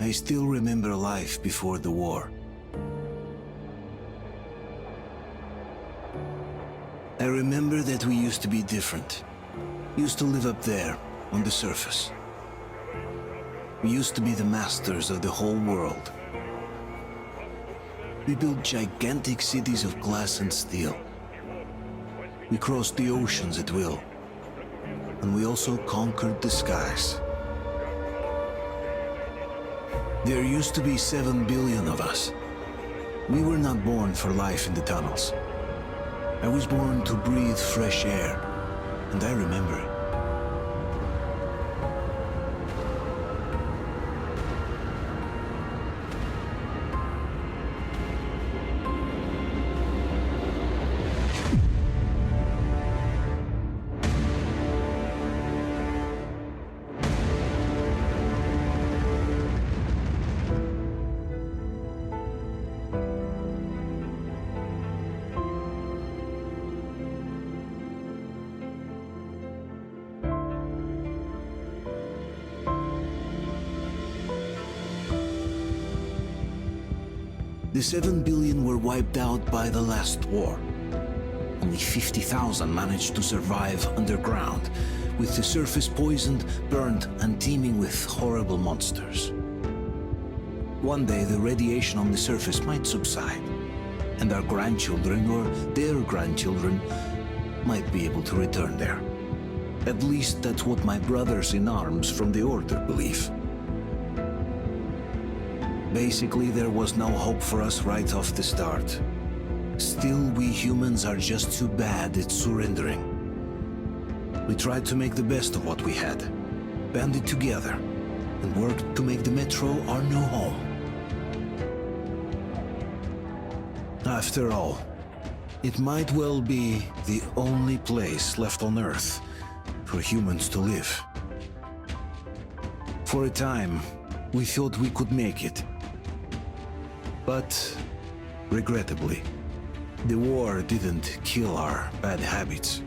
I still remember life before the war. I remember that we used to be different. Used to live up there, on the surface. We used to be the masters of the whole world. We built gigantic cities of glass and steel. We crossed the oceans at will. And we also conquered the skies. There used to be 7 billion of us. We were not born for life in the tunnels. I was born to breathe fresh air, and I remember it. The 7 billion were wiped out by the last war. Only 50,000 managed to survive underground, with the surface poisoned, burned, and teeming with horrible monsters. One day the radiation on the surface might subside, and our grandchildren or their grandchildren might be able to return there. At least that's what my brothers in arms from the Order believe. Basically, there was no hope for us right off the start. Still, we humans are just too bad at surrendering. We tried to make the best of what we had, banded together, and worked to make the Metro our new home. After all, it might well be the only place left on Earth for humans to live. For a time, we thought we could make it. But, regrettably, the war didn't kill our bad habits.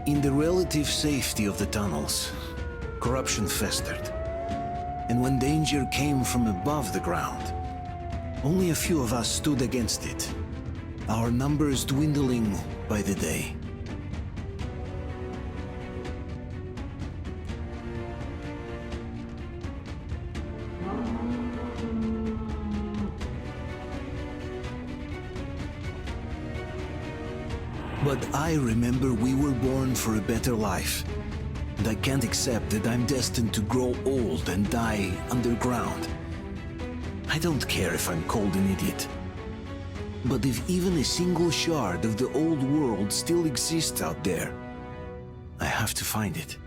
In the relative safety of the tunnels, corruption festered. And when danger came from above the ground, only a few of us stood against it, our numbers dwindling by the day. But I remember we were born for a better life, and I can't accept that I'm destined to grow old and die underground. I don't care if I'm called an idiot. But if even a single shard of the old world still exists out there, I have to find it.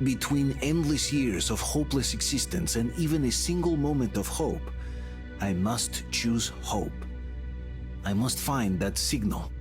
Between endless years of hopeless existence and even a single moment of hope, I must choose hope. I must find that signal.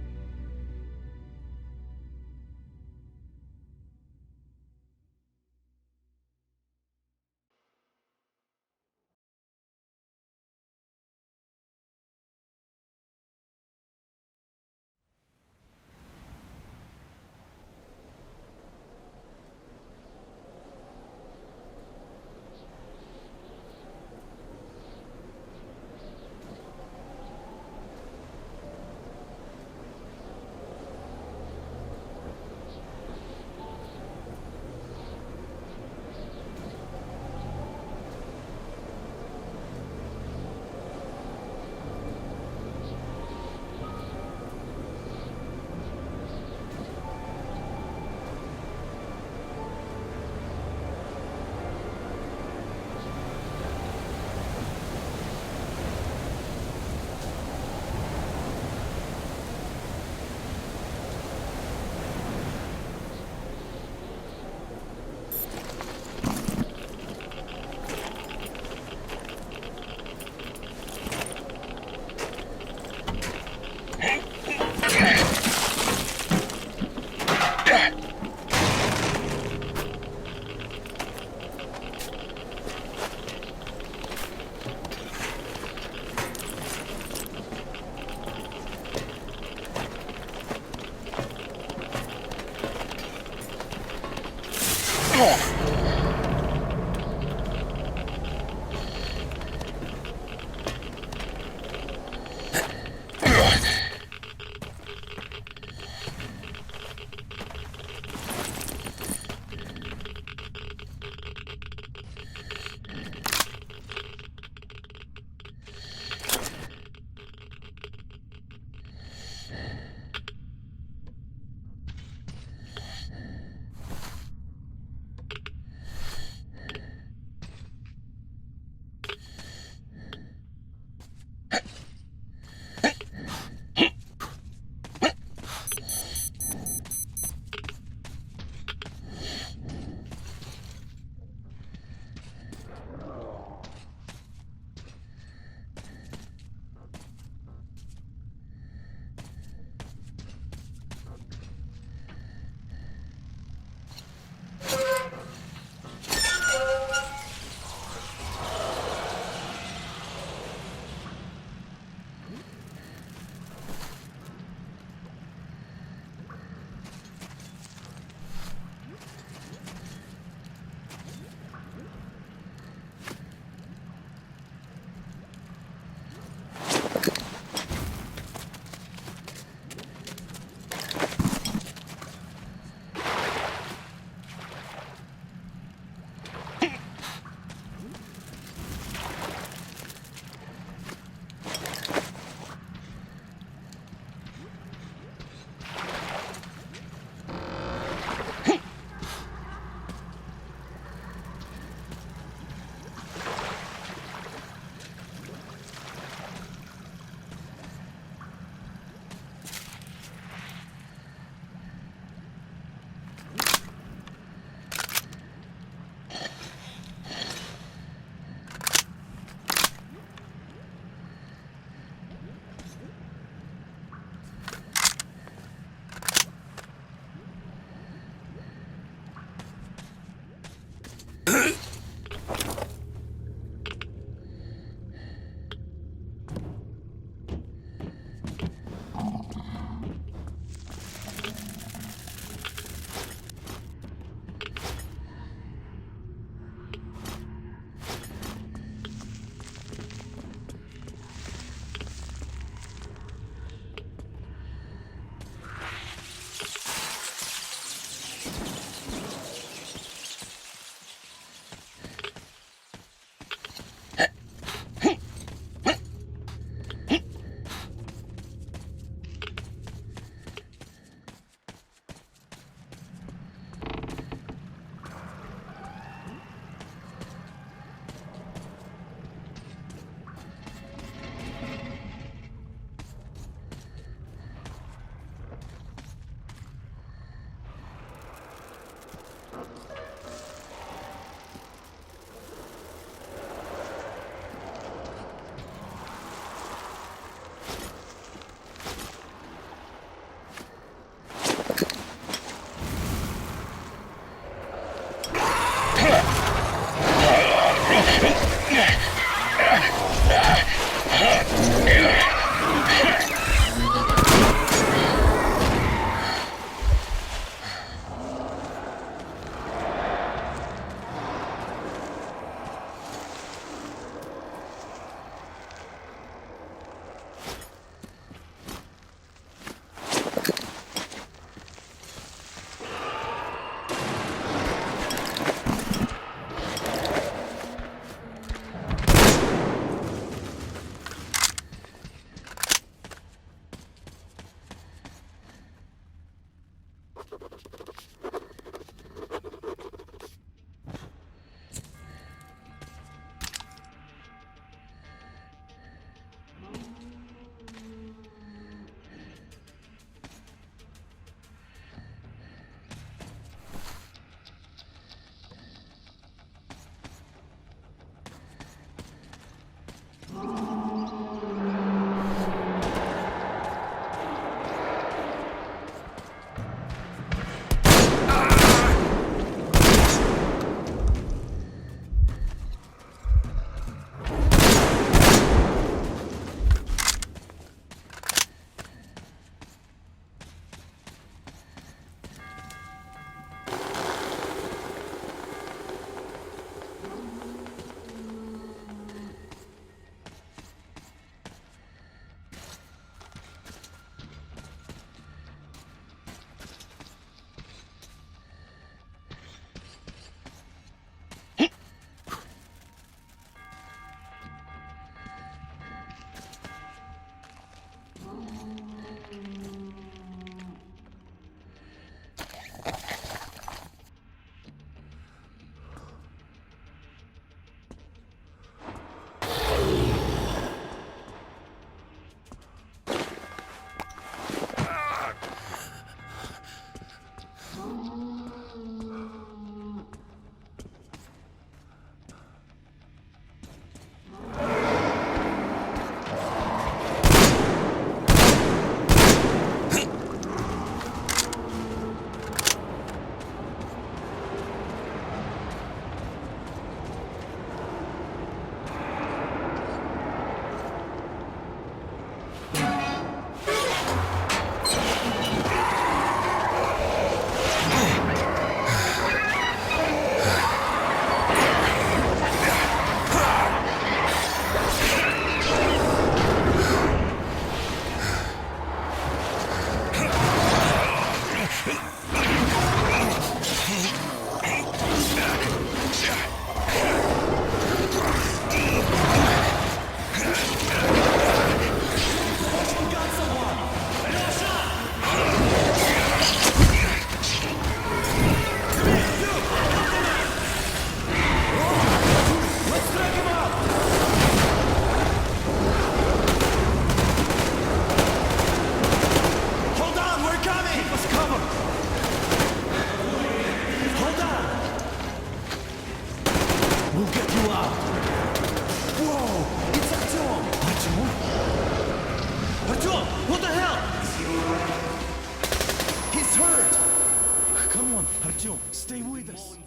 Stay with us.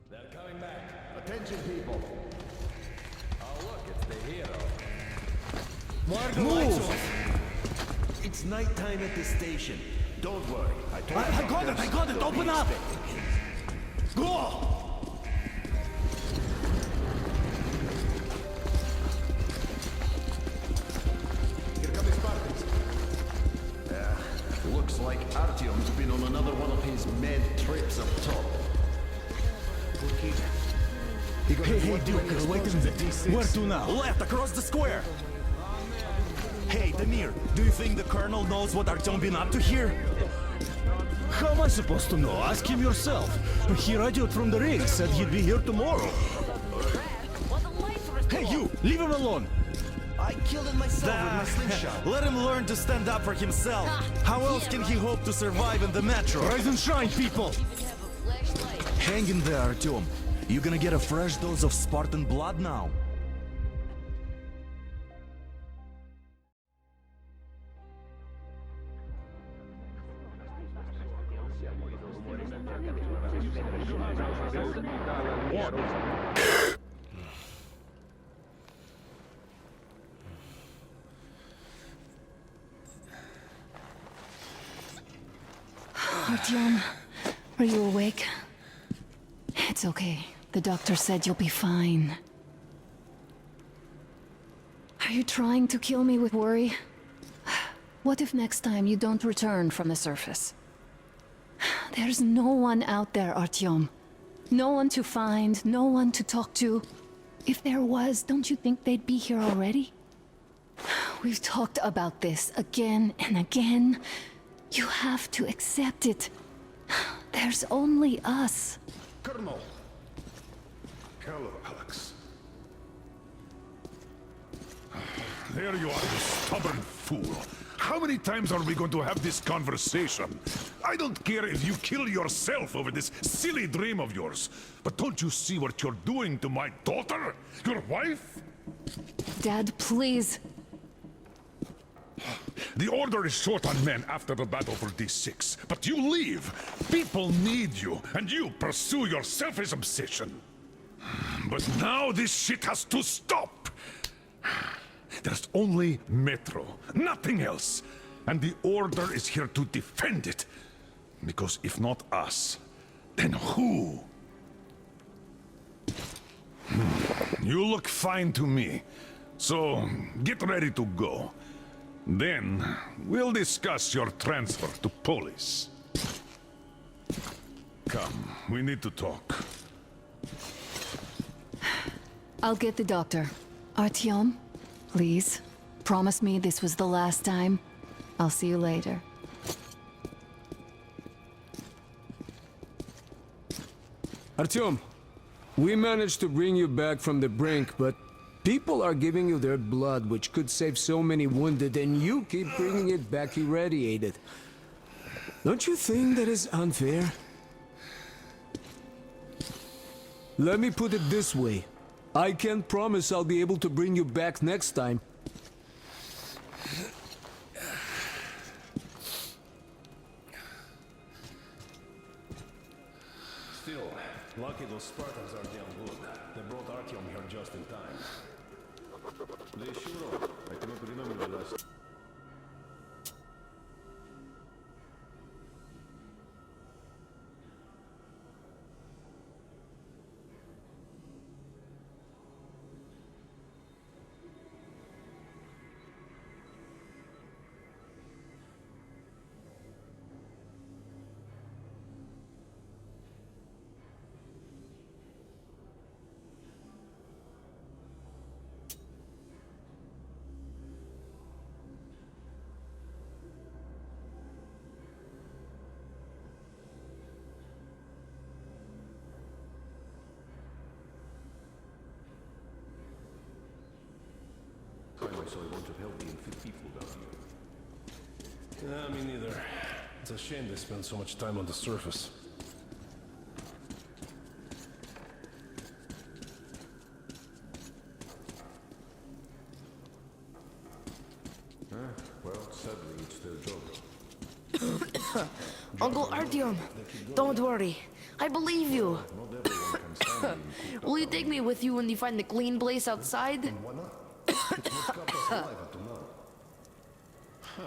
They're coming back. Attention, people. Oh, look, it's the hero. Move! It's nighttime at the station. Don't worry. I got it! Open up! Go! Here come the Spartans. Looks like Artyom's been on another one of his mad trips up top. Hey, Duke, wait a minute. Where to now? Left, across the square! Hey, Damir, do you think the Colonel knows what Artyom been up to here? How am I supposed to know? Ask him yourself. He radioed from the ring, said he'd be here tomorrow. Hey, you! Leave him alone! I killed him myself with my slingshot. Let him learn to stand up for himself. How else can he hope to survive in the metro? Rise and shine, people! Hang in there, Artyom. You gonna get a fresh dose of Spartan blood now? Artyom, are you awake? It's okay. The doctor said you'll be fine. Are you trying to kill me with worry? What if next time you don't return from the surface? There's no one out there, Artyom. No one to find, no one to talk to. If there was, don't you think they'd be here already? We've talked about this again and again. You have to accept it. There's only us. Colonel! Hello, Alex. There you are, you stubborn fool. How many times are we going to have this conversation? I don't care if you kill yourself over this silly dream of yours, but don't you see what you're doing to my daughter? Your wife? Dad, please. The Order is short on men after the battle for D6, but you leave. People need you, and you pursue your selfish obsession. But now this shit has to stop. There's only Metro, nothing else. And the Order is here to defend it. Because if not us, then who? You look fine to me. So, get ready to go. Then, we'll discuss your transfer to Polis. Come, we need to talk. I'll get the doctor. Artyom, please, promise me this was the last time. I'll see you later. Artyom, we managed to bring you back from the brink, but people are giving you their blood, which could save so many wounded, and you keep bringing it back irradiated. Don't you think that is unfair? Let me put it this way. I can't promise I'll be able to bring you back next time. Still, lucky those Spartans are damn good. They brought Artyom here just in time. They sure are. I cannot remember the last... I saw a bunch of healthy and fit people down here. Me neither. It's a shame they spend so much time on the surface. Well, sadly, it's their job. Uncle Artyom, don't worry. I believe you. Not everyone can stand being Will you take me with you when you find the clean place outside? Why not? It's what kept us alive up to now. Huh.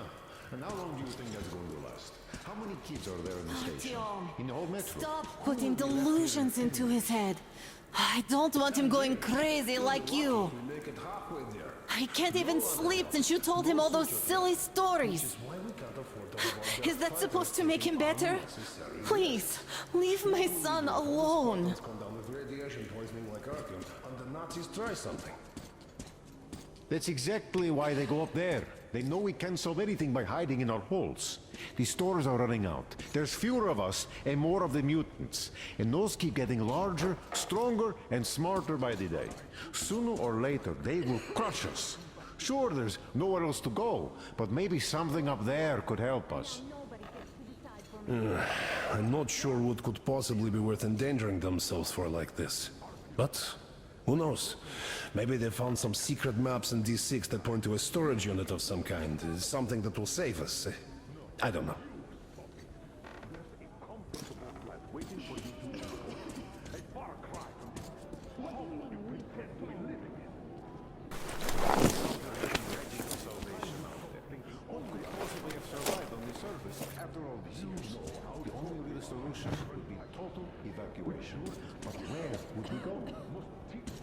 And how long do you think that's going to last? How many kids are there in the station? In the whole metro? Stop putting delusions into his head. I don't want him going crazy like you. We make it halfway there. I can't even sleep since you told him all those silly stories. Why we can't afford to have Is that supposed to make him better? Please, leave my son alone. come down with radiation poisoning like Artyom, and the Nazis try something. That's exactly why they go up there. They know we can't solve anything by hiding in our holes. The stores are running out. There's fewer of us and more of the mutants. And those keep getting larger, stronger, and smarter by the day. Sooner or later, they will crush us. Sure, there's nowhere else to go, but maybe something up there could help us. I'm not sure what could possibly be worth endangering themselves for like this. But who knows? Maybe they found some secret maps in D6 that point to a storage unit of some kind. Something that will save us. I don't know. Waiting for you to total evacuation. But where would we go?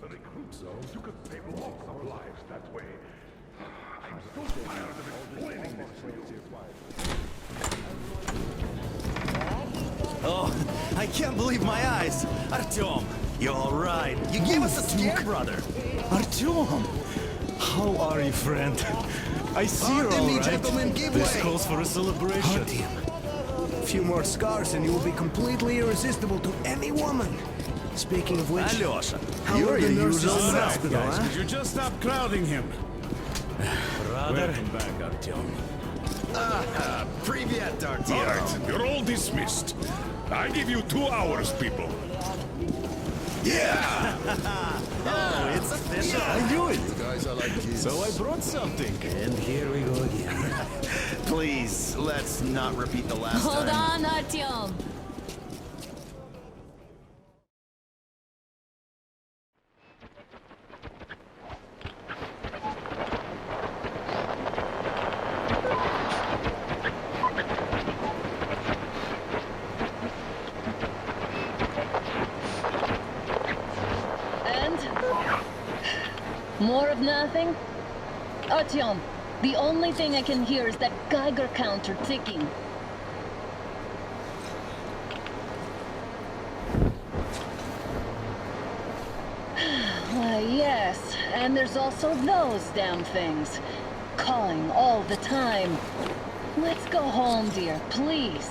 The recruits, so you could save lots of lives that way. I'm so tired of explaining this to you. Oh, I can't believe my eyes. Artyom, you're all right. You gave us a scare, brother. Artyom! How are you, friend? I see you're Pardon all me, right. gentlemen, give This way. calls for a celebration. A few more scars and you will be completely irresistible to any woman. Speaking of which, Alyosha, how you're are the your nurses usual in the self, hospital, Guys, huh? could you just stop crowding him? Brother. Welcome back, Artyom. Привет, All Artyom. right, you're all dismissed. I give you 2 hours, people. Yeah! Oh, it's official. I knew it! Guys are like kids. So I brought something. And here we go again. Please, let's not repeat the last Hold time. on, Artyom. And? More of nothing? Artyom, the only thing I can hear is that Geiger counter ticking. Why, yes, and there's also those damn things. Calling all the time. Let's go home, dear, please.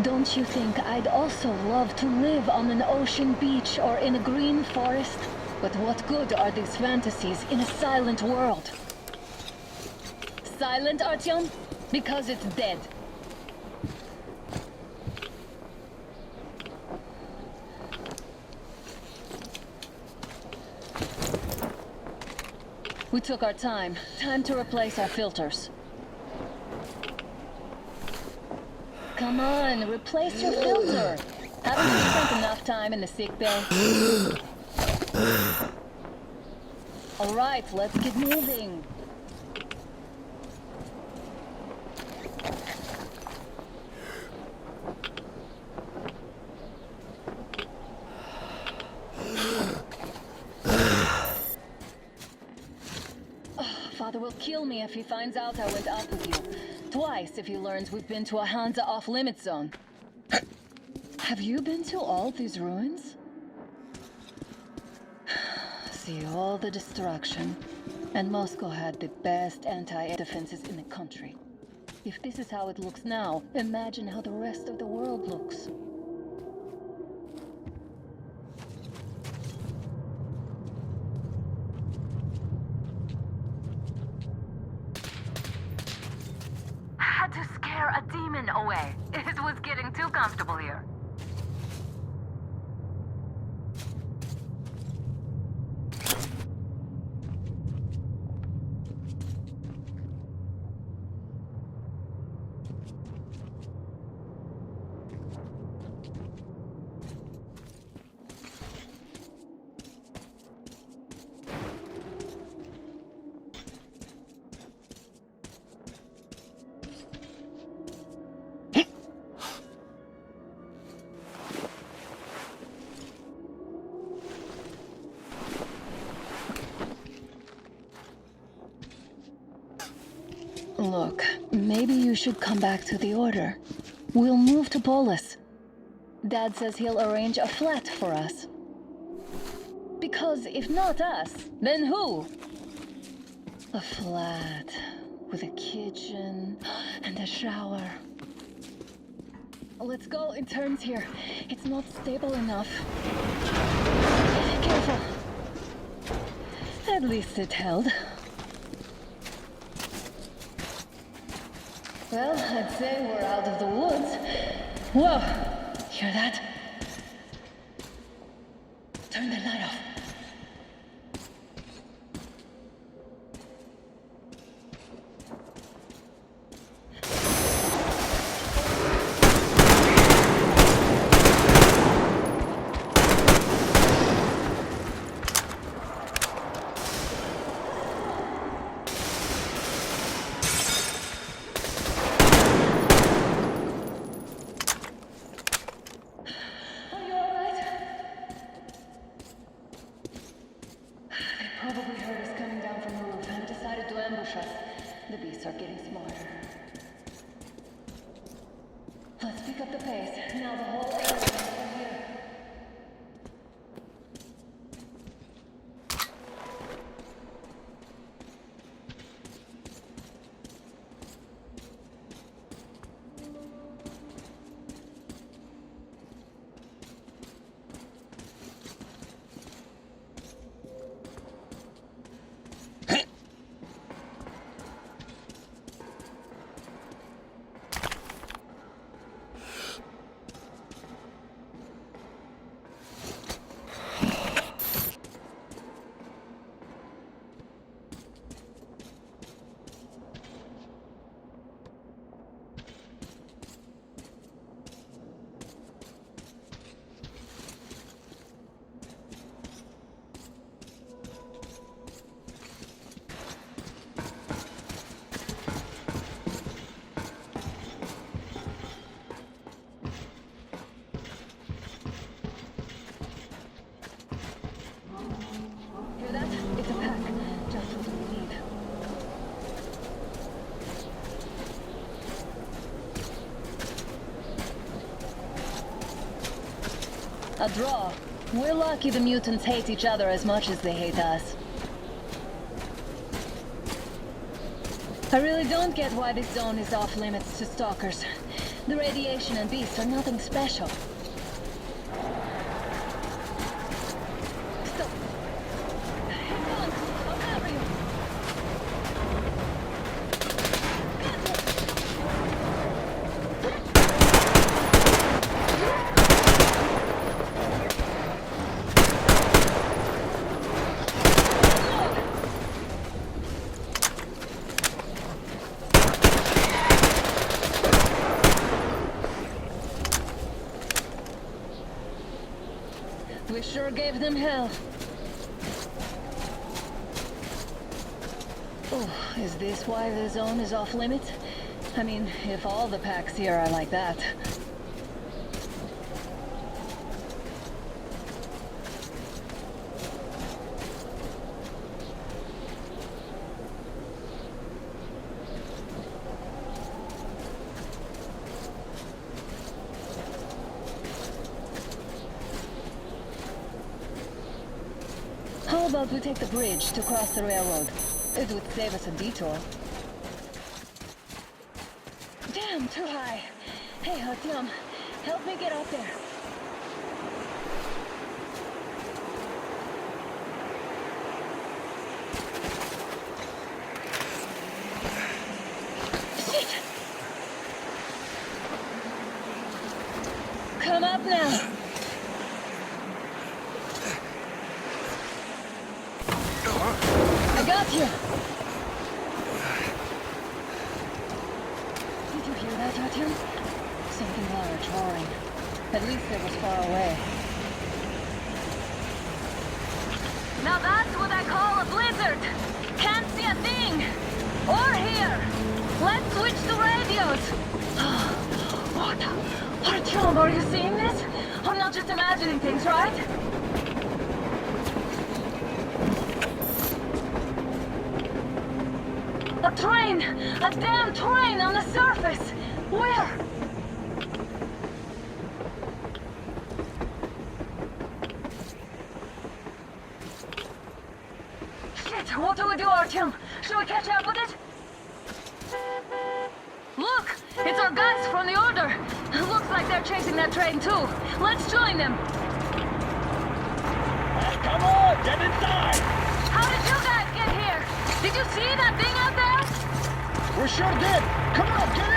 Don't you think I'd also love to live on an ocean beach or in a green forest? But what good are these fantasies in a silent world? Silent, Artyom? Because it's dead. We took our time. Time to replace our filters. Come on, replace your filter. Haven't you spent enough time in the sick bay? All right, let's get moving. Father will kill me if he finds out I went out with you. Twice if he learns we've been to a Hansa off-limit zone. Have you been to all these ruins? See all the destruction. And Moscow had the best anti-air defenses in the country. If this is how it looks now, imagine how the rest of the world looks. Had to scare a demon away. It was getting too comfortable here. Look, maybe you should come back to the Order. We'll move to Polis. Dad says he'll arrange a flat for us. Because if not us, then who? A flat with a kitchen and a shower. Let's go, it turns here. It's not stable enough. Careful. At least it held. Well, I'd say we're out of the woods. Whoa! Hear that? Turn the light off. pick up the pace. Now the whole area is from here. Hear that? It's a pack. Just what we need. A draw. We're lucky the mutants hate each other as much as they hate us. I really don't get why this zone is off limits to stalkers. The radiation and beasts are nothing special. Stop. Hang on. I'll cover you. We sure gave them hell. Oh, is this why the zone is off limits? I mean, if all the packs here are like that. How about we take the bridge to cross the railroad? It would save us a detour. Damn, too high. Hey, Artyom, help me get up there. Shit! Come up now. I got you! Did you hear that, Artyom? Something large roaring. At least it was far away. Now that's what I call a blizzard! Can't see a thing! Or hear! Let's switch to radios! What? Artyom, are you seeing this? I'm not just imagining things, right? A train! A damn train on the surface! Where? Shit! What do we do, Artyom? Should we catch up with it? Look! It's our guys from the Order! Looks like they're chasing that train too. Let's join them! Come on, get inside! How did you guys get here? Did you see that thing out there? We sure did! Come on, get in!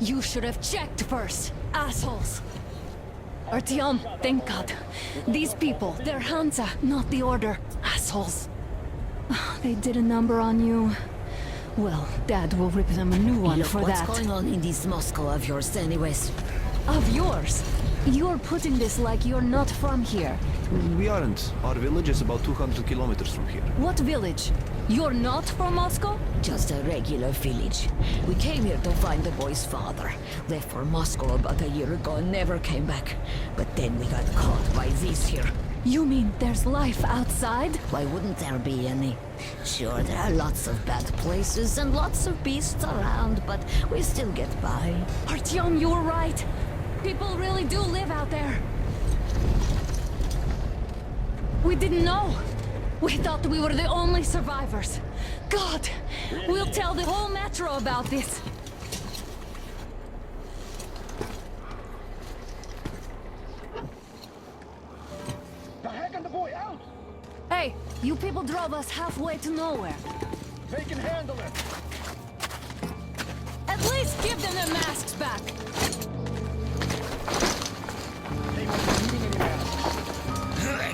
You should have checked first, assholes! Artyom, thank God. These people, they're Hansa, not the Order. Assholes. They did a number on you. Well, Dad will rip them a new one Look for what's that. going on in this Moscow of yours anyways. Of yours. You're putting this like you're not from here. We aren't. Our village is about 200 kilometers from here. What village? You're not from Moscow? Just a regular village. We came here to find the boy's father. Left for Moscow about a year ago and never came back. But then we got caught by these here. You mean there's life outside? Why wouldn't there be any? Sure, there are lots of bad places and lots of beasts around, but we still get by. Artyom, you're right. People really do live out there. We didn't know. We thought we were the only survivors. God, we'll tell the whole metro about this. The heck and the boy out! Hey, you people drove us halfway to nowhere. They can handle it! At least give them their masks back. They won't be needing any masks.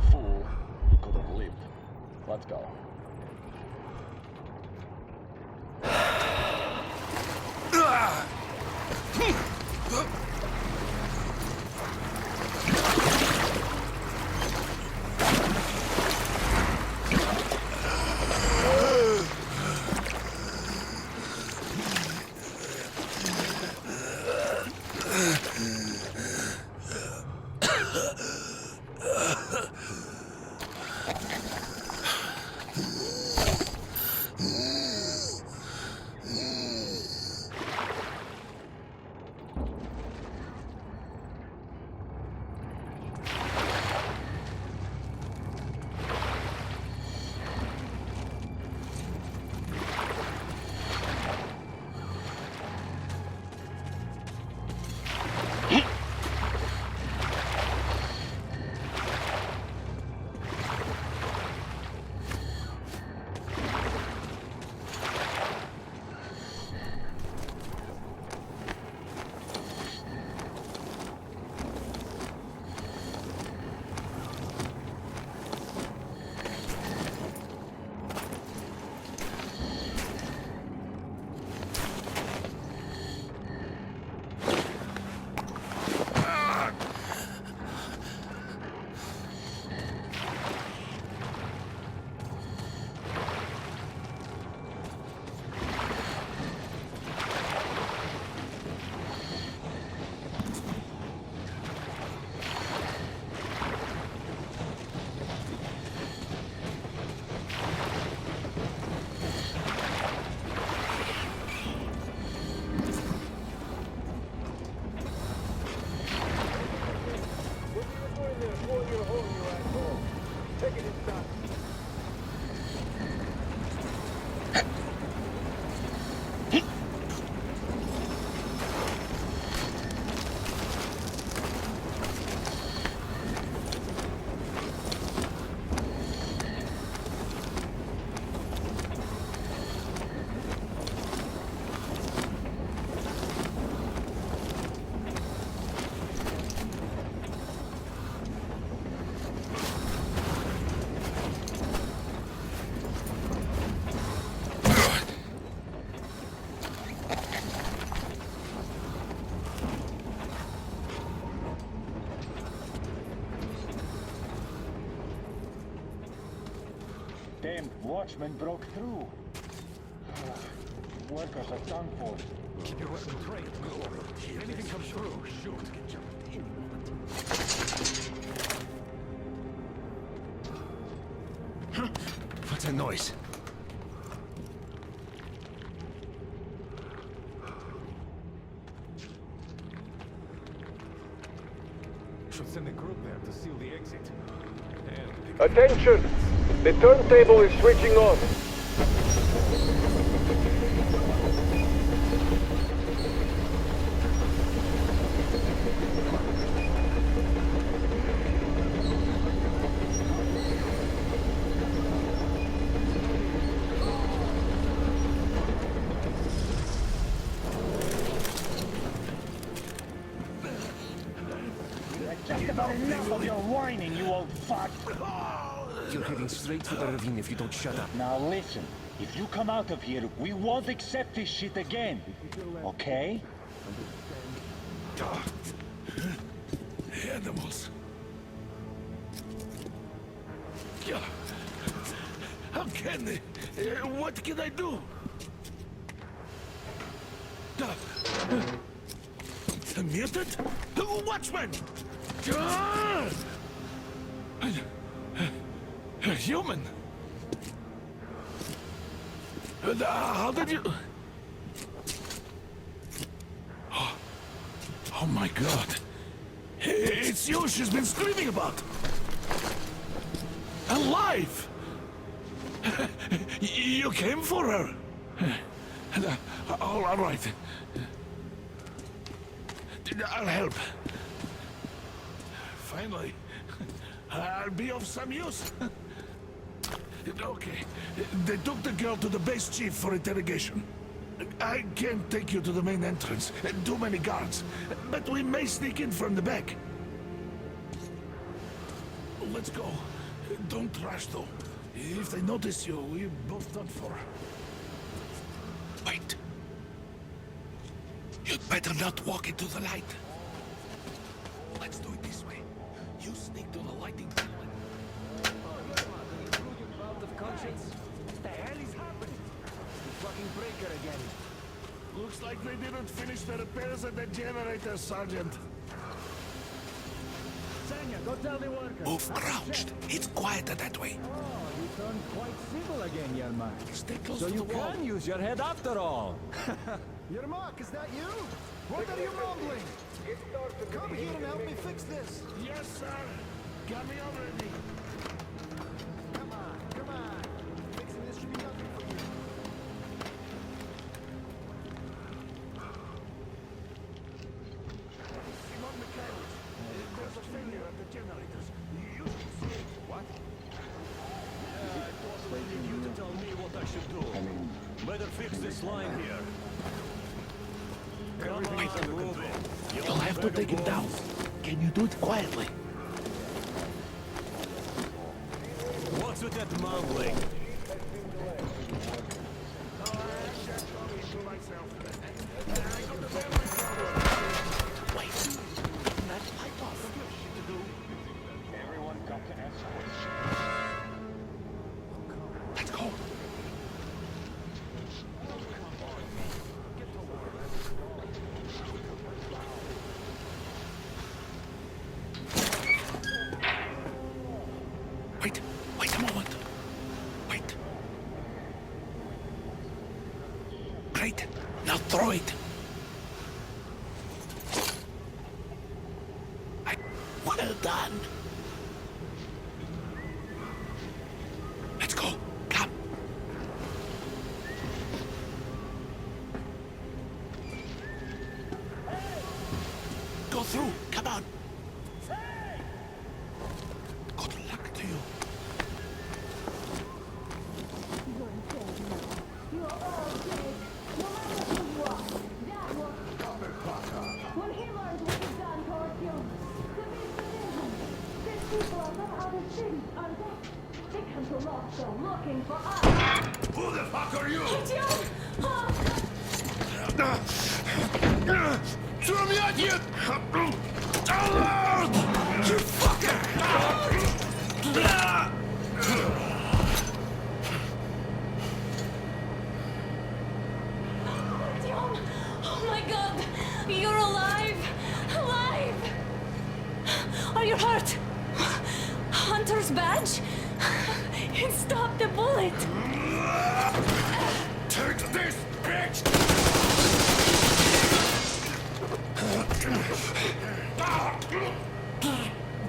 Fool. He could have lived. Let's go. Damn watchmen broke through. Workers are done for. Keep your weapon trained. If anything comes through, shoot. What's that noise? Should send a group there to seal the exit. Attention! The turntable is switching on. Enough of your whining, you old fuck! You're heading straight for the ravine if you don't shut up. Now listen, if you come out of here, we won't accept this shit again. Okay? Animals. How can they? What can I do? A mutant? Watchman! A human? How did you... Oh my god. It's you she's been screaming about. Alive! You came for her. All right. I'll help. Finally, I'll be of some use. Okay, they took the girl to the base chief for interrogation. I can't take you to the main entrance. Too many guards. But we may sneak in from the back. Let's go. Don't rush, though. If they notice you, we're both done for. Wait. You'd better not walk into the light. Let's do it this way. You sneak to the lighting tunnel. Out of conscience? What the hell is happening? The fucking breaker again. Looks like they didn't finish the repairs at the generator, Sergeant. Sanya, go tell the workers. Move crouched. It's quieter that way. Oh, you turned quite civil again, Yermak. Stay close So to you the wall. can use your head after all. Yermak, is that you? What are you mumbling? Come here and help me fix this. Yes, sir. Got me already. Come on, come on. Fixing this should be nothing for you. Simon Mikhailov. There's a failure at the generators. You should see it. What? It was leaving you to tell me what I should do. Better fix this line here. Come on, move it. You'll have to take it down. Can you do it quietly? What's with that mumbling? Wait. That light off. Everyone got to answer. Let's go. Wait a moment. Wait. Great. Now throw it. Well done. Let's go. Come. Go through. Come on. Good luck to you. When he learns what he's done towards you, the division. These people are from other cities, aren't they? They come to Moscow looking for us. Who the fuck are you? Throw me out here! You fucker! Artyom! Oh my god! You're alive! Alive! Are you hurt? Hunter's badge? It stopped the bullet! Take this, bitch!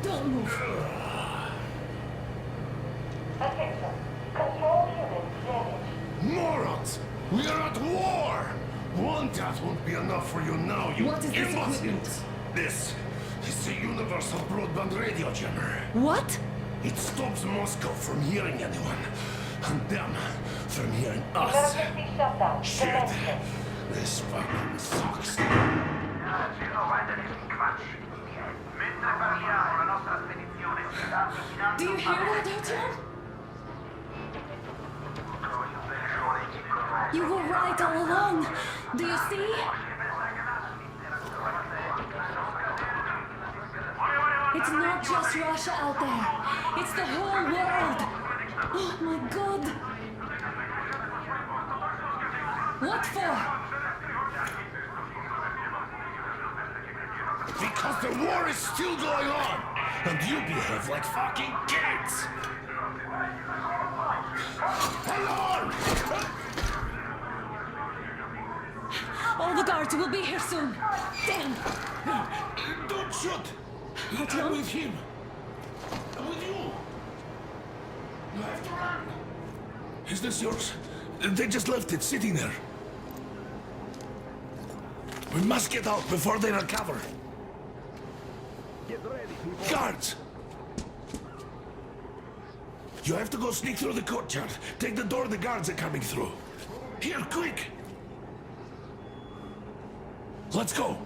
Don't move! Attention. Control unit damaged. Morons! We are at war! One death won't be enough for you now, you What is this imbeciles! equipment? This is the universal broadband radio jammer. What? It stops Moscow from hearing anyone, and them from hearing us. Emergency shutdown. Shit! Commencement. This fucking sucks. Do you hear that, Artyom? You were right all along. Do you see? It's not just Russia out there. It's the whole world. Oh my God. What for? Because the war is still going on, and you behave like fucking kids! Alarm! All the guards will be here soon. Damn. Don't shoot! Artyom? I'm with him. I'm with you. You have to run. Is this yours? They just left it sitting there. We must get out before they recover. Get ready, people. Guards! You have to go sneak through the courtyard. Take the door the guards are coming through. Here, quick! Let's go.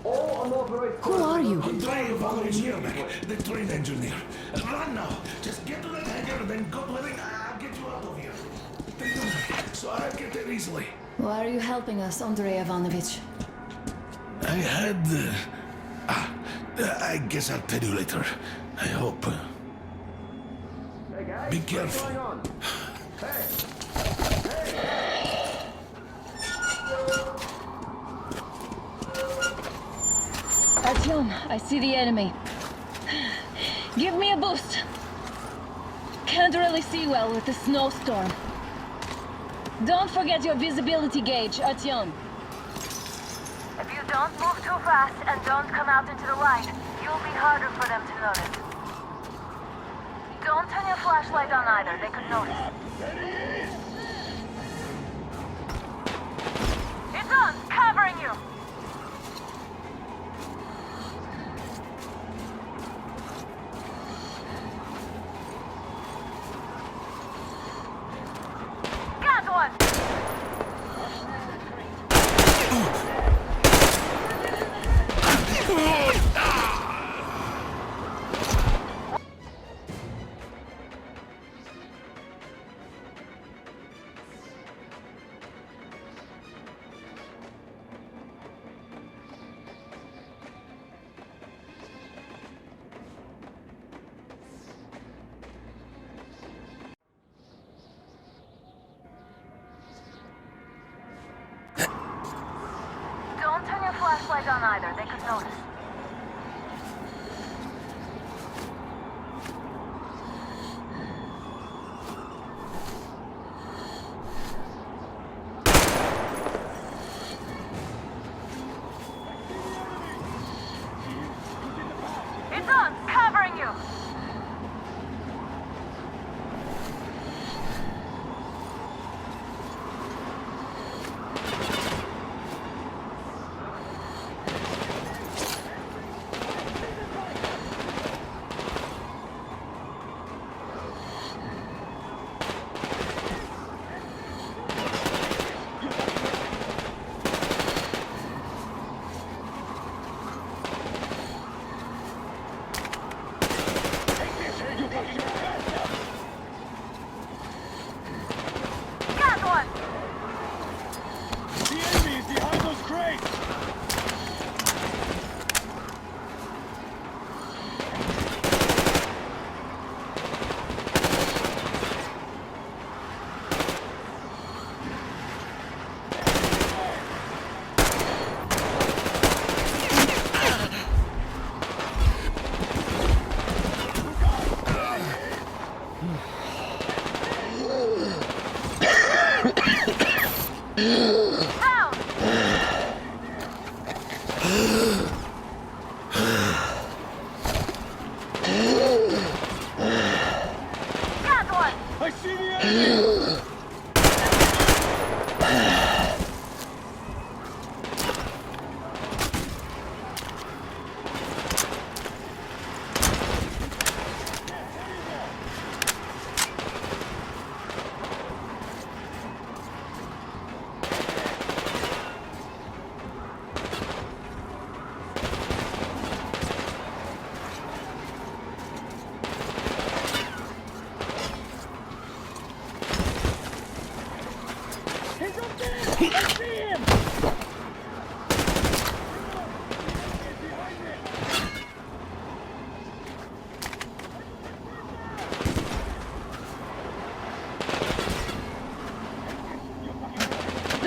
Who are you? Andrei Ivanovich, the train engineer. Run now. Just get to that hangar, then go to the ring. I'll get you out of here. So I'll get there easily. Why are you helping us, Andrei Ivanovich? I had... I guess I'll tell you later. I hope. Hey guys, Be careful. what's going on? Hey! Artyom, I see the enemy. Give me a boost. Can't really see well with the snowstorm. Don't forget your visibility gauge, Artyom. If you don't move too fast and don't come out into the light, you'll be harder for them to notice. Don't turn your flashlight on either, they could notice. It's on! Covering you! Got one! Don't turn your flashlight on either, they could notice. It's on! Covering you! Got one! The enemy is behind those crates! Down! Got one! I see the enemy!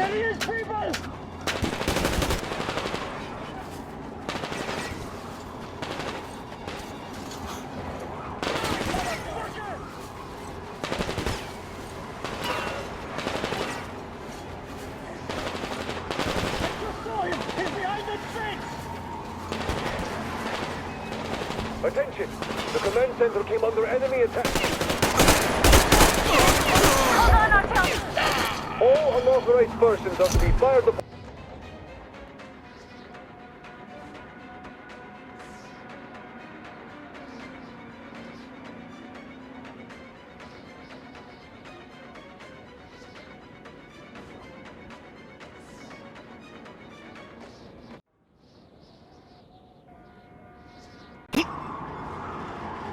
There he is, people! Attention! The command center came under enemy attack. Hold on, Artyom! All unauthorized persons are to be fired upon.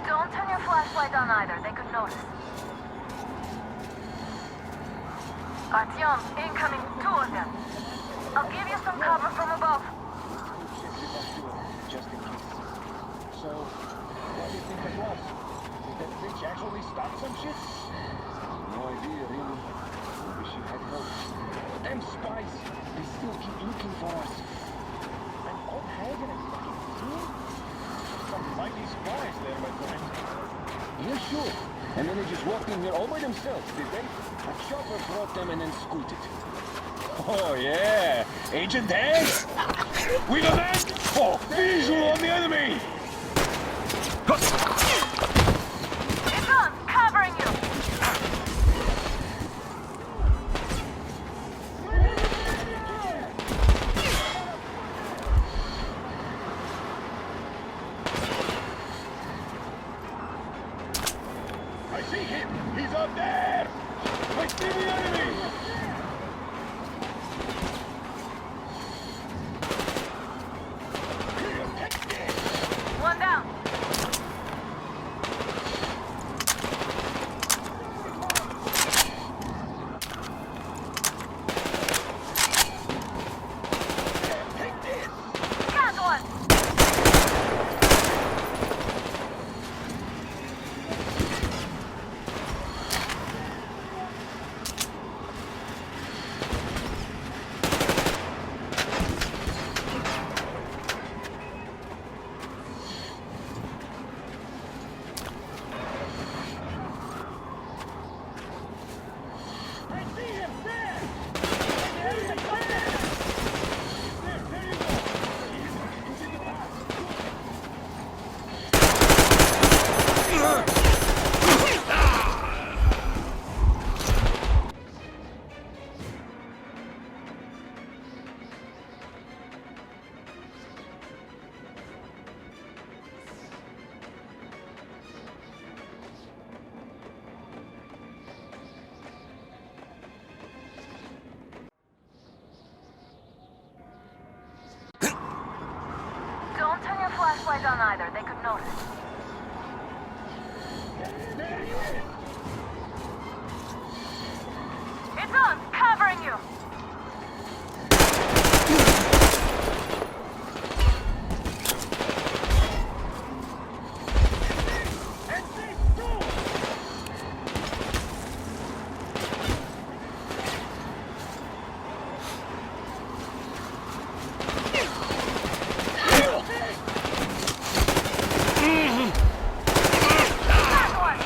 Don't turn your flashlight on either, they could notice. Artyom, incoming, 2 of them. I'll give you some cover from above. Just in case. So, what do you think it was? Did that bitch actually stop some shit? No idea, really. Maybe she had help. Them spies, they still keep looking for us. And old Hagen and fucking team? Some mighty spies there, my friend. Yeah, sure. And then they just walked in here all by themselves, did they? A chopper brought them and then scooted. Oh, yeah. Agent Hanks? We got that? Oh, visual on the enemy! It's on, covering you! I see him! He's up there! I see the enemy! One down. Got one. I see him! There! The enemy's up there! There you go! He's in the path! Don't turn your flashlight on either, they could notice. There he is! It's on, covering you! And these two! Got one.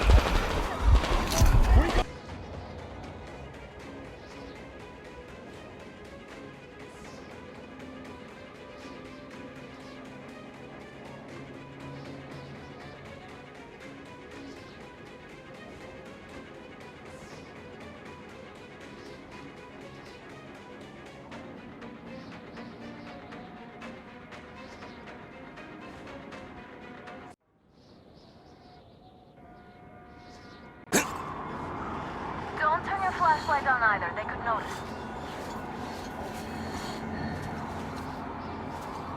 Don't turn your flashlight on either, they could notice.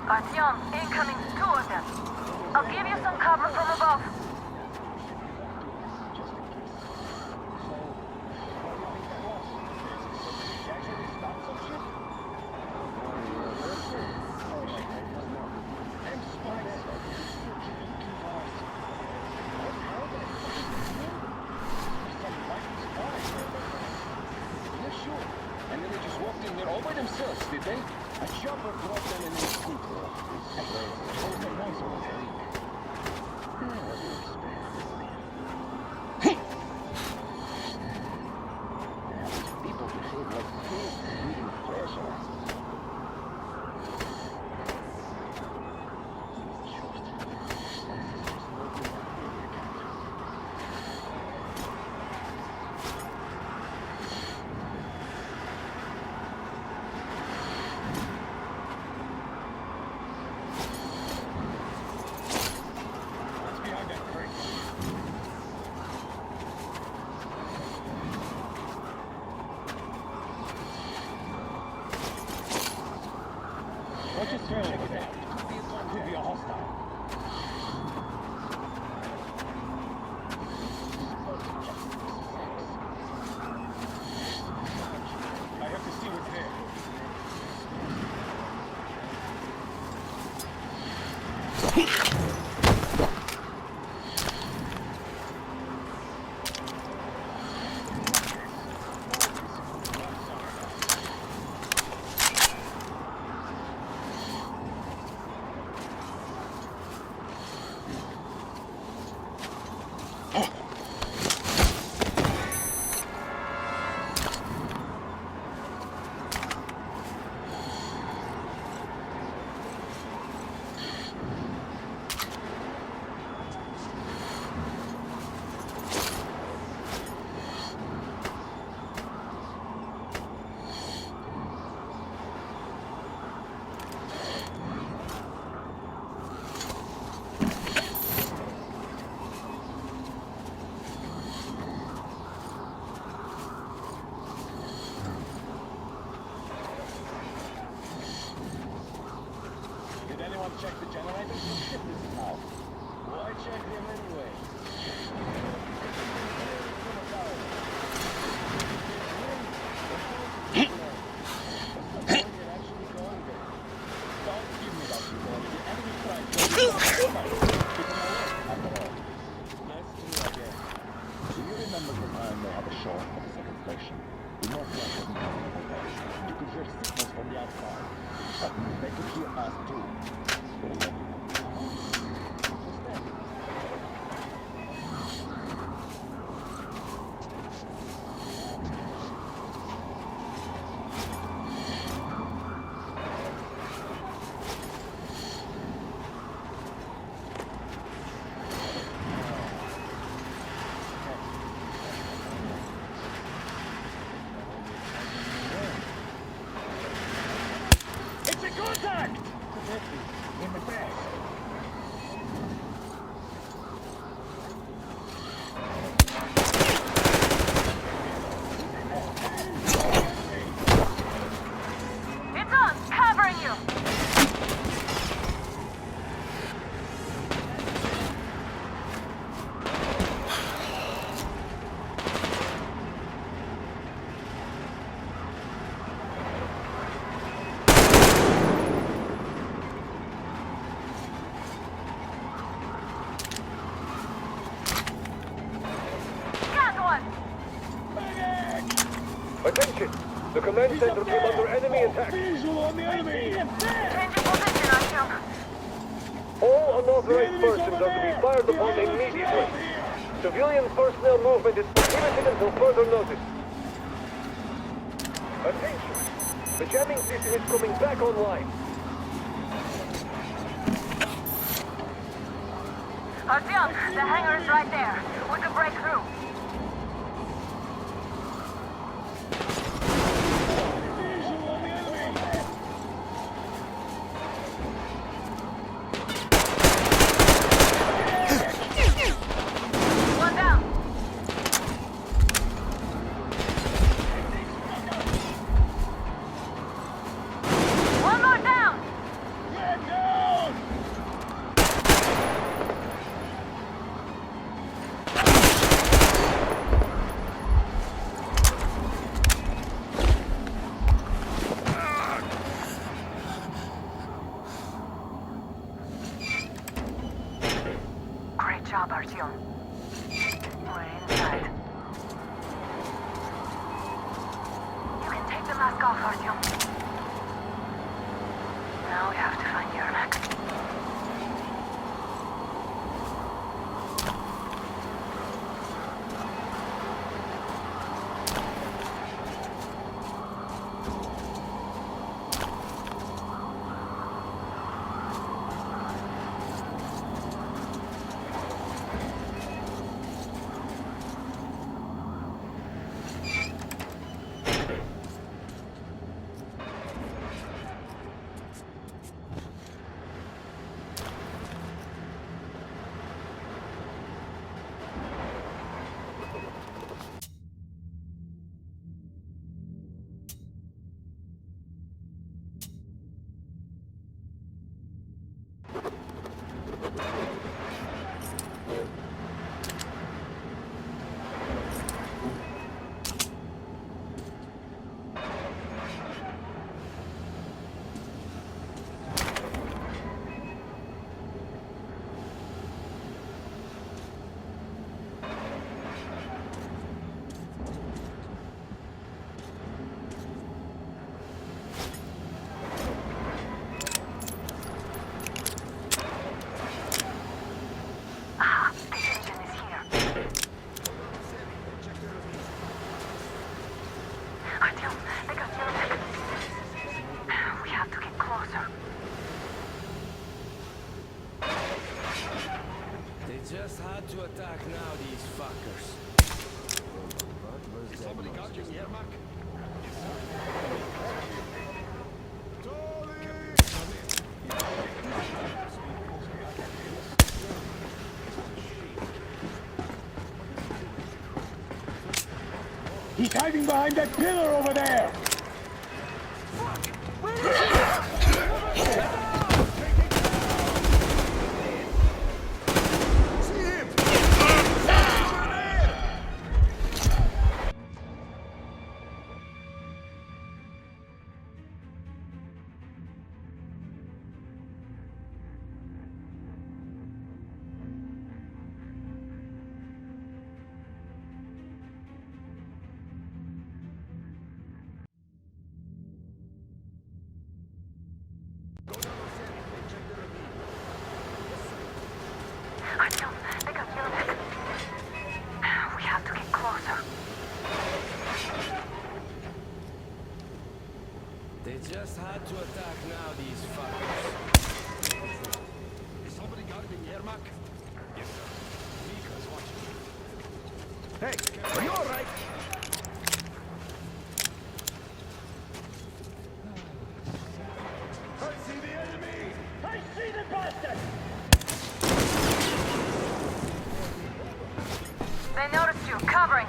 Artyom, incoming, 2 of them. I'll give you some cover from above. And then they just walked in there by themselves, did they? A chopper dropped them in a scooter. It's crazy. All they want was a leak. What do you expect? People behave like pigs eating pressure. Watch your trail over there. Could be a hostile. I have to see what's there. Check the generators and ship this out. Why check them anyway? Do you remember the time they had a show at the second station? The Northwest wasn't having a dash. You could hear signals from the outside. But they could hear us too. It's a contact! In the back. It's on! Covering you! Attention! The command center came under enemy attack. Visual on the enemy! Change your position, Accu. All unauthorized persons are to be fired upon immediately. Civilian personnel movement is prohibited until further notice. Attention! The jamming system is coming back online. Artyom, the hangar is right there. We could break through. One down. One more down. Get down! Great job, Artyom. We're inside. You can take the mask off, Artyom. We have to find Yermak. Just hard to attack now, these fuckers. Somebody got you, Yermak? He's hiding behind that pillar over there! We have to get closer. They just had to attack now, these fuckers. Is somebody guarding Yermak? Yes, sir. Mika's watching. Hey, are you alright? I see the enemy! I see the bastard! They noticed you. Covering.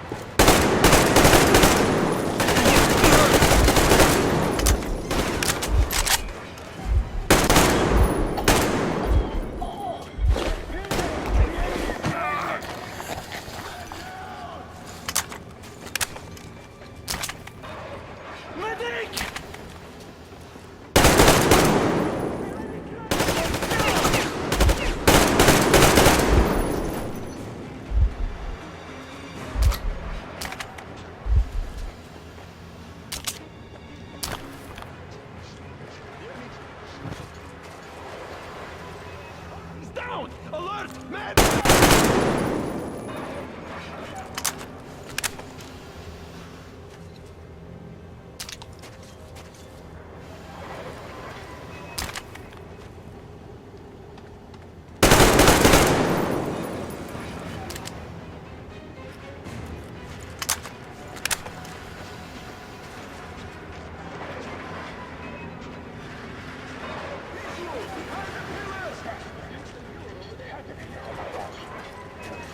Down! Alert! Man!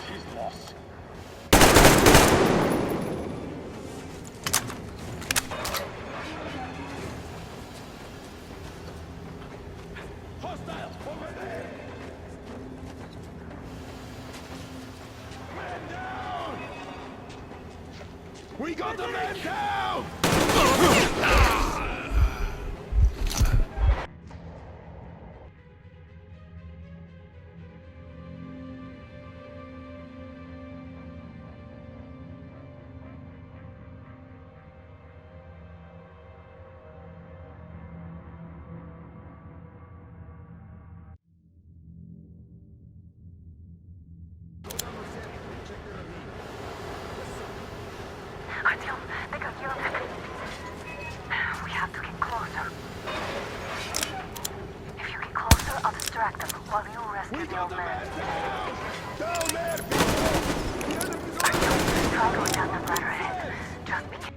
She's lost. Hostile! Over there! Man down! We got the man down! Artyom, they got your back. We have to get closer. If you get closer, I'll distract them while you rescue the old man. Artyom, try going down that ladder ahead. Just be careful.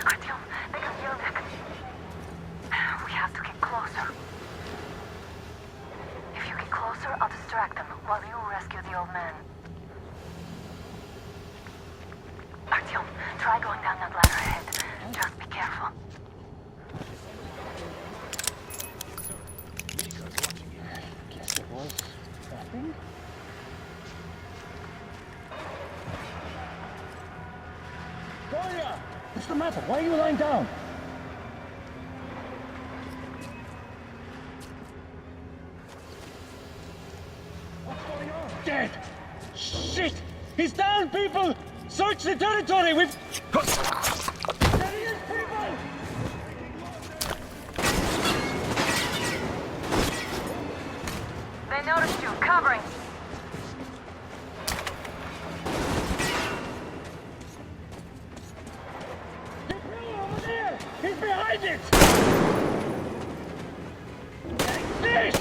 Artyom, they got your back. We have to get closer. If you get closer, I'll distract them while you rescue the old man. Artyom, try going down that ladder ahead. Just be careful. Guess it was nothing. Goya! What's the matter? Why are you lying down? What's going on? Dead! Shit! He's down, people! Search the territory! We've... There he is, people! They noticed you. Covering. Over there! He's behind it! Take this!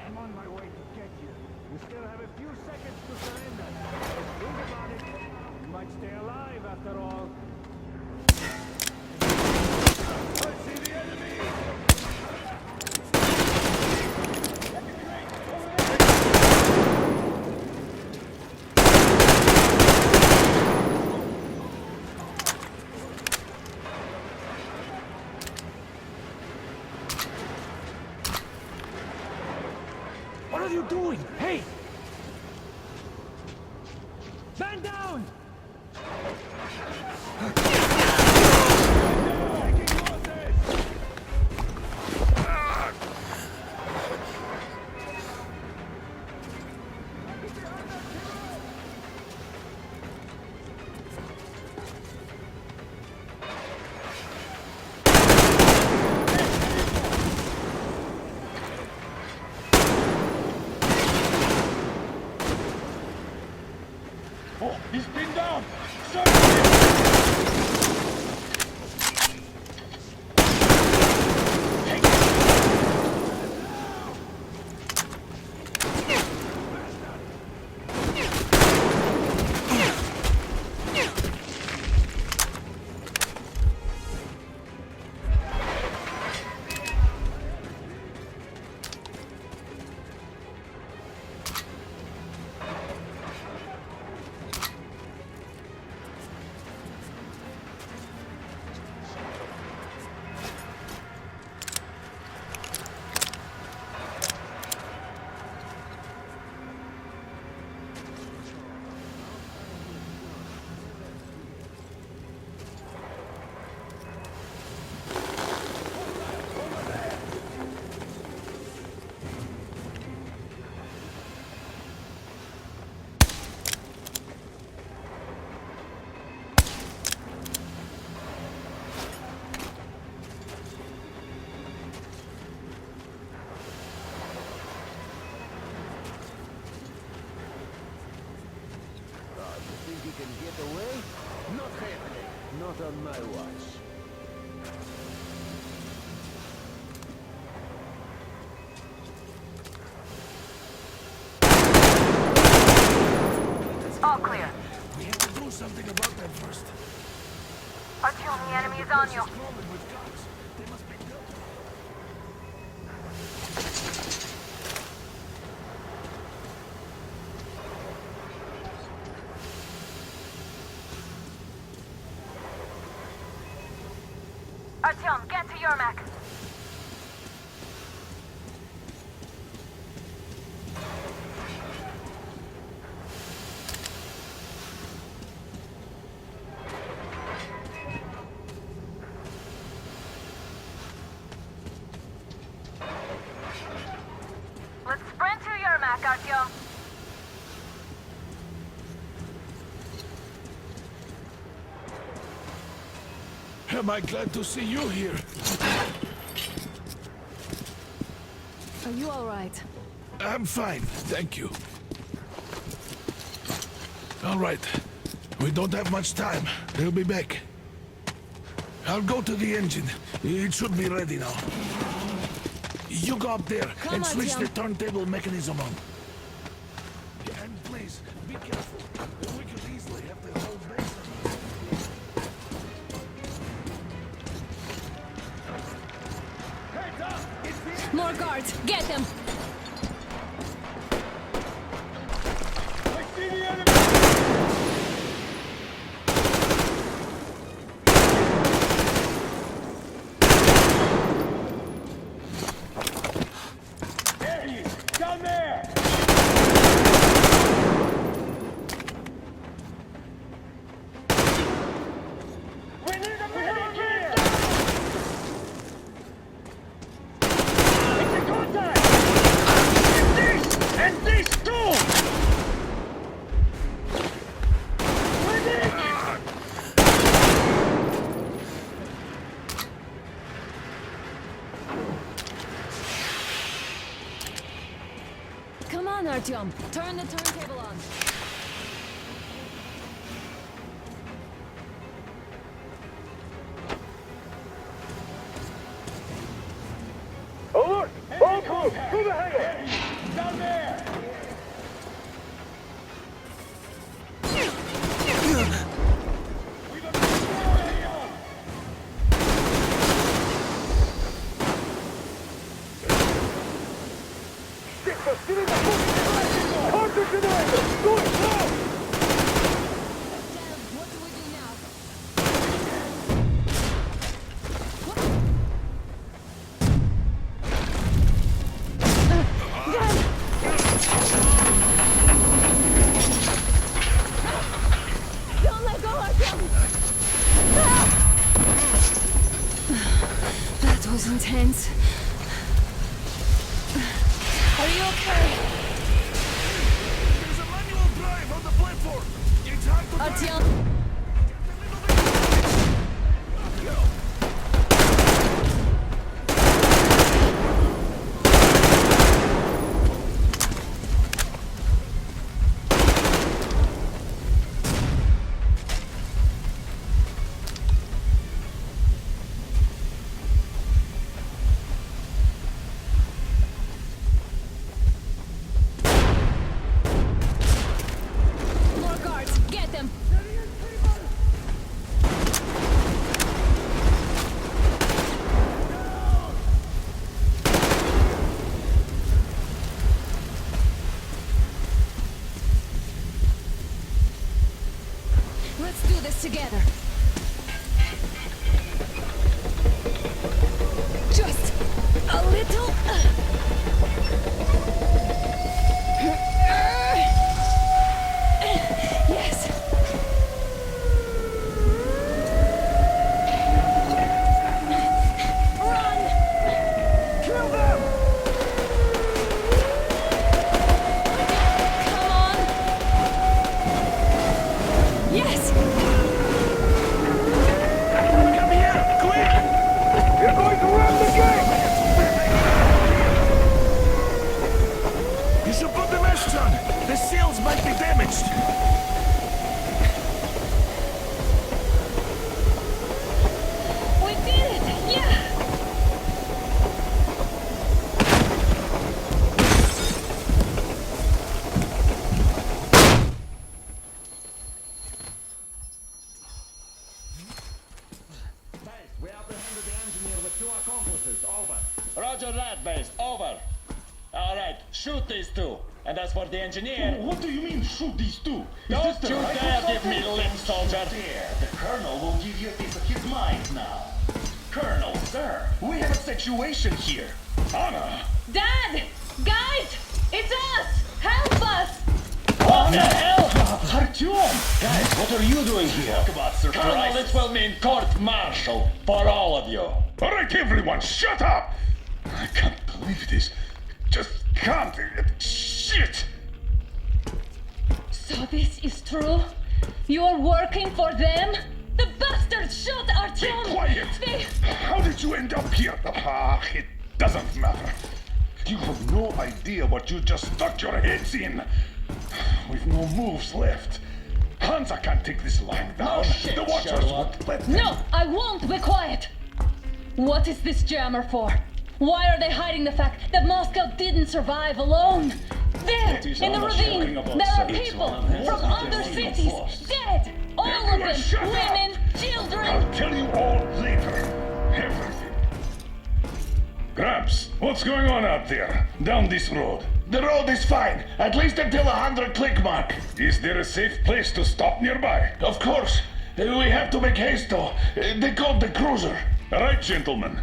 I'm on my way to get you. You still have a few seconds to surrender. Think about it. You might stay alive after all. I see the enemy! What are you doing? Hey! Man down! Oh, he's pinned down! Search him! Take it! can get away? Not happening. Not on my watch. all clear. We have to do something about that first. Artyom, the enemy is on you. Crawling with guns. They must be dealt with. Artyom, get to Yermak. Let's sprint to Yermak, Artyom. Am I glad to see you here? Are you all right? I'm fine, thank you. All right. We don't have much time. They'll be back. I'll go to the engine. It should be ready now. You go up there and switch the turntable mechanism on. And please, be careful. We could easily have the whole base. More guards! Get them! I see the enemy! There he is! Down there! We need a medic here! It's a contact! And this! And this too! Medic! Come on, Artyom! Turn the turntable on! Alert! All crew, to the hangar! Down there! We've a priority on! Six are still in the book! Counter generator! Do it now! Damn, what do we do now? Don't let go, Artyom! That was intense. Are you okay? There's a manual drive on the platform. It's hard to drive. Artyom? More guards! Get them! Let's do this together. Just a little. Yes. Run! Kill them! Come on! Yes! Come here, quick! You're going to ram the gate! You should put the meshes on. The seals might be damaged. We did it! Yeah! Shoot these two. And as for the engineer... What do you mean, shoot these two? Don't you dare give me lip, soldier! There, the Colonel will give you a piece of his mind now. Colonel, sir, we have a situation here. Anna! Dad! Guys! It's us! Help us! What the hell? Artyom! Guys, what are you doing here? Talk about surprise. Colonel, this will mean court-martial for all of you. All right, everyone, shut up! I can't believe this. Just can't. Shit! So this is true? You're working for them? The bastards shot Artyom! Be quiet! How did you end up here? Ah, it doesn't matter. You have no idea what you just stuck your heads in. We've no moves left. Hansa can't take this lying down. shit, The Watchers Sherlock. won't let them. No, I won't be quiet! What is this jammer for? Why are they hiding the fact that Moscow didn't survive alone? There, in the ravine, there are people from other cities, dead! All of them, women, children! I'll tell you all later. Everything. Gramps, what's going on out there? Down this road? The road is fine, at least until 100 click mark. Is there a safe place to stop nearby? Of course. We have to make haste though. They called the cruiser. All right, gentlemen.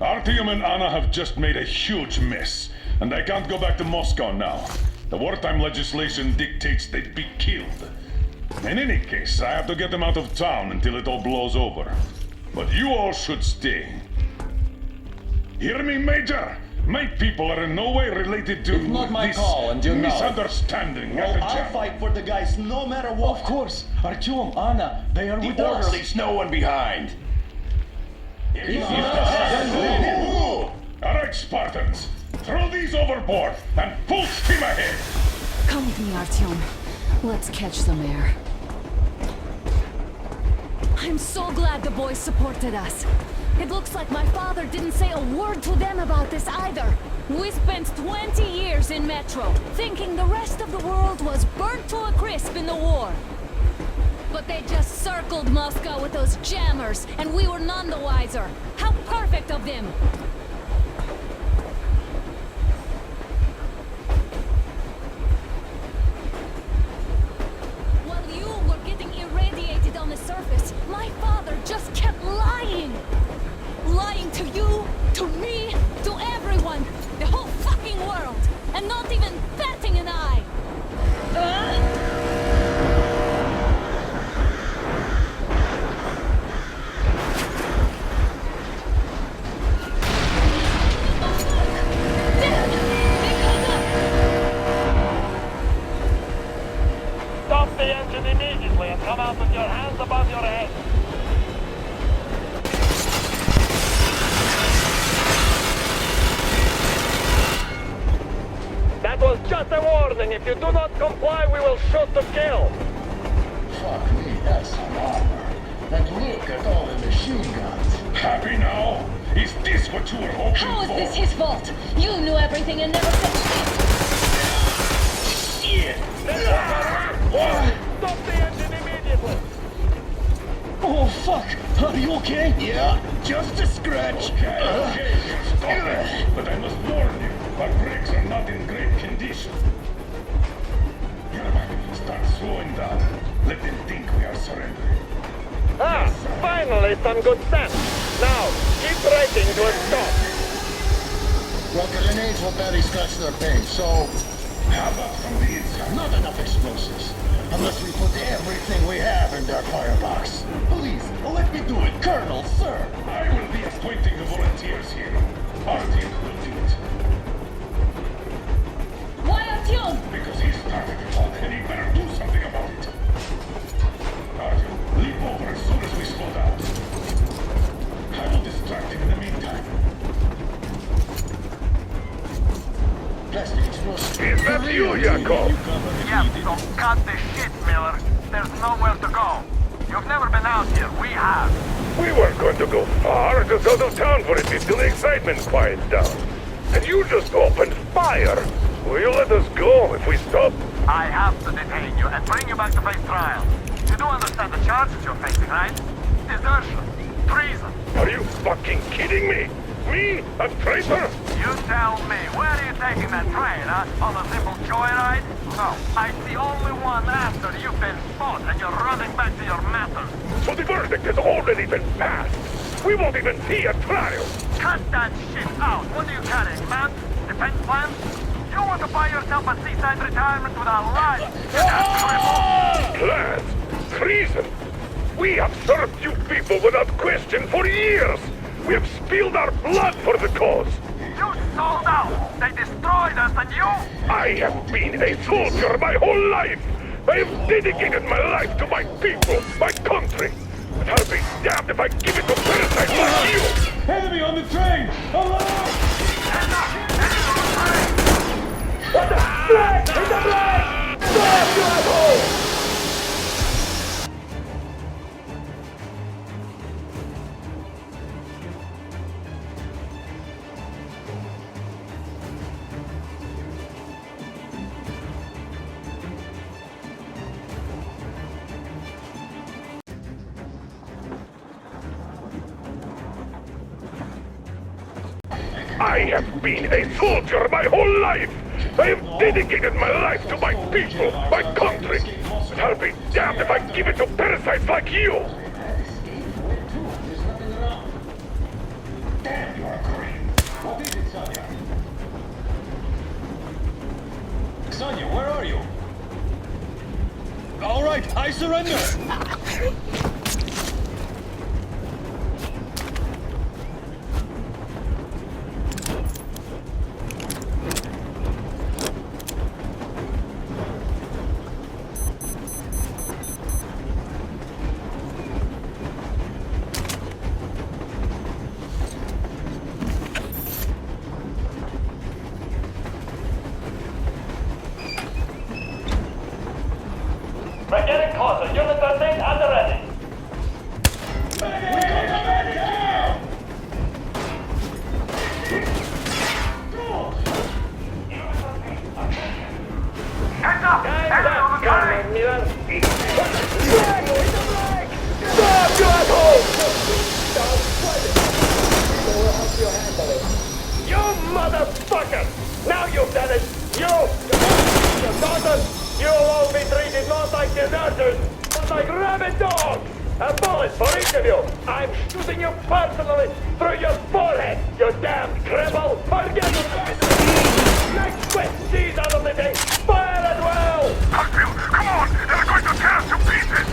Artyom and Anna have just made a huge mess, and I can't go back to Moscow now. The wartime legislation dictates they'd be killed. In any case, I have to get them out of town until it all blows over. But you all should stay. Hear me, Major? My people are in no way related to It's not my this call, and you know it. misunderstanding. Well, I'll fight for the guys no matter what. Of course, Artyom, Anna, they are with The us. orderlies, no one behind. All right, Spartans. Throw these overboard and full steam ahead. Come with me, Artyom. Let's catch some air. I'm so glad the boys supported us. It looks like my father didn't say a word to them about this either. We spent 20 years in Metro, thinking the rest of the world was burnt to a crisp in the war. But they just circled Moscow with those jammers, and we were none the wiser. How perfect of them! While you were getting irradiated on the surface, my father just kept lying! Lying to you, to me, to everyone! The whole fucking world! And not even batting an eye! Stop the engine immediately and come out with your hands above your head. That was just a warning. If you do not comply, we will shoot to kill. Fuck me, that's some armor. And look at all the machine guns. Happy now? Is this what you were hoping How is for? this his fault? You knew everything and never said shit! Stop the engine immediately. Oh, fuck! Are you okay? Yeah, just a scratch. Okay, stop it. But I must warn you, our brakes are not in great condition. Yermak, start slowing down. Let them think we are surrendering. Finally some good sense. Now, keep braking to a stop. Well, grenades will barely scratch their paint, so... How about from the inside? Not enough explosives. Unless we put everything we have in their firebox. Please, let me do it, Colonel, sir. I will be appointing the volunteers here. Artyom will do it. Why Artyom? Because he started it all, and he better do something about it. Artyom, leap over as soon as we slow down. I will distract him in the meantime. Plastic explosives. Is that you, Yakov? Yeah, so cut the shit, Miller. There's nowhere to go. You've never been out here. We have. We weren't going to go far, just out of town for a bit till the excitement quiets down. And you just opened fire. Will you let us go if we stop? I have to detain you and bring you back to face trial. You do understand the charges you're facing, right? Desertion. Treason. Are you fucking kidding me? Me? A traitor? You tell me, where are you taking that train, huh? On a simple joyride? No, I see only one after you've been spotted and you're running back to your masters. So the verdict has already been passed. We won't even see a trial. Cut that shit out. What are you carrying, man? Defense plans? You want to buy yourself a seaside retirement with a life? You damn cripple! Plans? Treason? We have served you people without question for years. We have spilled our blood for the cause. You sold out. They destroyed us and you? I have been a soldier my whole life. I have dedicated my life to my people, my country. But I'll be damned if I give it to parasites like you! Enemy on the train! Alert! What the flag? Hit the flag! Stop, you asshole! I have been a soldier my whole life. I have dedicated my life to my people, my country. But I'll be damned if I give it to parasites like you. Damn, you are great. What is it, Sonia? Sonia, where are you? All right, I surrender. We're getting closer. Unit 13 at the ready. Heads up! Enemy on the train! Stop, you asshole! You motherfucker! Now you've done it! You daughter! You'll all be treated not like deserters, but like rabid dogs! A bullet for each of you! I'm shooting you personally through your forehead, you damn cripple! Forget it! Next quick seas out of the thing! Fire as well! Harfield, come on! They're going to tear us to pieces!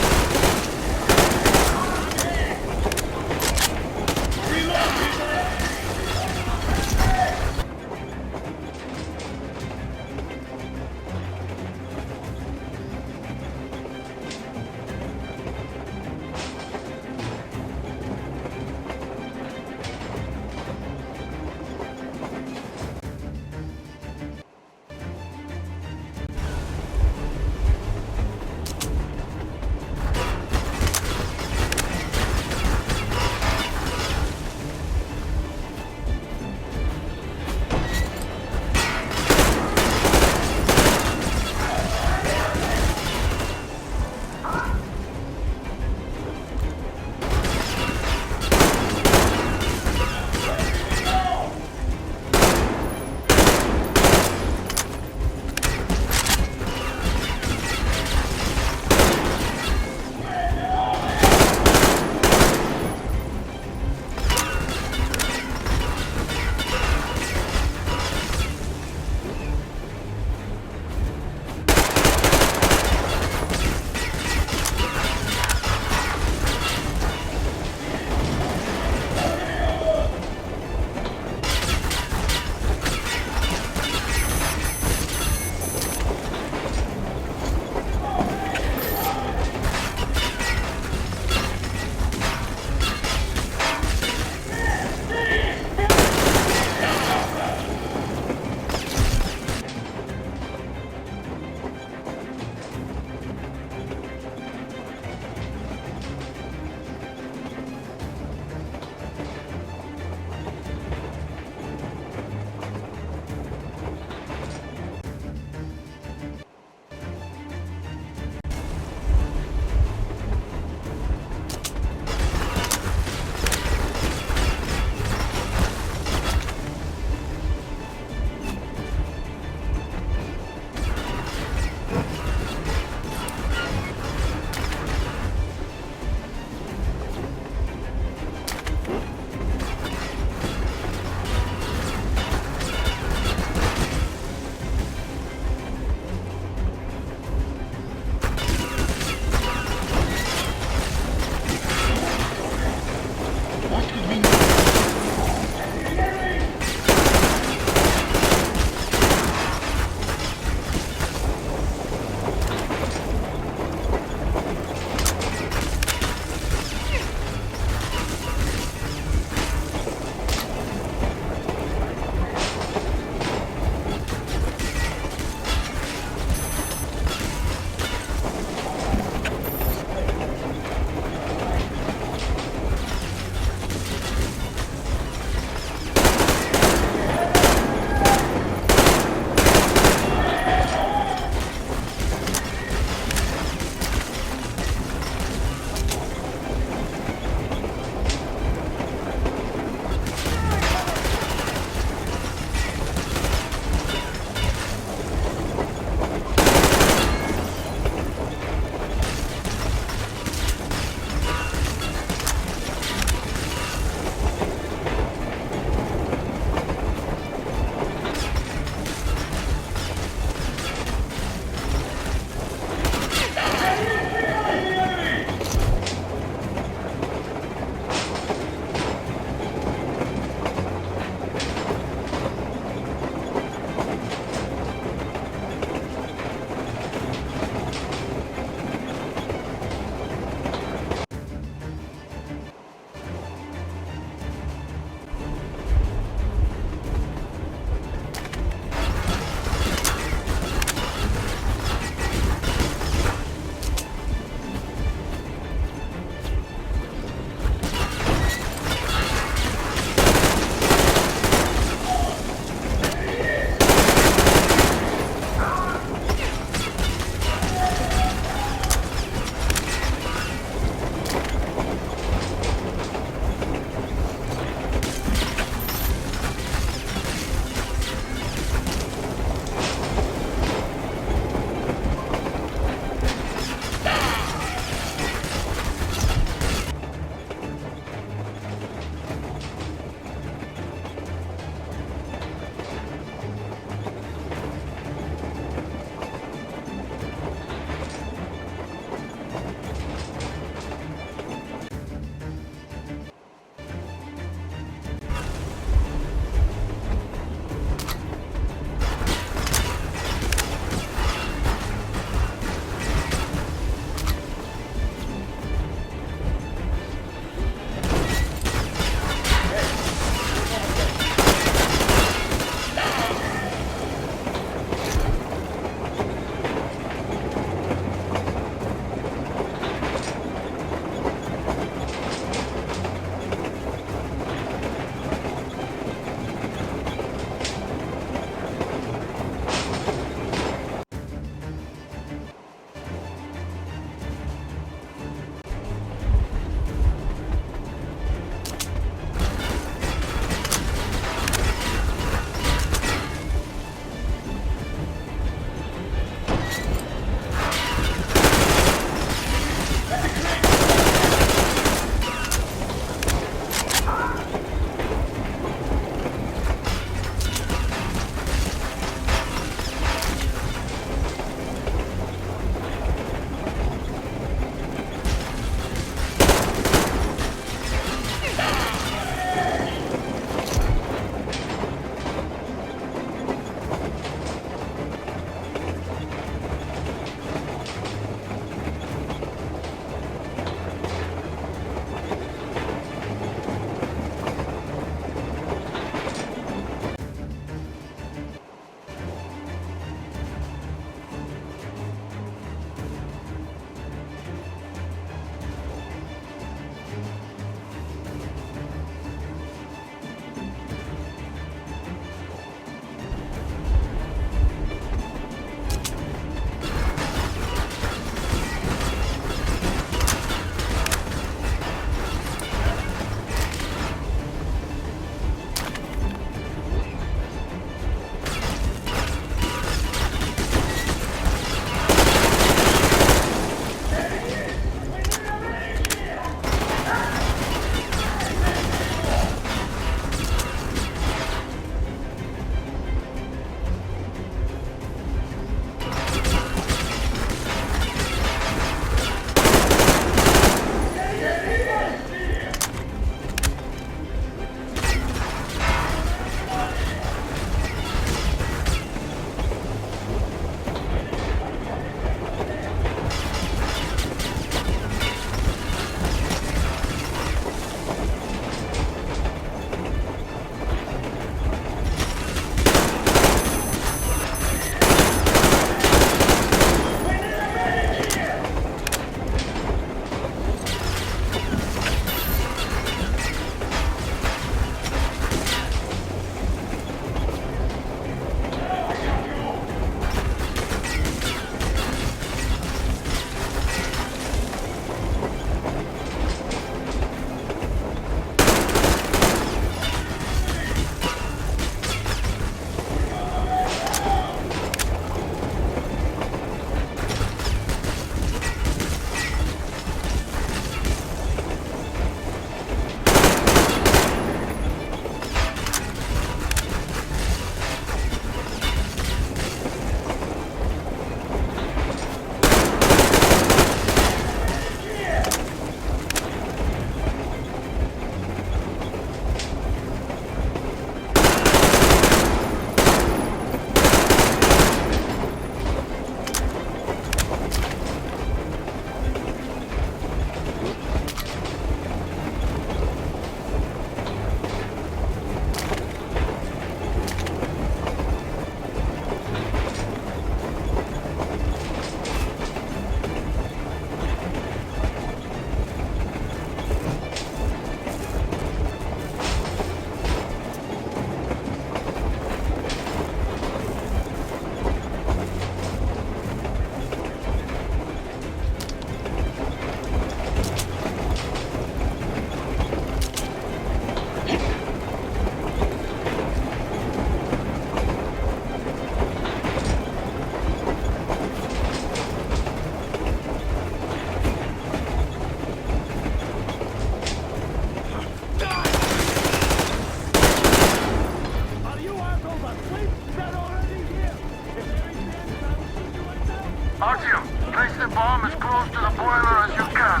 Place the bomb as close to the boiler as you can.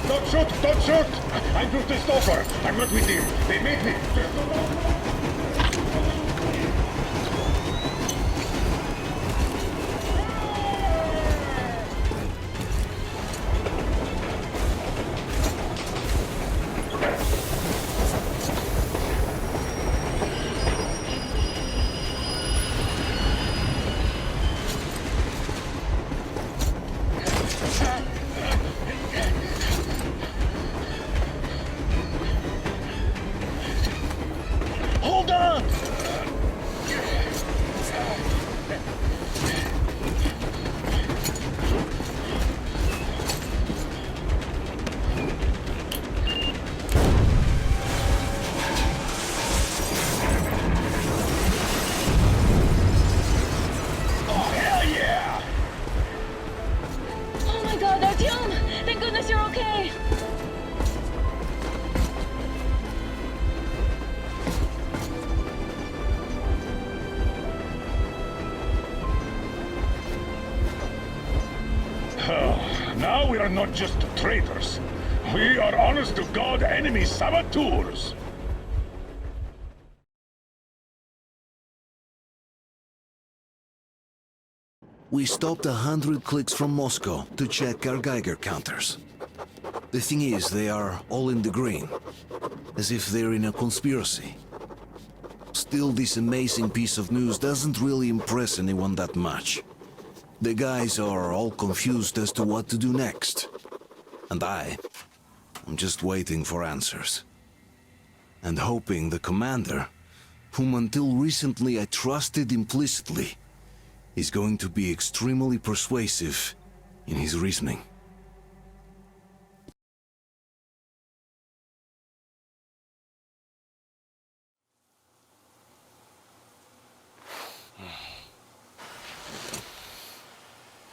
Don't shoot! Don't shoot! I'm just a stalker. I'm not with him. They made me. Hold on! Oh, hell yeah! Oh my god, Artyom! Thank goodness you're okay! Now we are not just traitors. We are honest-to-God enemy saboteurs. We stopped 100 clicks from Moscow to check our Geiger counters. The thing is, they are all in the green, as if they're in a conspiracy. Still, this amazing piece of news doesn't really impress anyone that much. The guys are all confused as to what to do next. And I'm just waiting for answers. And hoping the commander, whom until recently I trusted implicitly, is going to be extremely persuasive in his reasoning.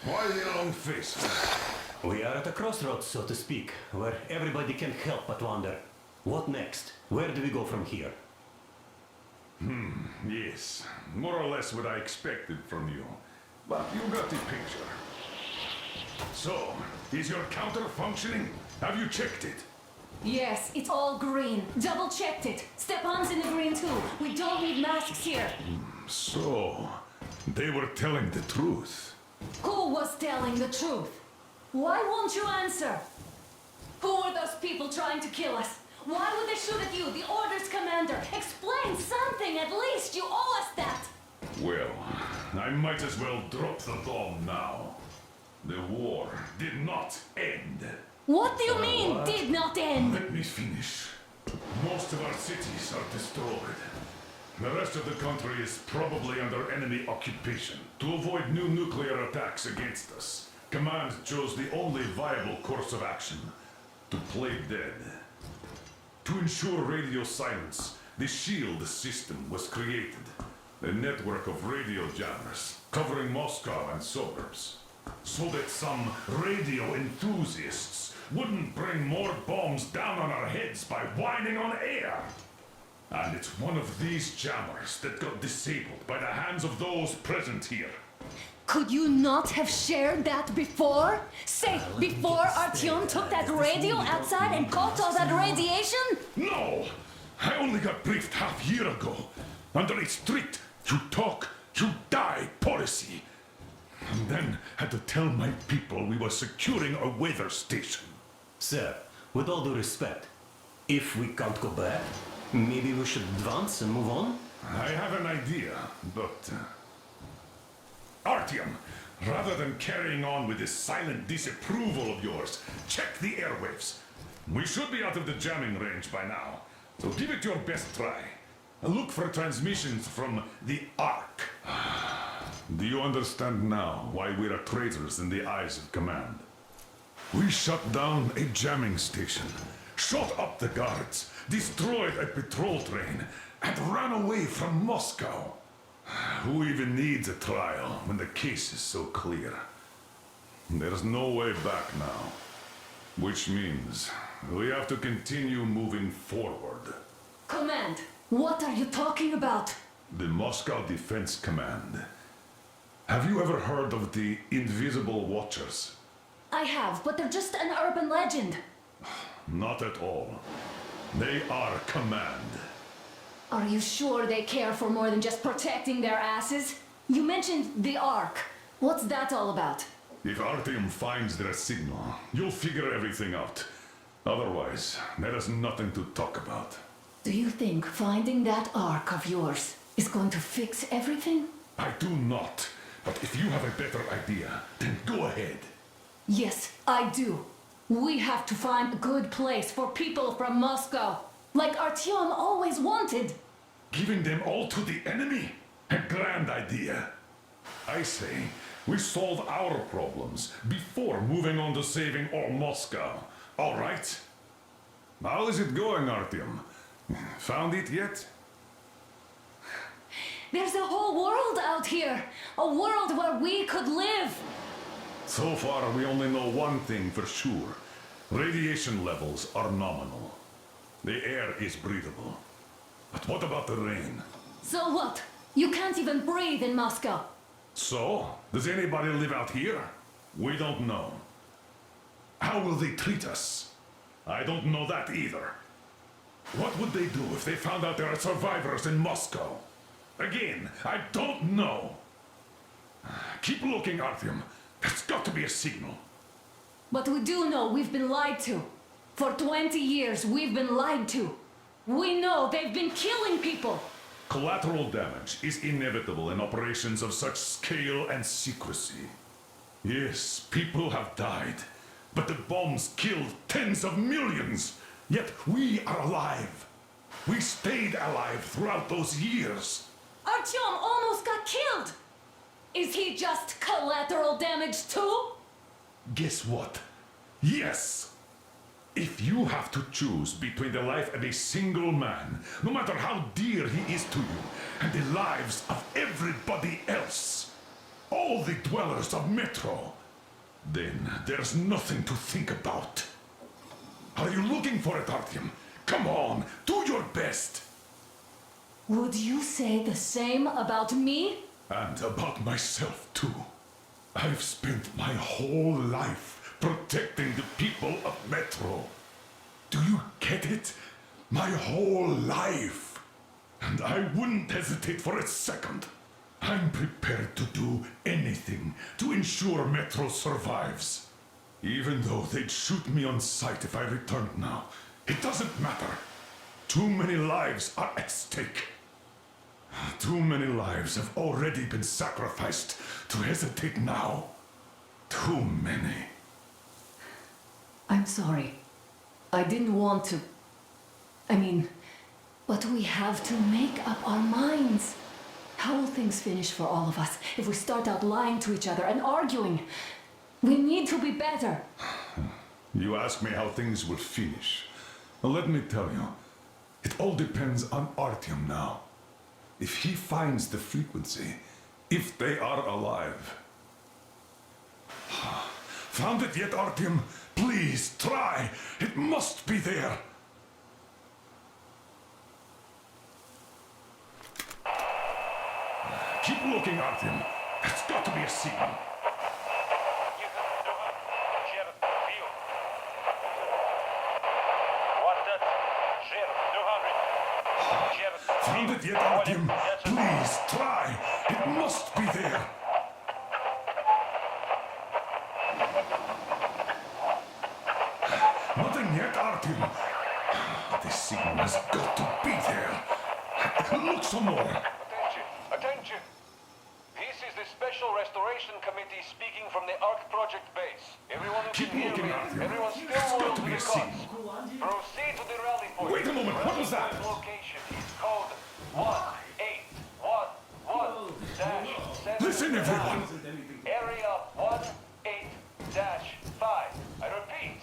Why the long face? We are at a crossroads, so to speak, where everybody can't help but wonder. What next? Where do we go from here? Yes, more or less what I expected from you. But you got the picture. So, is your counter functioning? Have you checked it? Yes, it's all green. Double checked it. Stepan's in the green too. We don't need masks here. So, they were telling the truth. Who was telling the truth? Why won't you answer? Who were those people trying to kill us? Why would they shoot at you, the Order's commander? Explain something, at least. You owe us that. Well, I might as well drop the bomb now. The war did not end. What do you mean, did not end? Let me finish. Most of our cities are destroyed. The rest of the country is probably under enemy occupation. To avoid new nuclear attacks against us, Command chose the only viable course of action: to play dead. To ensure radio silence, the SHIELD system was created. A network of radio jammers covering Moscow and suburbs. So that some radio enthusiasts wouldn't bring more bombs down on our heads by whining on air. And it's one of these jammers that got disabled by the hands of those present here. Could you not have shared that before? Say, before Artyom took that radio outside and caught all that radiation? No! I only got briefed half year ago. Under a strict, you talk, you die policy. And then had to tell my people we were securing a weather station. Sir, with all due respect, if we can't go back, maybe we should advance and move on? I have an idea, but... Artyom, rather than carrying on with this silent disapproval of yours, check the airwaves. We should be out of the jamming range by now, so give it your best try. Look for transmissions from the Ark. Do you understand now why we are traitors in the eyes of Command? We shut down a jamming station, shot up the guards, destroyed a patrol train, and ran away from Moscow. Who even needs a trial when the case is so clear? There's no way back now. Which means we have to continue moving forward. Command, what are you talking about? The Moscow Defense Command. Have you ever heard of the Invisible Watchers? I have, but they're just an urban legend. Not at all. They are command. Are you sure they care for more than just protecting their asses? You mentioned the Ark. What's that all about? If Artyom finds their signal, you'll figure everything out. Otherwise, there is nothing to talk about. Do you think finding that Ark of yours is going to fix everything? I do not. But if you have a better idea, then go ahead. Yes, I do. We have to find a good place for people from Moscow, like Artyom always wanted. Giving them all to the enemy? A grand idea. I say, we solve our problems before moving on to saving all Moscow. All right? How is it going, Artyom? Found it yet? There's a whole world out here. A world where we could live. So far, we only know one thing for sure. Radiation levels are nominal. The air is breathable. But what about the rain? So what? You can't even breathe in Moscow. So, does anybody live out here? We don't know. How will they treat us? I don't know that either. What would they do if they found out there are survivors in Moscow? Again, I don't know. Keep looking, Artyom. There's got to be a signal. But we do know we've been lied to. For 20 years, we've been lied to. We know they've been killing people. Collateral damage is inevitable in operations of such scale and secrecy. Yes, people have died, but the bombs killed tens of millions. Yet we are alive. We stayed alive throughout those years. Artyom almost got killed. Is he just collateral damage too? Guess what? Yes! If you have to choose between the life of a single man, no matter how dear he is to you, and the lives of everybody else, all the dwellers of Metro, then there's nothing to think about. Are you looking for it, Artyom? Come on, do your best! Would you say the same about me? And about myself, too. I've spent my whole life protecting the people of Metro. Do you get it? My whole life. And I wouldn't hesitate for a second. I'm prepared to do anything to ensure Metro survives. Even though they'd shoot me on sight if I returned now. It doesn't matter. Too many lives are at stake. Too many lives have already been sacrificed to hesitate now. Too many. I'm sorry. I didn't want to. But we have to make up our minds. How will things finish for all of us if we start out lying to each other and arguing? We need to be better. You ask me how things will finish. Well, let me tell you, it all depends on Artyom now. If he finds the frequency, if they are alive. Found it yet, Artyom? Please, try! It must be there! Keep looking, Artyom. There's got to be a signal. Found it yet, Artyom? Please, try! It must be there! Nothing yet, Artyom. This signal has got to be there. Look some more. Attention! Attention! This is the Special Restoration Committee speaking from the Ark Project base. Everyone who Keep can hear looking, me, Artyom. everyone There's still got loyal to to be the a cause. signal. Proceed to the rally point. Wait a moment, what was that? Rally location is code 1811-7. Listen, everyone. Area 18-5. I repeat,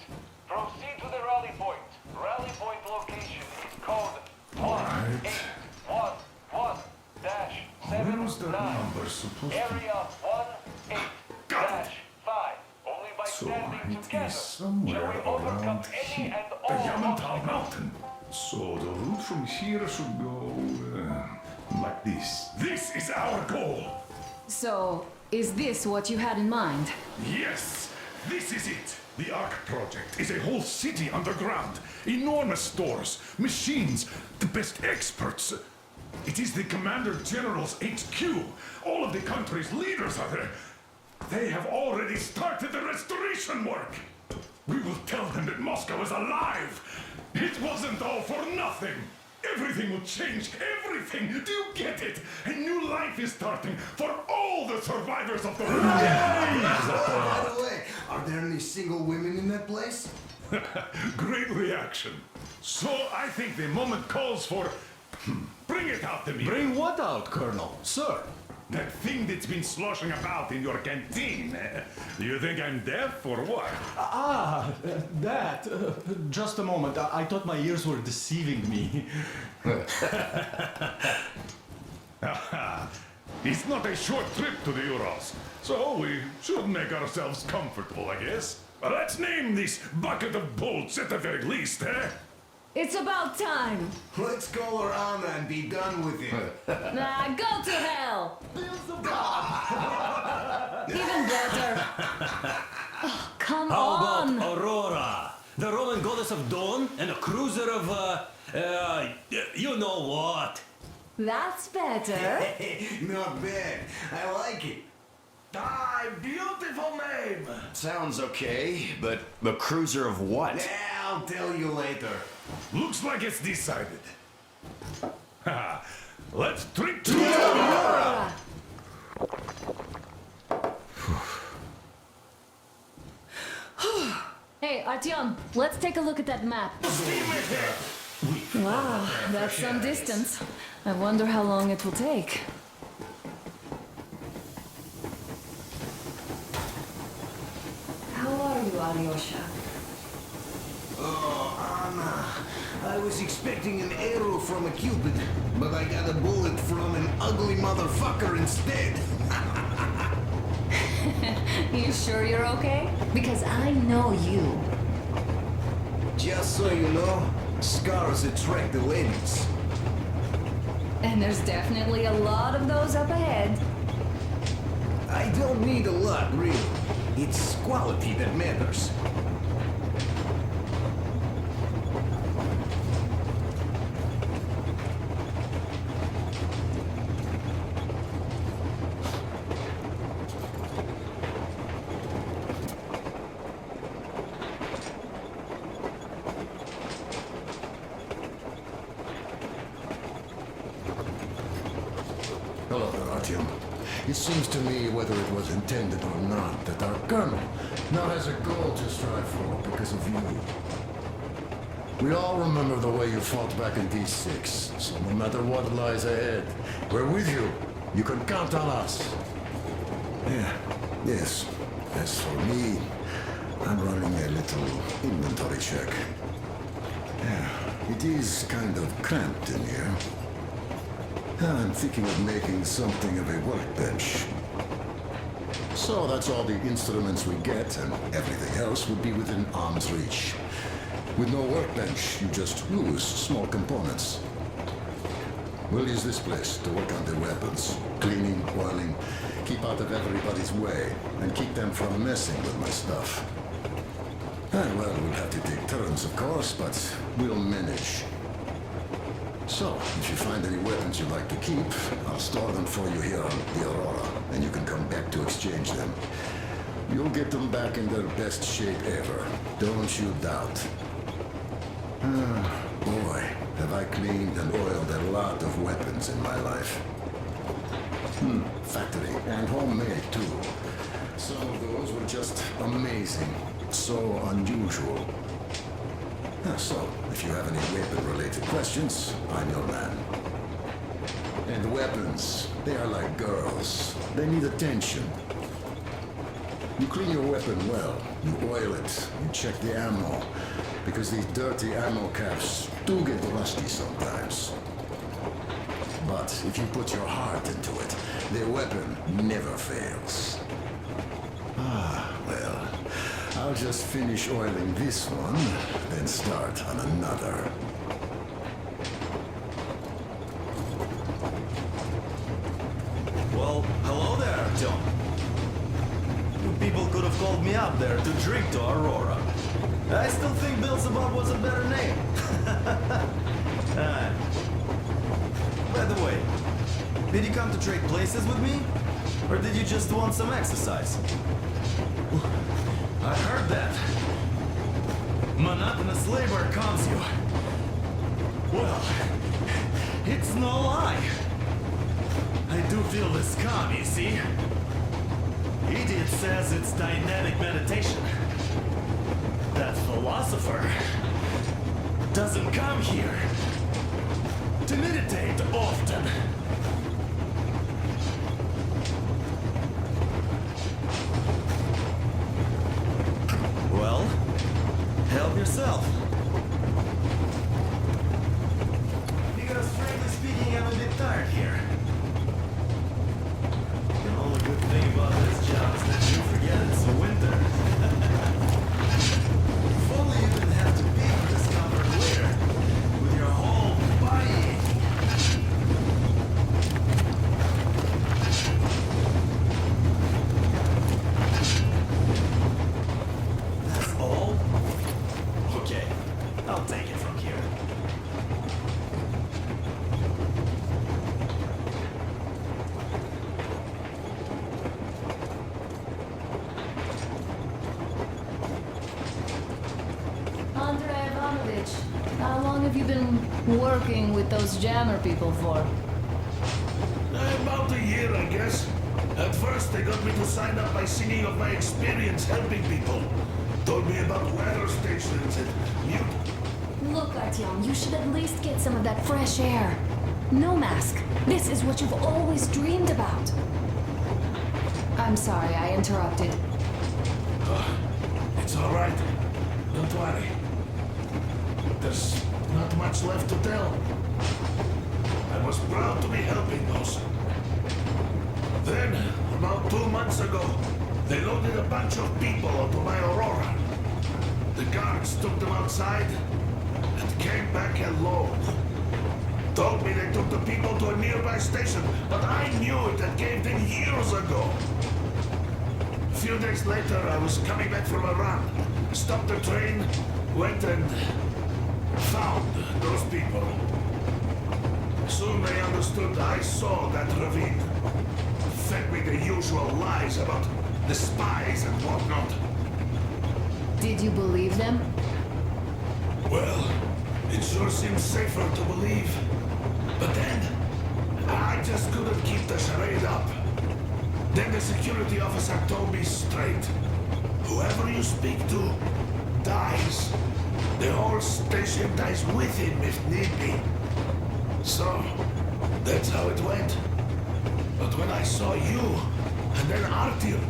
proceed to the rally point. Rally point location is code 1811-7. Where was that number supposed to Area 18-5. Only by So standing it together is somewhere shall we overcome around any here. and The all Yamantau obstacles. Mountain. So the route from here should go like this. This is our goal. So, Is this what you had in mind? Yes, this is it. The Ark project is a whole city underground. Enormous stores, machines, the best experts. It is the Commander General's HQ. All of the country's leaders are there. They have already started the restoration work. We will tell them that Moscow is alive. It wasn't all for nothing. Everything will change, everything. Do you get it? A new life is starting for all the survivors of the war. By the way, are there any single women in that place? Great reaction. So I think the moment calls for... Bring it out to me. Bring what out, Colonel? Sir? That thing that's been sloshing about in your canteen. Do you think I'm deaf or what? That. Just a moment. I thought my ears were deceiving me. It's not a short trip to the Urals, so we should make ourselves comfortable, I guess. Let's name this bucket of bolts at the very least, eh? It's about time. Let's call her Anna and be done with it. Nah, go to hell. Even better. Oh, come How on. about Aurora? The Roman goddess of dawn and a cruiser of, you know what? That's better. Not bad. I like it. Ah, beautiful name. Sounds okay, but the cruiser of what? Yeah, I'll tell you later. Looks like it's decided. Let's drink to Aurora! Hey, Artyom, let's take a look at that map. Wow, that's some distance. I wonder how long it will take. How are you, Alyosha? Oh, Anna. I was expecting an arrow from a cupid, but I got a bullet from an ugly motherfucker instead. You sure you're okay? Because I know you. Just so you know, scars attract the ladies. And there's definitely a lot of those up ahead. I don't need a lot, really. It's quality that matters. Hello there, Artyom. It seems to me, whether it was intended or not, that our colonel now has a goal to strive for because of you. We all remember the way you fought back in D6, so no matter what lies ahead, we're with you. You can count on us. Yeah, yes. As for me, I'm running a little inventory check. Yeah, it is kind of cramped in here. I'm thinking of making something of a workbench. So that's all the instruments we get, and everything else would be within arm's reach. With no workbench, you just lose small components. We'll use this place to work on the weapons. Cleaning, oiling, keep out of everybody's way, and keep them from messing with my stuff. And well, we'll have to take turns, of course, but we'll manage. So, if you find any weapons you'd like to keep, I'll store them for you here on the Aurora, and you can come back to exchange them. You'll get them back in their best shape ever. Don't you doubt. Boy, have I cleaned and oiled a lot of weapons in my life. Factory and homemade, too. Some of those were just amazing. So unusual. So, if you have any weapon-related questions, I'm your man. And weapons, they are like girls. They need attention. You clean your weapon well, you oil it, you check the ammo, because these dirty ammo caps do get rusty sometimes. But if you put your heart into it, the weapon never fails. Well, I'll just finish oiling this one, then start on another. Well, hello there, John. me up there to drink to Aurora. I still think Beelzebub was a better name. By the way, did you come to trade places with me? Or did you just want some exercise? I heard that. Monotonous labor calms you. Well, it's no lie. I do feel this calm, you see? Idiot says it's dynamic meditation. That philosopher doesn't come here to meditate often. Well, help yourself. Because frankly speaking, I'm a bit tired here. The only good thing about this job is that you forget it's winter. If only you didn't have to pay for this comfort later, with your whole body aching. That's all? Okay, I'll take it from here. Andrei Ivanovich, how long have you been working with those jammer people for? About a year, I guess. At first, they got me to sign up by singing of my experience helping people. Told me about weather stations and mute. Look, Artyom, you should at least get some of that fresh air. No mask. This is what you've always dreamed about. I'm sorry, I interrupted. It's all right. Don't worry. There's not much left to tell. I was proud to be helping those. Then, about 2 months ago, they loaded a bunch of people onto my Aurora. The guards took them outside and came back alone. Told me they took the people to a nearby station, but I knew it had caved in years ago. A few days later, I was coming back from a run. Stopped the train, went and found those people. Soon they understood I saw that ravine. Fed me the usual lies about the spies and whatnot. Did you believe them? Well, it sure seems safer to believe. But then, I just couldn't keep the charade up. Then the security officer told me straight. Whoever you speak to dies. The whole station dies with him if need be. So, that's how it went. But when I saw you, and then Artyom,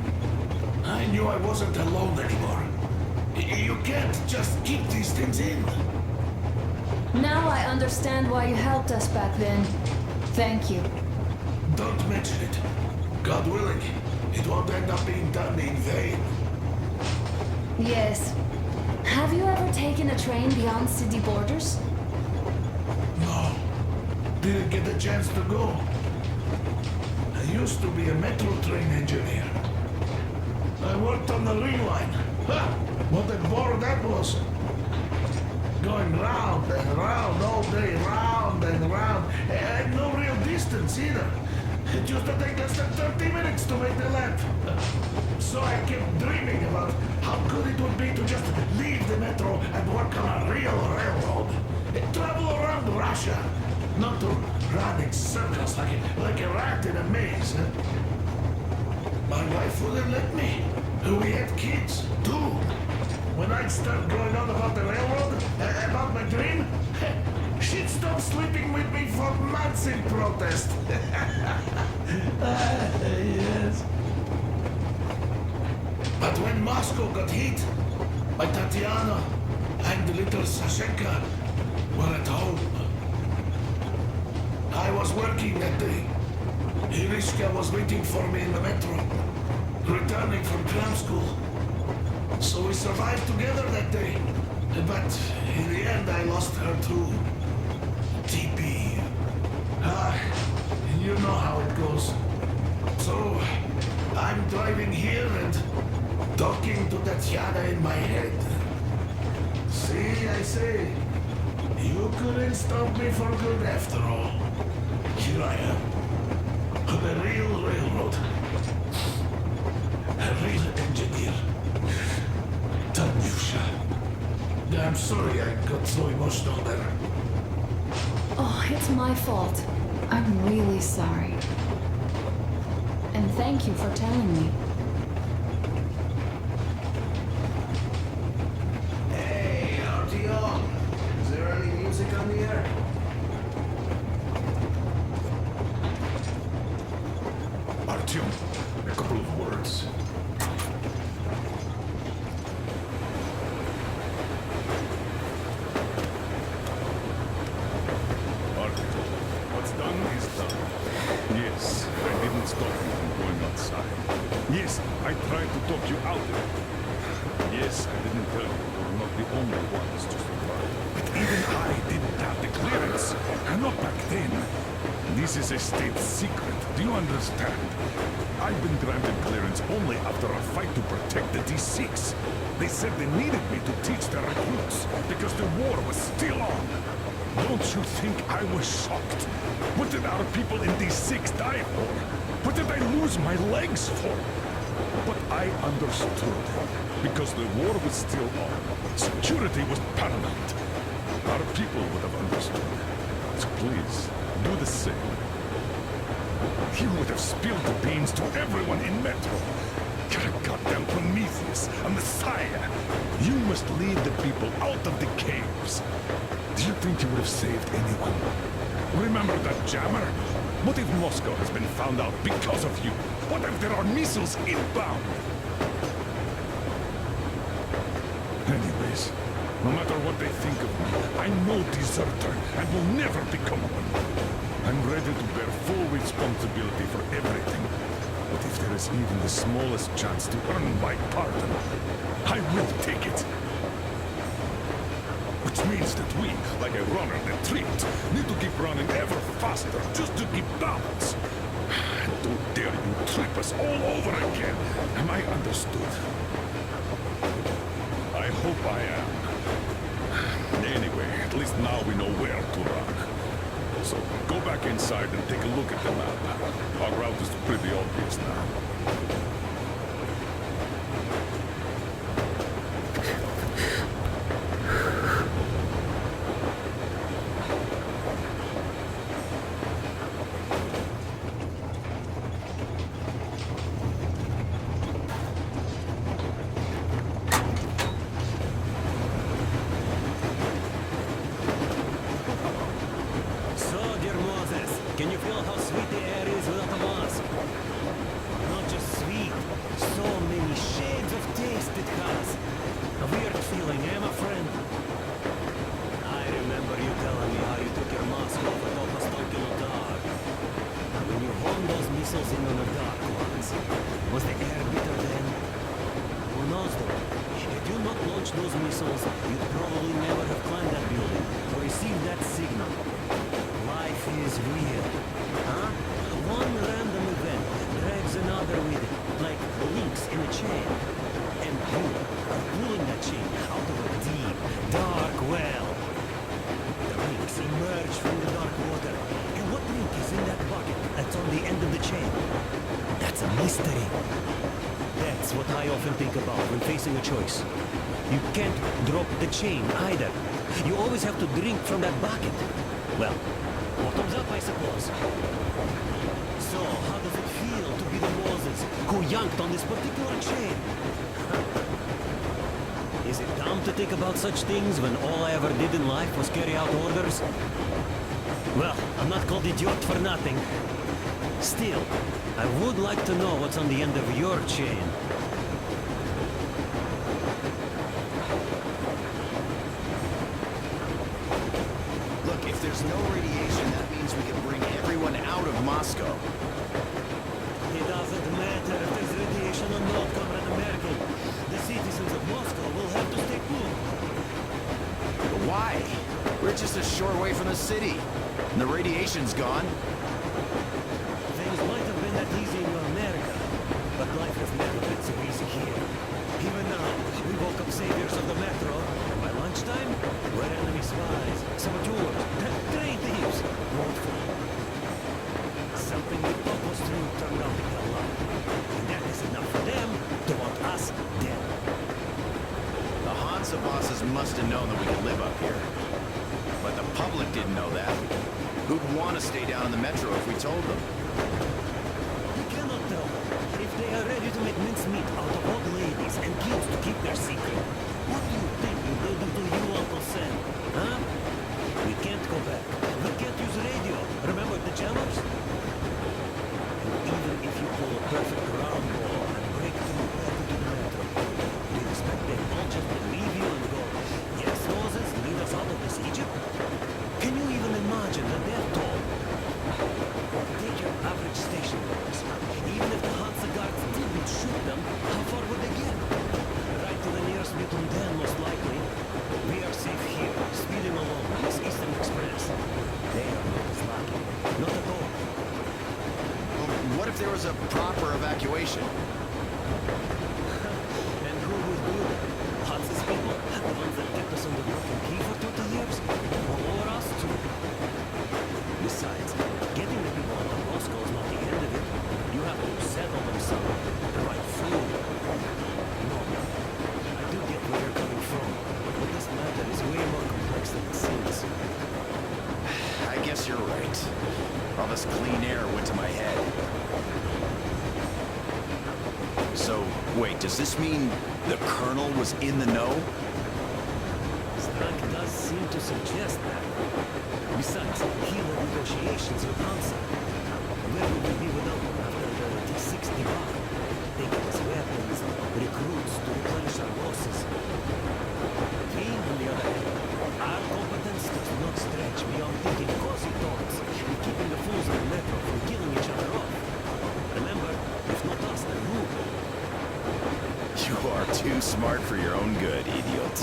I knew I wasn't alone anymore. You can't just keep these things in. Now I understand why you helped us back then. Thank you. Don't mention it. God willing, it won't end up being done in vain. Yes. Have you ever taken a train beyond city borders? No. Didn't get the chance to go. I used to be a metro train engineer. I worked on the ring line. Ha! What a bore that was. Going round and round all day, round and round. And no real distance either. It used to take less than 30 minutes to make the lap. So I kept dreaming about how good it would be to just leave the metro and work on a real railroad. Travel around Russia. Not to run in circles like a rat in a maze. My wife wouldn't let me. We had kids, too. When I'd start going on about the railroad, about my dream, she'd stop sleeping with me for months in protest. Yes. But when Moscow got hit, my Tatiana and the little Sashenka were at home. I was working that day. Irishka was waiting for me in the metro, returning from cram school. So we survived together that day. But in the end, I lost her too. TP. You know how it goes. So, I'm driving here and talking to Tatiana in my head. See, I say, you couldn't stop me for good after all. Here I am, on a real railroad. A real engineer. Tanyusha. I'm sorry I got so emotional there. Oh, it's my fault. I'm really sorry. And thank you for telling me. Hey, Artyom. Is there any music on the air? Artyom, a couple of words. Artyom, what's done is done. Yes, I didn't stop you from going outside. Yes, I tried to talk you out of it. Yes, I didn't tell you we're not the only ones to survive. But even I didn't have the clearance. And not back then. This is a state secret. Do you understand? I've been granted clearance only after a fight to protect the D6. They said they needed me to teach their recruits because the war was still on. Don't you think I was shocked? What did our people in D6 die for? What did I lose my legs for? But I understood. Because the war was still on. Security was paramount. Our people would have understood. So please, do the same. You would have spilled the beans to everyone in Metro. You're a goddamn Prometheus, a messiah. You must lead the people out of the caves. Do you think you would have saved anyone? Remember that jammer? What if Moscow has been found out because of you? What if there are missiles inbound? Anyways, no matter what they think of me, I'm no deserter and will never become one. I'm ready to bear full responsibility for everything. But if there is even the smallest chance to earn my pardon, I will take it. Which means that we, like a runner that tripped, need to keep running ever faster just to keep balance. Don't dare you trip us all over again. Am I understood? I hope I am. Anyway, at least now we know where to run. So go back inside and take a look at the map. Our route is pretty obvious now. Can you feel how sweet the air is without a mask? Not just sweet, so many shades of taste it has. A weird feeling, eh, my friend? I remember you telling me how you took your mask off at Opastonkin dark. When you honed those missiles in on the dark ones, was the air bitter then? Who knows though? Had you not launched those missiles, you'd probably never have climbed that building or received that signal. Life is real, huh? One random event drags another with it, like links in a chain. And you are pulling that chain out of a deep, dark well. The links emerge from the dark water. And what link is in that bucket that's on the end of the chain? That's a mystery. That's what I often think about when facing a choice. You can't drop the chain either. You always have to drink from that bucket. Well, bottoms up, I suppose. So, how does it feel to be the Moses who yanked on this particular chain? Is it dumb to think about such things when all I ever did in life was carry out orders? Well, I'm not called idiot for nothing. Still, I would like to know what's on the end of your chain. Look, if there's no radiation, that means we can bring everyone out of Moscow. It doesn't matter if there's radiation or not, Comrade American. The citizens of Moscow will have to stay put. But why? We're just a short way from the city. And the radiation's gone. Things might have been that easy in America, but life has never been so easy here. spies, saboteurs, train thieves. Won't fall. Something we thought was true turned out to be a lie. And that is enough for them to want us dead. The Hansa bosses must have known that we could live up here. But the public didn't know that. Who'd want to stay down in the metro if we told them? You cannot tell them. If they are ready to make mincemeat out of old ladies and kids to keep their secret, what do you think we will do to you, Uncle Sam? Huh? We can't go back. We can't use radio. Remember the jammers? Even if you pull a perfect round ball and break through back into the metro, do you expect them all just to leave you and go, yes, Moses, lead us out of this Egypt? Can you even imagine the death toll? Take your average station workers. Even if the Hansa guards didn't shoot them, how far would they get? Right to the nearest mutant den, most likely. We are safe here, speeding along on this Eastern Express. They are not as lucky. Not at all. What if there was a proper evacuation? And who would do that? Hansa's people? The ones that kept us under lock and key for 20 years? Or us too? Besides, getting the people out of Moscow is not the end of it. You have to settle them some. The right food. No, I do get where you're coming from. But this matter is way more complex than it seems. I guess you're right. All this clean air went to my head. So, wait, does this mean the Colonel was in the know? Stank does seem to suggest that. Besides, he led negotiations with Hansa. Where would we be without them after the D6 debacle? They gave us weapons, recruits to replenish our losses. We, on the other hand, our competence does not stretch beyond thinking cozy thoughts and keeping the fools in the metro from killing each other off. Remember, if not us, then who? You are too smart for your own good, idiot.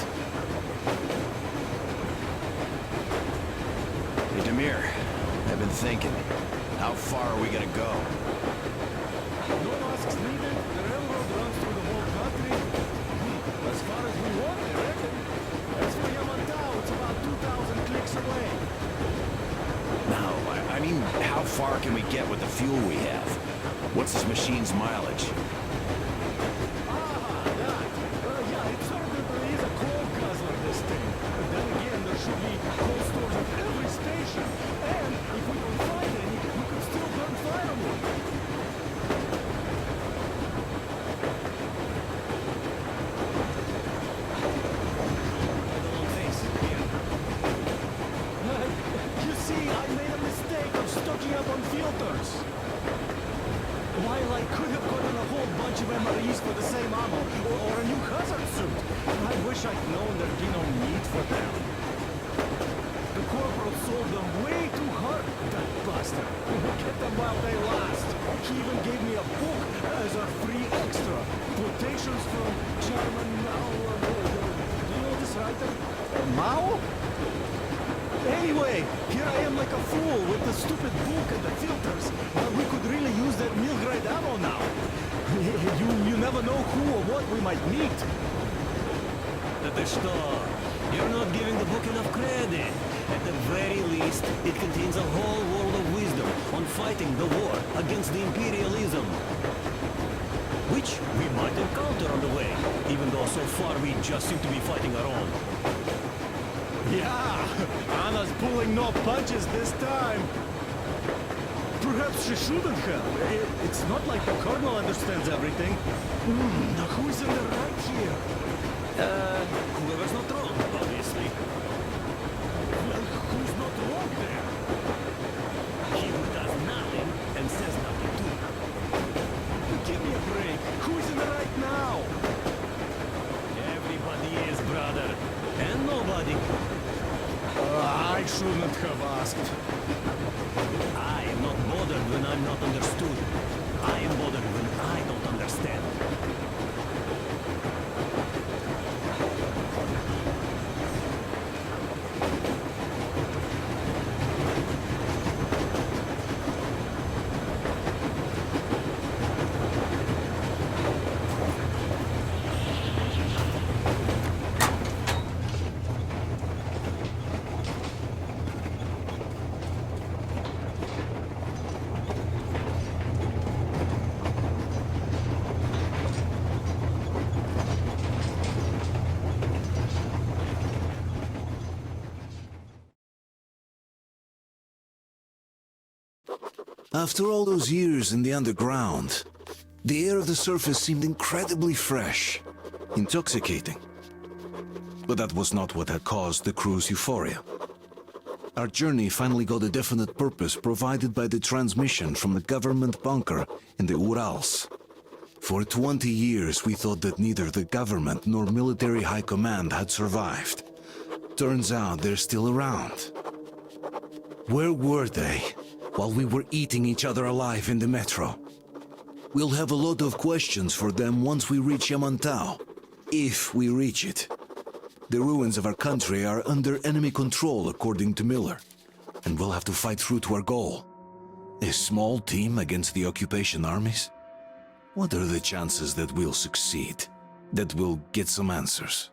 Hey, Demir, I've been thinking. How far are we gonna go? No masks needed. The railroad runs through the whole country. As far as we want, I reckon. As for Yamantau, it's about 2,000 clicks away. No, I mean, how far can we get with the fuel we have? What's this machine's mileage? Yeah, it's sort of is a coal guzzler, this thing. But then again, there should be coal stores at every station. And if we don't find any, we could still burn firewood. You see, I made a mistake of stocking up on filters. While I could have gotten a whole bunch of MREs for the same ammo, or a new hazard suit, I wish I'd known there'd be no need for them. The corporal sold them way too hard, that bastard. Get them while they last. He even gave me a book as a free extra. Quotations from German Mao. Do you know this writer? Mao? Anyway, here I am like a fool with the stupid book and the filters. We could really use that meal-grade ammo now. You never know who or what we might meet. Что? You're not giving the book enough credit. At the very least, it contains a whole world of wisdom on fighting the war against the imperialism. Which we might encounter on the way, even though so far we just seem to be fighting our own. Yeah, Anna's pulling no punches this time. Perhaps she shouldn't have. It's not like the Colonel understands everything. Who's in the right here? Whoever's not wrong, obviously. Well, who's not wrong there? He who does nothing and says nothing too. Give me a break. Who's in the right now? Everybody is, brother. And nobody. I shouldn't have asked. I am not bothered when I'm not understood. I am bothered when I don't understand. After all those years in the underground, the air of the surface seemed incredibly fresh, intoxicating. But that was not what had caused the crew's euphoria. Our journey finally got a definite purpose provided by the transmission from the government bunker in the Urals. For 20 years we thought that neither the government nor military high command had survived. Turns out they're still around. Where were they while we were eating each other alive in the metro? We'll have a lot of questions for them once we reach Yamantau, if we reach it. The ruins of our country are under enemy control, according to Miller, and we'll have to fight through to our goal. A small team against the occupation armies? What are the chances that we'll succeed? That we'll get some answers?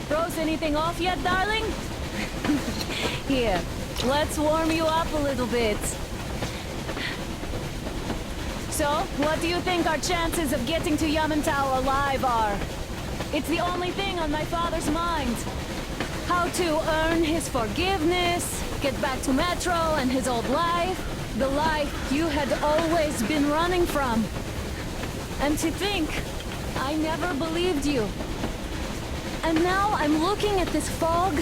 Froze anything off yet, darling? Here, let's warm you up a little bit. So, what do you think our chances of getting to Yamantau alive are? It's the only thing on my father's mind. How to earn his forgiveness, get back to Metro and his old life. The life you had always been running from. And to think, I never believed you. And now I'm looking at this fog,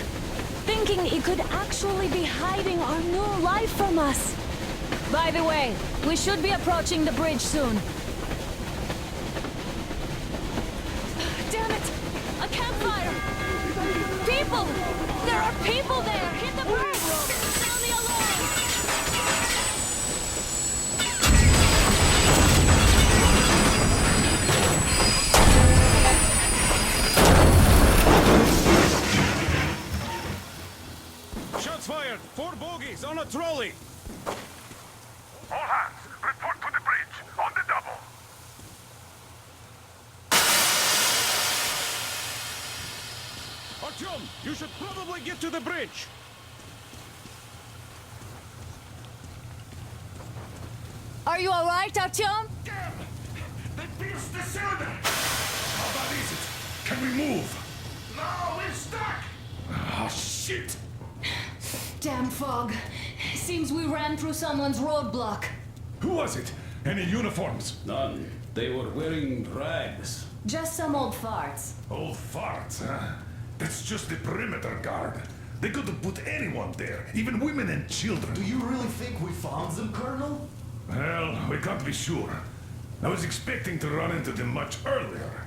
thinking it could actually be hiding our new life from us. By the way, we should be approaching the bridge soon. Damn it! A campfire! People! There are people there! Hit the bridge! Sound the alarm! Shots fired! 4 bogies on a trolley! All hands, report to the bridge, on the double. Artyom, you should probably get to the bridge! Are you alright, Artyom? Damn! They pierced the cylinder! How bad is it? Can we move? No, we're stuck! Ah, shit! Damn fog. Seems we ran through someone's roadblock. Who was it? Any uniforms? None. They were wearing rags. Just some old farts. Old farts, huh? That's just the perimeter guard. They could have put anyone there, even women and children. Do you really think we found them, Colonel? Well, we can't be sure. I was expecting to run into them much earlier.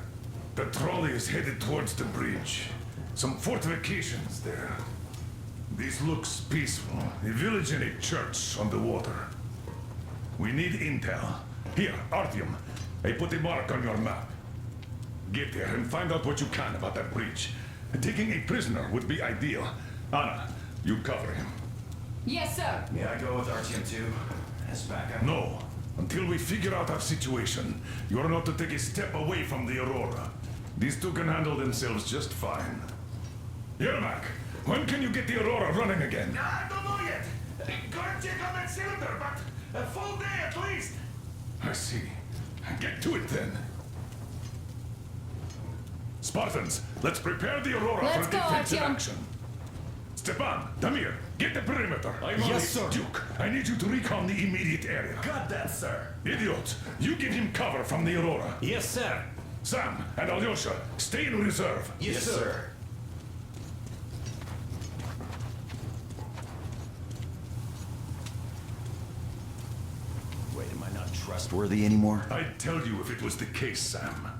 The trolley is headed towards the bridge. Some fortifications there. This looks peaceful. A village and a church on the water. We need intel. Here, Artyom. I put a mark on your map. Get there and find out what you can about that bridge. Taking a prisoner would be ideal. Anna, you cover him. Yes, sir. May I go with Artyom too? As backup? No. Until we figure out our situation, you are not to take a step away from the Aurora. These two can handle themselves just fine. Yermak, when can you get the Aurora running again? I don't know yet. Gotta check on that cylinder, but a full day at least. I see. Get to it then. Spartans, let's prepare the Aurora Let's for go, defensive Artyom. action. Stepan, Damir, get the perimeter. Yes, sir. Duke, I need you to recon the immediate area. Got that, sir. Idiot, you give him cover from the Aurora. Yes, sir. Sam and Alyosha, stay in reserve. Yes, sir. Wait, am I not trustworthy anymore? I'd tell you if it was the case, Sam.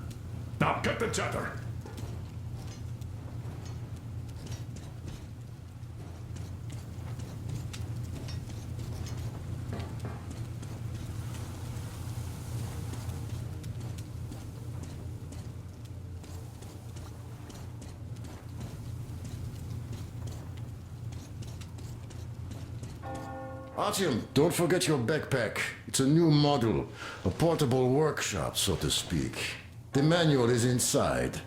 Now cut the chatter. Artyom, don't forget your backpack. It's a new model, a portable workshop, so to speak. The manual is inside.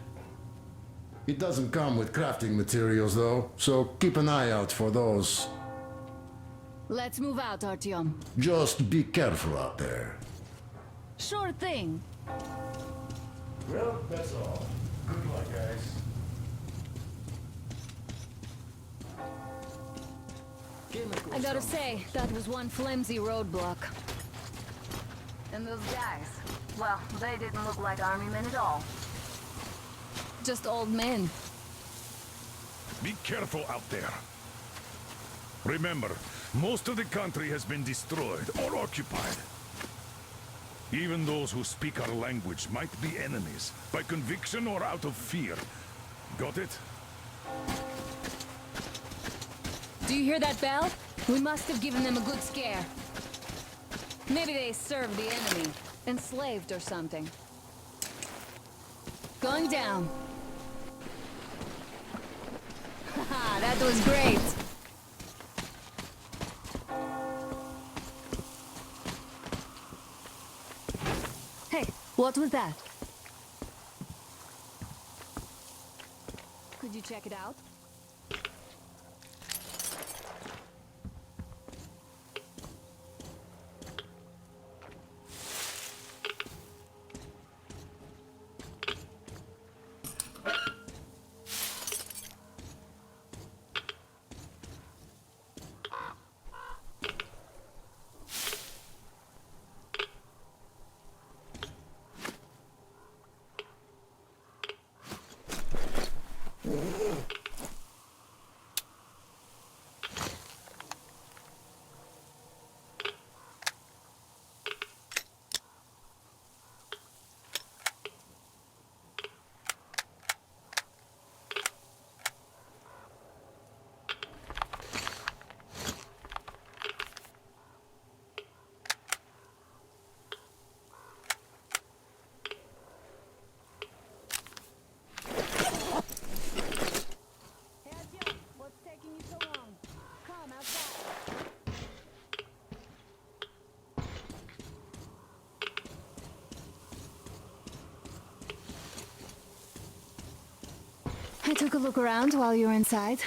It doesn't come with crafting materials, though, so keep an eye out for those. Let's move out, Artyom. Just be careful out there. Sure thing. Well, that's all. Good luck, guys. I gotta say, that was one flimsy roadblock. And those guys, well, they didn't look like army men at all. Just old men. Be careful out there. Remember, most of the country has been destroyed or occupied. Even those who speak our language might be enemies, by conviction or out of fear. Got it? Do you hear that bell? We must have given them a good scare. Maybe they served the enemy, enslaved or something. Going down. Haha, that was great. Hey, what was that? Could you check it out? I took a look around while you were inside.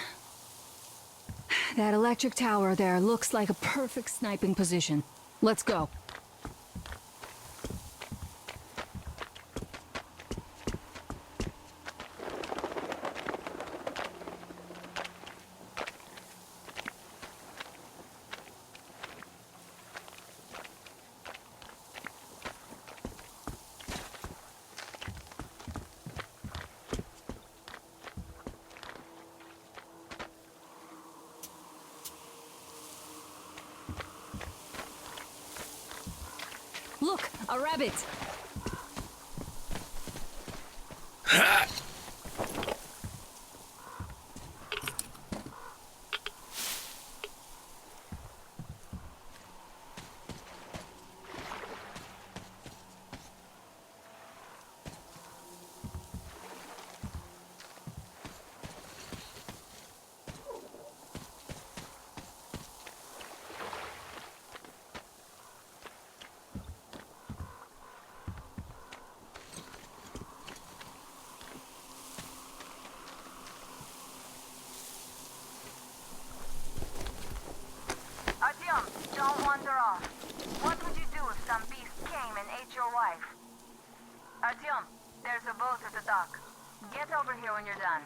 That electric tower there looks like a perfect sniping position. Let's go. Look, a rabbit! Artyom, don't wander off. What would you do if some beast came and ate your wife? Artyom, there's a boat at the dock. Get over here when you're done.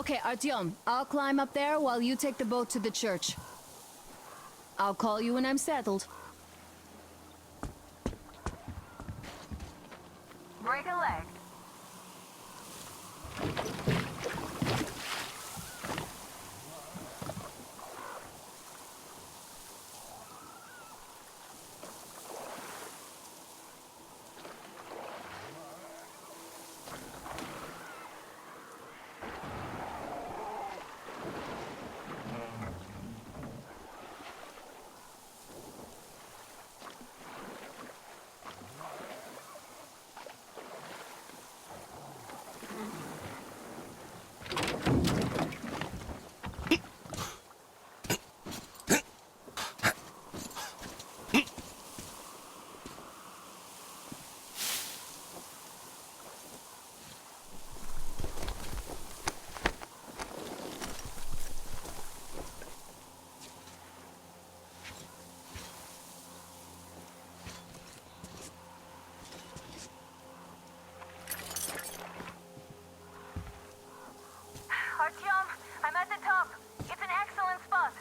Okay, Artyom, I'll climb up there while you take the boat to the church. I'll call you when I'm settled. Break a leg. Artyom, I'm at the top. It's an excellent spot.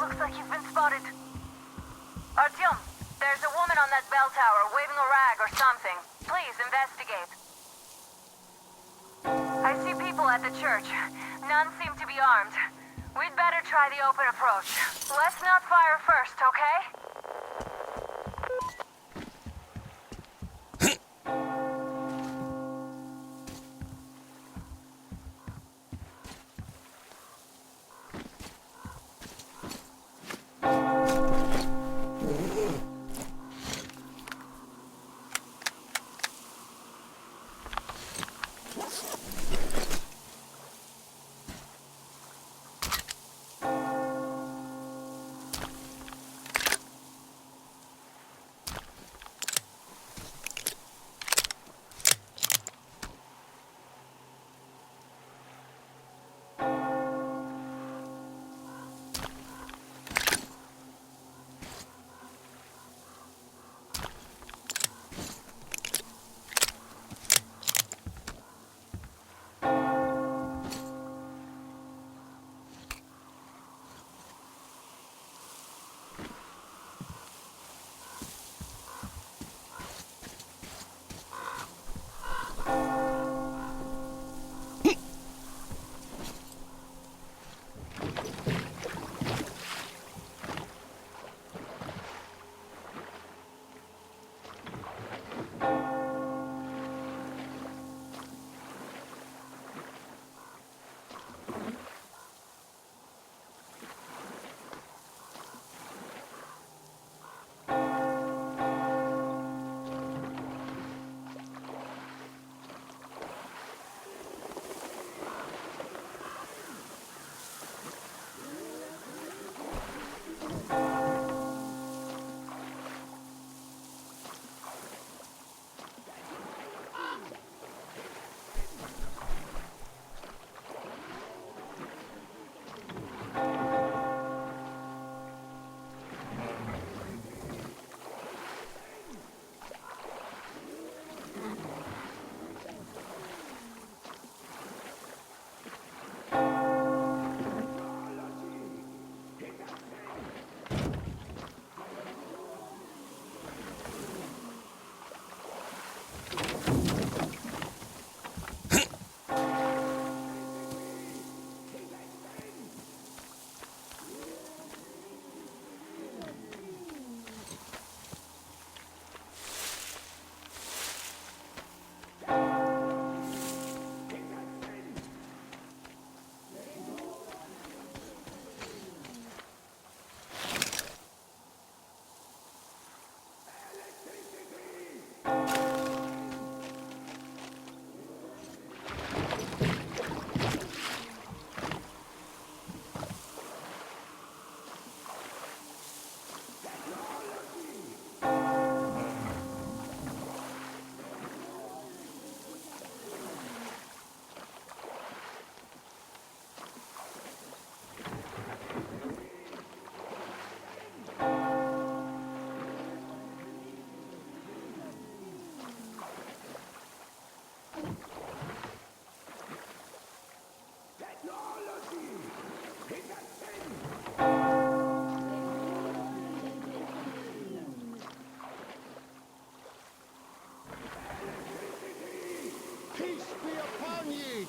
Looks like you've been spotted. Artyom, there's a woman on that bell tower waving a rag or something. Please investigate. I see people at the church. None seem to be armed. We'd better try the open approach. Let's not fire first, okay?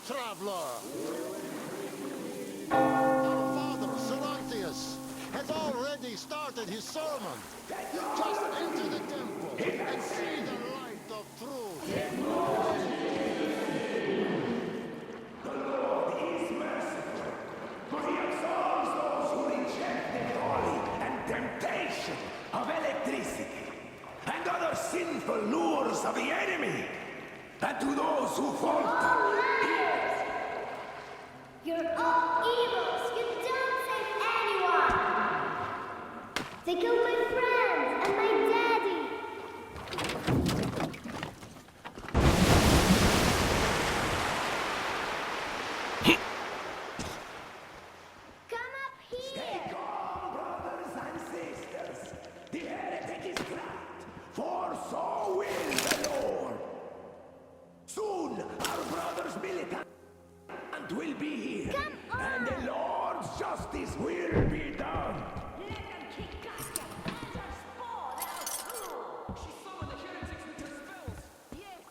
traveler! Our father, Sarantius, has already started his sermon. Just enter the temple and see the light of truth. The Lord is merciful, but he absolves those who reject the folly and temptation of electricity and other sinful lures of the enemy. And to those who falter, you're all evils! You don't save anyone! They killed my friends and my daddy! Come up here! Stay calm, brothers and sisters. The heretic is trapped, for so will the Lord. Soon, our brothers militant will be here, and the Lord's justice will be done. Let them kick Casca and our spawn out! She summoned the heretics with her spells! Yes,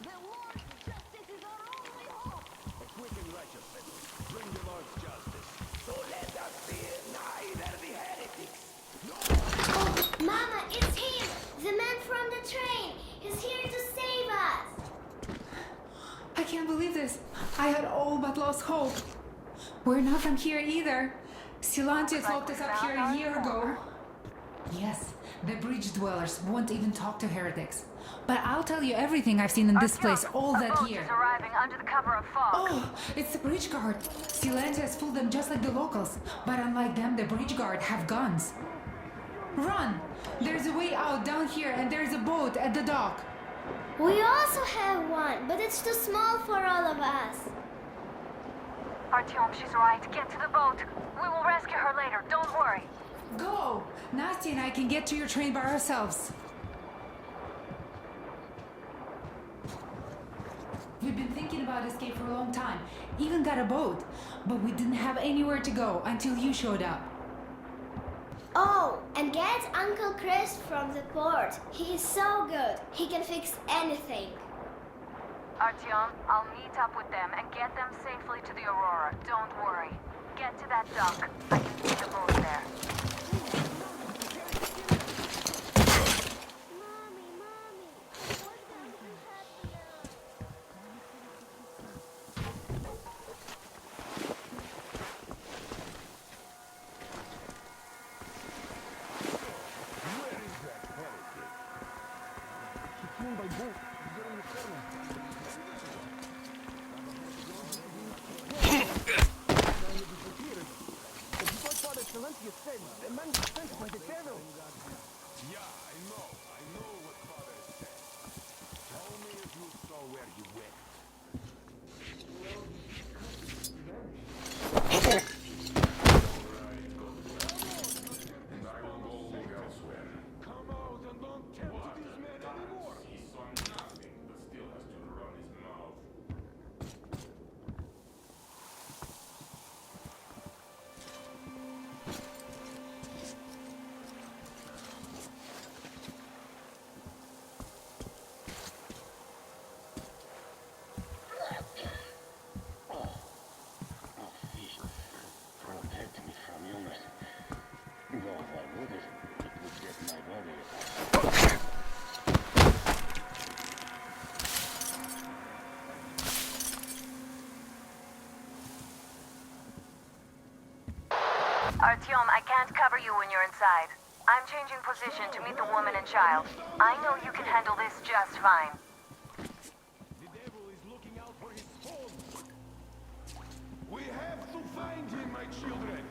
the Lord's justice is our only hope! A quick and righteous sentence. Bring the Lord's justice. So let us fear neither the heretics. Oh, Mama, it's him! The man from the train! He's here to save us! I can't believe this. I had all but lost hope. We're not from here either. Silantius locked us up here a year ago. Yes, the bridge dwellers won't even talk to heretics. But I'll tell you everything I've seen in this place all that year. Arriving under the cover of fog. Oh, it's the bridge guard. Silantius fooled them just like the locals. But unlike them, the bridge guard have guns. Run! There's a way out down here and there's a boat at the dock. We also have one, but it's too small for all of us. Artyom, she's right. Get to the boat. We will rescue her later. Don't worry. Go! Nasty and I can get to your train by ourselves. We've been thinking about escape for a long time. Even got a boat. But we didn't have anywhere to go until you showed up. Oh, and get Uncle Chris from the port. He is so good. He can fix anything. Artyom, I'll meet up with them and get them safely to the Aurora. Don't worry. Get to that dock. I can see the boat there. Artyom, I can't cover you when you're inside. I'm changing position to meet the woman and child. I know you can handle this just fine. The devil is looking out for his spawn. We have to find him, my children.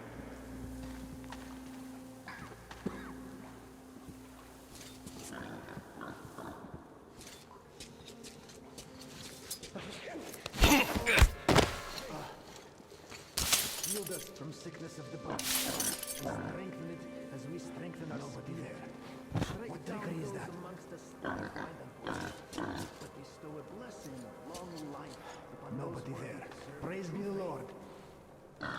Healed us from sickness of the body. Strengthen it as we strengthen us. Nobody there. What trickery is that? Amongst us but bestow a blessing of long life upon nobody there. Praise be the Lord. Come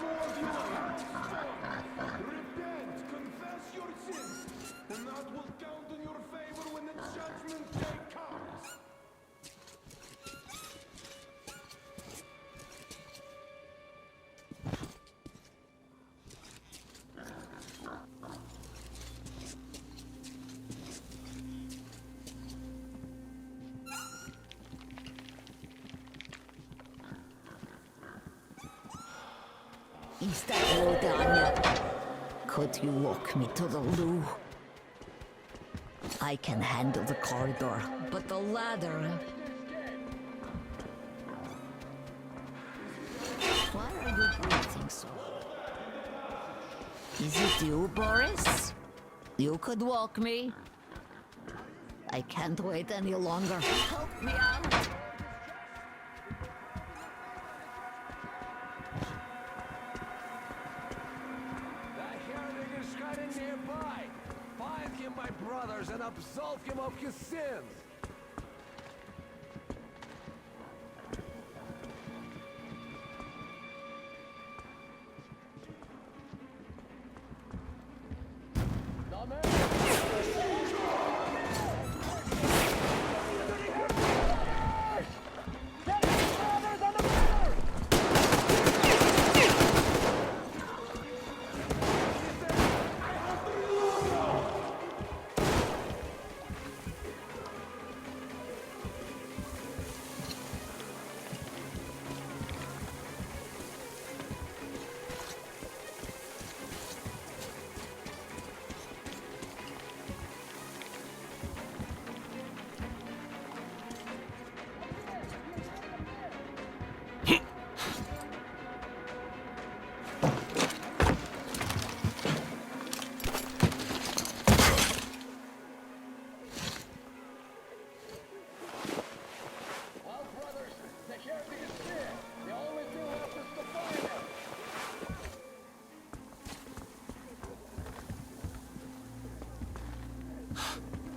on, you have repent, Is that you, Danya? Could you walk me to the loo? I can handle the corridor, but the ladder... Why are you breathing so? Is it you, Boris? You could walk me. I can't wait any longer. Help me out. That heretic is hiding nearby. Find him, my brothers, and absolve him of his sins.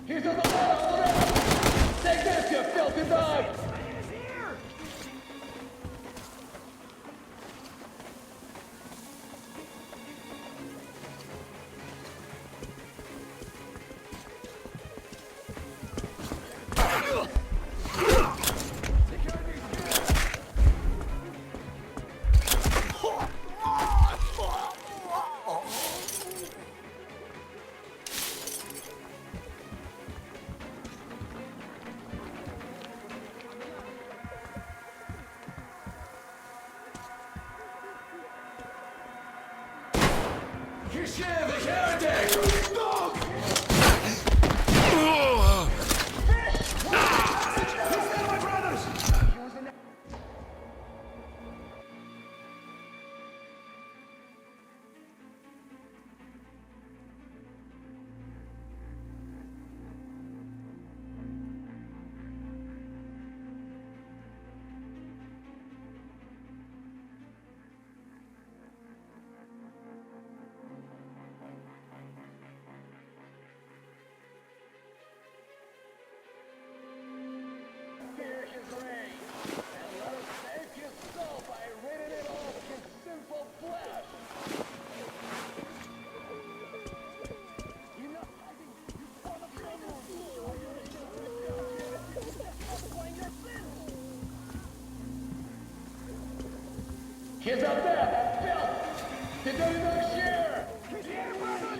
He's on the wall already! Take this, you filthy dog! Fear his rage, and let us save his soul by ridding it off his sinful flesh. Enough hiding, you son of someone! Show yourself! Explain your sins! He's up there, that filth! Did you not share? Here, brother!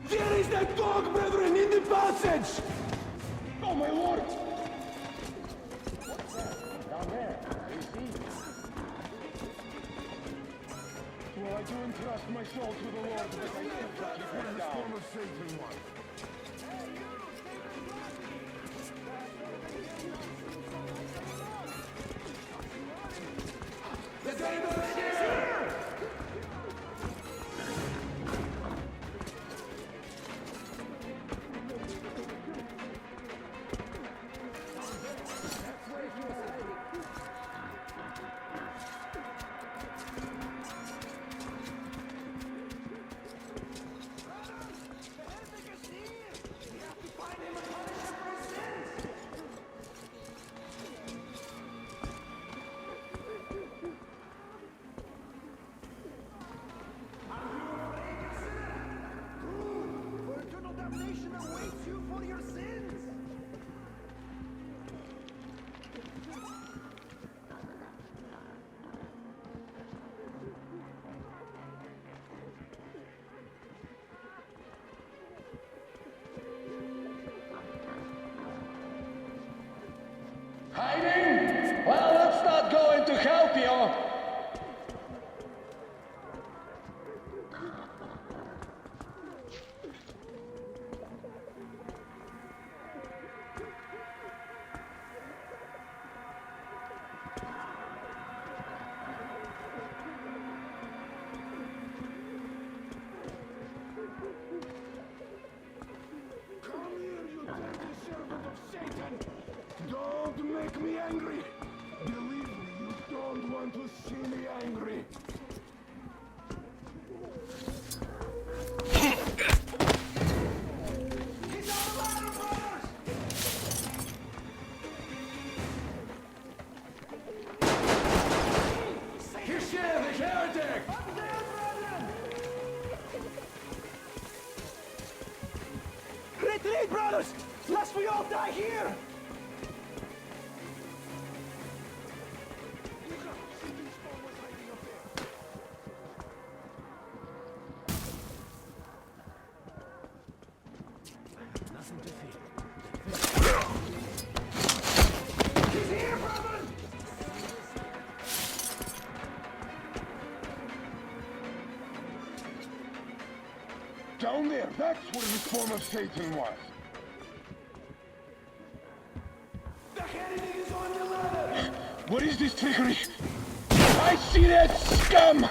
There is that dog, brethren, in the passage! Oh, my lord! What's that? Down there. Do you see? Well, I do entrust my soul to the Lord, but I simply keep him down. Satan one. make me angry. Believe me, you don't want to see me angry. Retreat, brothers! Lest we all die here! Nothing to fear. He's here, brothers! Down there, that's where the spawn of Satan was. The enemy is on the ladder! What is this trickery? I see that scum!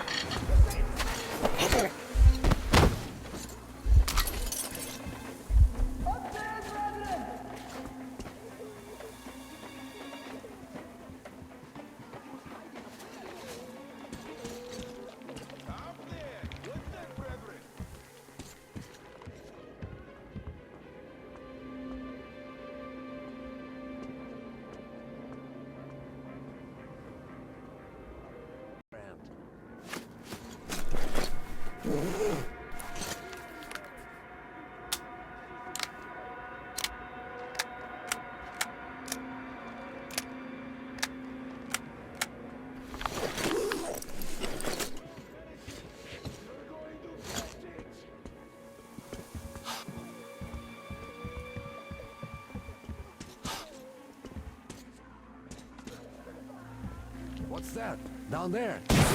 What's that? Down there. Lest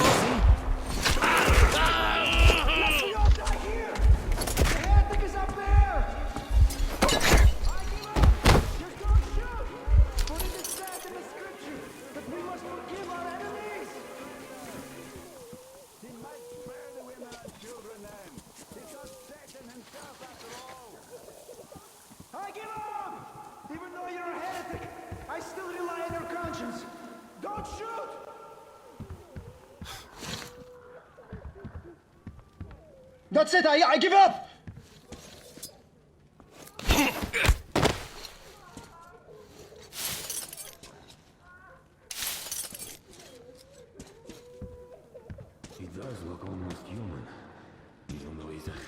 we all die here! The heretic is up there! I give up! Just don't shoot! For it is said in the scripture that we must forgive our enemies! He might spare the women and children then. It's not Satan himself after all. I give up! Even though you're a heretic, I still rely on your conscience. Don't shoot! That's it, I give up! He does look almost human, even though he's a heretic.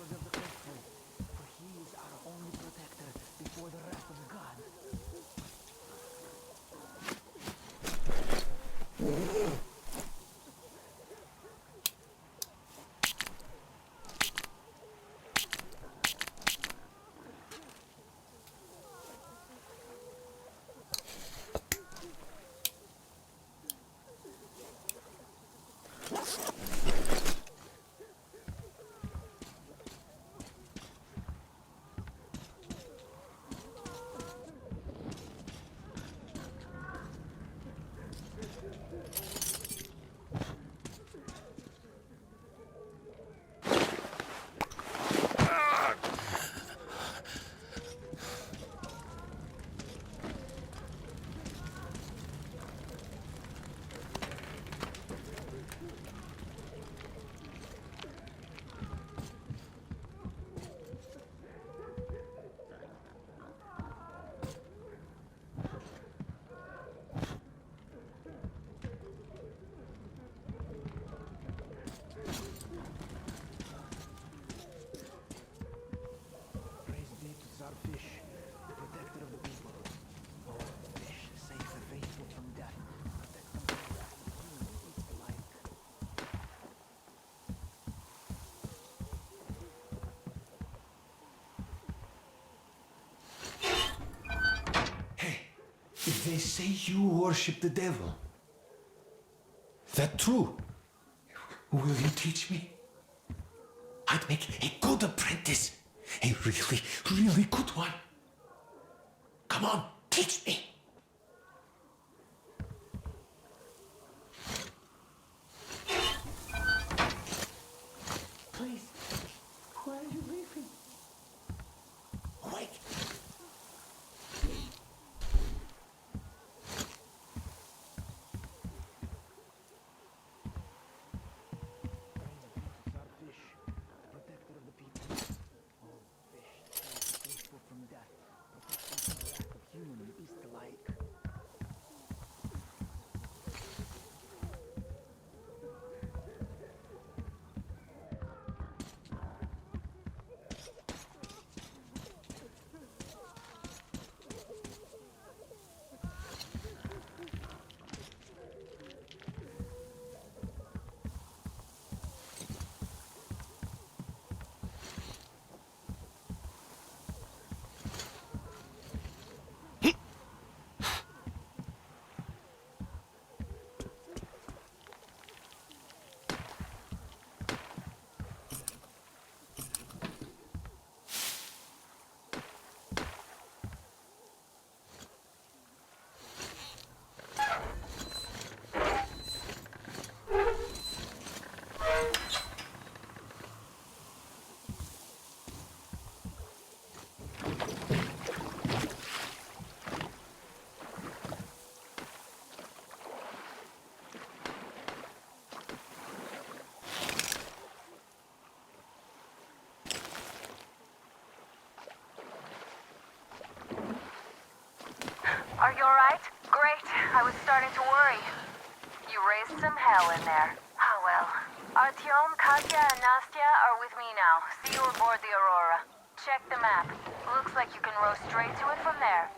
For he is our only protector before the wrath of God. If they say you worship the devil, that true? Will you teach me? I'd make a good apprentice. A really, really good one. Come on, teach me. Please, why are you leaving? Wait. Fish, protector of the people. Oh, fish, faithful from death, protecting from the lack of human and beast alike. Are you alright? Great. I was starting to worry. You raised some hell in there. Oh well. Artyom, Katya, and Nastya are with me now. See you aboard the Aurora. Check the map. Looks like you can row straight to it from there.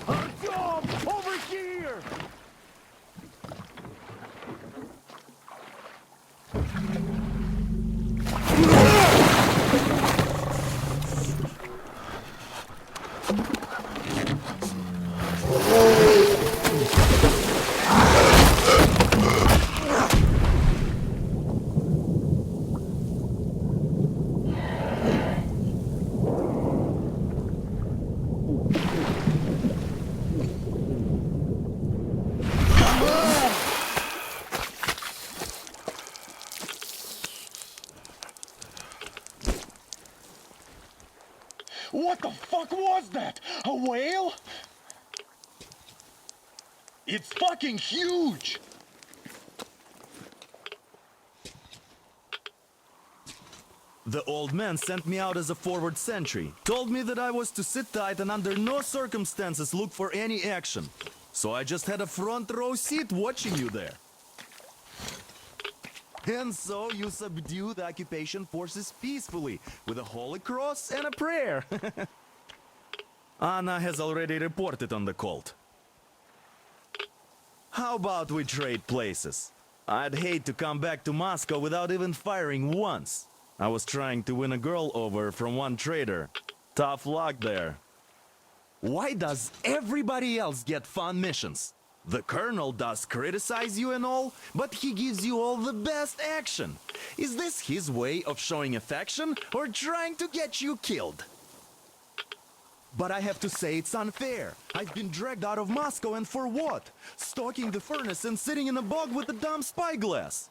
Artyom, over here! What the fuck was that? A whale? It's fucking huge! The old man sent me out as a forward sentry. Told me that I was to sit tight and under no circumstances look for any action. So I just had a front row seat watching you there. And so you subdue the occupation forces peacefully, with a holy cross and a prayer. Anna has already reported on the cult. How about we trade places? I'd hate to come back to Moscow without even firing once. I was trying to win a girl over from one trader. Tough luck there. Why does everybody else get fun missions? The Colonel does criticize you and all, but he gives you all the best action. Is this his way of showing affection or trying to get you killed? But I have to say it's unfair. I've been dragged out of Moscow, and for what? Stalking the furnace and sitting in a bog with a dumb spyglass.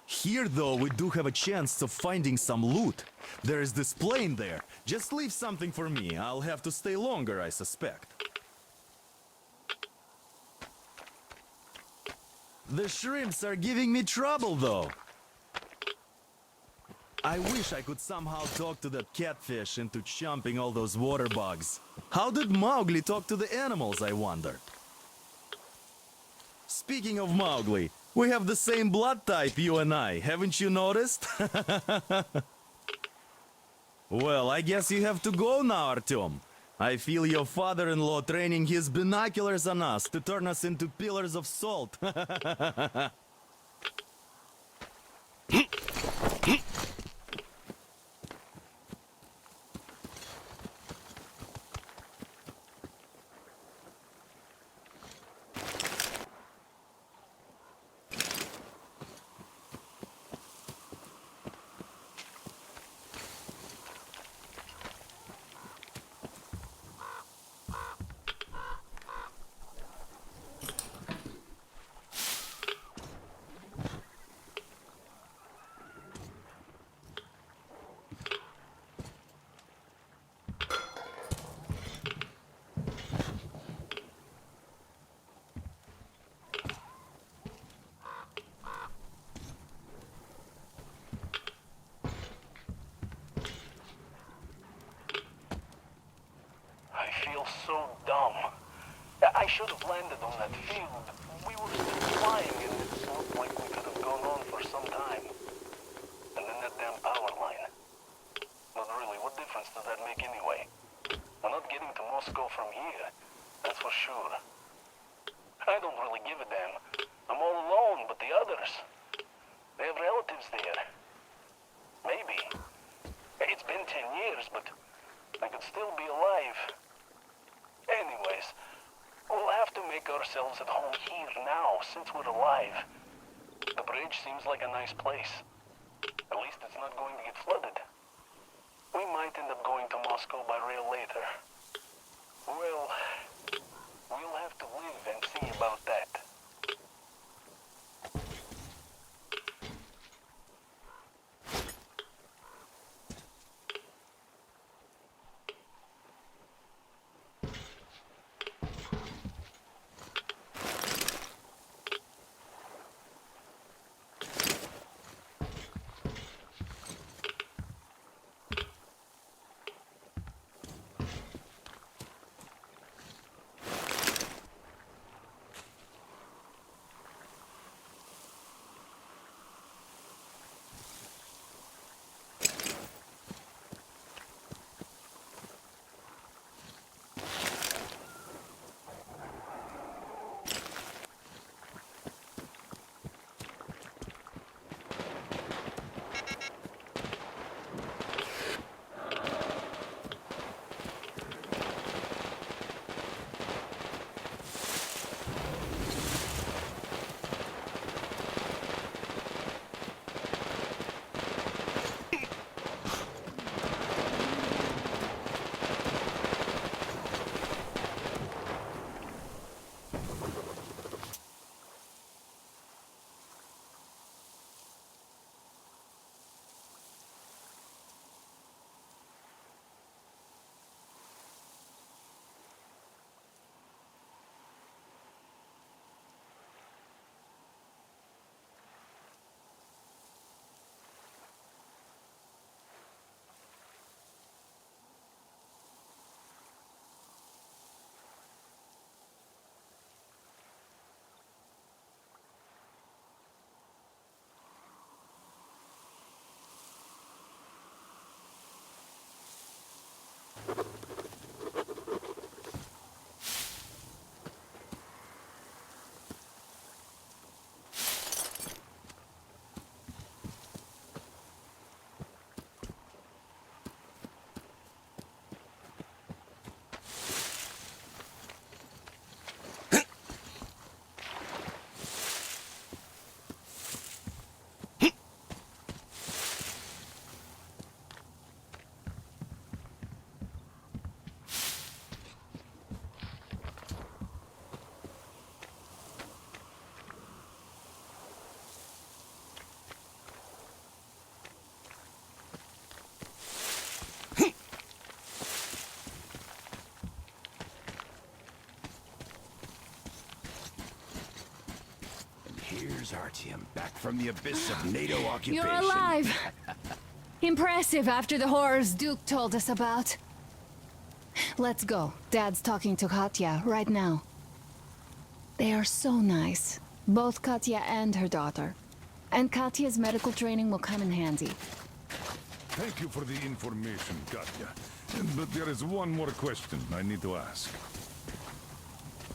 Here, though, we do have a chance of finding some loot. There is this plane there. Just leave something for me. I'll have to stay longer, I suspect. The shrimps are giving me trouble, though. I wish I could somehow talk to that catfish into chomping all those water bugs. How did Mowgli talk to the animals, I wonder? Speaking of Mowgli, we have the same blood type, you and I. Haven't you noticed? Well, I guess you have to go now, Artyom. I feel your father-in-law training his binoculars on us to turn us into pillars of salt. I feel so dumb. I should have landed on that field. We were still flying and it looked like we could have gone on for some time. And then that damn power line. But really, what difference does that make anyway? We're not getting to Moscow from here, that's for sure. I don't really give a damn. I'm all alone, but the others, they have relatives there. Maybe. It's been 10 years, but I could still be alive. Anyways, we'll have to make ourselves at home here now, since we're alive. The bridge seems like a nice place. At least it's not going to get flooded. We might end up going to Moscow by rail later. Well, we'll have to live and see about that. Here's Artyom, back from the abyss of NATO occupation. You're alive! Impressive after the horrors Duke told us about. Let's go. Dad's talking to Katya right now. They are so nice. Both Katya and her daughter. And Katya's medical training will come in handy. Thank you for the information, Katya. But there is one more question I need to ask.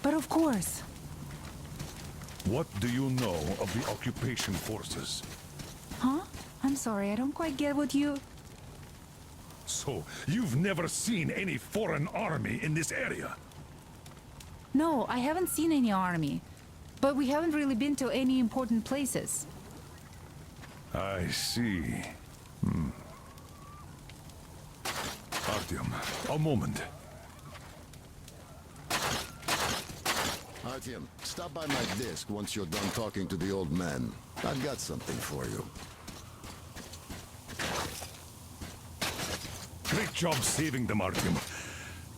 But of course. What do you know of the occupation forces? Huh? I'm sorry, I don't quite get what you... So, you've never seen any foreign army in this area? No, I haven't seen any army. But we haven't really been to any important places. I see. Artyom, a moment. Artyom, stop by my desk once you're done talking to the old man. I've got something for you. Great job saving them, Artyom.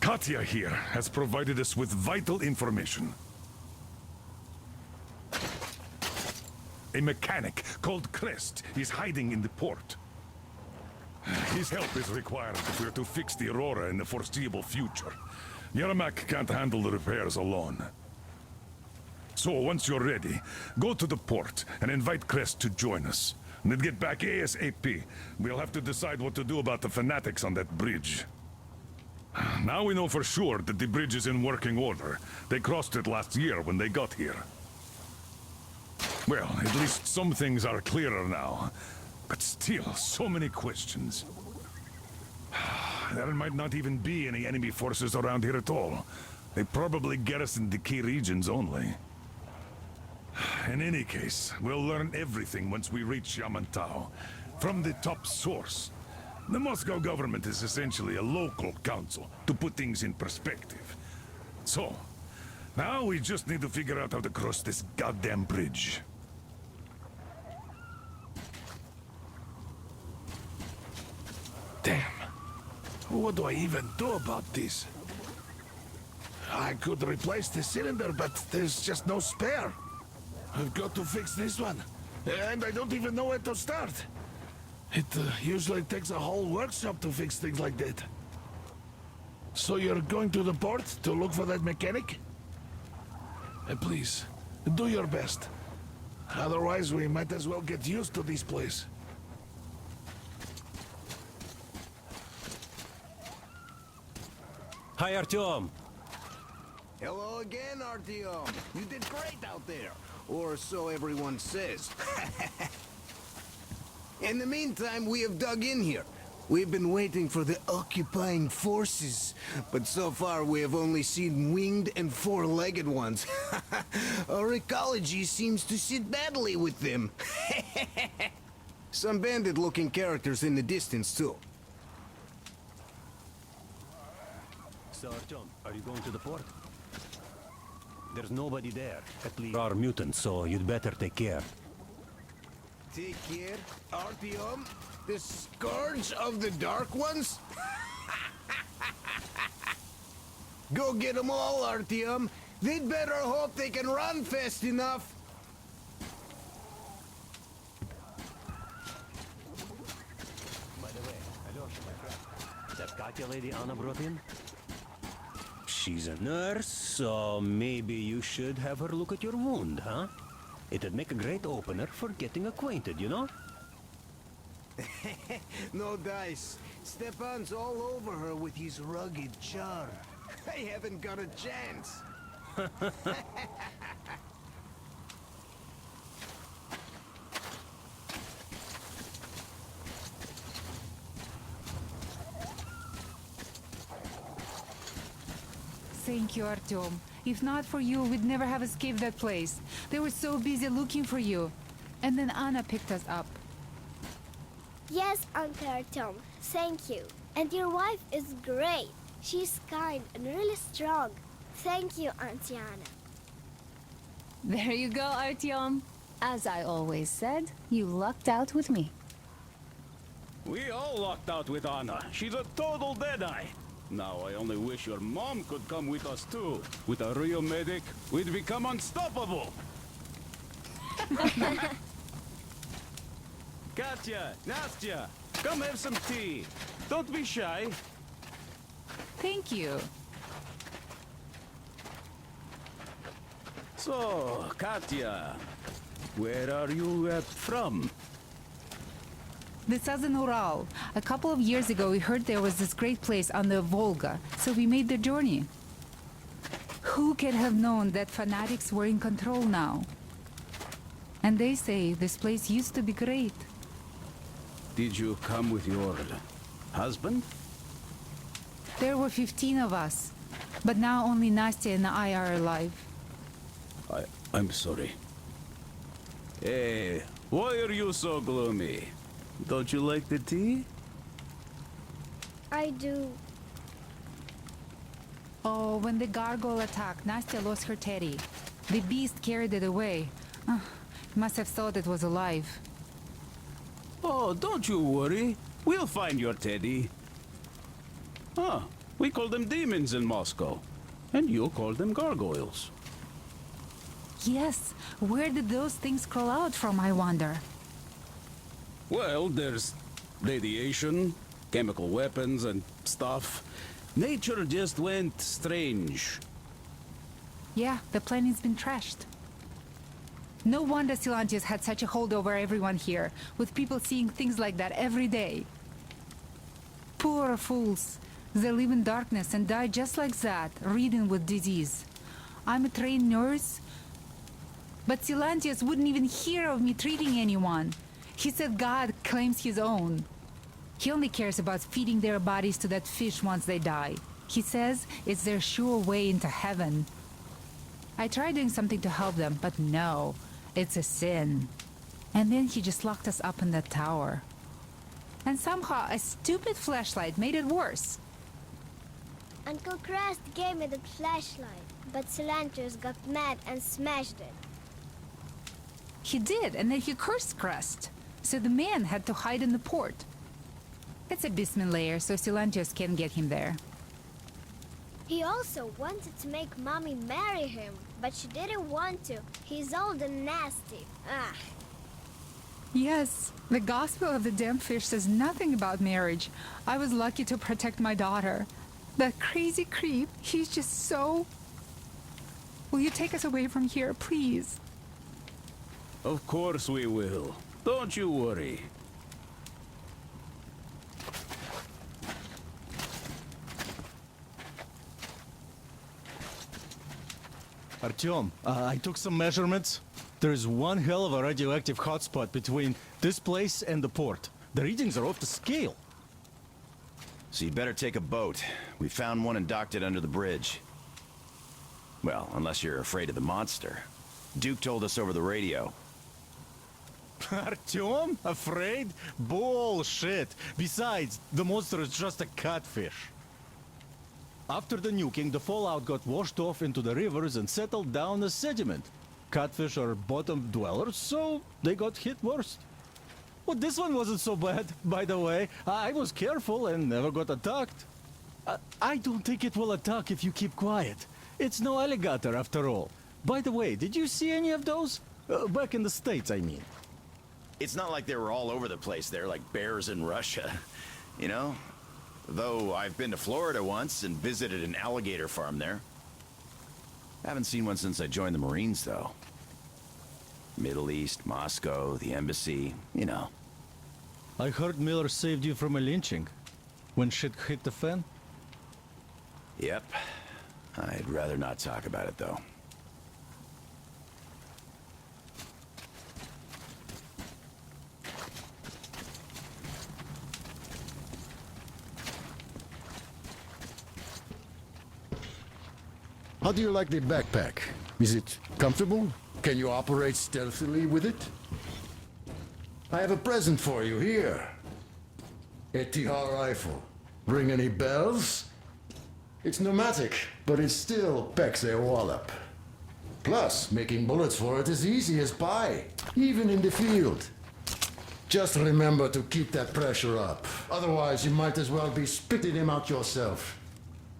Katya here has provided us with vital information. A mechanic called Crest is hiding in the port. His help is required if we're to fix the Aurora in the foreseeable future. Yermak can't handle the repairs alone. So, once you're ready, go to the port and invite Crest to join us. And then get back ASAP. We'll have to decide what to do about the fanatics on that bridge. Now we know for sure that the bridge is in working order. They crossed it last year when they got here. Well, at least some things are clearer now. But still, so many questions. There might not even be any enemy forces around here at all. They probably garrison the key regions only. In any case, we'll learn everything once we reach Yamantau. From the top source. The Moscow government is essentially a local council, to put things in perspective. So, now we just need to figure out how to cross this goddamn bridge. Damn. What do I even do about this? I could replace the cylinder, but there's just no spare. I've got to fix this one. And I don't even know where to start. It usually takes a whole workshop to fix things like that. So you're going to the port to look for that mechanic? Please, do your best. Otherwise, we might as well get used to this place. Hi, Artyom. Hello again, Artyom. You did great out there. Or so everyone says. In the meantime, we have dug in here. We've been waiting for the occupying forces, but so far we have only seen winged and four-legged ones. Our ecology seems to sit badly with them. Some bandit-looking characters in the distance, too. So, Artyom, are you going to the port? There's nobody there. At least there are mutants, so you'd better take care. Take care, Artyom? The scourge of the Dark Ones? Go get them all, Artyom. They'd better hope they can run fast enough. By the way, Alyosha, my friend, that Katya lady Anna brought in? She's a nurse, so maybe you should have her look at your wound, huh? It'd make a great opener for getting acquainted, you know? No dice. Stepan's all over her with his rugged charm. I haven't got a chance. Thank you, Artyom. If not for you, we'd never have escaped that place. They were so busy looking for you. And then Anna picked us up. Yes, Uncle Artyom. Thank you. And your wife is great. She's kind and really strong. Thank you, Auntie Anna. There you go, Artyom. As I always said, you lucked out with me. We all lucked out with Anna. She's a total deadeye. Now I only wish your mom could come with us too. With a real medic, we'd become unstoppable. Katya, Nastya, come have some tea. Don't be shy. Thank you. So, Katya, where are you from? The southern Ural. A couple of years ago, we heard there was this great place on the Volga, so we made the journey. Who could have known that fanatics were in control now? And they say this place used to be great. Did you come with your husband? There were 15 of us, but now only Nastya and I are alive. I'm sorry. Hey, why are you so gloomy? Don't you like the tea? I do. Oh, when the gargoyle attacked, Nastya lost her teddy. The beast carried it away. Must have thought it was alive. Oh, don't you worry. We'll find your teddy. Huh, we call them demons in Moscow. And you call them gargoyles. Yes, where did those things crawl out from, I wonder? Well, there's radiation, chemical weapons and stuff. Nature just went strange. Yeah, the planet's been trashed. No wonder Silantius had such a hold over everyone here, with people seeing things like that every day. Poor fools. They live in darkness and die just like that, ridden with disease. I'm a trained nurse, but Silantius wouldn't even hear of me treating anyone. He said God claims his own. He only cares about feeding their bodies to that fish once they die. He says it's their sure way into heaven. I tried doing something to help them, but no, it's a sin. And then he just locked us up in that tower. And somehow a stupid flashlight made it worse. Uncle Crest gave me the flashlight, but Silantius got mad and smashed it. He did, and then he cursed Crest. So the man had to hide in the port. It's a basement layer, so Silantius can't get him there. He also wanted to make Mommy marry him, but she didn't want to. He's old and nasty. Ah. Yes, the Gospel of the Damned Fish says nothing about marriage. I was lucky to protect my daughter. That crazy creep, he's just so... Will you take us away from here, please? Of course we will. Don't you worry. Artyom, I took some measurements. There's one hell of a radioactive hotspot between this place and the port. The readings are off the scale. So you'd better take a boat. We found one and docked it under the bridge. Well, unless you're afraid of the monster. Duke told us over the radio. Artyom? Afraid? Bullshit. Besides, the monster is just a catfish. After the nuking, the fallout got washed off into the rivers and settled down as sediment. Catfish are bottom dwellers, so they got hit worst. Well, this one wasn't so bad, by the way. I was careful and never got attacked. I don't think it will attack if you keep quiet. It's no alligator after all. By the way, did you see any of those? Back in the States, I mean. It's not like they were all over the place there like bears in Russia, you know? Though I've been to Florida once and visited an alligator farm there. Haven't seen one since I joined the Marines, though. Middle East, Moscow, the embassy, you know. I heard Miller saved you from a lynching. When shit hit the fan? Yep. I'd rather not talk about it, though. How do you like the backpack? Is it comfortable? Can you operate stealthily with it? I have a present for you here. A TR rifle. Ring any bells? It's pneumatic, but it still packs a wallop. Plus, making bullets for it is easy as pie, even in the field. Just remember to keep that pressure up. Otherwise, you might as well be spitting him out yourself.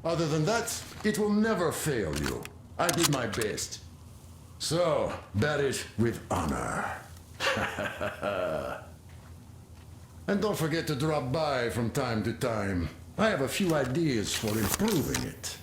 Other than that, it will never fail you. I did my best. So, bear it with honor. And don't forget to drop by from time to time. I have a few ideas for improving it.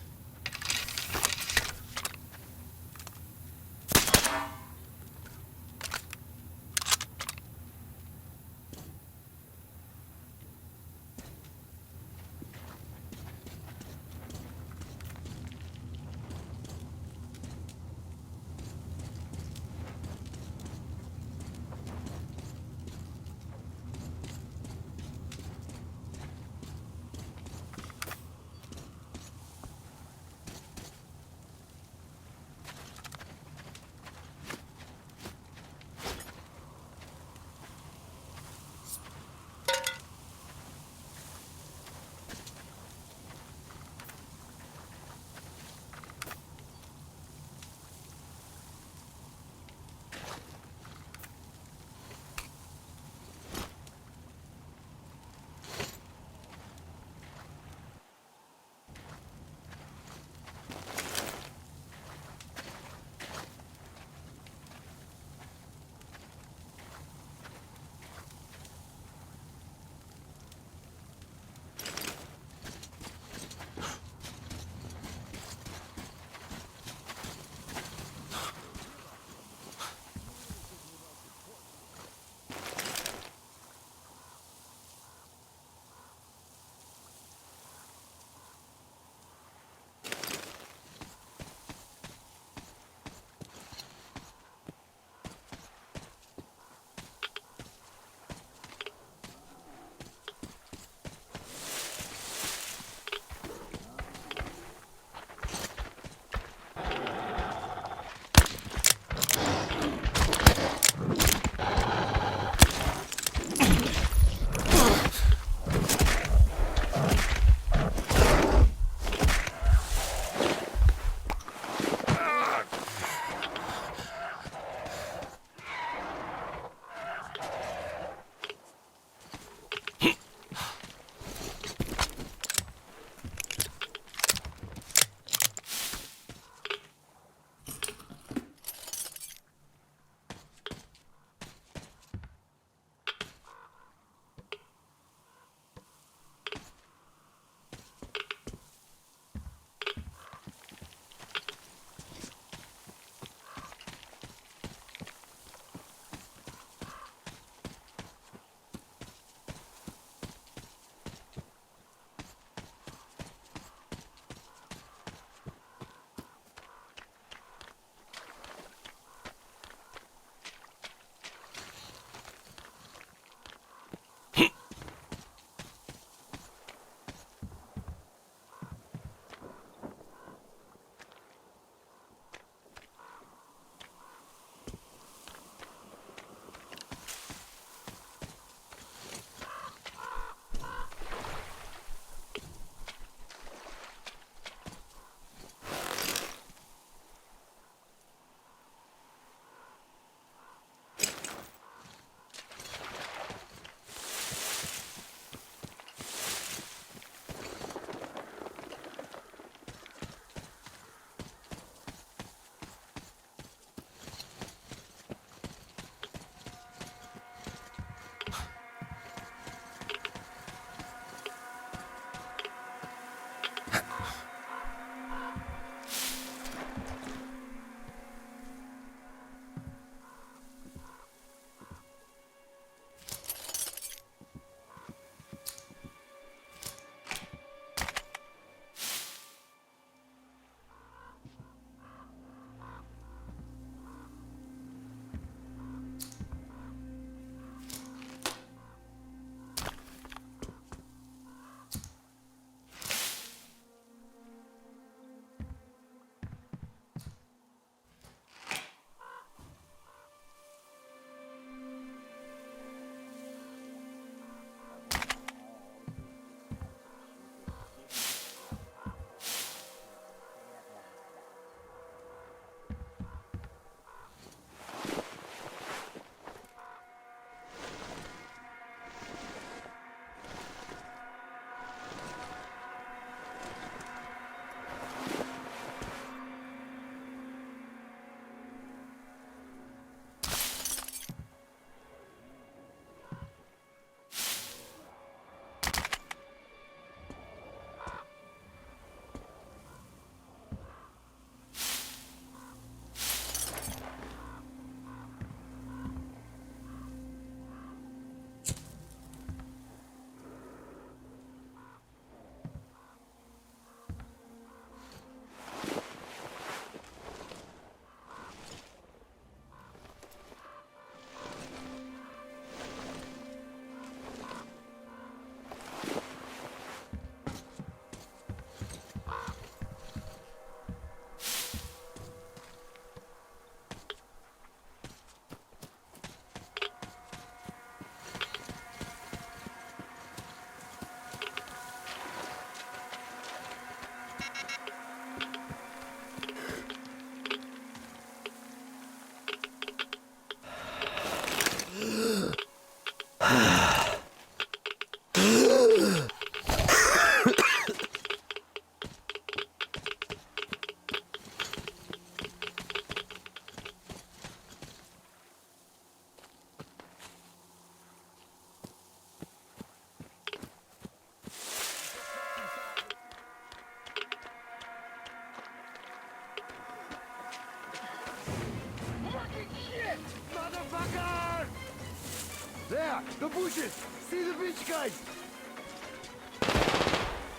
There, the bushes! See the beach, guys!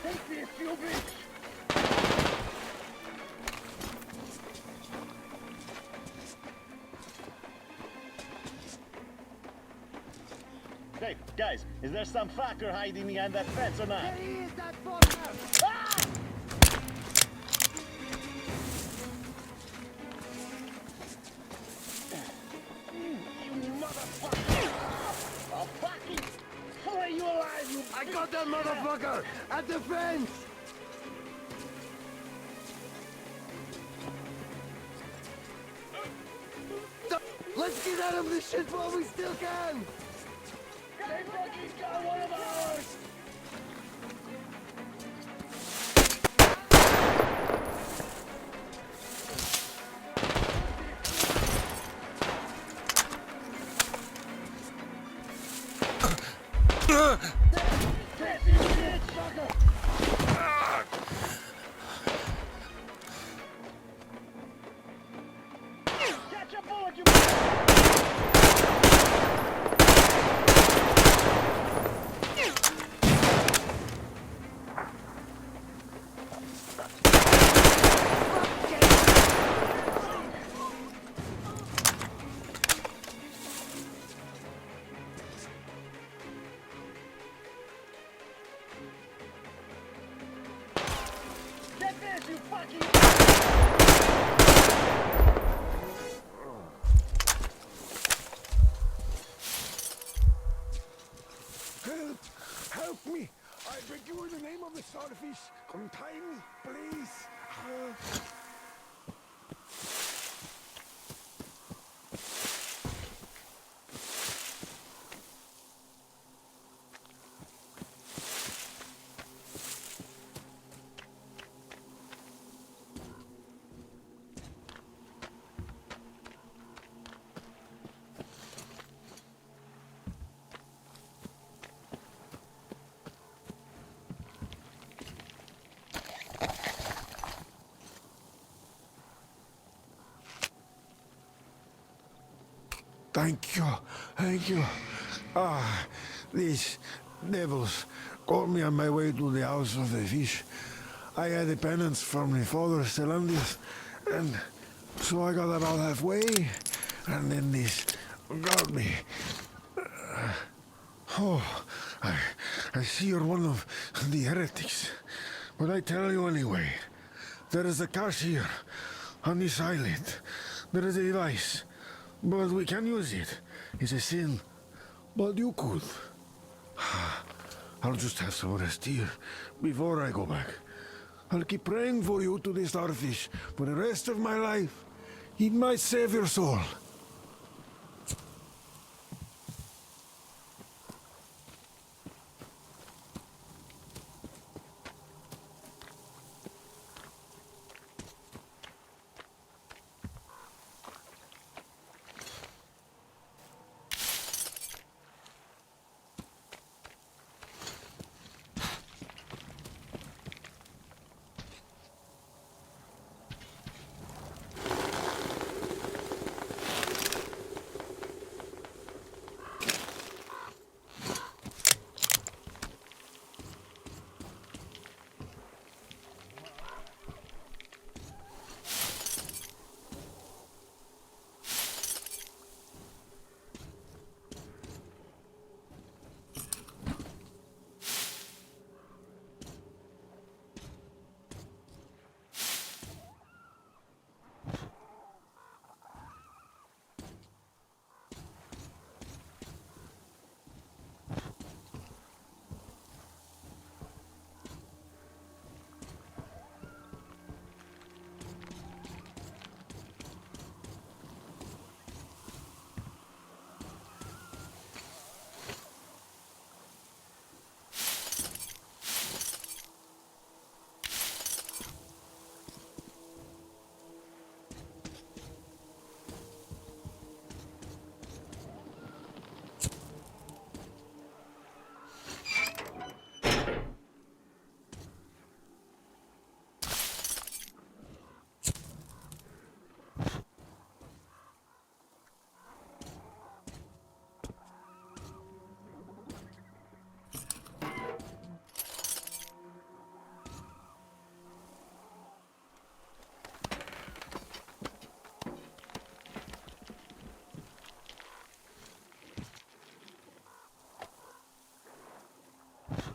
Take this, you bitch! Hey, guys, is there some fucker hiding behind that fence or not? There is, that fucker! Ah! You motherfucker! I'll fucking flay you alive, you... I got that motherfucker! At the fence! Let's get out of this shit while we still can! They fucking got one of ours! Catch a bullet, you... Get this, you fucking... Help! Help me! I beg you in the name of the starfish, untie me, please! Thank you, thank you. Ah, these devils caught me on my way to the house of the fish. I had a penance from my father, Stellantis, and so I got about halfway, and then this got me. I see you're one of the heretics, but I tell you anyway, there is a cache here, on this island. There is a device. But we can use it. It's a sin. But you could. I'll just have some rest here before I go back. I'll keep praying for you to the starfish for the rest of my life. It might save your soul.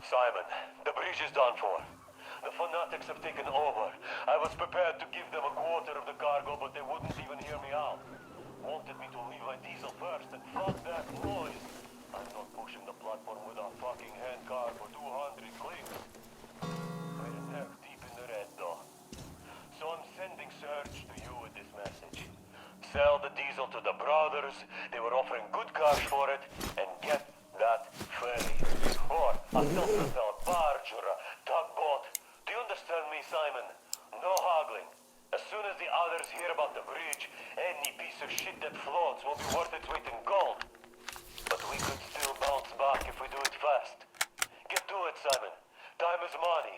Simon, the bridge is done for. The fanatics have taken over. I was prepared to give them a quarter of the cargo, but they wouldn't even hear me out. Wanted me to leave my diesel first, and fuck that noise. I'm not pushing the platform with a fucking handcar for 200 clicks. We're neck deep in the red, though. So I'm sending Serge to you with this message. Sell the diesel to the brothers. They were offering good cash for it, and get that ferry. Or a self-propelled barge or a tugboat. Do you understand me, Simon? No haggling. As soon as the others hear about the bridge, any piece of shit that floats will be worth its weight in gold. But we could still bounce back if we do it fast. Get to it, Simon. Time is money.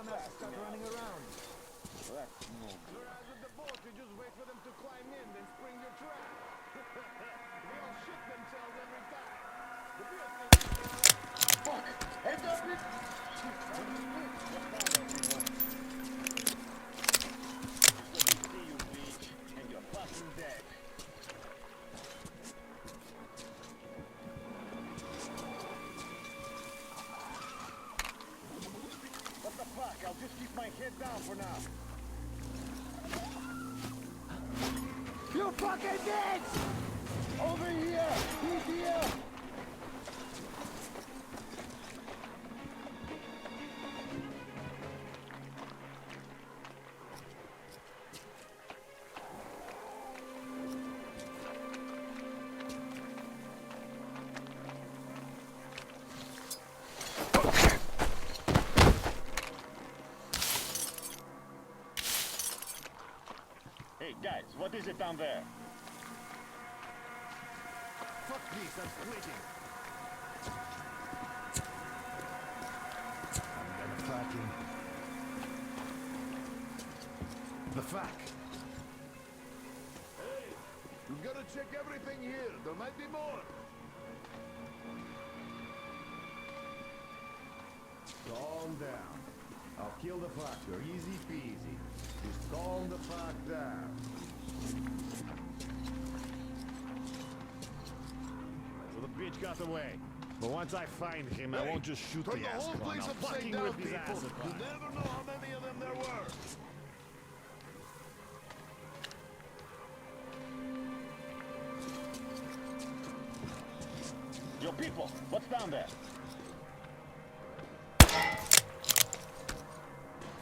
dumbass start running around. That's no good. Guys at the boat, you just wait for them to climb in, then spring your trap. They all shit themselves every time. The beer thing... Fuck! Heads up, it! See you, beach, and you're fucking dead. What the fuck? I'll just keep my head down for now. You fucking bitch! Over here! He's here! Hey, guys, what is it down there? Fuck this, I'm quitting. I'm gonna fucking... The fuck? Hey, we've got to check everything here. There might be more. Calm down. I'll kill the fucker, easy peasy. Just calm the fuck down. So the bitch got away. But once I find him, I won't just shoot Turn the the whole asshole. place I'll upside fucking down, rip his people. ass You apart. never know how many of them there were. Yo, people, what's down there?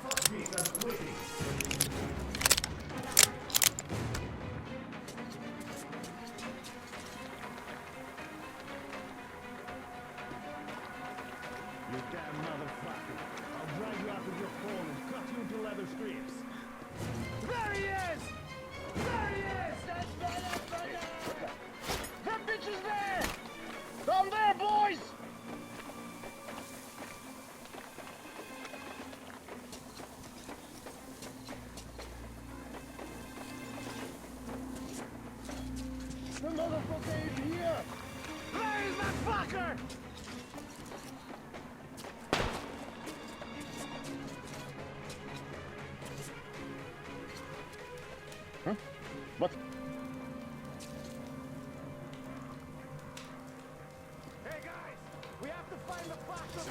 Fuck me, I'm quitting. You damn motherfucker. I'll drag you out of your hole and cut you into leather strips. There he is! There he is! That motherfucker! That bitch is there! Down there, boys! The motherfucker is here! Where is that fucker? Huh? What? Hey guys, we have to find the fucker.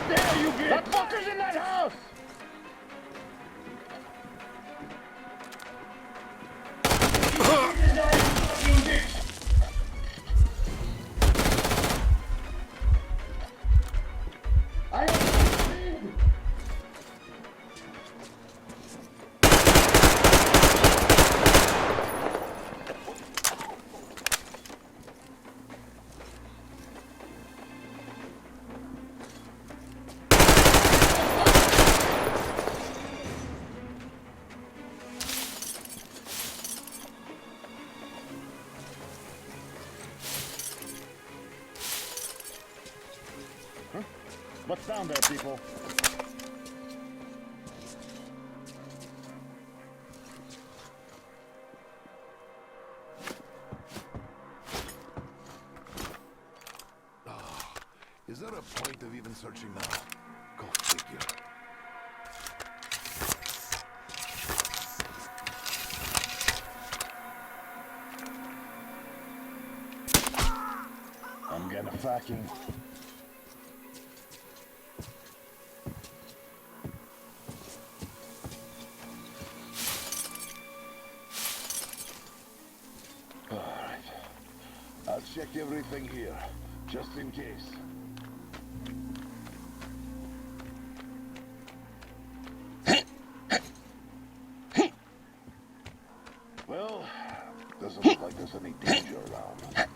There you get! That fucker's in that house! What's down there, people? Is there a point of even searching now? Go figure. I'm gonna fucking... Alright. I'll check everything here, just in case. Well, doesn't look like there's any danger around.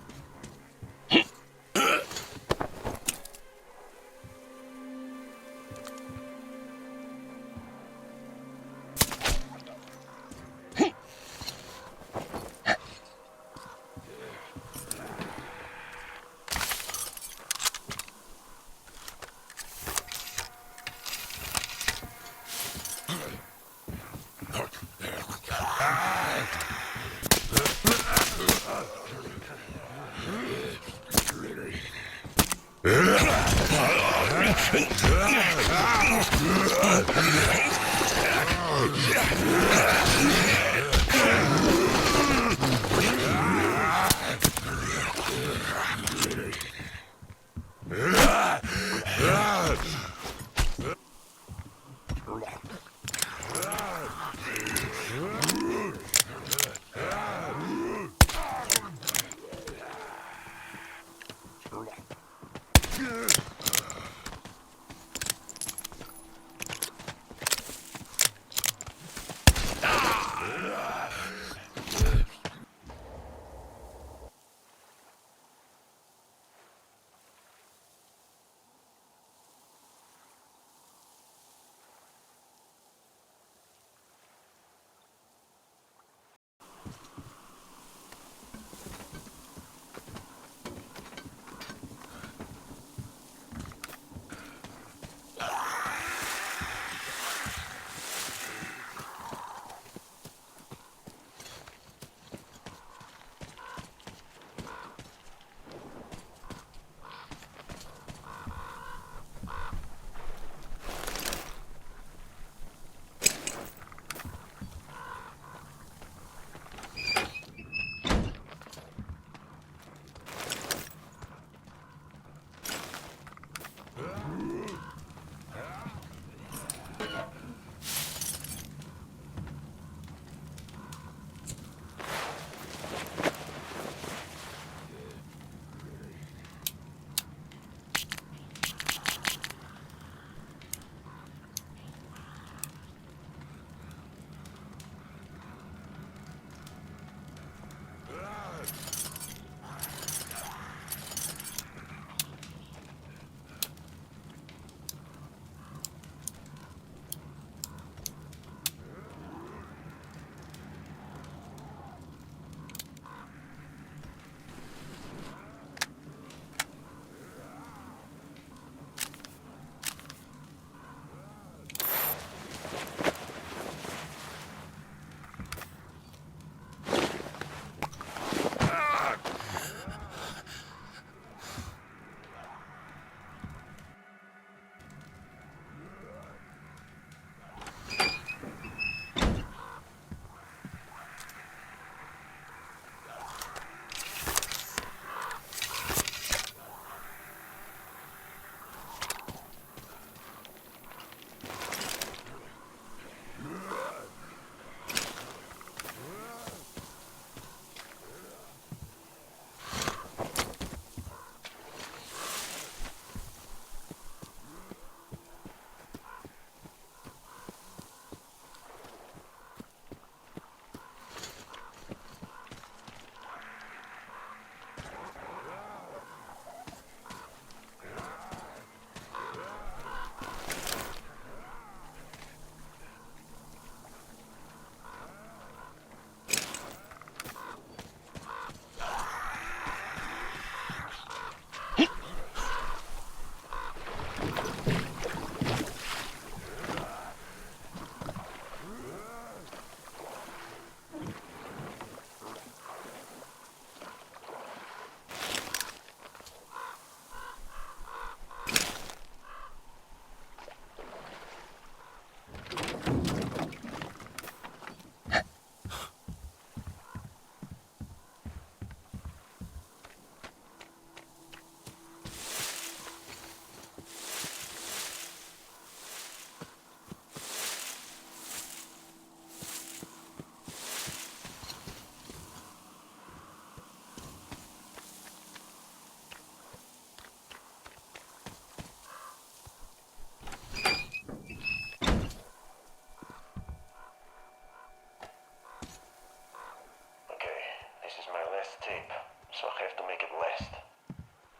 so I have to make it last.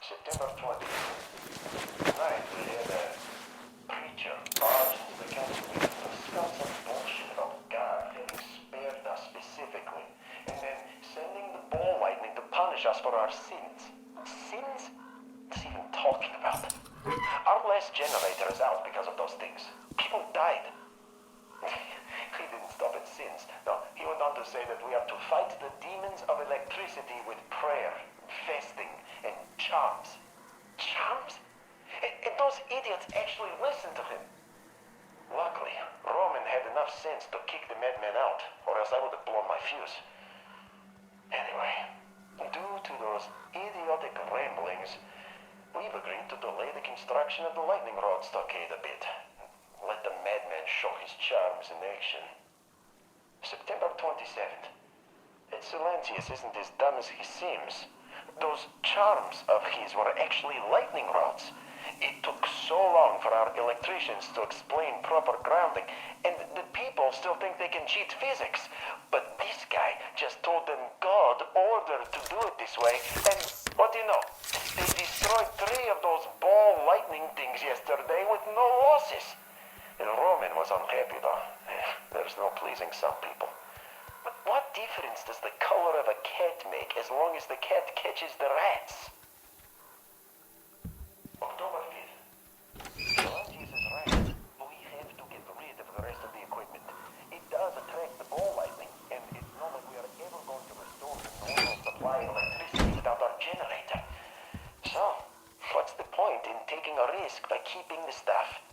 September 20th. Tonight we had a preacher barge into the council meeting to discuss some bullshit about God having spared us specifically, and then sending the ball lightning to punish us for our sins. Sins? What's he even talking about? Our last generator is out because of those things. People died. He didn't stop at sins. No, he went on to say that we have to fight the demons of electricity with prayer, fasting, and charms. Charms? And those idiots actually listened to him. Luckily, Roman had enough sense to kick the madman out, or else I would have blown my fuse. Anyway, due to those idiotic ramblings, we've agreed to delay the construction of the lightning rod stockade a bit. Let the madman show his charms in action. September 27th. Silencius isn't as dumb as he seems. Those charms of his were actually lightning rods. It took so long for our electricians to explain proper grounding, and the people still think they can cheat physics. But this guy just told them God ordered to do it this way, and what do you know? They destroyed 3 of those ball lightning things yesterday with no losses. And Roman was unhappy though. There's no pleasing some people. But what difference does the color of a cat make as long as the cat catches the rats? October 5th. Silencius is right. We have to get rid of the rest of the equipment. It does attract the ball lightning, and it's not like we are ever going to restore the normal supply of electricity without our generator. So, what's the point in taking a risk by keeping the stuff?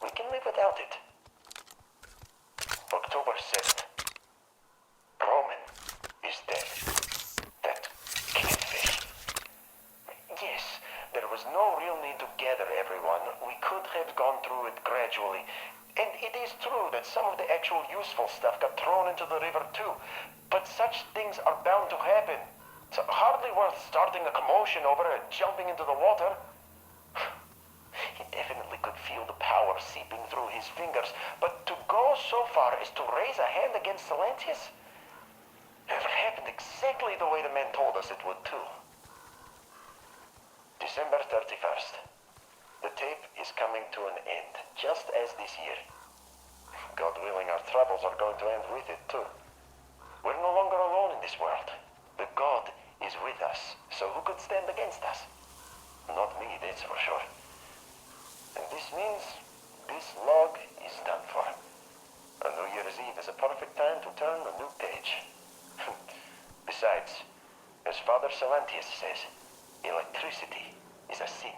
We can live without it. October 7th. Roman is dead. That catfish. Yes, there was no real need to gather everyone. We could have gone through it gradually. And it is true that some of the actual useful stuff got thrown into the river too. But such things are bound to happen. It's hardly worth starting a commotion over it, jumping into the water. He definitely could feel the power seeping through his fingers, but to go so far as to raise a hand against Silencius? It happened exactly the way the man told us it would too. December 31st. The tape is coming to an end, just as this year. God willing, our troubles are going to end with it too. We're no longer alone in this world. The God is with us, so who could stand against us? Not me, that's for sure. And this means this log is done for. A New Year's Eve is a perfect time to turn a new page. Besides, as Father Silencius says, electricity is a sin.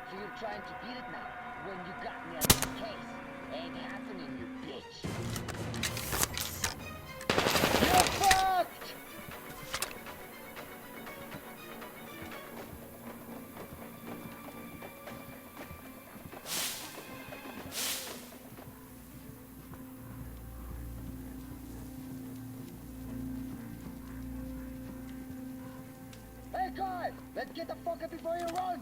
So you're trying to beat it now, when you got me on this case. Ain't happening, you bitch. You're fucked! Hey, guys! Let's get the fuck up before he runs!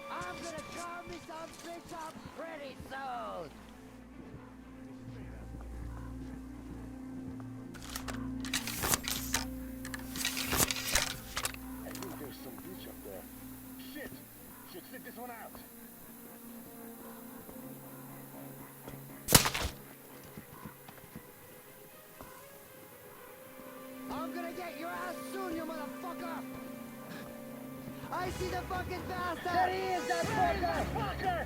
I'm gonna carve me some bitch up pretty soon! I think there's some bitch up there. Shit! Should sit this one out. I'm gonna get your ass soon, you motherfucker! I see the fucking bastard! There he is, that fucker!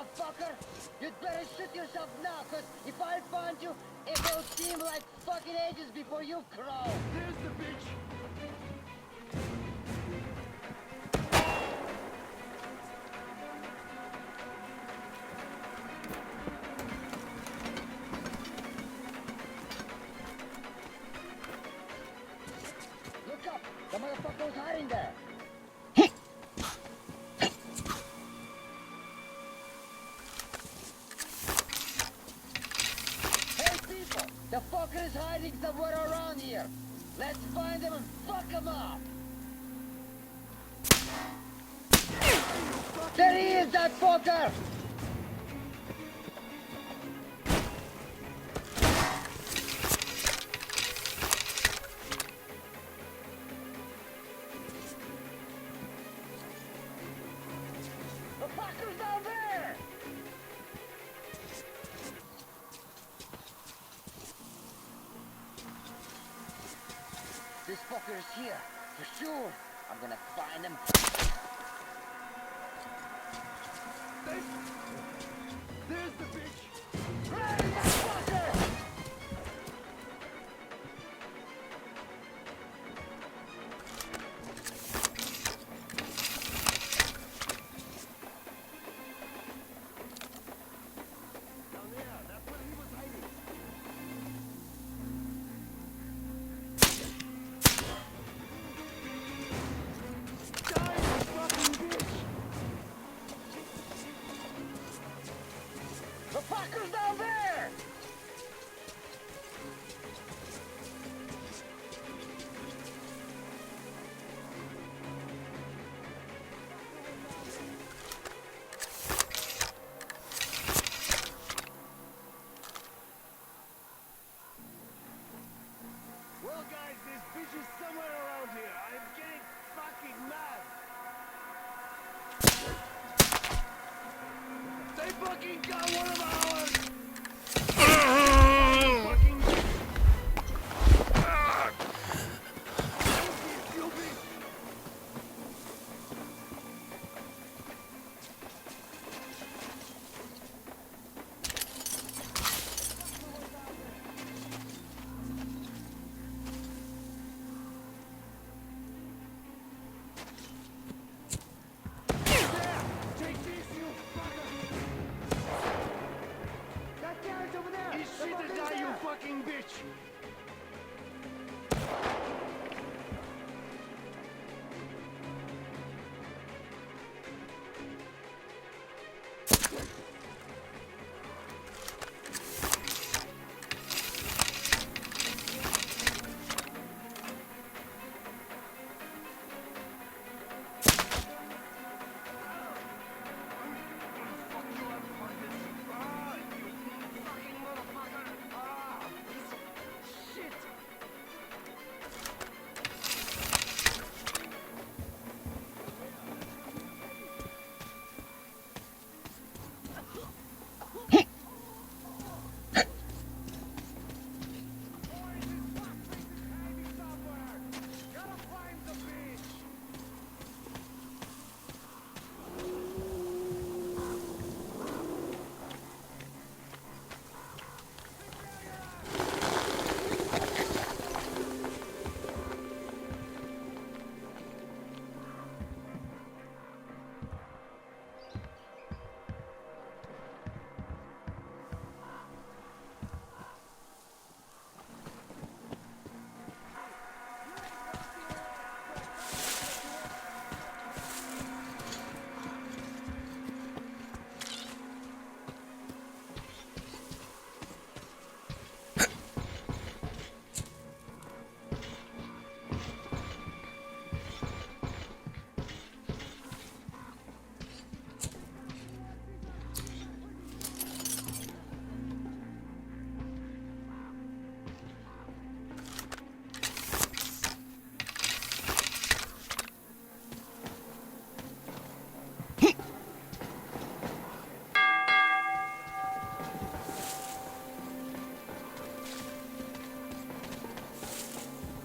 motherfucker! You'd better shoot yourself now, cause if I find you, it will seem like fucking ages before you crawl. There's the bitch! Look up! The motherfucker was hiding there! Hey people! The fucker is hiding somewhere around here! Let's find him and fuck him up! There he is, that fucker! The fucker's down there! This fucker is here, for sure. I'm gonna find him. There's the bitch! Hey, that fucker! Down there, that's where he was hiding. Die, you fucking bitch! The fucker's down there! Well, guys, this bitch is somewhere around here. I'm getting fucking mad. They fucking got one of ours! Fucking bitch! You bitch! Take this, you fucker! That carriage over there! He's The shit to fucker's die, you there! fucking bitch!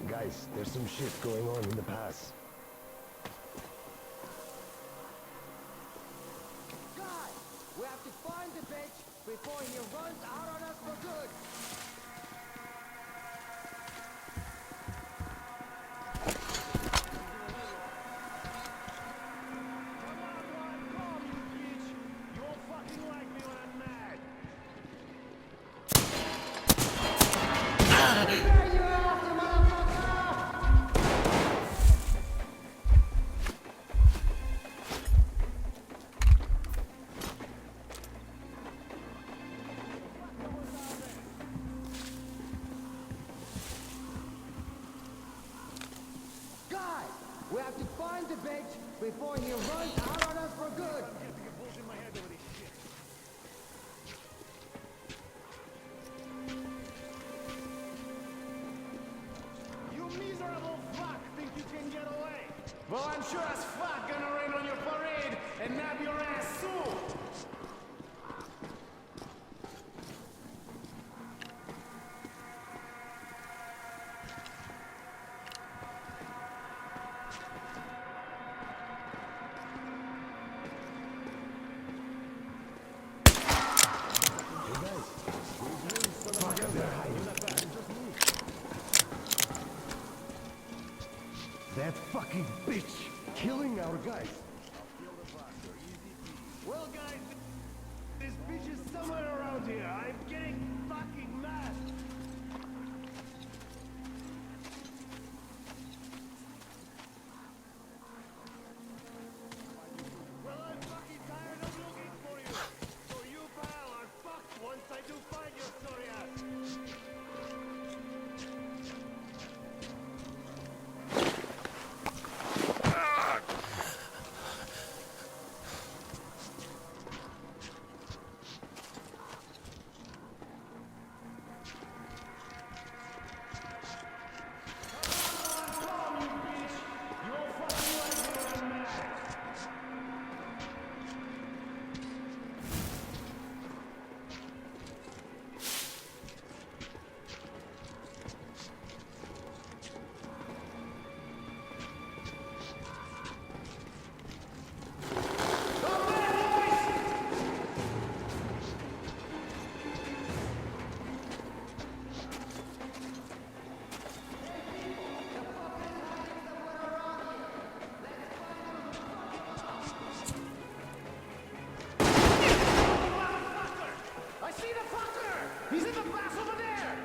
Guys, there's some shit going on in the pass. God! We have to bitch before he runs out on us for good. We have to find the bitch before he runs out on us for good. You miserable fuck think you can get away? Well, I'm sure as fuck gonna rain on your parade and nab your ass soon. That fucking bitch killing our guys. Well, guys, this bitch is somewhere around here. I'm getting fucking mad. Well, I'm fucking tired of looking for you. So you, pal, are fucked once I do find your sorry ass. He's in the glass over there!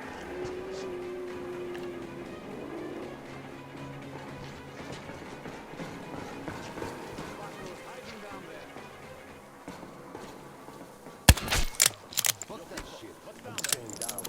Fuck that shit. I'm staying down.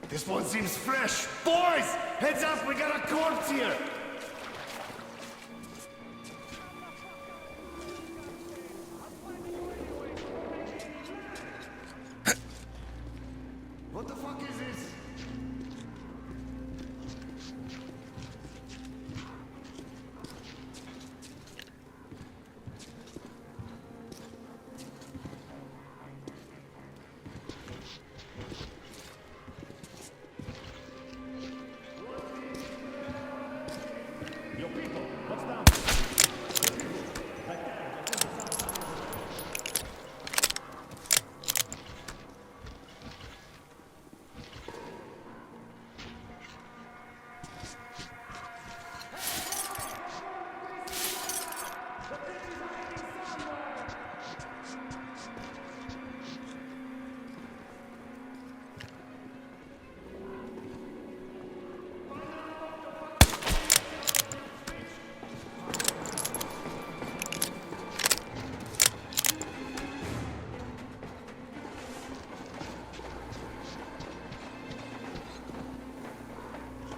This one seems fresh. Boys, heads up, we got a corpse here. What the fuck is this?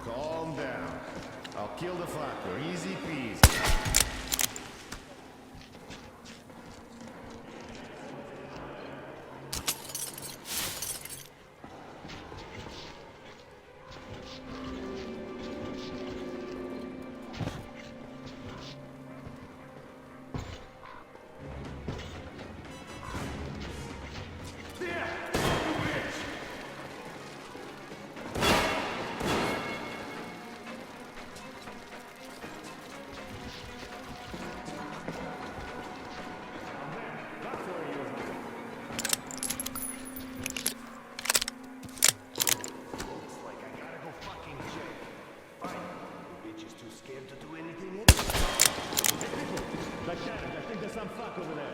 Calm down. I'll kill the fucker. Easy peasy. some fuck over there.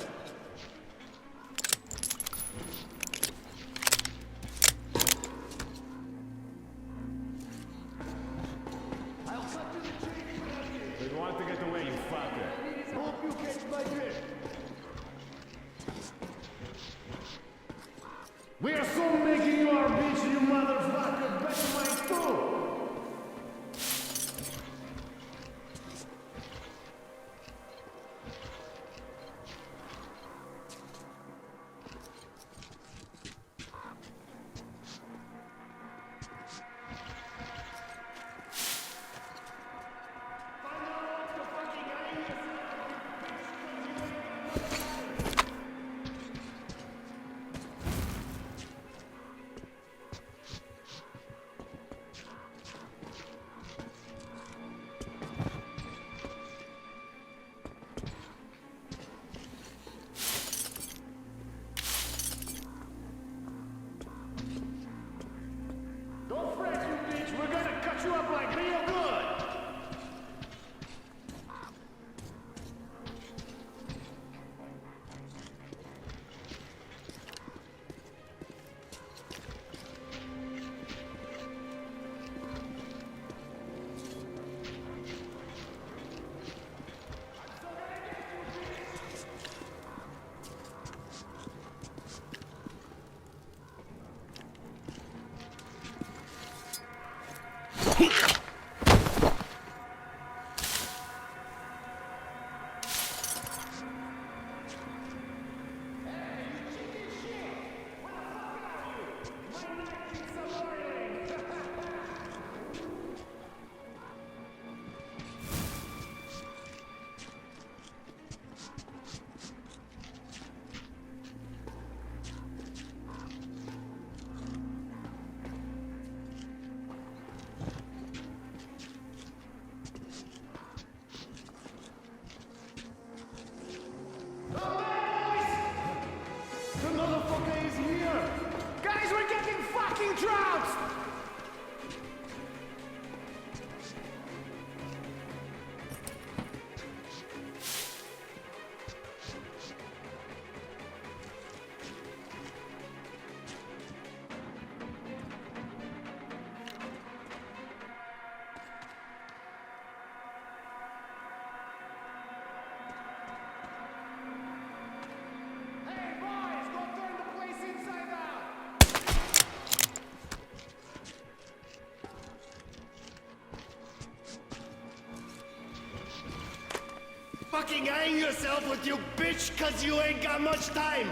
I'll cut to the chase. We want to get away, you fucker. Hope you catch my drift. We are soon making you our bitch, you motherfucker. Better mine too. Don't fret, you bitch. We're gonna cut you up like real good. The motherfucker is here! Guys, we're getting fucking trounced! Hey, boys, go turn the place inside out! Fucking hang yourself with you bitch, cause you ain't got much time!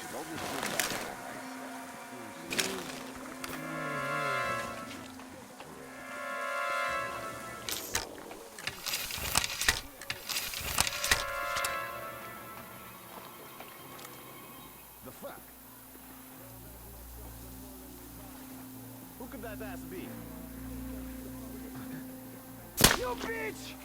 should all just sit back and The fuck? Who could that ass be? You bitch!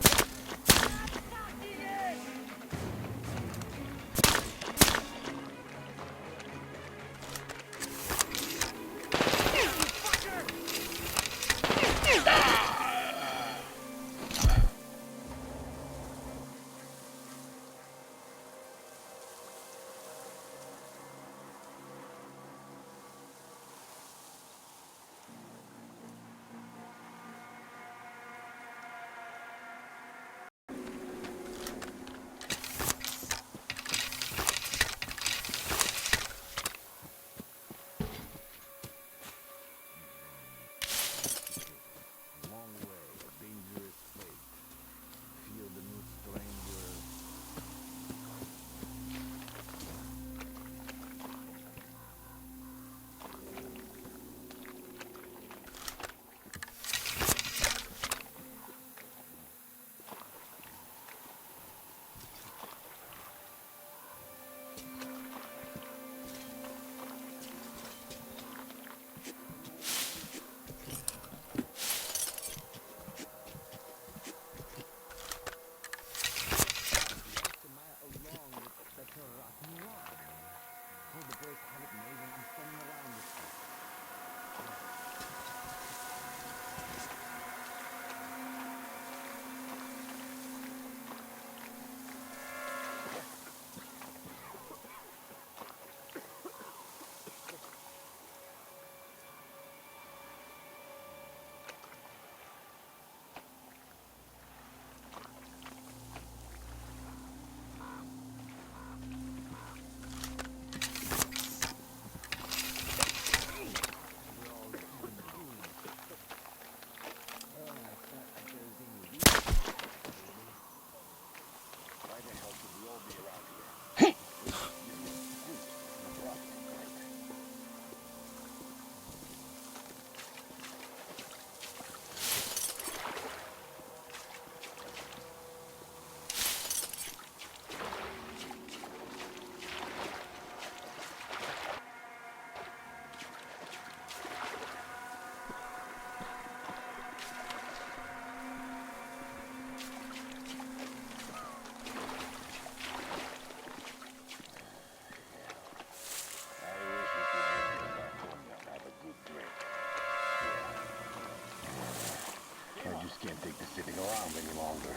can't take this sitting around any longer.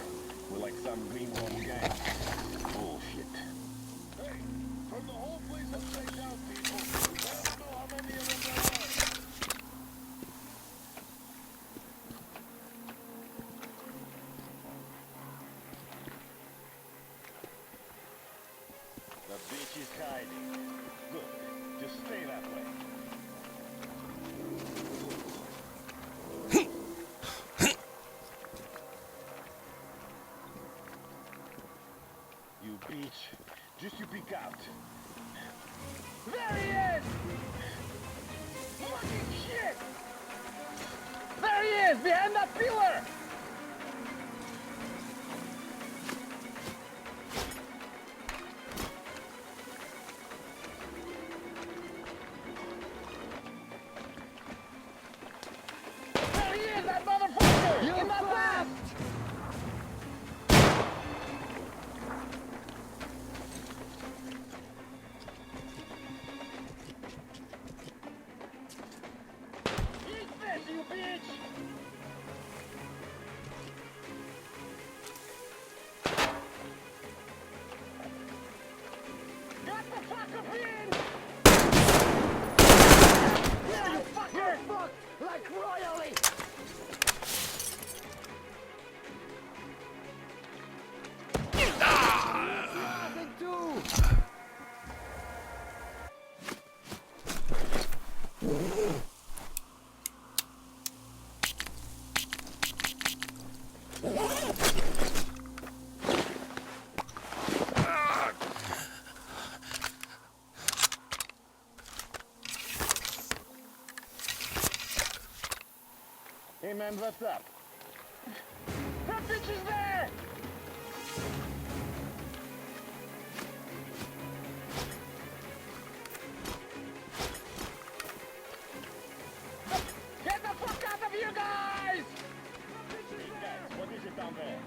We're like some greenhorn gang. Bullshit. Hey, turn the whole place upside down, people. I don't know how many of them there are. The bitch is hiding. Good. Just stay that way. You bitch. Just you peek out. There he is! Fucking shit! There he is, behind that pillar! There he is, that motherfucker! You In that fast! Eat this, you bitch! man, what's up? That bitch is there! Get the fuck out of here, guys! Hey, guys, what is it down there?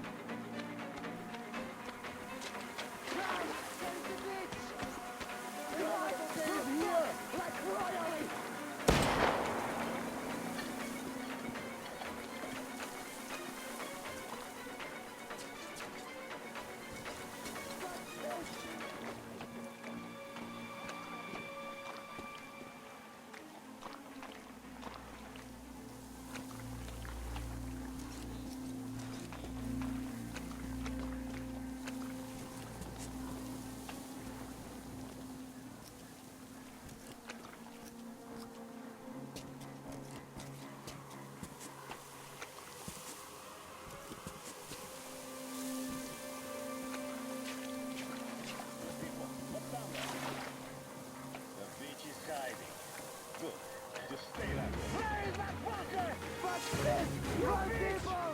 Good. Just stay there. Where is that fucker? Fuck this! Run, people!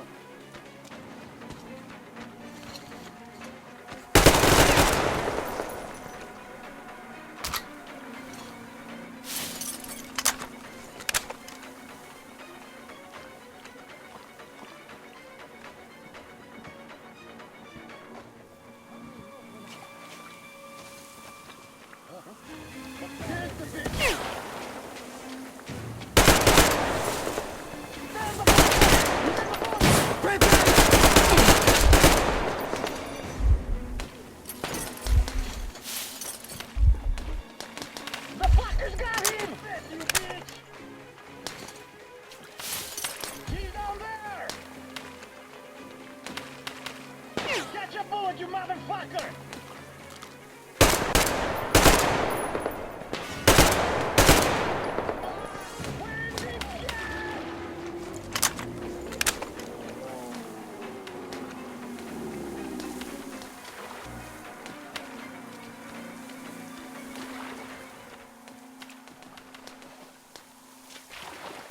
The fuckers got him! You bitch! He's down there! Catch a bullet, you motherfucker!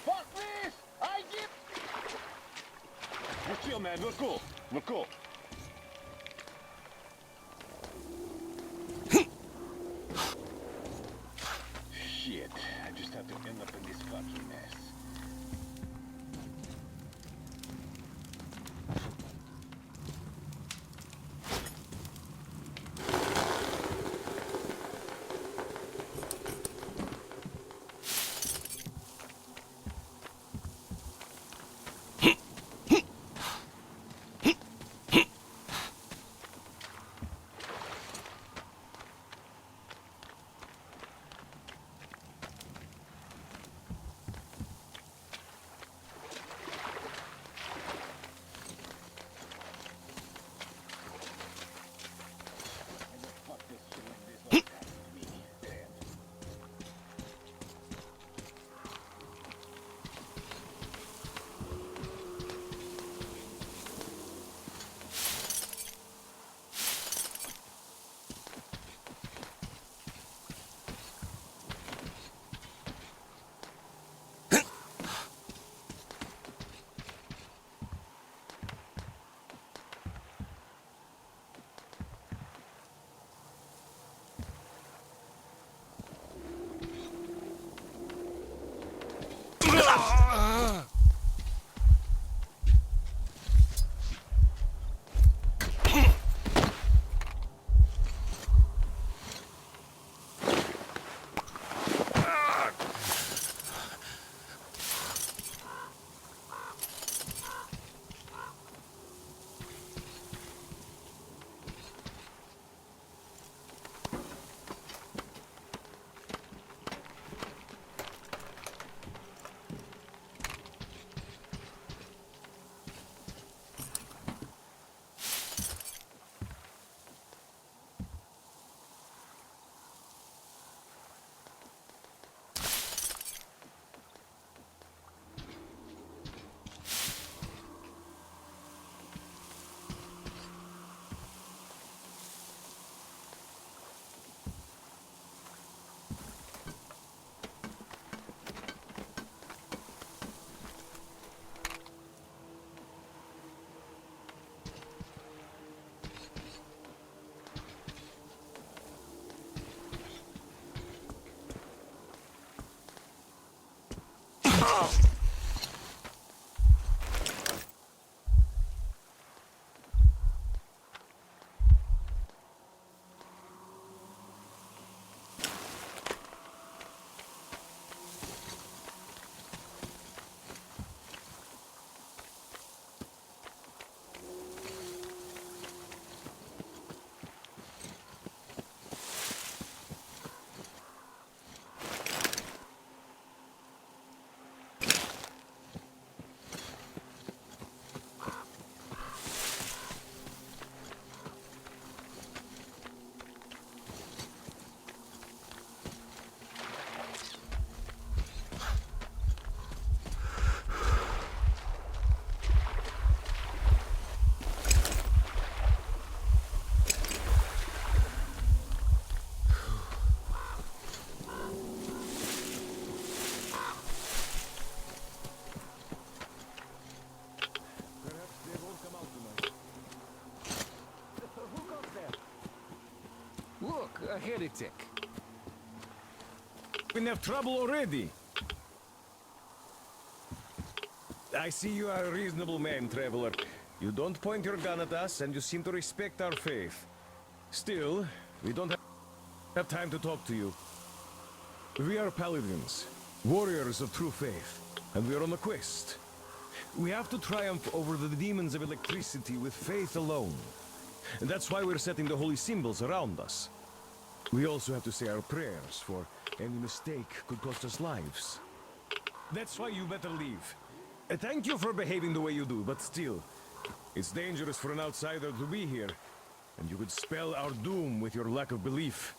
Fuck this! I give... We're chill, man. We're cool. We're cool. Shit. I just had to end up in this fucking mess. a heretic. We have trouble already. I see you are a reasonable man, traveler. You don't point your gun at us, and you seem to respect our faith. Still, we don't have time to talk to you. We are paladins, warriors of true faith, and we are on a quest. We have to triumph over the demons of electricity with faith alone. And that's why we're setting the holy symbols around us. We also have to say our prayers, for any mistake could cost us lives. That's why you better leave. Thank you for behaving the way you do, but still, it's dangerous for an outsider to be here, and you could spell our doom with your lack of belief.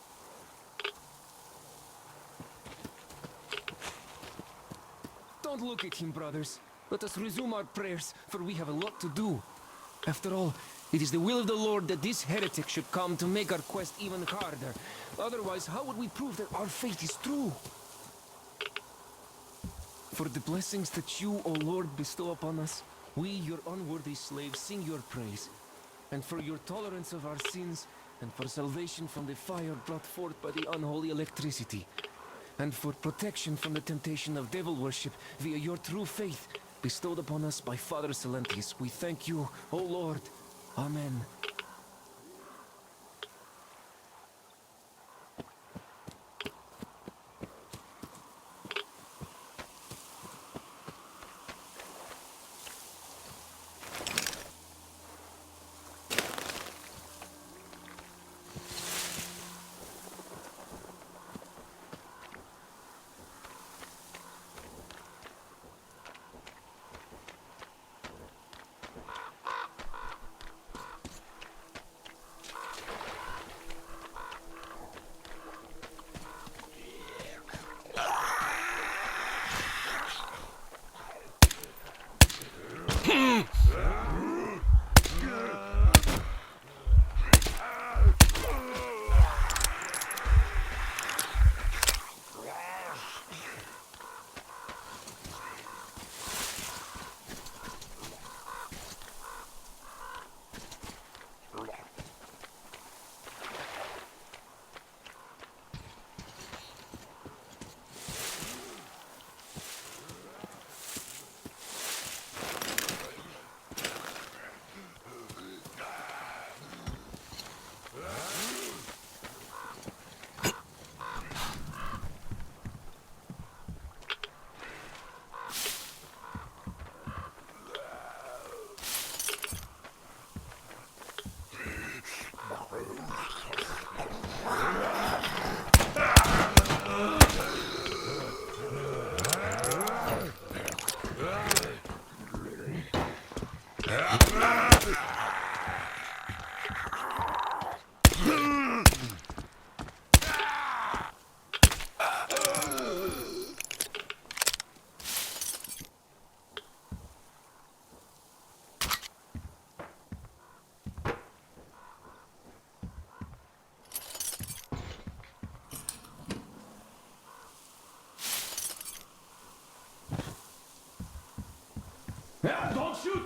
Don't look at him, brothers. Let us resume our prayers, for we have a lot to do. After all, it is the will of the Lord that this heretic should come to make our quest even harder. Otherwise, how would we prove that our faith is true? For the blessings that you, O Lord, bestow upon us, we, your unworthy slaves, sing your praise. And for your tolerance of our sins, and for salvation from the fire brought forth by the unholy electricity, and for protection from the temptation of devil worship via your true faith, bestowed upon us by Father Silentius, we thank you, O Lord. Amen.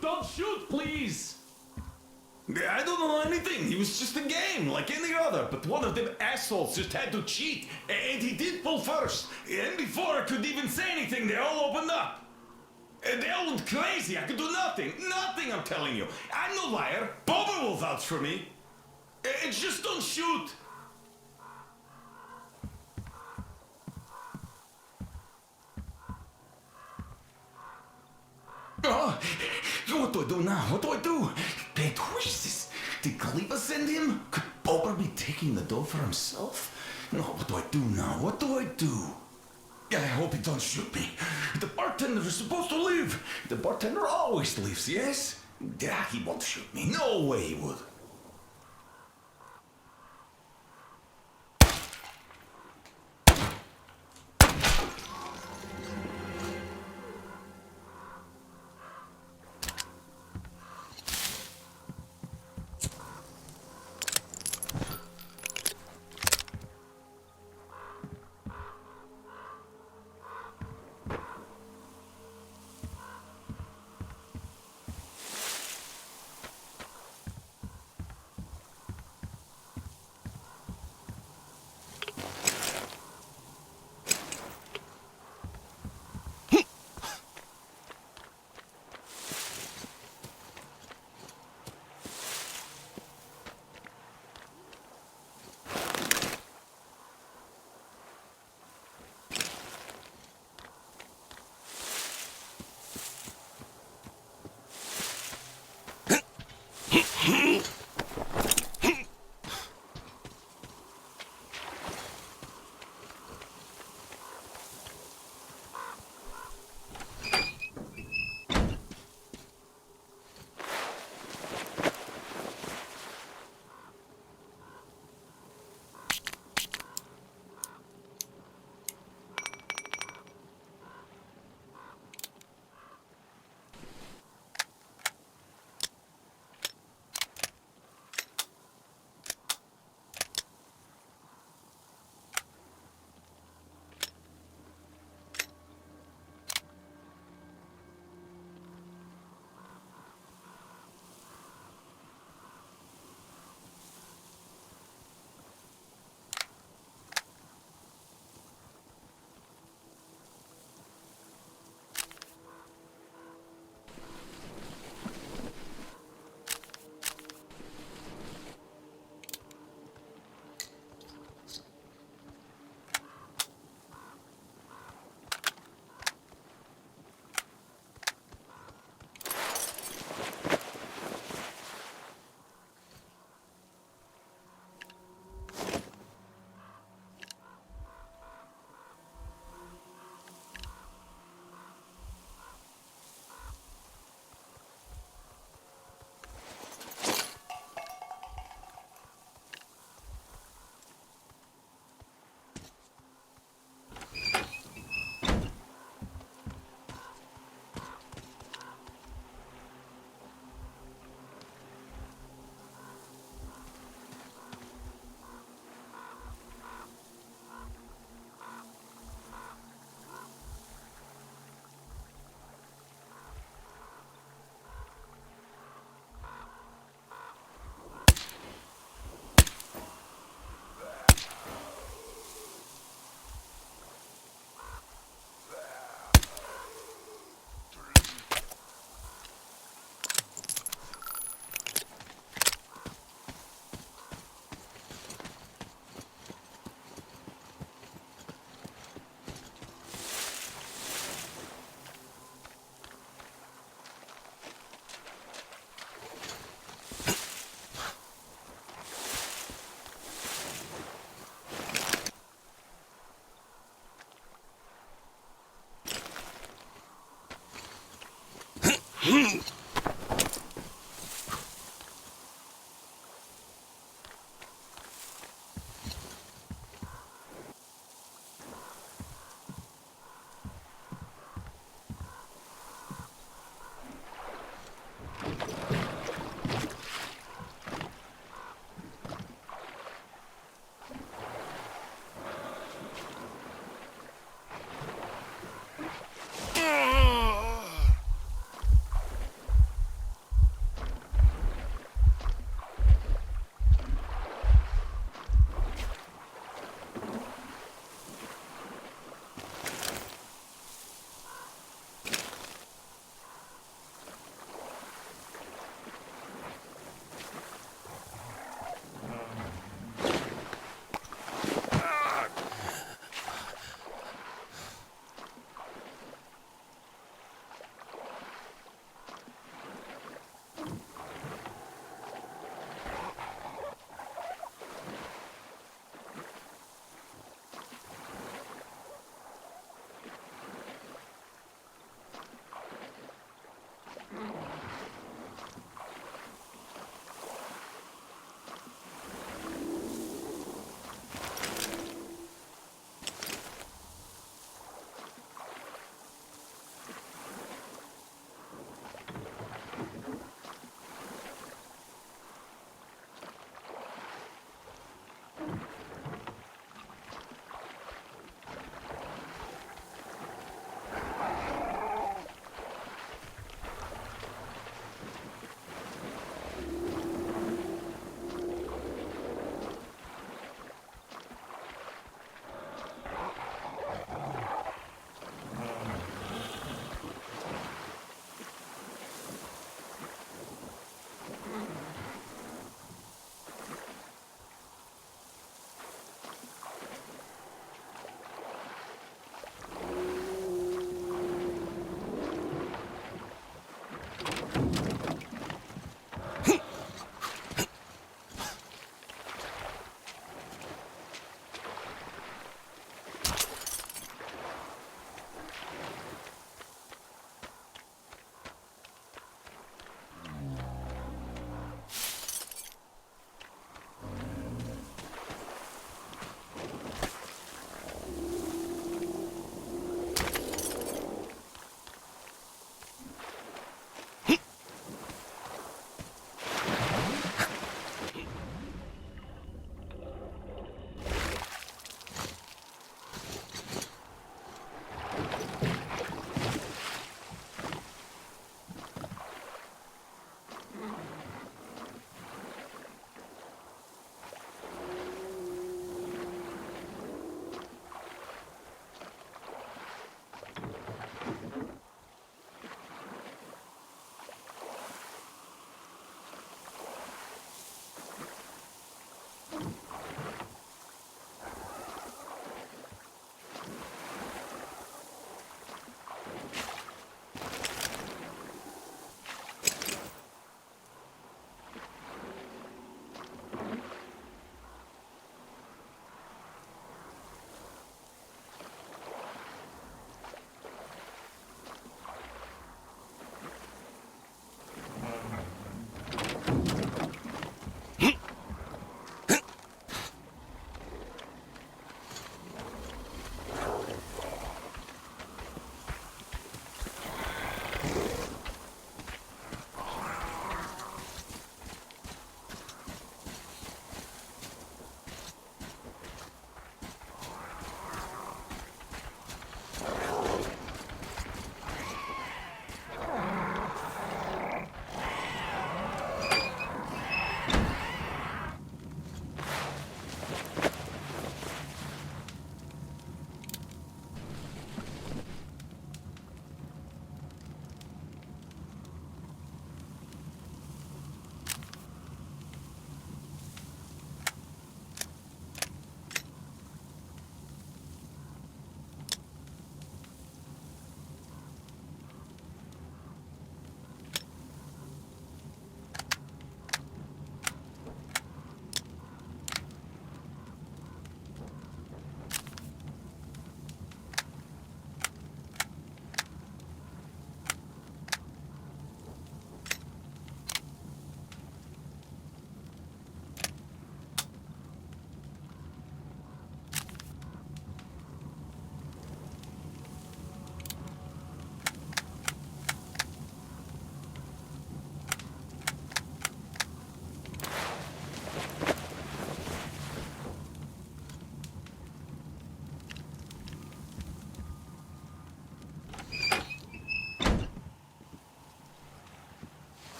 Don't shoot, please! I don't know anything. It was just a game, like any other. But one of them assholes just had to cheat, and he did pull first. And before I could even say anything, they all opened up. And they all went crazy. I could do nothing. Nothing, I'm telling you. I'm no liar. Boba will vouch for me. Just don't shoot. Oh, what do I do now? What do I do? Pete, who is this? Did Khalifa send him? Could Boba be taking the dough for himself? No, what do I do now? What do I do? I hope he don't shoot me. The bartender is supposed to leave. The bartender always leaves, yes? Yeah, he won't shoot me. No way he would.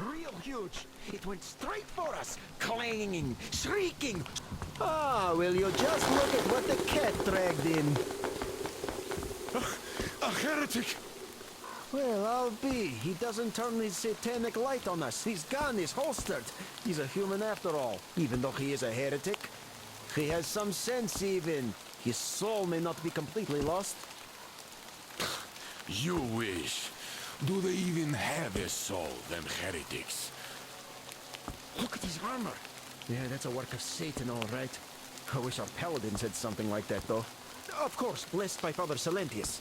Real huge. It went straight for us, clanging, shrieking. Ah, will you just look at what the cat dragged in? A heretic! Well, I'll be. He doesn't turn his satanic light on us. His gun is holstered. He's a human after all, even though he is a heretic. He has some sense even. His soul may not be completely lost. You wish. Do they even have a soul, them heretics? Look at his armor. Yeah, that's a work of Satan, all right. I wish our paladins had something like that, though. Of course, blessed by Father Silentius.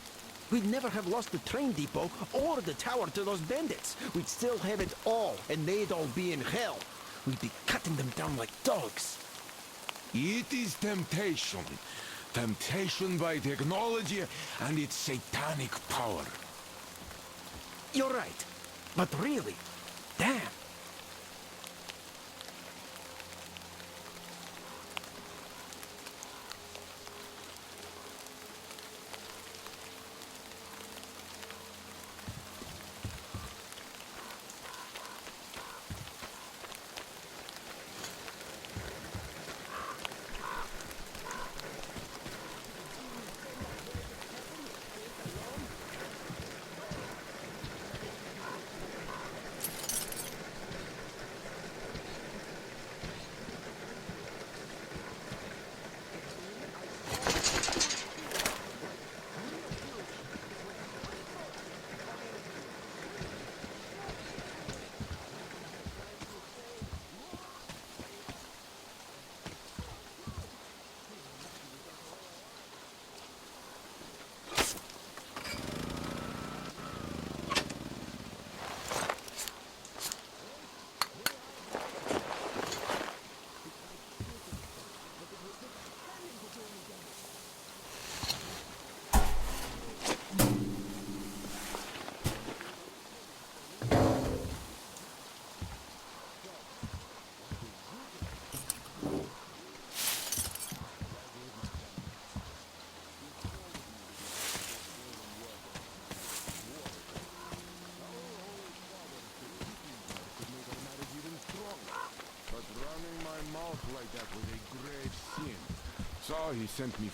We'd never have lost the train depot or the tower to those bandits. We'd still have it all, and they'd all be in hell. We'd be cutting them down like dogs. It is temptation. Temptation by technology and its satanic power. You're right. But really, damn. Like that was a grave sin. So he sent me.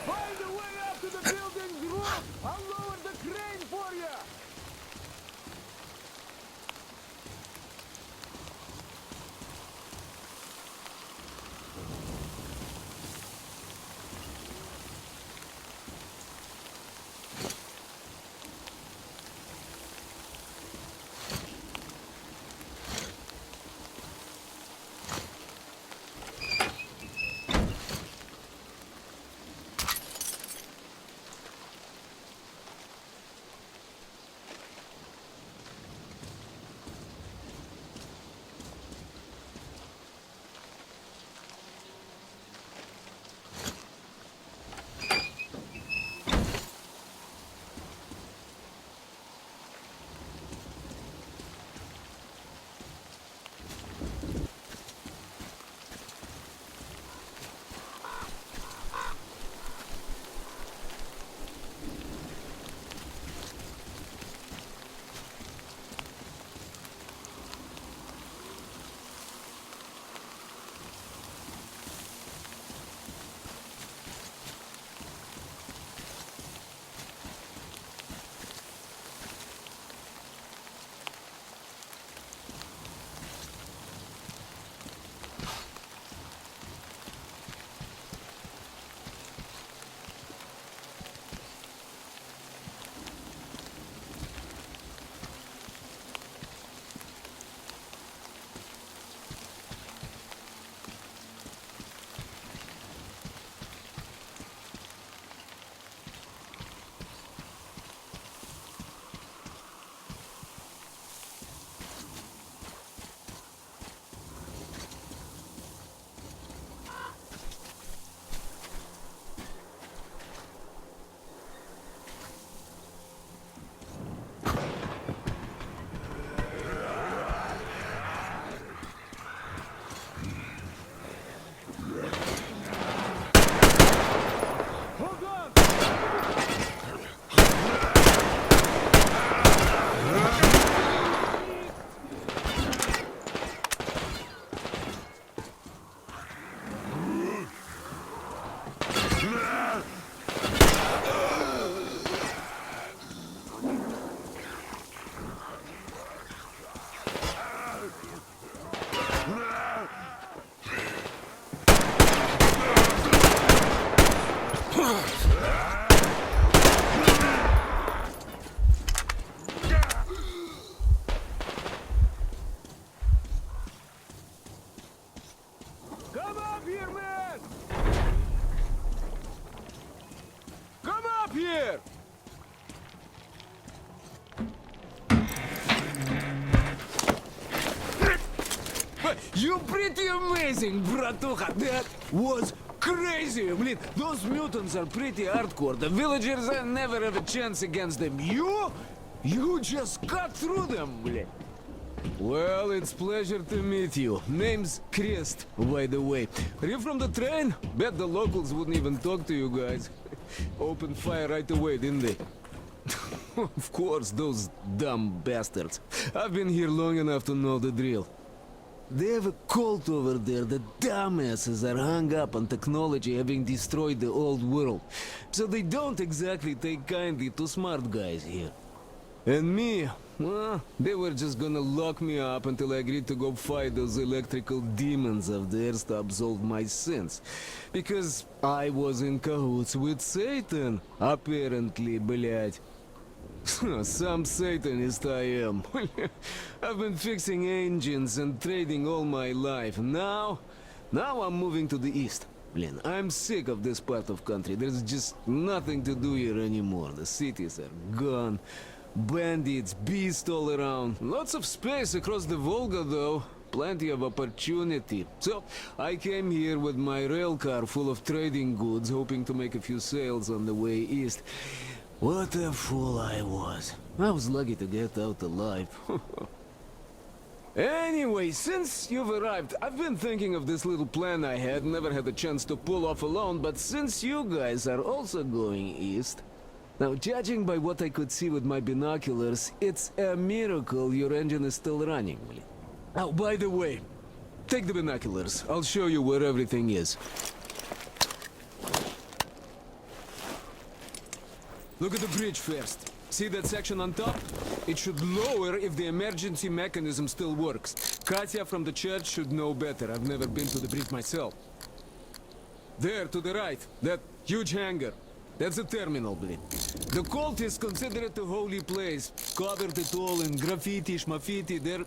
Find a way up to the building's roof! I'll lower the crane for you! Come up here, man! Come up here! You pretty amazing, bratuха. That was crazy. Блин, those mutants are pretty hardcore. The villagers never have a chance against them. You just cut through them, блин. Well, it's pleasure to meet you. Name's Crest, by the way. Are you from the train? Bet the locals wouldn't even talk to you guys. Opened fire right away, didn't they? Of course, those dumb bastards. I've been here long enough to know the drill. They have a cult over there. The dumbasses are hung up on technology having destroyed the old world. So they don't exactly take kindly to smart guys here. And me, well, they were just gonna lock me up until I agreed to go fight those electrical demons of theirs to absolve my sins. Because I was in cahoots with Satan, apparently, блядь. Some Satanist I am. I've been fixing engines and trading all my life. Now I'm moving to the east. Blin, I'm sick of this part of country. There's just nothing to do here anymore. The cities are gone. Bandits, beasts all around. Lots of space across the Volga, though. plenty of opportunity. So, I came here with my rail car full of trading goods, hoping to make a few sales on the way east. What a fool I was. I was lucky to get out alive. Anyway, since you've arrived, I've been thinking of this little plan I had, never had a chance to pull off alone, but since you guys are also going east... Now, judging by what I could see with my binoculars, it's a miracle your engine is still running. Oh, by the way, take the binoculars. I'll show you where everything is. Look at the bridge first. See that section on top? It should lower if the emergency mechanism still works. Katya from the church should know better. I've never been to the bridge myself. There, to the right, that huge hangar. That's a terminal, blin. The cultists consider it a holy place. Covered it all in graffiti, schmaffiti. Their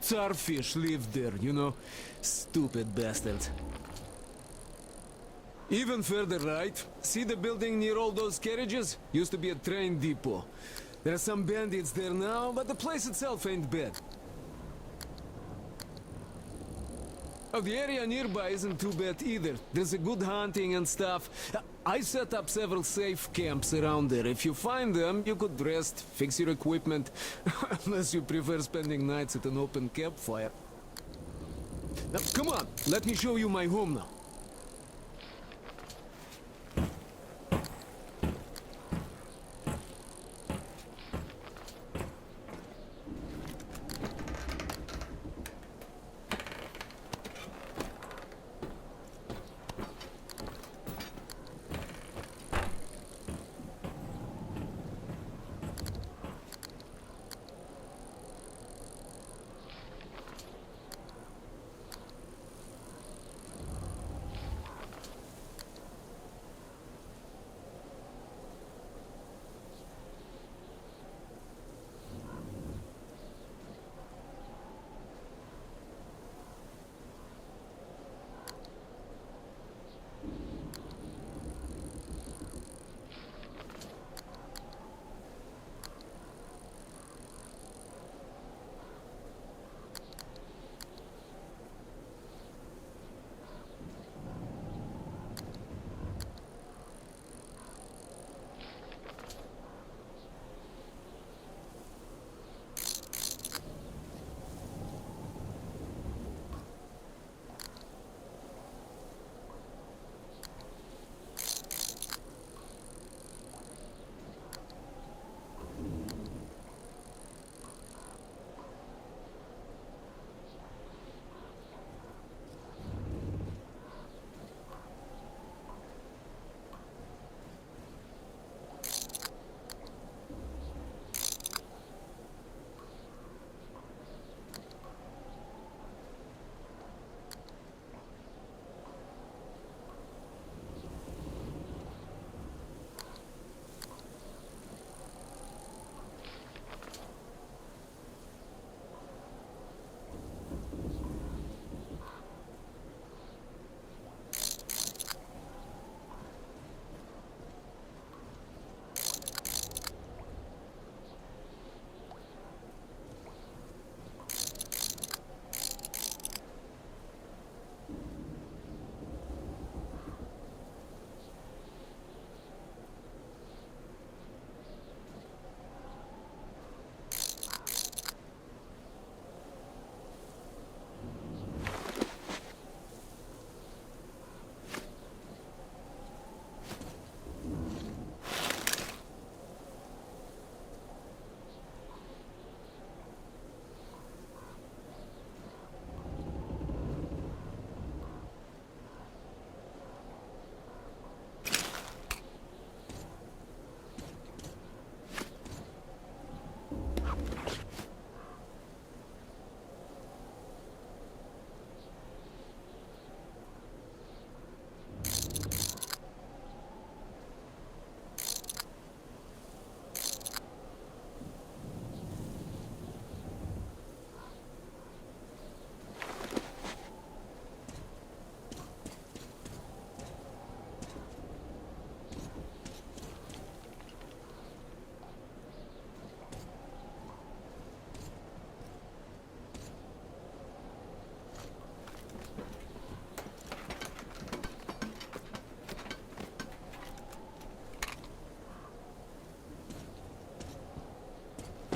Tsarfish lived there, you know? Stupid bastards. Even further right, see the building near all those carriages? Used to be a train depot. There are some bandits there now, but the place itself ain't bad. Oh, the area nearby isn't too bad either. There's a good hunting and stuff. I set up several safe camps around there. If you find them, you could rest, fix your equipment. Unless you prefer spending nights at an open campfire. Now, come on, let me show you my home now.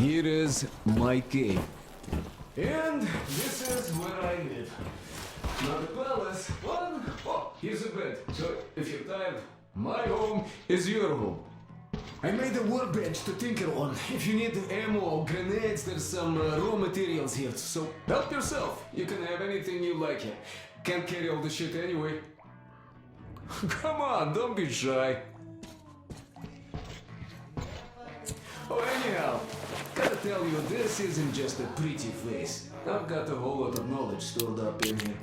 Here is my cave. And this is where I live. Not a palace, one. Oh, here's a bed. So if you're tired, my home is your home. I made a workbench to tinker on. If you need ammo or grenades, there's some raw materials here. So help yourself. You can have anything you like here. Can't carry all the shit anyway. Come on, don't be shy. Oh, anyhow, gotta tell you, this isn't just a pretty place. I've got a whole lot of knowledge stored up in here.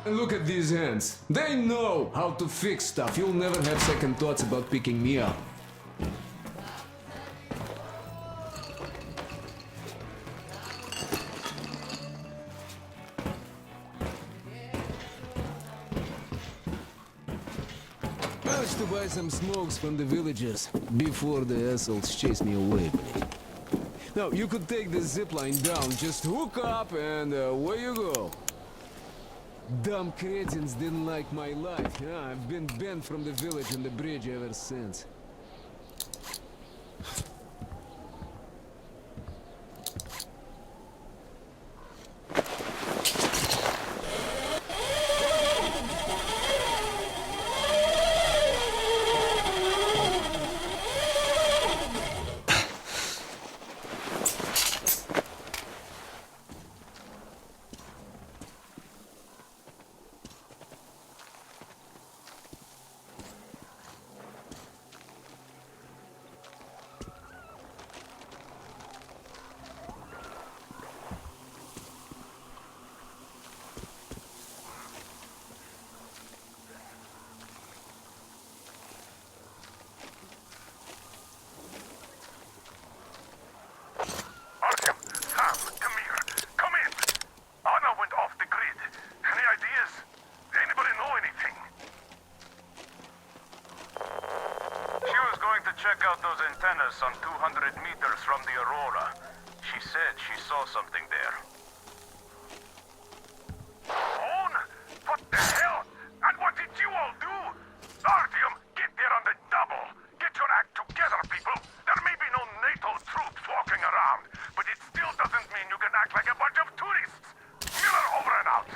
And look at these hands. They know how to fix stuff. You'll never have second thoughts about picking me up. Managed to buy some smokes from the villagers before the assholes chased me away. Now, you could take the zipline down, just hook up and away you go. Dumb cretins didn't like my life. Yeah, I've been banned from the village and the bridge ever since. Check out those antennas some 200 meters from the Aurora. She said she saw something there. Own? What the hell? And what did you all do? Artyom, get there on the double. Get your act together, people. There may be no NATO troops walking around, but it still doesn't mean you can act like a bunch of tourists. Miller over and out.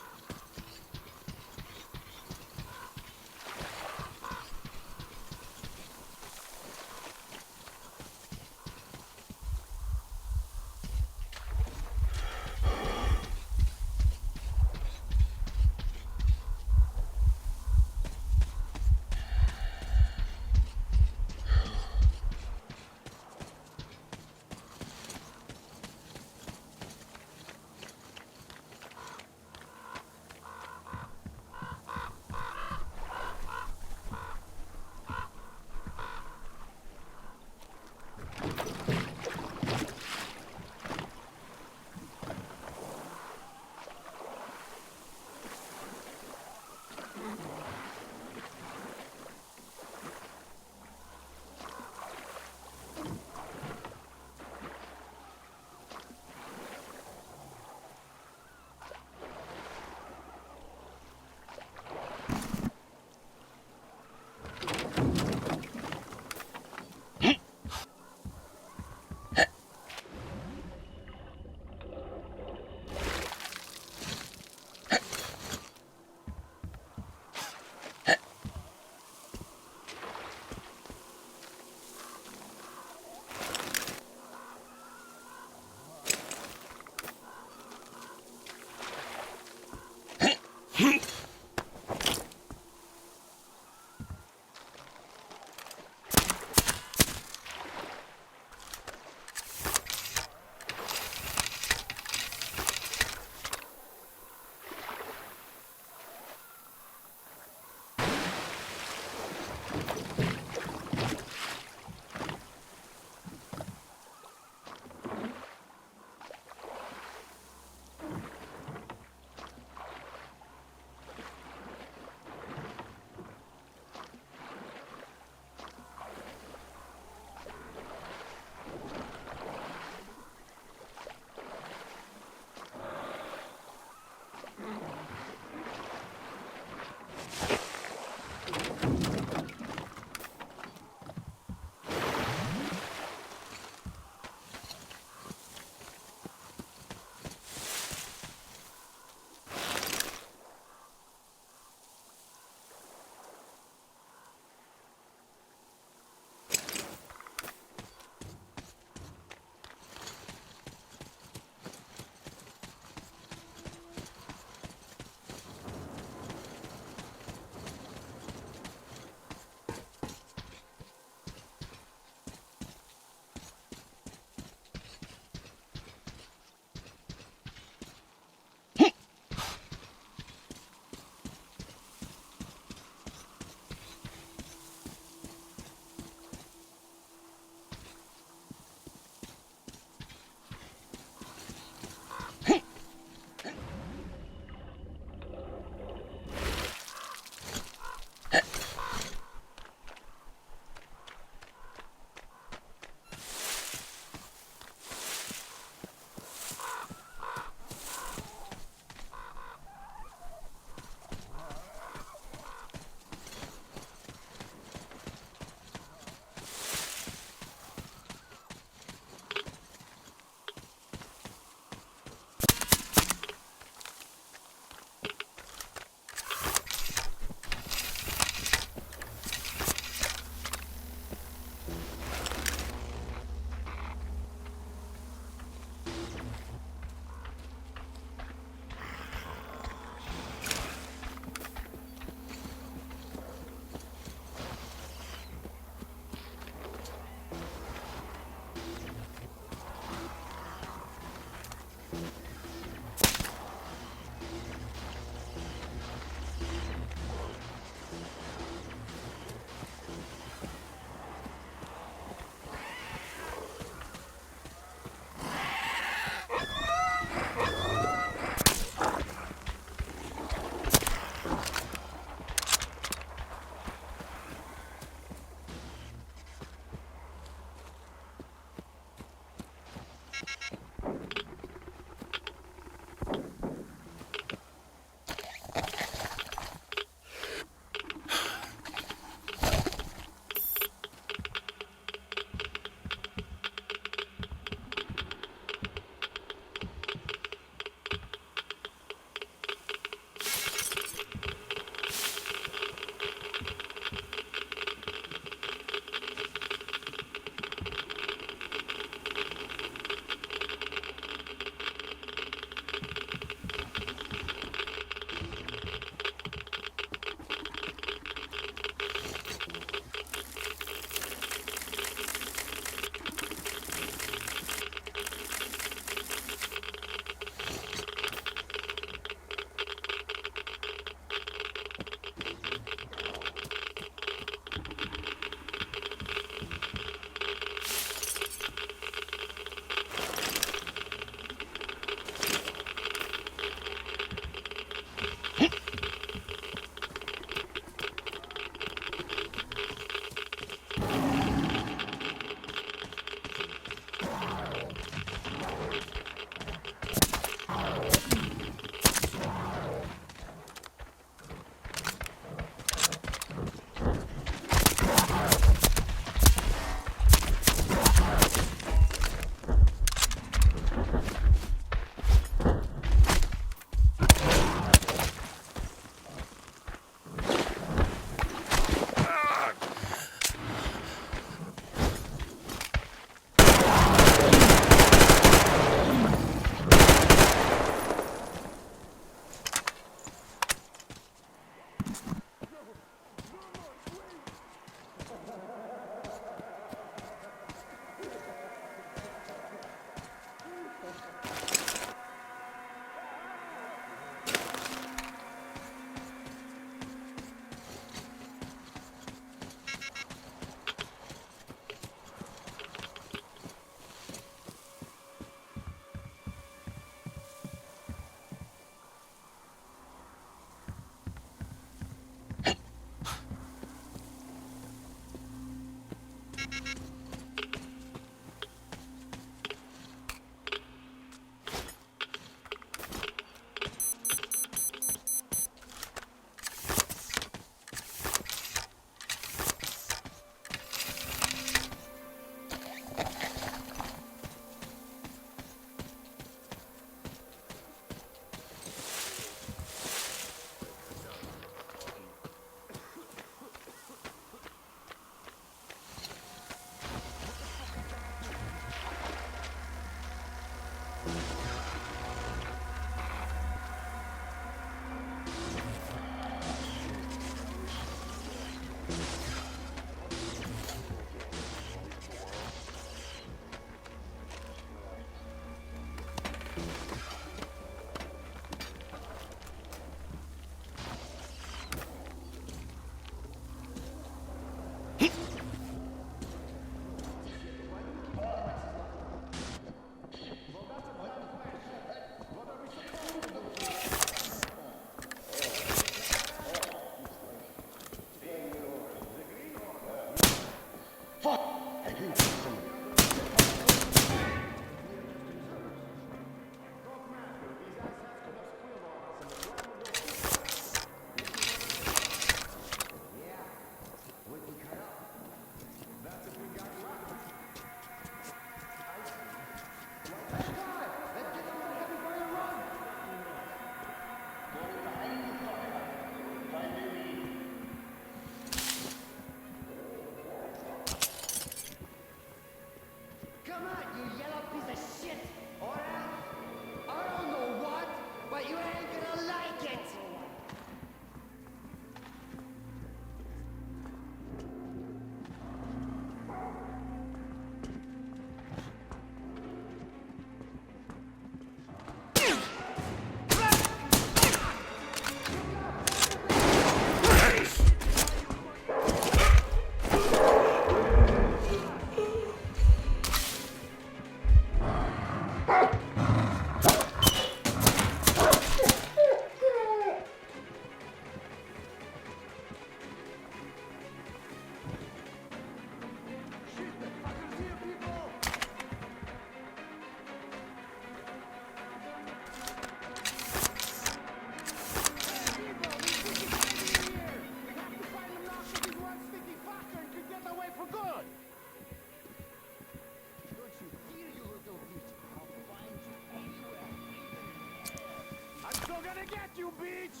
you bitch!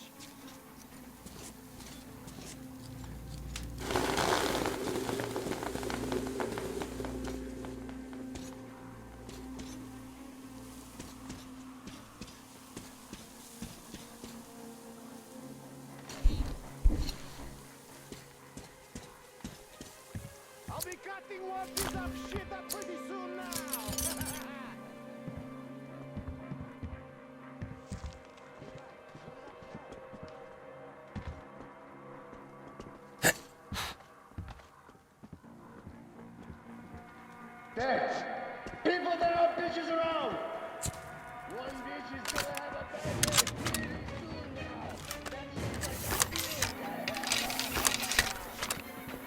I'll be cutting one piece of shit up pretty soon now! Thanks. People, there are bitches around! One bitch is gonna have a baby pretty soon now.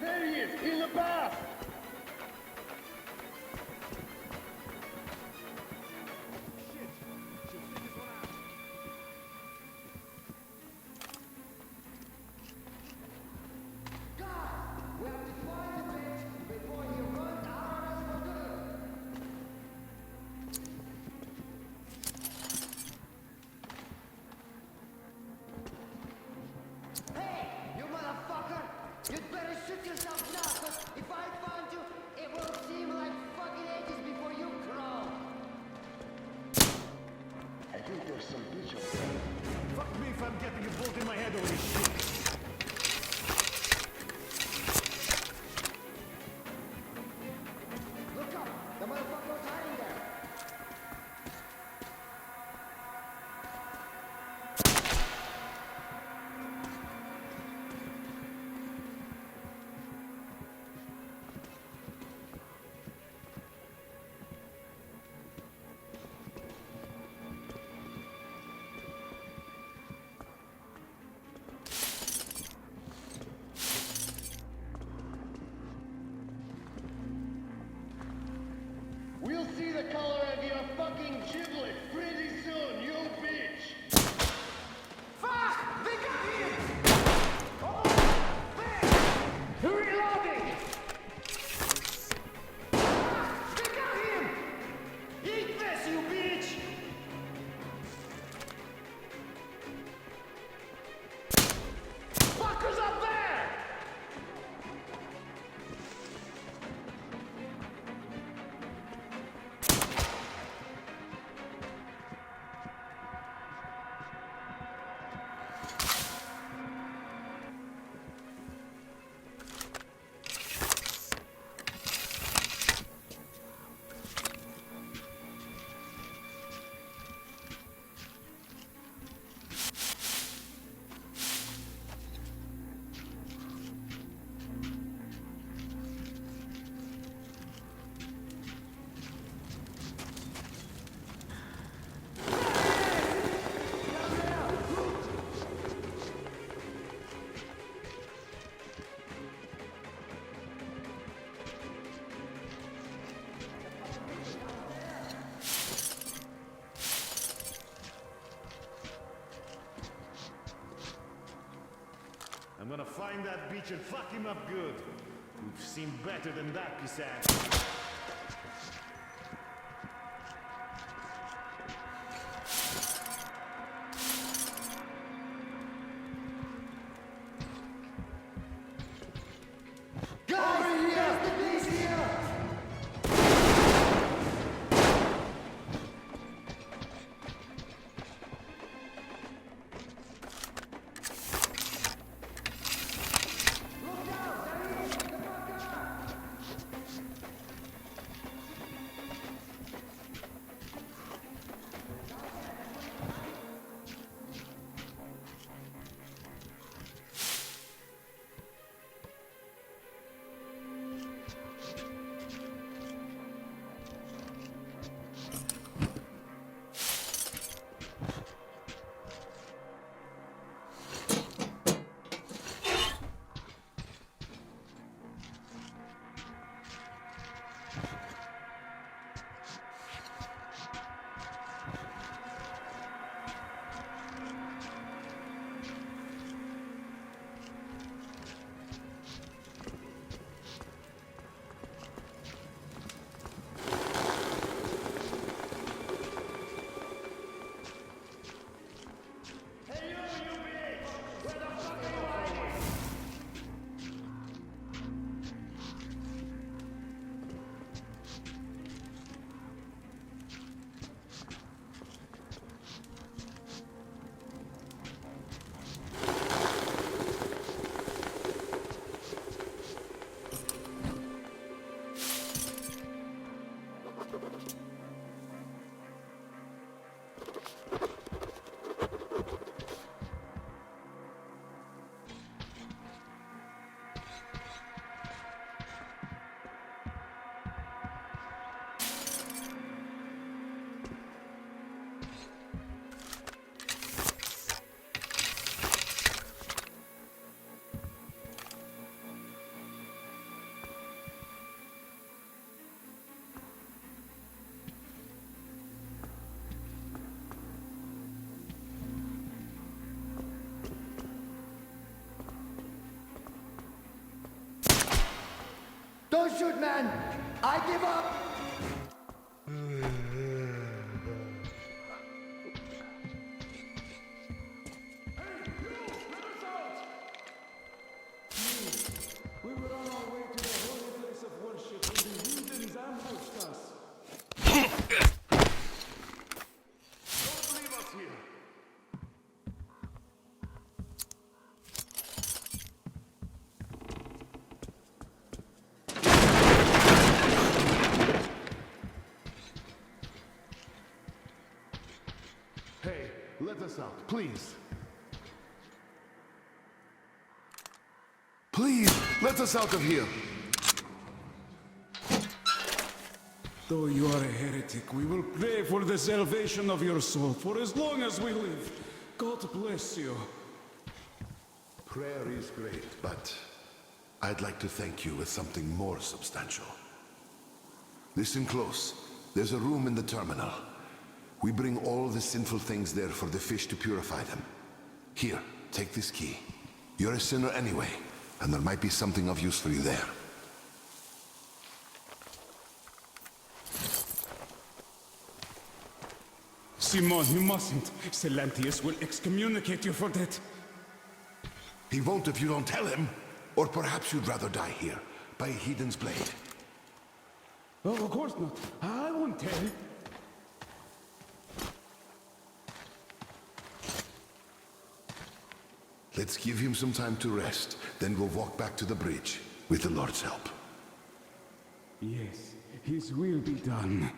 There he is, in the bath! You motherfucker! You'd better shoot yourself now, 'cause if I found you, it will seem like fucking ages before you crawl. I think there's some bitch over there. Fuck me if I'm getting a bolt in my head over this shit. Look up! The motherfucker was hiding there! We'll see the color of your fucking giblet pretty soon, you bitch! Fuck! They got him! Oh! There! Reloading! Fuck! They got him! Eat this, you bitch! Fuckers up there! I'm gonna find that bitch and fuck him up good. You've seen better than that, piece ass. Don't shoot, man! I give up! We were on our way to the holy place of worship when the heathens ambushed us. Don't leave us here. Hey, let us out, please. Please, let us out of here. Though you are a heretic, we will pray for the salvation of your soul for as long as we live. God bless you. Prayer is great, but I'd like to thank you with something more substantial. Listen close. There's a room in the terminal. We bring all the sinful things there for the fish to purify them. Here, take this key. You're a sinner anyway, and there might be something of use for you there. Simon, you mustn't. Silentius will excommunicate you for that. He won't if you don't tell him. Or perhaps you'd rather die here, by a heathen's blade. Oh, of course not. I won't tell. Let's give him some time to rest, then we'll walk back to the bridge, with the Lord's help. Yes, his will be done.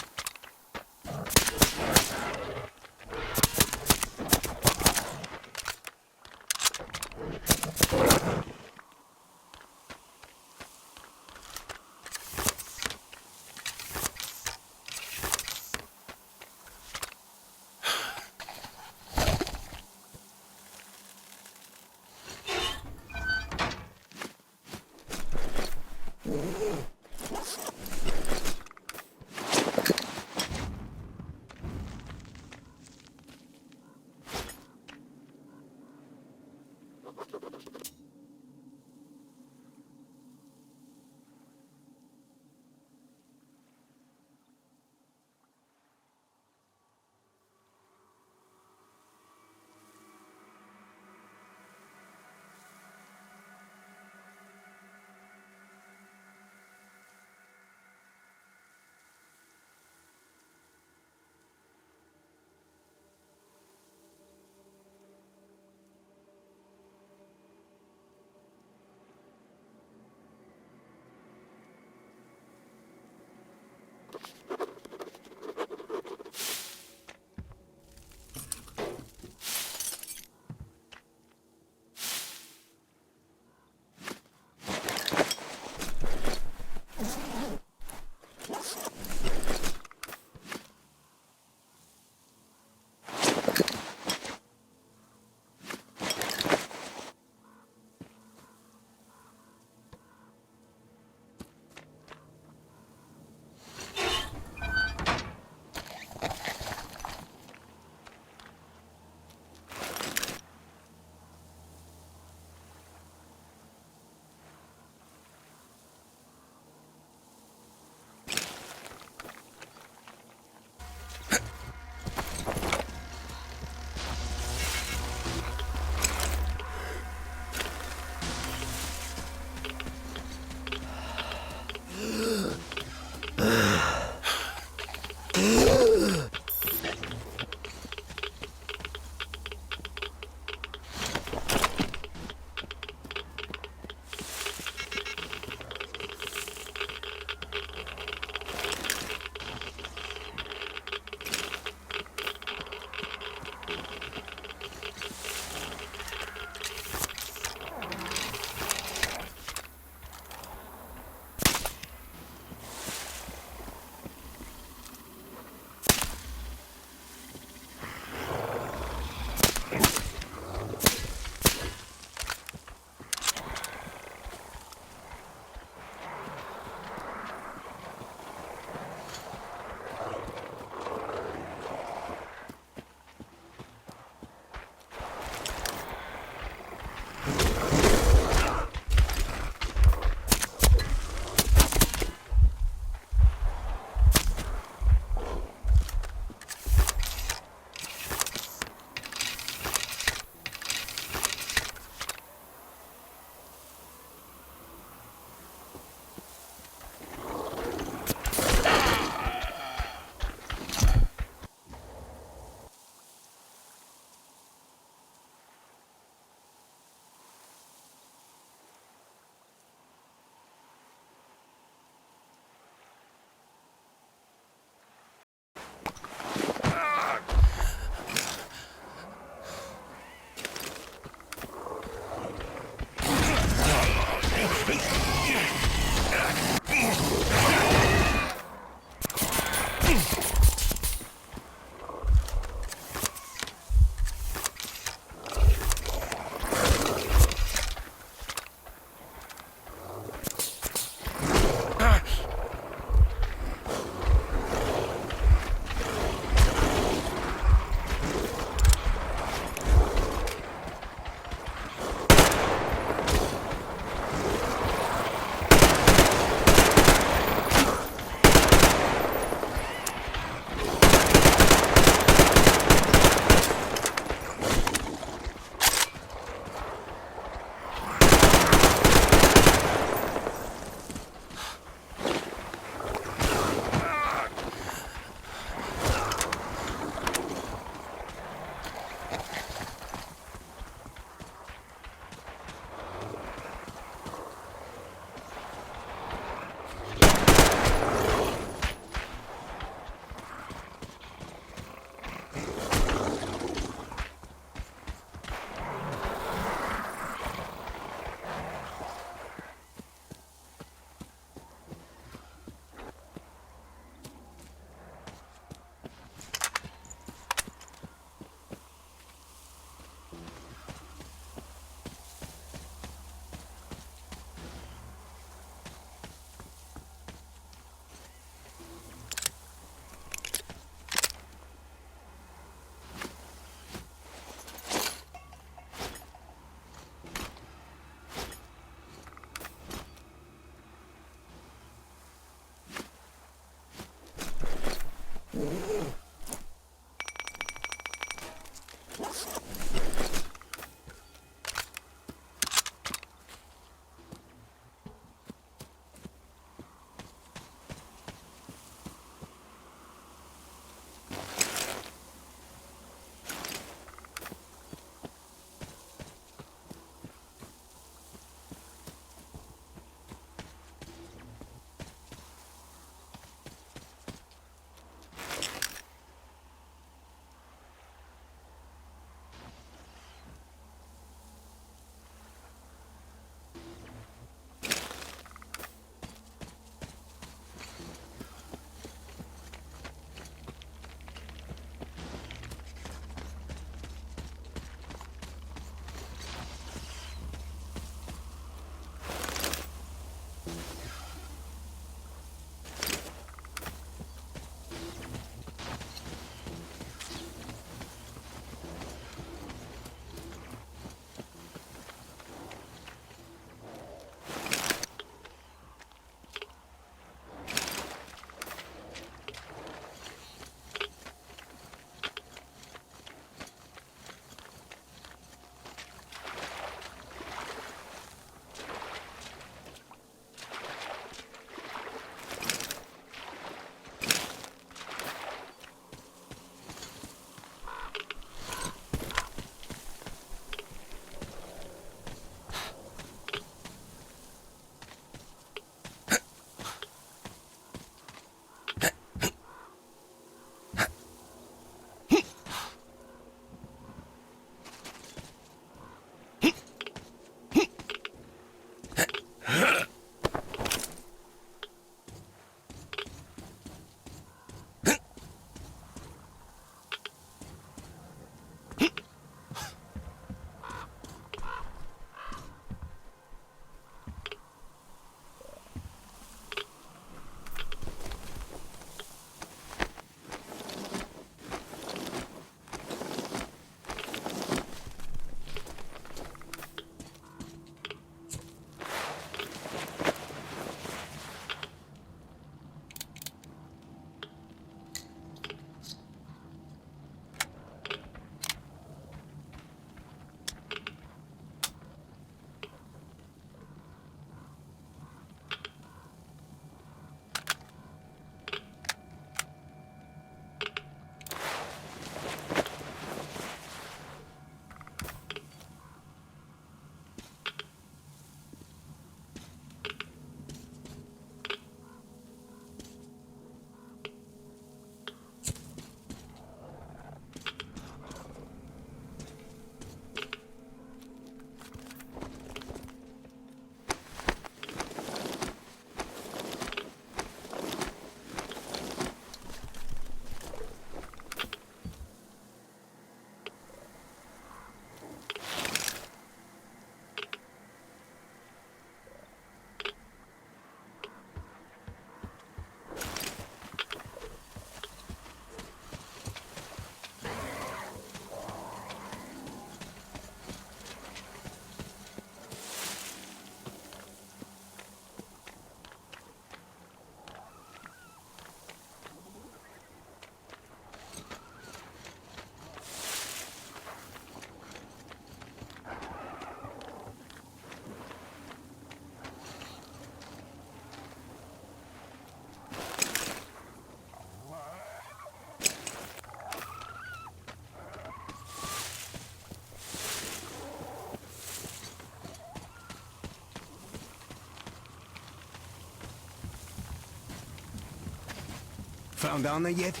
Found Anna yet?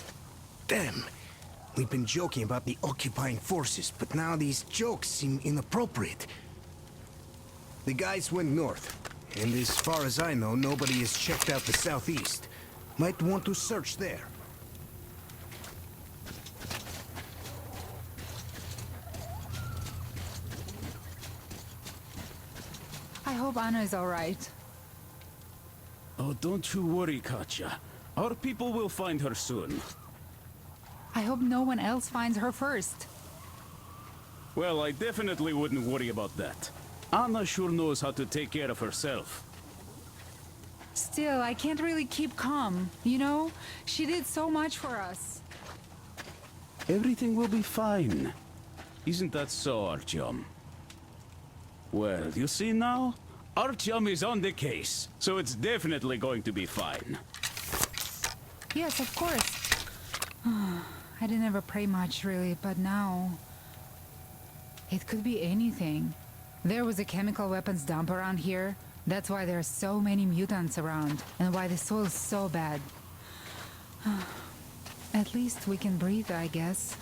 Damn. We've been joking about the occupying forces, but now these jokes seem inappropriate. The guys went north, and as far as I know, nobody has checked out the southeast. Might want to search there. I hope Anna is all right. Oh, don't you worry, Katya. Our people will find her soon. I hope no one else finds her first. Well, I definitely wouldn't worry about that. Anna sure knows how to take care of herself. Still, I can't really keep calm, you know? She did so much for us. Everything will be fine. Isn't that so, Artyom? Well, you see now? Artyom is on the case, so it's definitely going to be fine. Yes, of course. I didn't ever pray much, really, but now... It could be anything. There was a chemical weapons dump around here. That's why there are so many mutants around, and why the soil is so bad. At least we can breathe, I guess.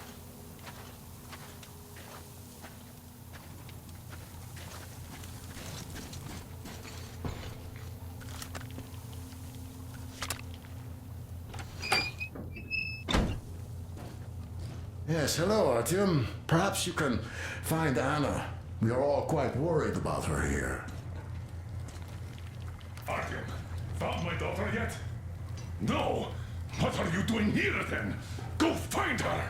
Yes, hello, Artyom. Perhaps you can find Anna. We are all quite worried about her here. Artyom, found my daughter yet? No! What are you doing here then? Go find her!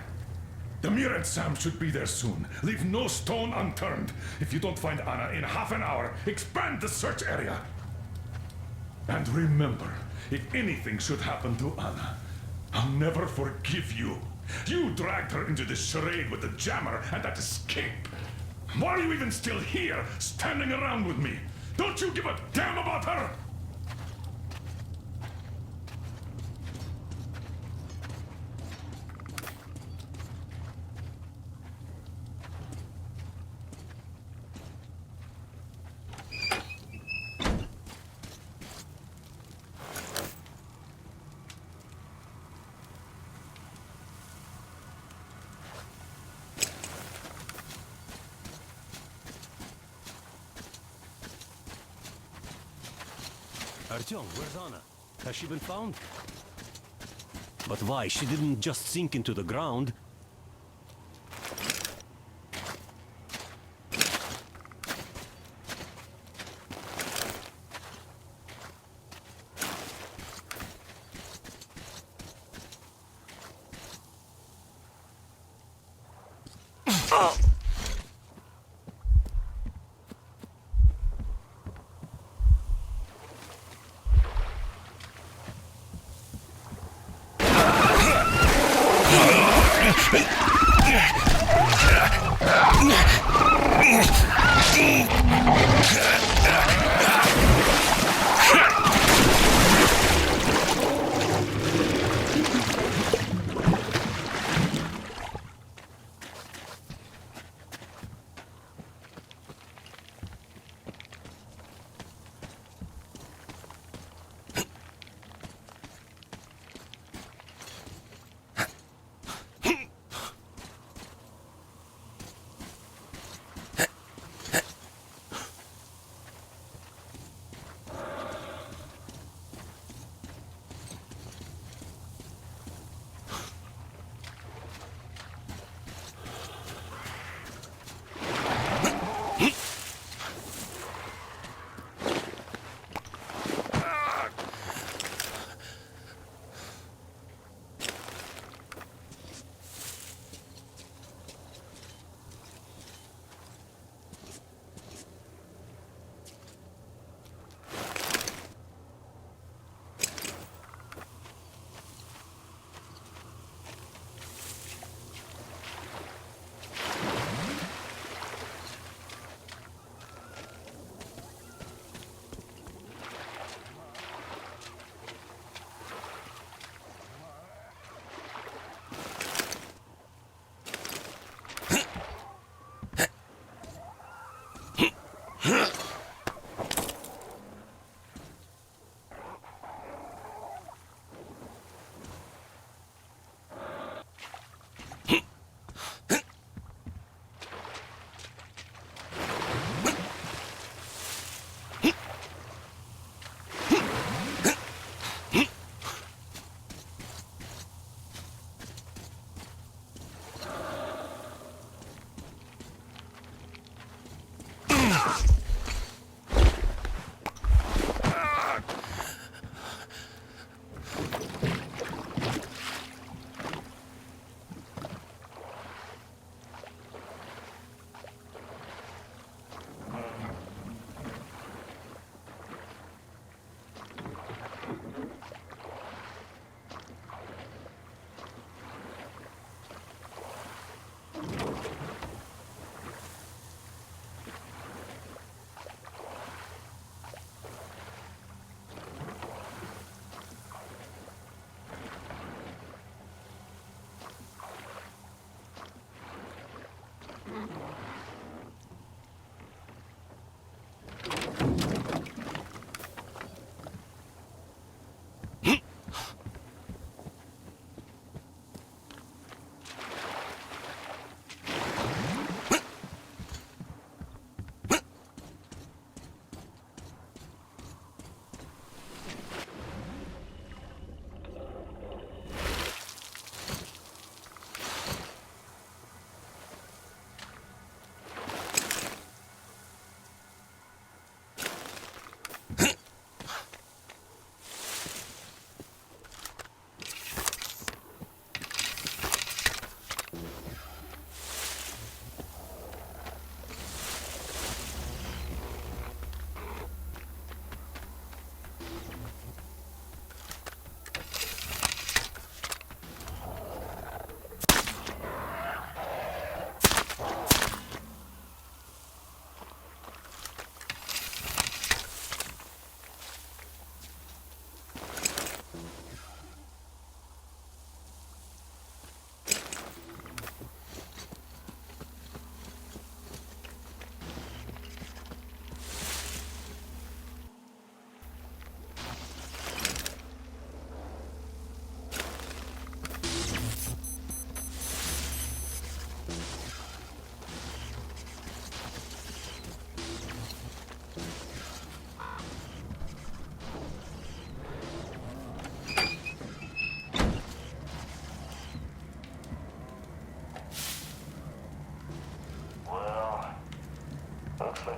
Damir and Sam should be there soon. Leave no stone unturned. If you don't find Anna in half an hour, expand the search area. And remember, if anything should happen to Anna, I'll never forgive you. You dragged her into this charade with the jammer and that escape. Why are you even still here, standing around with me? Don't you give a damn about her? Artyom, where's Anna? Has she been found? But why? She didn't just sink into the ground.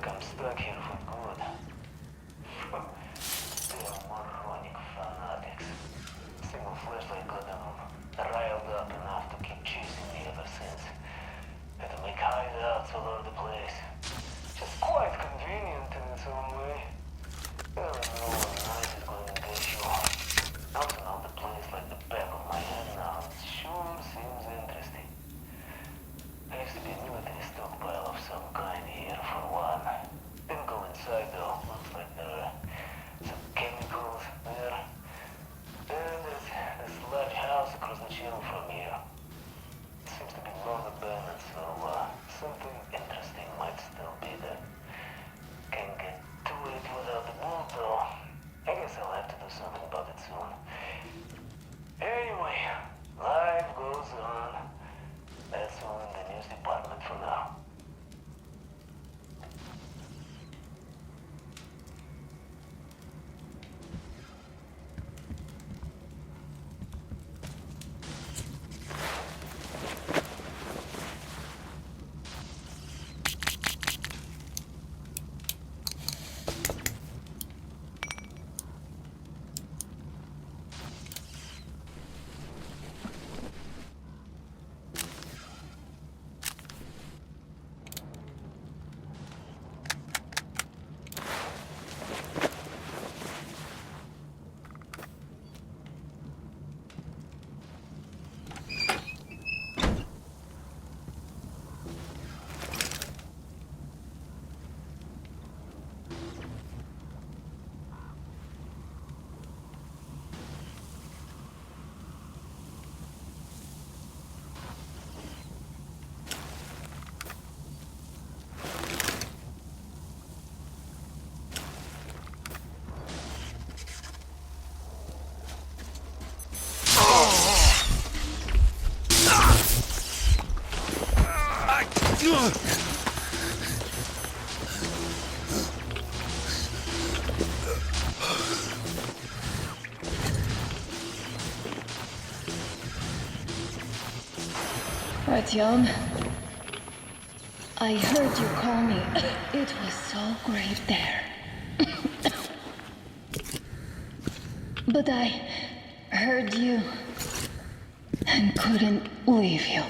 like I'm stuck here for good. They're moronic fanatics. Single flashlight got them riled up enough to keep chasing me ever since. Had to make hideouts all over the place. Just quite convenient in its own way. Never know when night is going to get you. Also know the place like the back of my hand now. It sure seems interesting. There used to be a military stockpile of some kind here for one. Didn't go inside though. Looks like there are some chemicals there. Then there's this large house across the channel from here. It seems to be long abandoned, so something interesting might still be there. Can't get to it without the boat though. I guess I'll have to do something about it soon. Anyway, life goes on. That's all in the news department for now. Artyom, I heard you call me. It was so great there. But I heard you and couldn't leave you.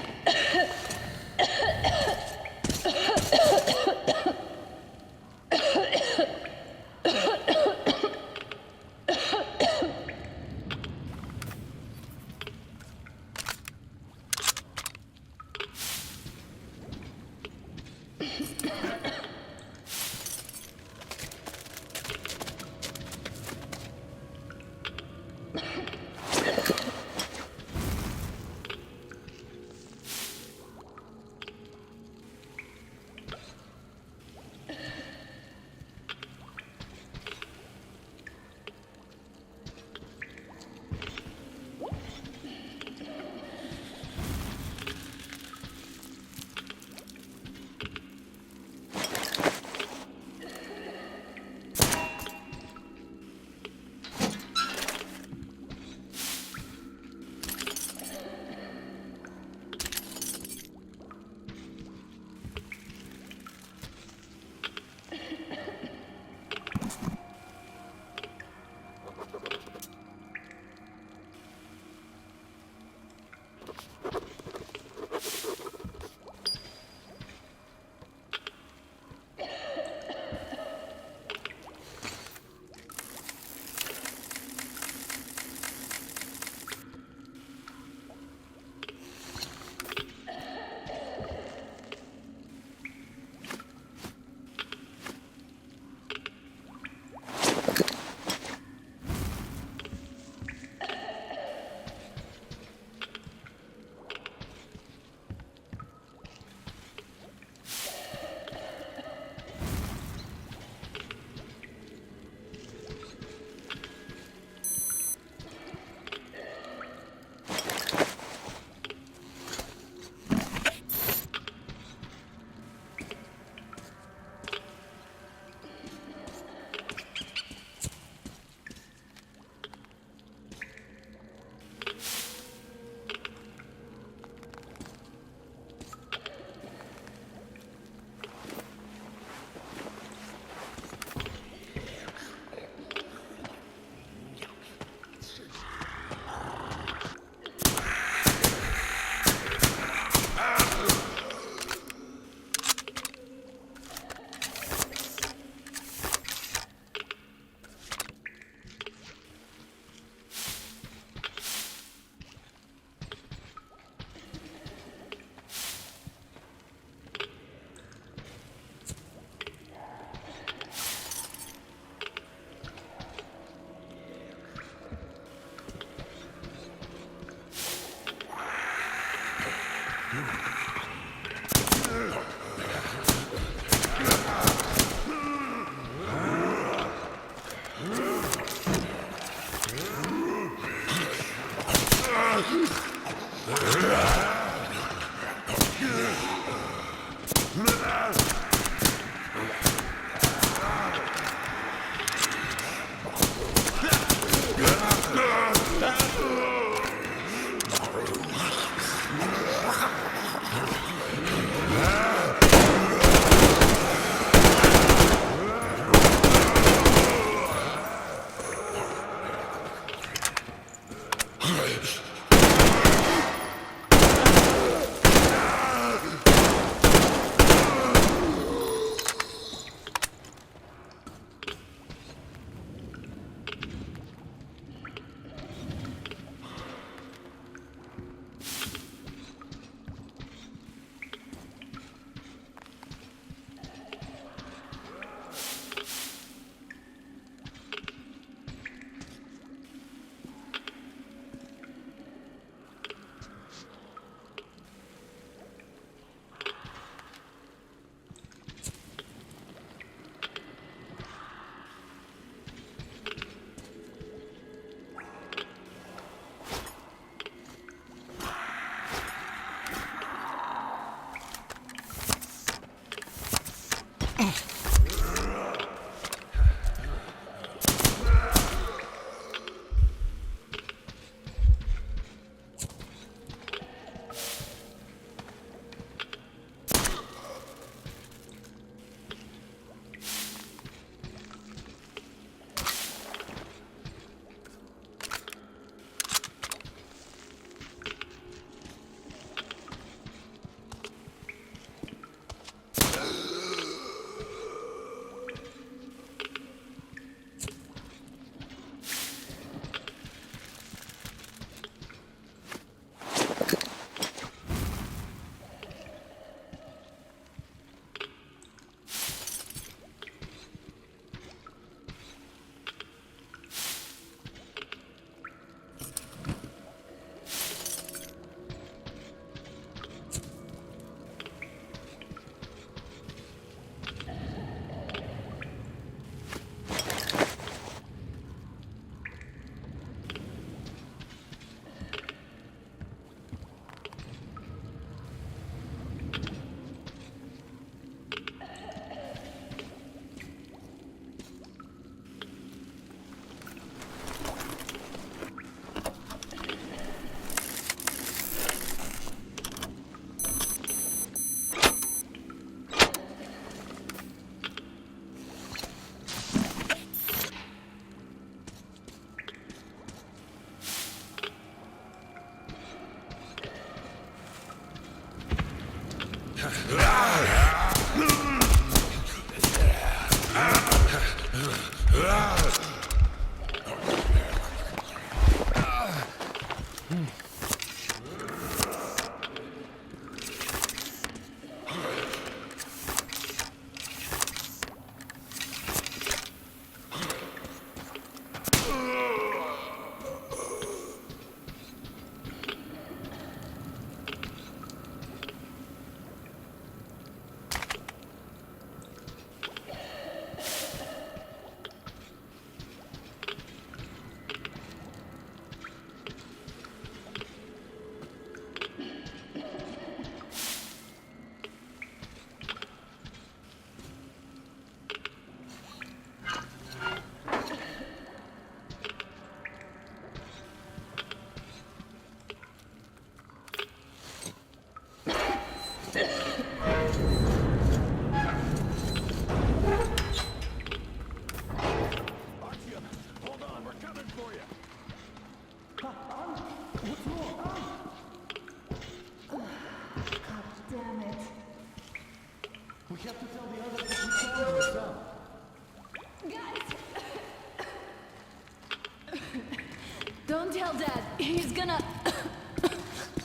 Don't tell Dad. He's gonna...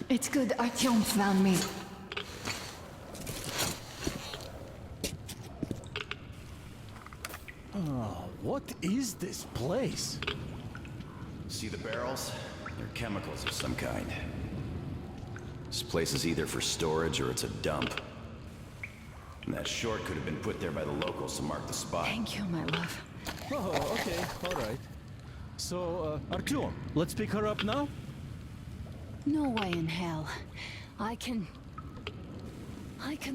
It's good Artyom found me. Oh, what is this place? See the barrels? They're chemicals of some kind. This place is either for storage or it's a dump. And that short could have been put there by the locals to mark the spot. Thank you, my love. Oh, okay, all right. So, Artyom, let's pick her up now? No way in hell. I can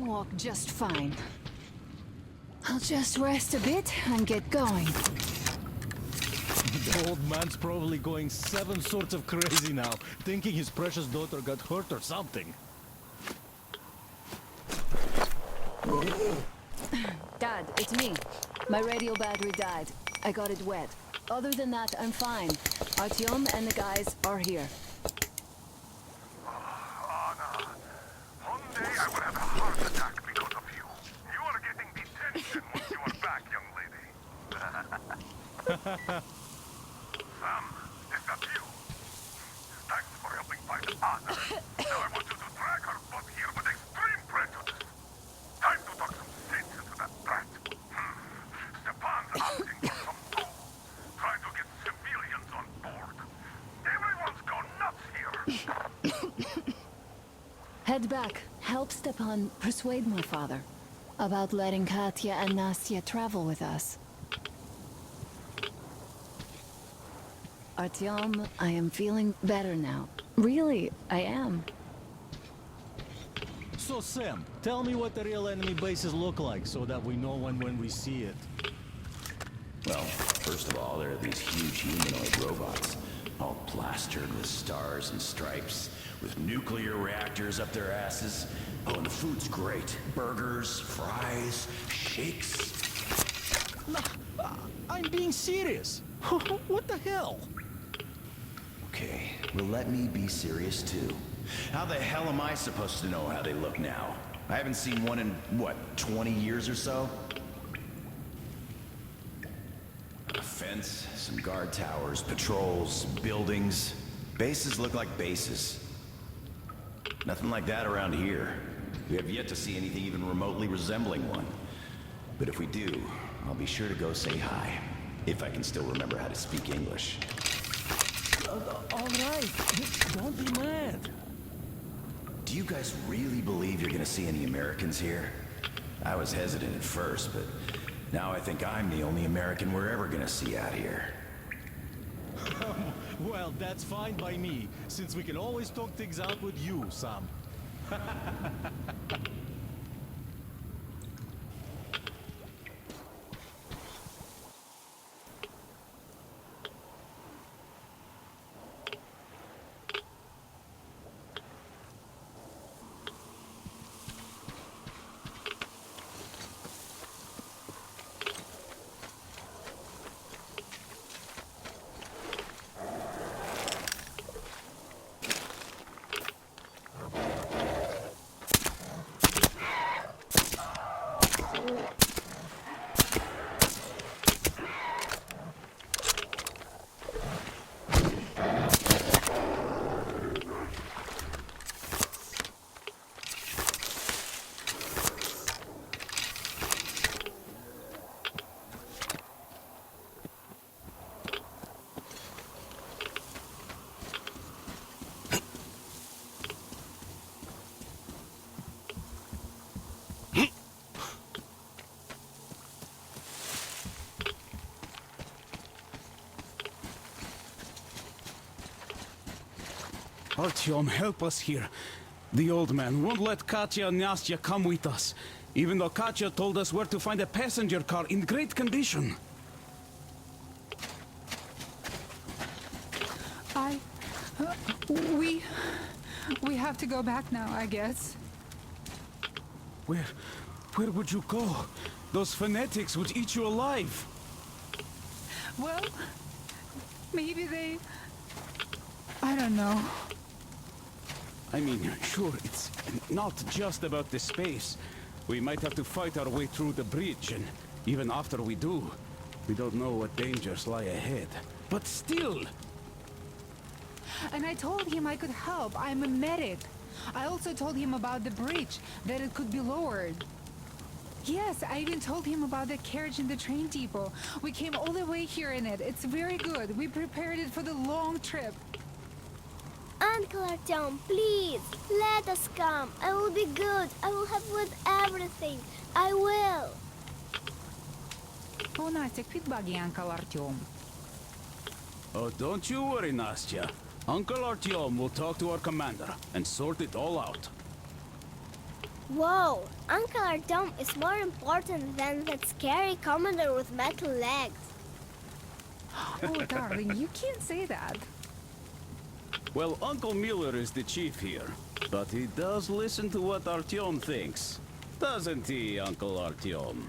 walk just fine. I'll just rest a bit and get going. The old man's probably going 7 sorts of crazy now, thinking his precious daughter got hurt or something. Dad, it's me. My radio battery died. I got it wet. Other than that, I'm fine. Artyom and the guys are here. Anna, one day I will have a heart attack because of you. You are getting detention once you are back, young lady. Sam, is that you? Thanks for helping find Anna. Now I want you to drag her butt here with extreme prejudice. Time to talk some sense into that brat. Stepan's asking for some food. Trying to get civilians on board. Everyone's gone nuts here. Head back. Help Stepan persuade my father about letting Katya and Nastya travel with us. Artyom, I am feeling better now. Really, I am. So, Sam, tell me what the real enemy bases look like so that we know when we see it. Well, first of all, there are these huge humanoid robots, all plastered with stars and stripes, with nuclear reactors up their asses. Oh, and the food's great. Burgers, fries, shakes. I'm being serious. What the hell? Okay, well, let me be serious too. How the hell am I supposed to know how they look now? I haven't seen one in, what, 20 years or so? A fence, some guard towers, patrols, buildings. Bases look like bases. Nothing like that around here. We have yet to see anything even remotely resembling one. But if we do, I'll be sure to go say hi. If I can still remember how to speak English. All right, don't be mad. Do you guys really believe you're gonna see any Americans here? I was hesitant at first, but now I think I'm the only American we're ever gonna see out here. Well, that's fine by me, since we can always talk things out with you, Sam. Artyom, help us here. The old man won't let Katya and Nastya come with us, even though Katya told us where to find a passenger car in great condition. We have to go back now, I guess. Where would you go? Those fanatics would eat you alive. Well, maybe they... I don't know. I mean, sure, it's not just about the space. We might have to fight our way through the bridge, and even after we do, we don't know what dangers lie ahead. But still... And I told him I could help. I'm a medic. I also told him about the bridge, that it could be lowered. Yes, I even told him about the carriage in the train depot. We came all the way here in it. It's very good. We prepared it for the long trip. Uncle Artyom, please, let us come. I will be good. I will help with everything. I will. Oh, Nastya, quit bugging Uncle Artyom. Oh, don't you worry, Nastya. Uncle Artyom will talk to our commander and sort it all out. Whoa, Uncle Artyom is more important than that scary commander with metal legs. Oh, darling, you can't say that. Well, Uncle Miller is the chief here, but he does listen to what Artyom thinks. Doesn't he, Uncle Artyom?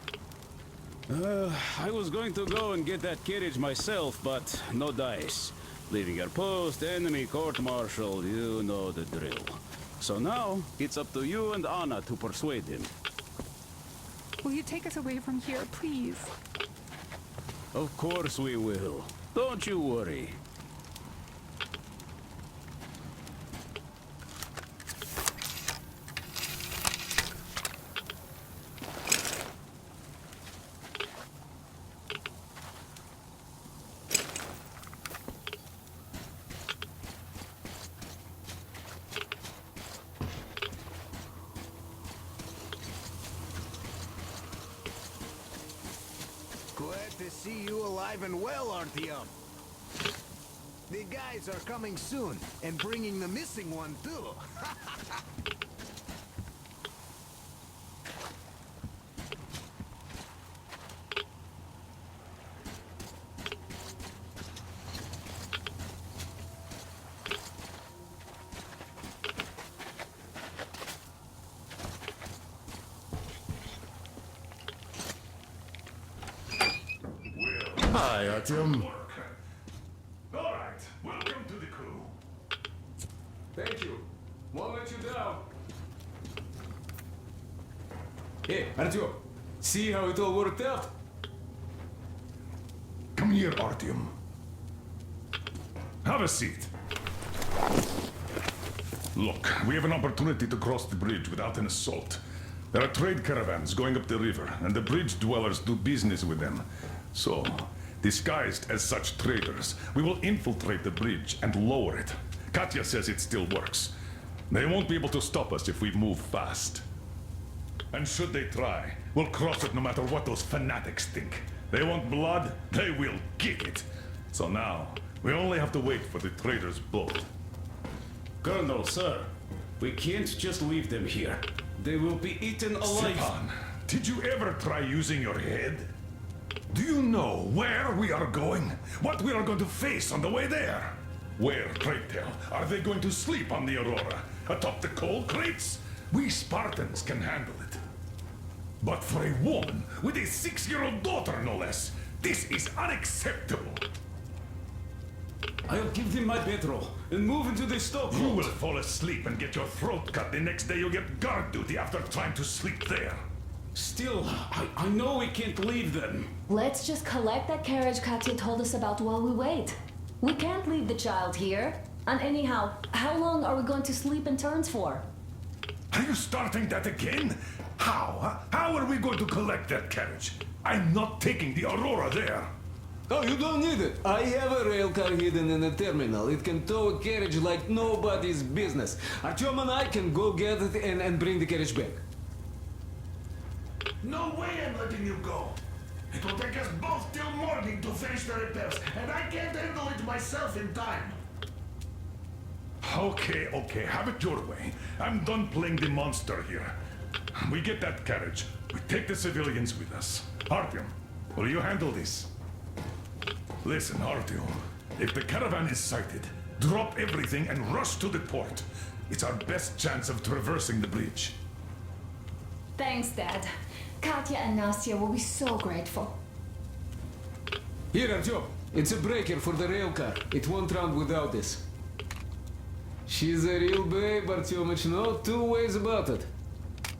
I was going to go and get that carriage myself, but no dice. Leaving your post, enemy court-martial, you know the drill. So now, it's up to you and Anna to persuade him. Will you take us away from here, please? Of course we will. Don't you worry. Glad to see you alive and well, Artyom. The guys are coming soon, and bringing the missing one, too. Hi, Artyom. All right, welcome to the crew. Thank you. Won't let you down. Hey, Artyom, see how it all worked out? Come here, Artyom. Have a seat. Look, we have an opportunity to cross the bridge without an assault. There are trade caravans going up the river, and the bridge dwellers do business with them. So, disguised as such traders, we will infiltrate the bridge and lower it. Katya says it still works. They won't be able to stop us if we move fast. And should they try, we'll cross it no matter what those fanatics think. They want blood, they will get it. So now, we only have to wait for the traders' boat. Colonel, sir, we can't just leave them here. They will be eaten alive. Stepan, did you ever try using your head? Do you know where we are going? What we are going to face on the way there? Where, pray tell, are they going to sleep on the Aurora? Atop the coal crates? We Spartans can handle it. But for a woman with a 6-year-old daughter, no less, this is unacceptable. I'll give them my bedroll and move into the stoke. You will fall asleep and get your throat cut the next day you get guard duty after trying to sleep there. Still, I know we can't leave them. Let's just collect that carriage Katya told us about while we wait. We can't leave the child here. And anyhow, how long are we going to sleep in turns for? Are you starting that again? How? Huh? How are we going to collect that carriage? I'm not taking the Aurora there. Oh, you don't need it. I have a rail car hidden in the terminal. It can tow a carriage like nobody's business. Artyom and I can go get it and bring the carriage back. No way I'm letting you go. It will take us both till morning to finish the repairs, and I can't handle it myself in time. Okay, okay, have it your way. I'm done playing the monster here. We get that carriage. We take the civilians with us. Artyom, will you handle this? Listen, Artyom, if the caravan is sighted, drop everything and rush to the port. It's our best chance of traversing the bridge. Thanks, Dad. Katya and Nastya will be so grateful. Here, Artyom. It's a breaker for the rail car. It won't run without this. She's a real babe, Artyomich, no two ways about it.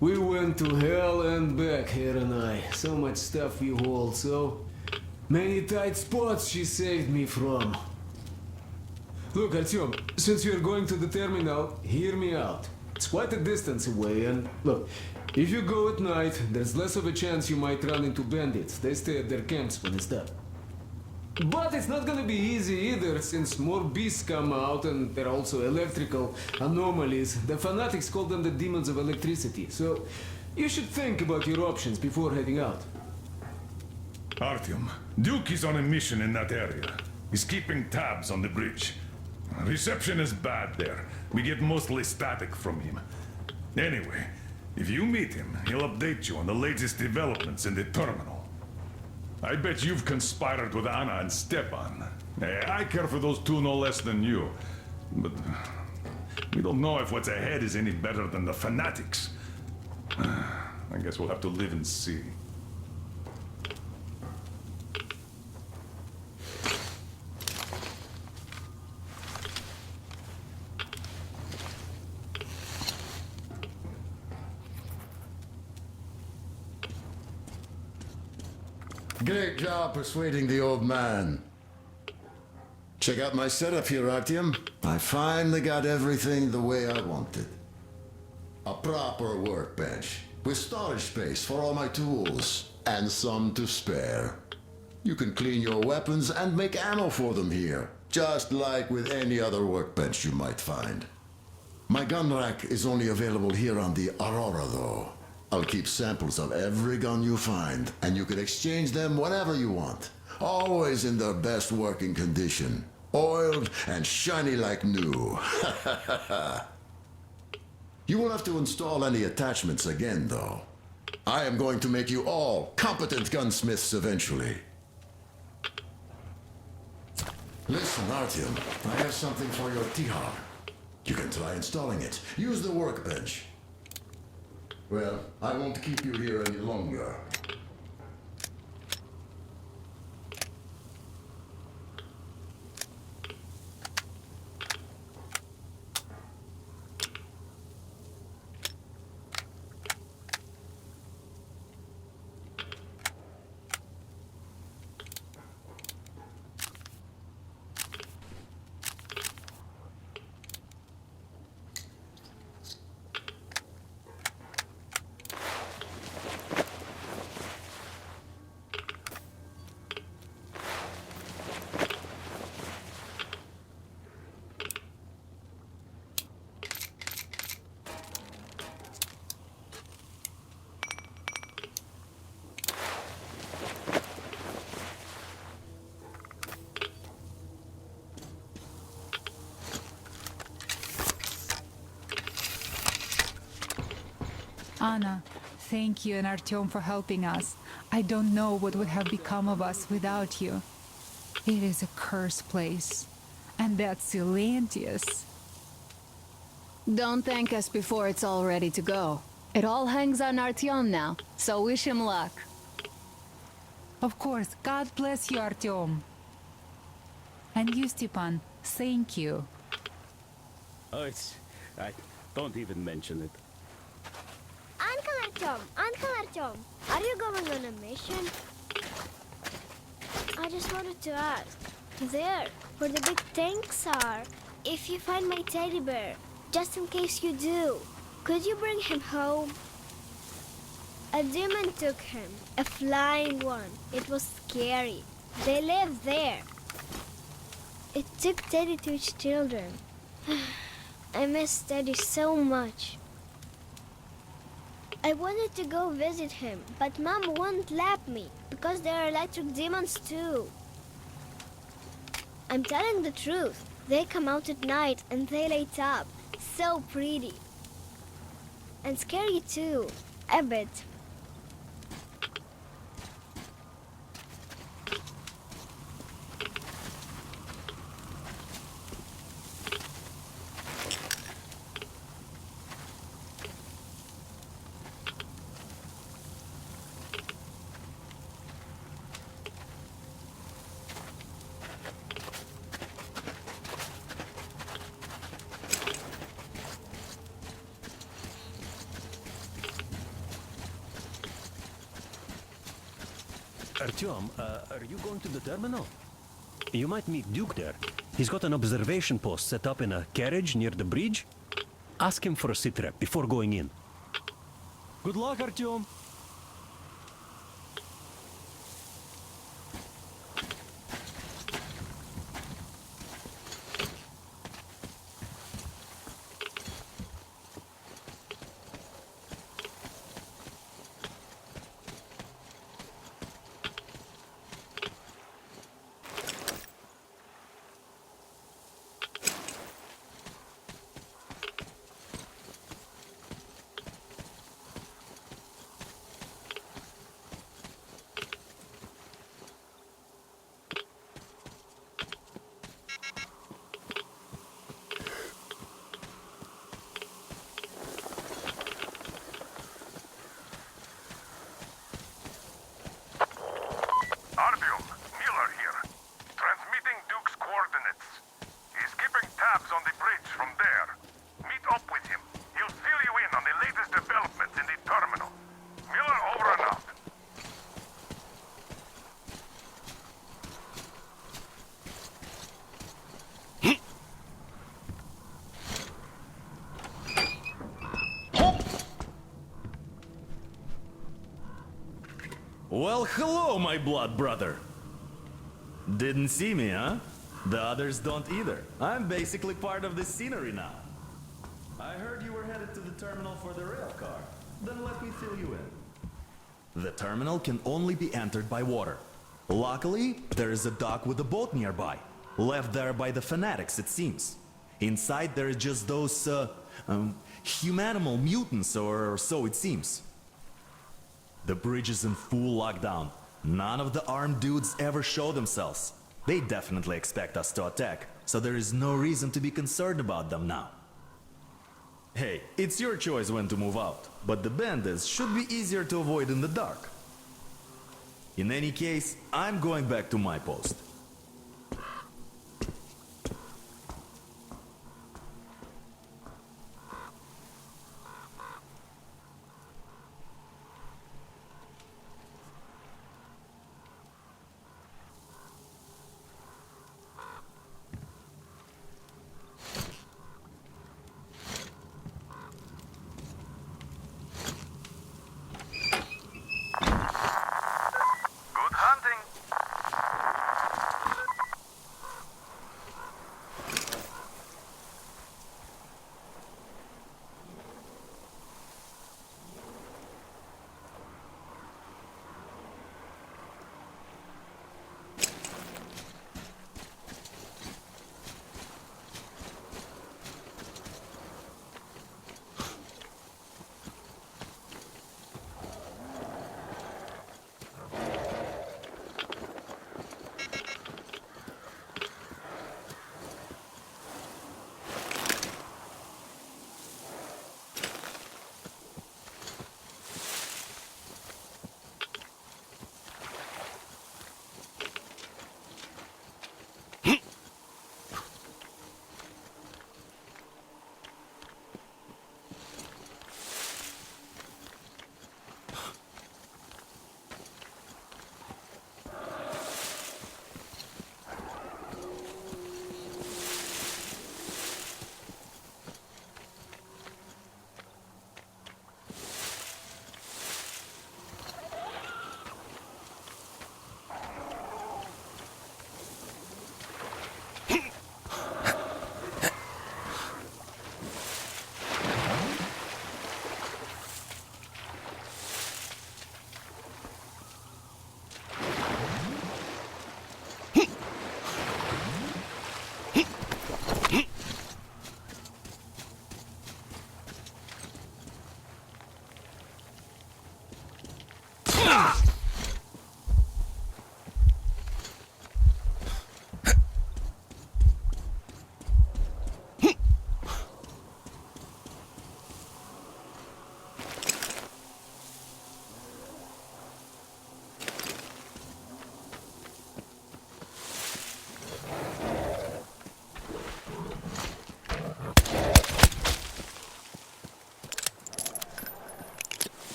We went to hell and back, her and I. So much stuff we hauled, so many tight spots she saved me from. Look, Artyom, since you're going to the terminal, hear me out. It's quite a distance away, and look, if you go at night, there's less of a chance you might run into bandits. They stay at their camps when it's dark. But it's not gonna be easy either, since more beasts come out and they're also electrical anomalies. The fanatics call them the demons of electricity, so you should think about your options before heading out. Artyom, Duke is on a mission in that area. He's keeping tabs on the bridge. Reception is bad there. We get mostly static from him. Anyway, if you meet him, he'll update you on the latest developments in the terminal. I bet you've conspired with Anna and Stepan. I care for those two no less than you. But we don't know if what's ahead is any better than the fanatics. I guess we'll have to live and see. Great job persuading the old man. Check out my setup here, Artyom. I finally got everything the way I wanted. A proper workbench, with storage space for all my tools, and some to spare. You can clean your weapons and make ammo for them here, just like with any other workbench you might find. My gun rack is only available here on the Aurora, though. I'll keep samples of every gun you find, and you can exchange them whenever you want. Always in their best working condition. Oiled and shiny like new. You will have to install any attachments again, though. I am going to make you all competent gunsmiths eventually. Listen, Artyom, I have something for your Tihar. You can try installing it. Use the workbench. Well, I won't keep you here any longer. Anna, thank you and Artyom for helping us. I don't know what would have become of us without you. It is a cursed place. And that's Silantius. Don't thank us before it's all ready to go. It all hangs on Artyom now, so wish him luck. Of course, God bless you, Artyom. And you, Stepan, thank you. Oh, I don't even mention it. Uncle Artyom, are you going on a mission? I just wanted to ask, there, where the big tanks are, if you find my teddy bear, just in case you do, could you bring him home? A demon took him, a flying one. It was scary. They live there. It took Teddy to its children. I miss Teddy so much. I wanted to go visit him, but Mom won't let me, because there are electric demons too. I'm telling the truth. They come out at night and they light up. So pretty. And scary too. A bit. Artyom, are you going to the terminal? You might meet Duke there. He's got an observation post set up in a carriage near the bridge. Ask him for a sit rep before going in. Good luck, Artyom. Artyom, Miller here. Transmitting Duke's coordinates. He's keeping tabs on the bridge from there. Meet up with him. He'll fill you in on the latest developments in the terminal. Miller over and out. Well, hello, my blood brother. Didn't see me, huh? The others don't either. I'm basically part of this scenery now. I heard you were headed to the terminal for the rail car. Then let me fill you in. The terminal can only be entered by water. Luckily, there is a dock with a boat nearby. Left there by the fanatics, it seems. Inside there are just those, humanimal mutants, or so it seems. The bridge is in full lockdown. None of the armed dudes ever show themselves. They definitely expect us to attack, so there is no reason to be concerned about them now. Hey, it's your choice when to move out, but the bandits should be easier to avoid in the dark. In any case, I'm going back to my post. Good hunting.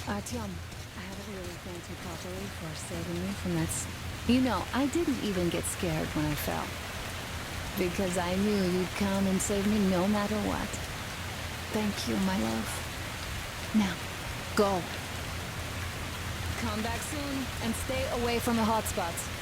Artyom, I have to really thank you properly for saving me from that. You know, I didn't even get scared when I fell. Because I knew you'd come and save me no matter what. Thank you, my love. Now, go. Come back soon and stay away from the hotspots.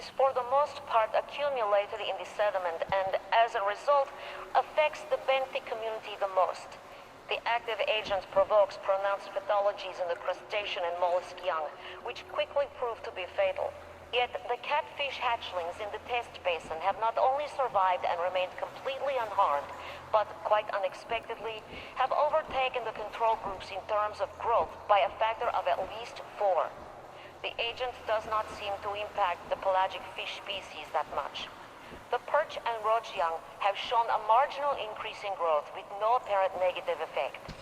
is for the most part accumulated in the sediment and, as a result, affects the benthic community the most. The active agent provokes pronounced pathologies in the crustacean and mollusk young, which quickly prove to be fatal. Yet the catfish hatchlings in the test basin have not only survived and remained completely unharmed, but, quite unexpectedly, have overtaken the control groups in terms of growth by a factor of at least 4. The agent does not seem to impact the pelagic fish species that much. The perch and roach young have shown a marginal increase in growth with no apparent negative effect.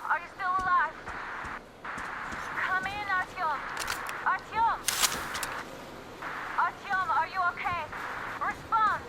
Are you still alive? Come in, Artyom! Artyom! Artyom, are you okay? Respond!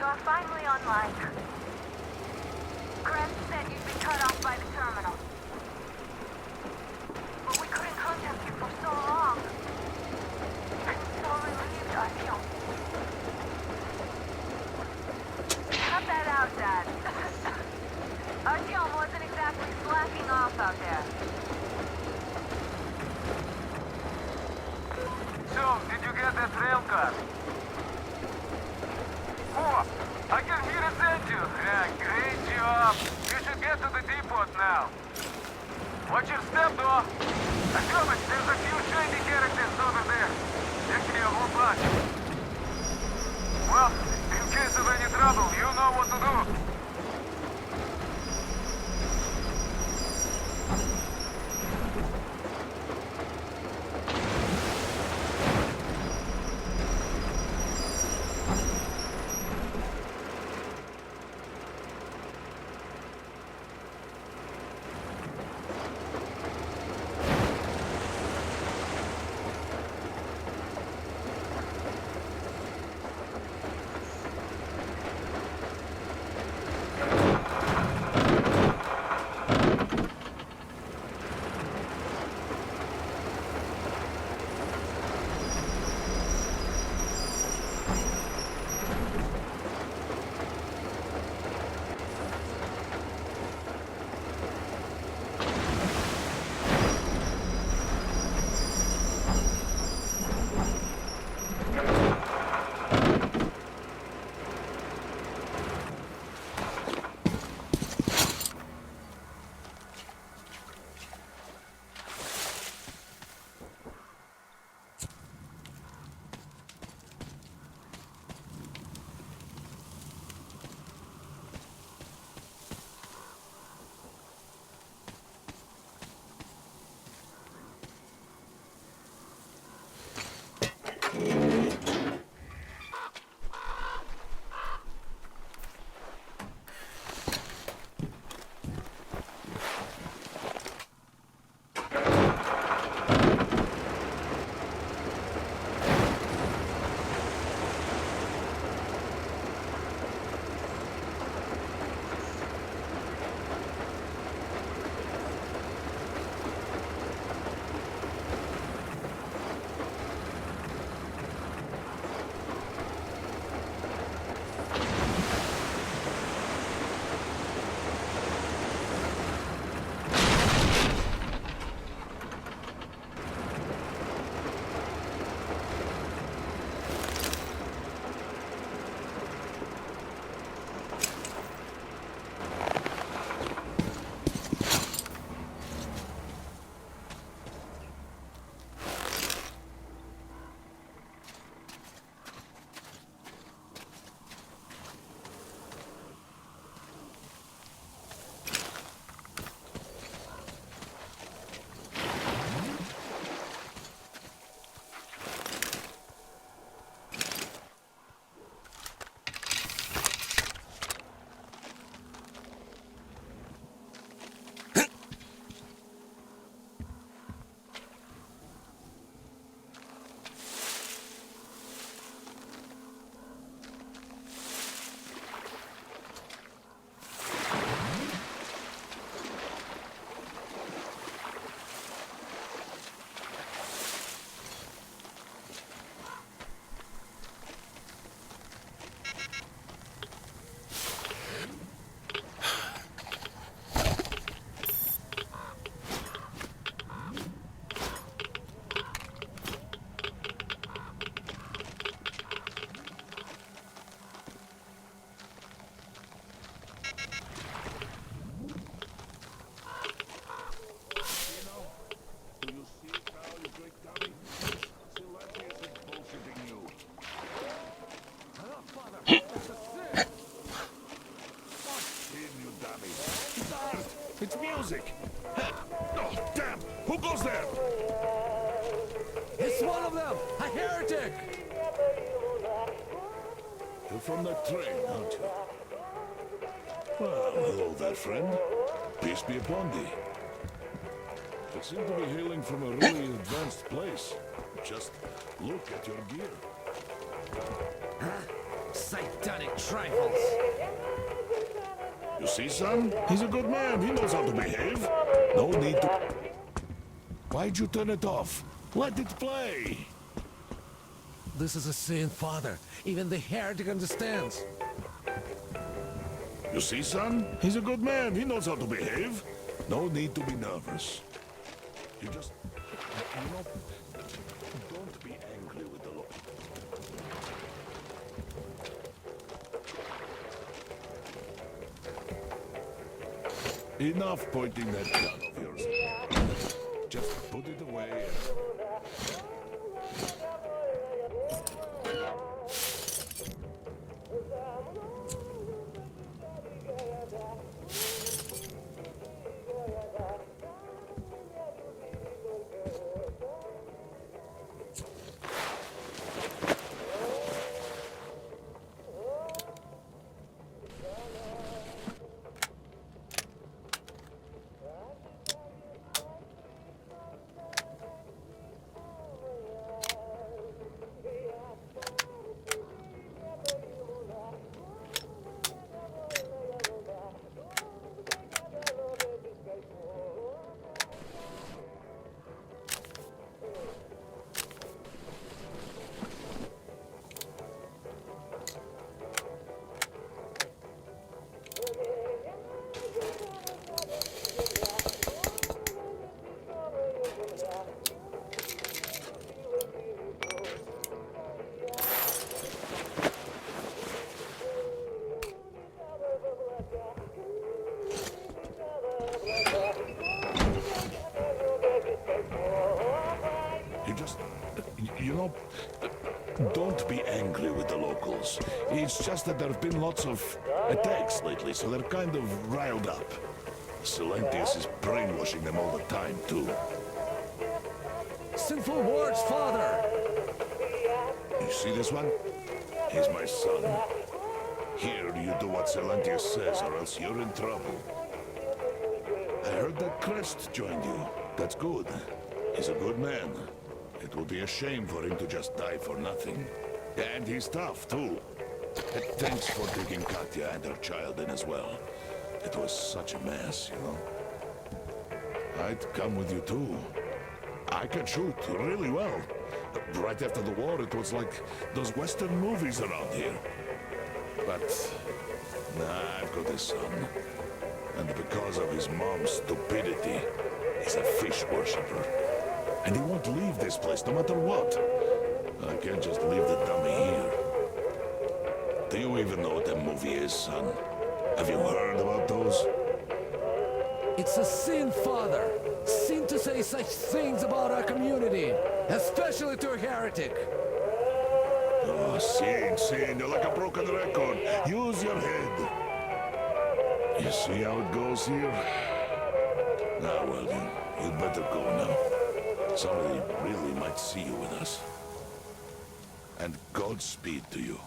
You're finally online. Grant said you'd been cut off by the terminal. But we couldn't contact you for so long. I'm so relieved, Artyom. Cut that out, Dad. Artyom wasn't exactly slacking off out there. So, did you get that rail car? Oh, I can hear it engine. Yeah, great job. You should get to the depot now. Watch your step, though. I promise there's a few shiny characters over there. Actually, a whole bunch. Well, in case of any trouble, you know what to do. It's music! Oh, damn! Who goes there? It's one of them! A heretic! You're from that train, aren't you? Well, hello there, friend. Peace be upon thee. You seem to be hailing from a really advanced place. Just look at your gear. Satanic trifles. You see, son? He's a good man. He knows how to behave. No need to... Why'd you turn it off? Let it play. This is a sin, Father. Even the heretic understands. You see, son? He's a good man. He knows how to behave. No need to be nervous. You just... You know... Don't be angry with the Lord. Enough pointing that gun of yours. Just put it away and... You know, don't be angry with the locals. It's just that there have been lots of attacks lately, so they're kind of riled up. Silentius is brainwashing them all the time, too. Sinful words, Father! You see this one? He's my son. Here, you do what Silentius says, or else you're in trouble. I heard that Crest joined you. That's good. He's a good man. It would be a shame for him to just die for nothing. And he's tough, too. Thanks for taking Katya and her child in as well. It was such a mess, you know. I'd come with you, too. I can shoot really well. Right after the war, it was like those Western movies around here. But, nah, I've got a son. And because of his mom's stupidity, he's a fish worshiper. And he won't leave this place no matter what. I can't just leave the dummy here. Do you even know what that movie is, son? Have you heard about those? It's a sin, Father. Sin to say such things about our community, especially to a heretic. Oh, sin, you're like a broken record. Use your head. You see how it goes here? Ah, well, you'd better go now. Somebody really might see you with us. And Godspeed to you.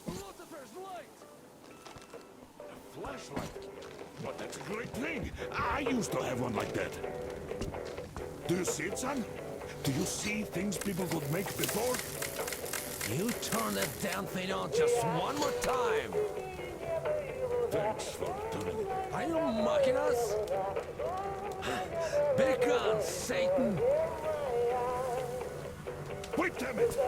Lucifer's light! A flashlight? But that's a great thing. I used to have one like that. Do you see it, son? Do you see things people could make before? You turn that damn thing on just one more time! Thanks for doing it. Are you mocking us? Begone, Satan! Wait, damn it!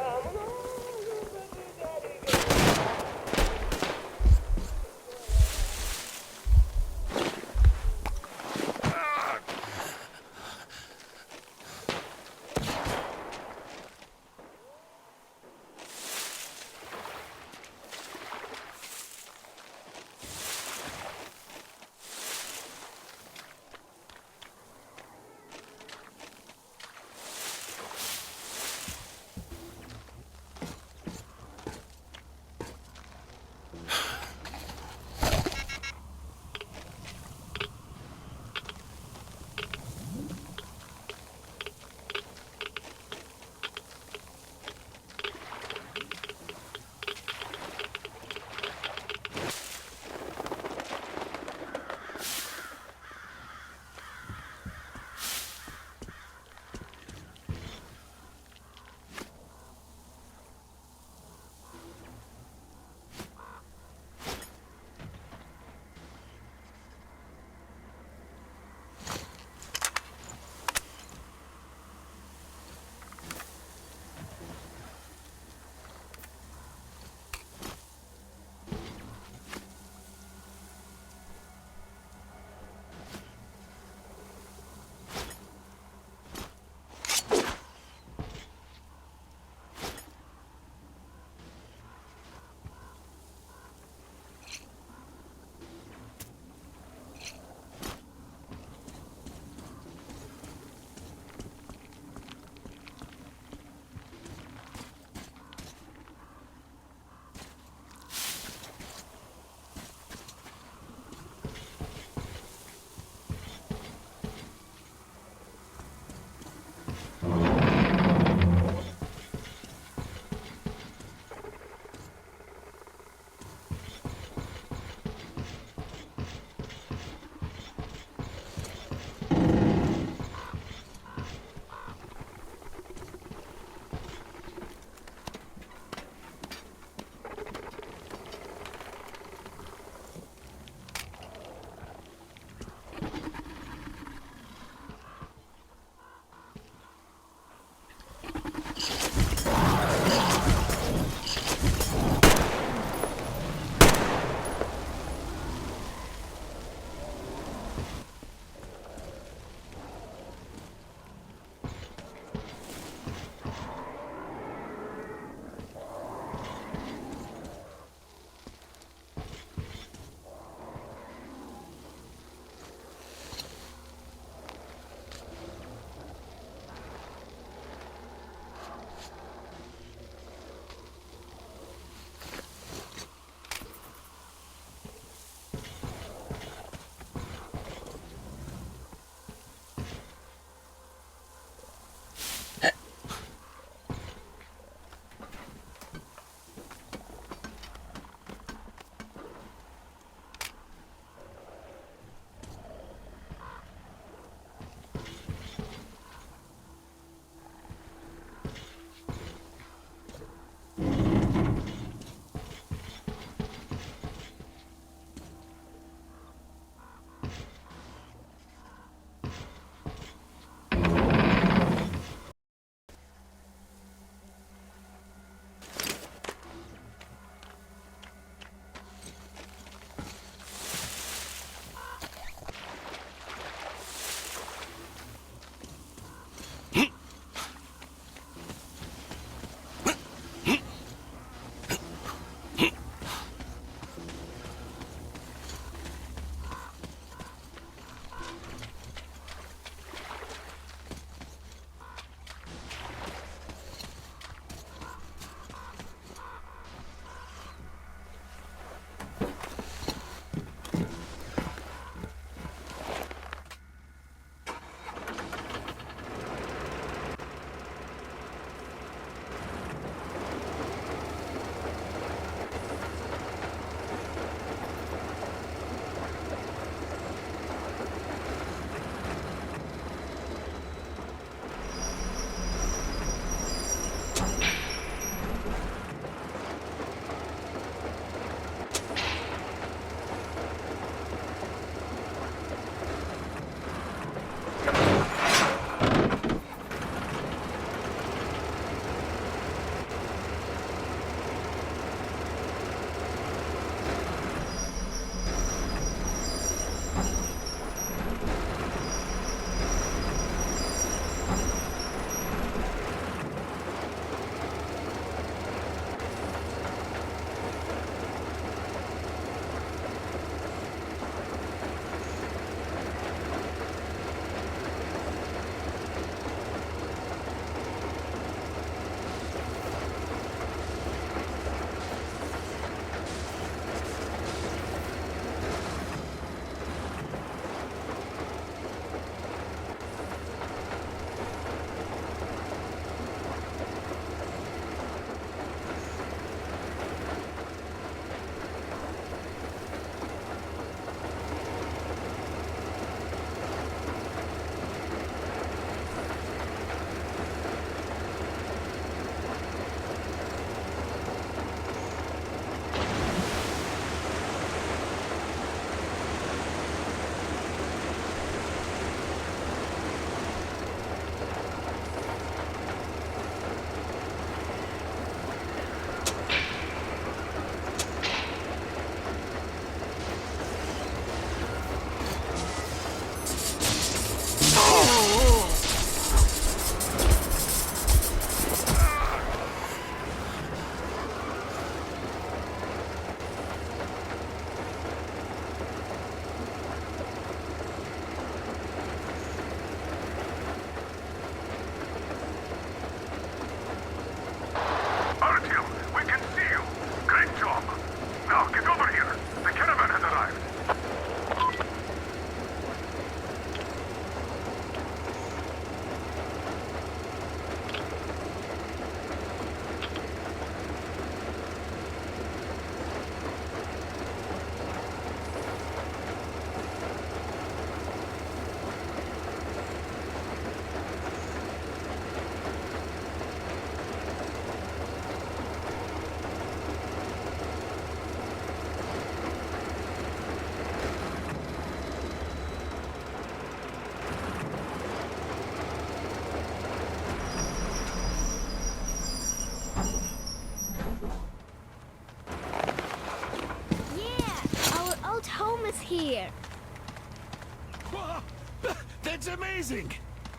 amazing!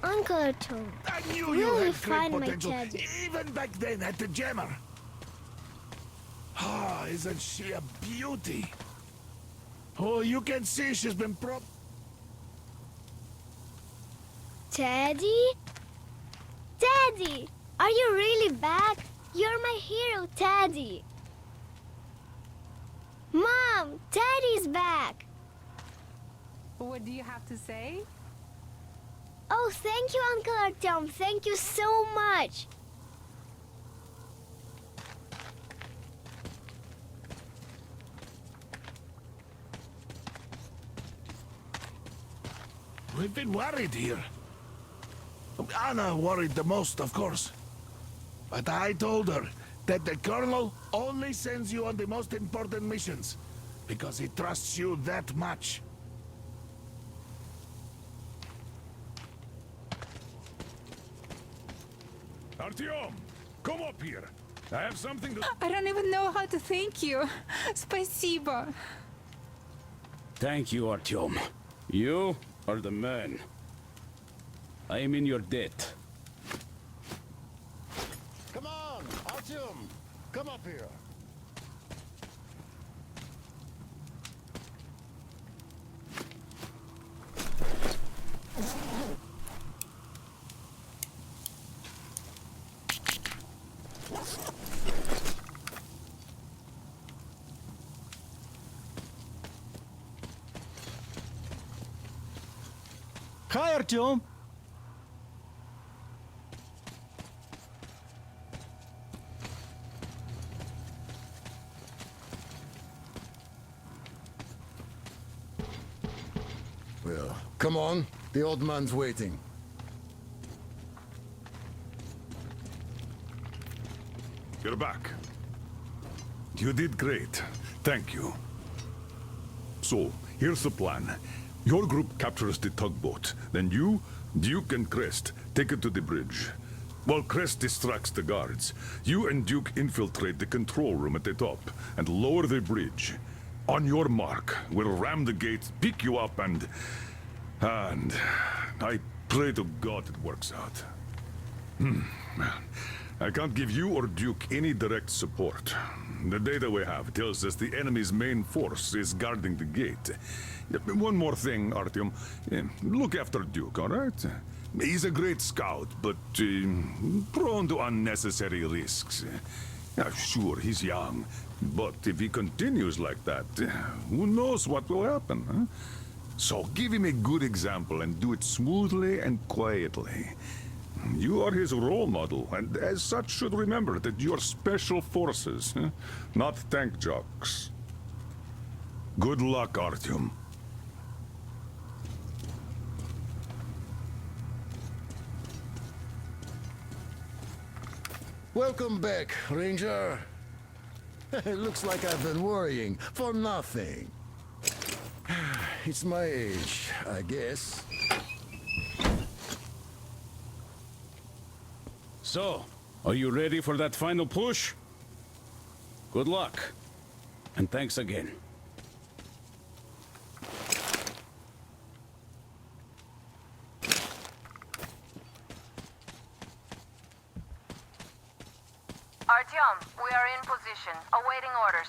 Uncle Artyom, I knew will you we had great find my potential, teddy? even back then at the Jammer. Ah, isn't she a beauty? Oh, you can see she's been Teddy? Teddy! Are you really back? You're my hero, Teddy! Mom! Teddy's back! What do you have to say? Oh, thank you, Uncle Artyom. Thank you so much. We've been worried here. Anna worried the most, of course. But I told her that the Colonel only sends you on the most important missions because he trusts you that much. Artyom, come up here. I have something to... I don't even know how to thank you. Спасибо. Thank you, Artyom. You are the man. I am in your debt. Come on, Artyom, come up here. Hi, Artyom. Well, come on. The old man's waiting. You're back. You did great. Thank you. So, here's the plan. Your group captures the tugboat. Then you, Duke, and Crest take it to the bridge. While Crest distracts the guards, you and Duke infiltrate the control room at the top and lower the bridge. On your mark, we'll ram the gate, pick you up, and I pray to God it works out. I can't give you or Duke any direct support. The data we have tells us the enemy's main force is guarding the gate. One more thing, Artyom. Look after Duke, all right? He's a great scout, but prone to unnecessary risks. Sure, he's young, but if he continues like that, who knows what will happen, huh? So give him a good example and do it smoothly and quietly. You are his role model, and as such should remember that you're special forces, not tank jocks. Good luck, Artyom. Welcome back, Ranger. It looks like I've been worrying for nothing. It's my age, I guess. So, are you ready for that final push? Good luck. And thanks again. Artyom, we are in position, awaiting orders.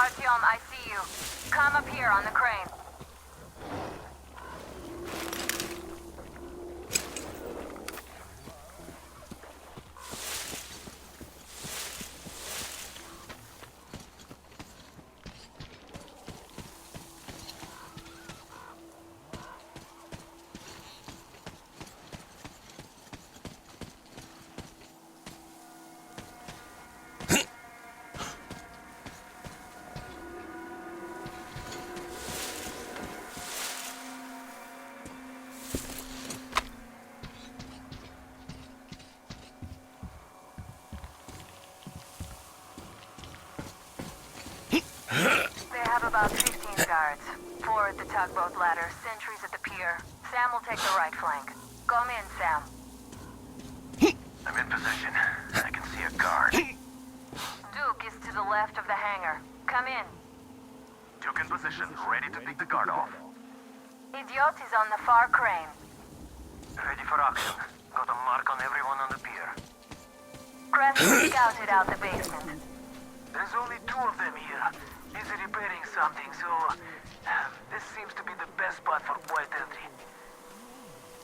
Artyom, I see you. Come up here on the crane. They have about 15 guards. 4 at the tugboat ladder, sentries at the pier. Sam will take the right flank. Come in, Sam. I'm in position. I can see a guard. Duke is to the left of the hangar. Come in. Duke in position, ready to pick the guard off. Idiot is on the far crane. Ready for action. Got a mark on everyone on the pier. Crest scouted out the basement. There's only 2 of them here. Busy repairing something, so... this seems to be the best spot for quiet entry.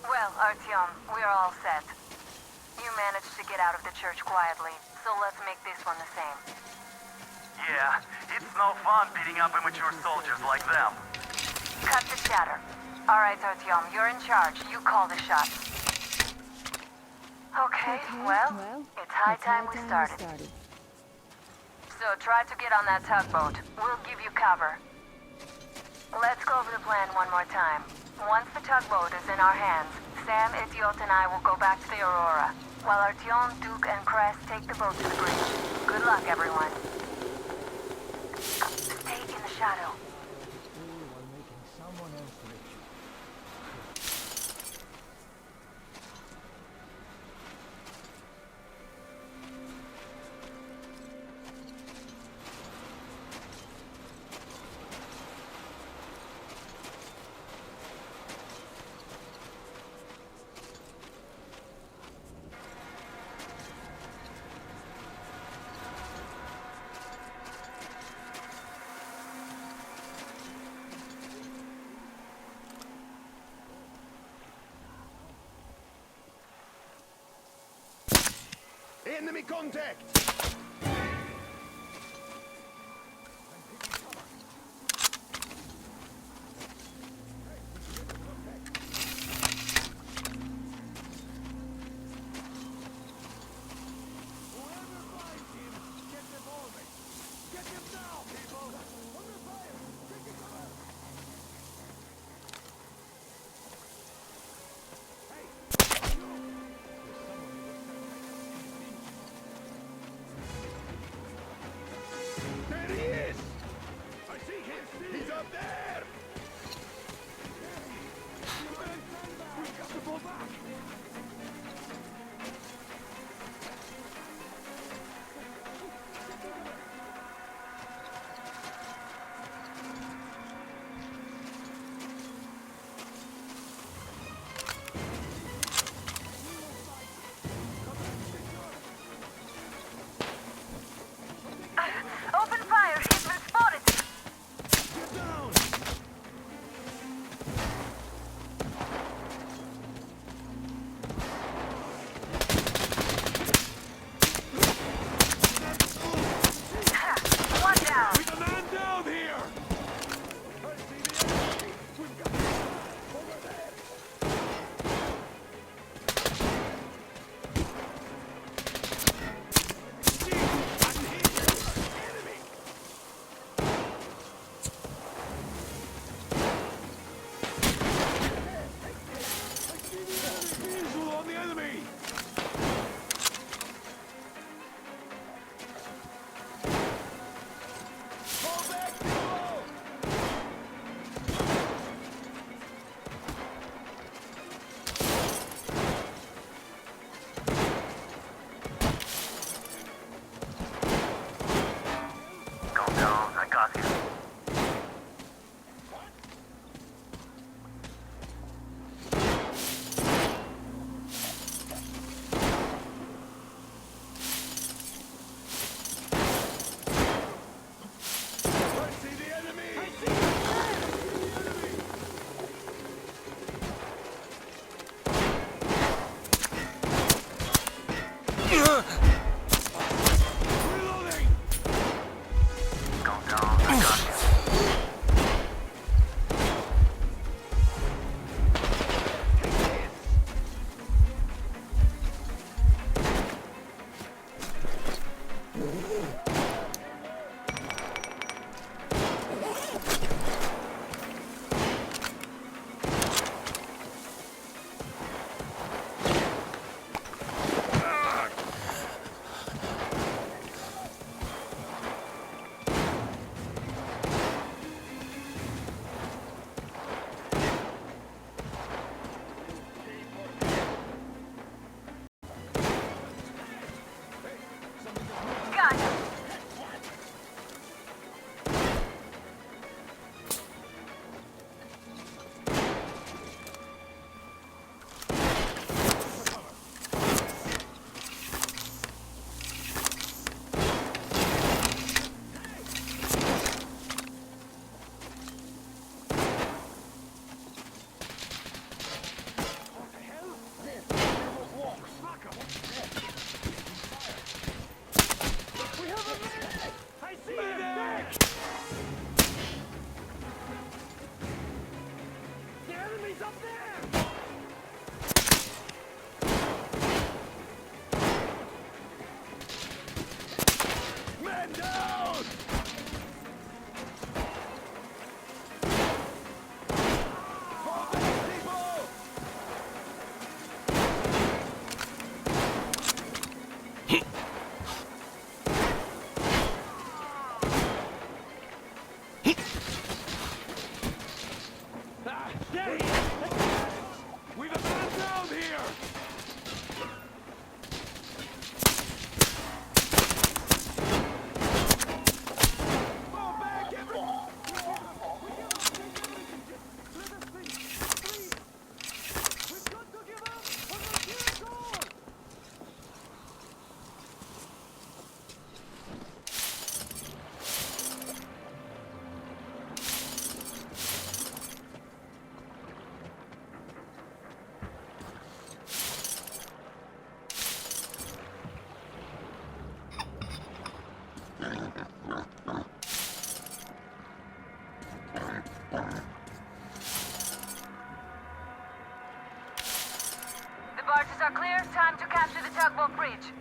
Well, Artyom, we're all set. You managed to get out of the church quietly, so let's make this one the same. Yeah, it's no fun beating up immature soldiers like them. Cut the chatter. All right, Artyom, you're in charge. You call the shots. Okay, well, it's high time we started. So try to get on that tugboat. We'll give you cover. Let's go over the plan one more time. Once the tugboat is in our hands, Sam, Idiot, and I will go back to the Aurora, while Artyom, Duke, and Crest take the boat to the bridge. Good luck, everyone. Stay in the shadow. Enemy contact! Barges are clear. Time to capture the tugboat bridge.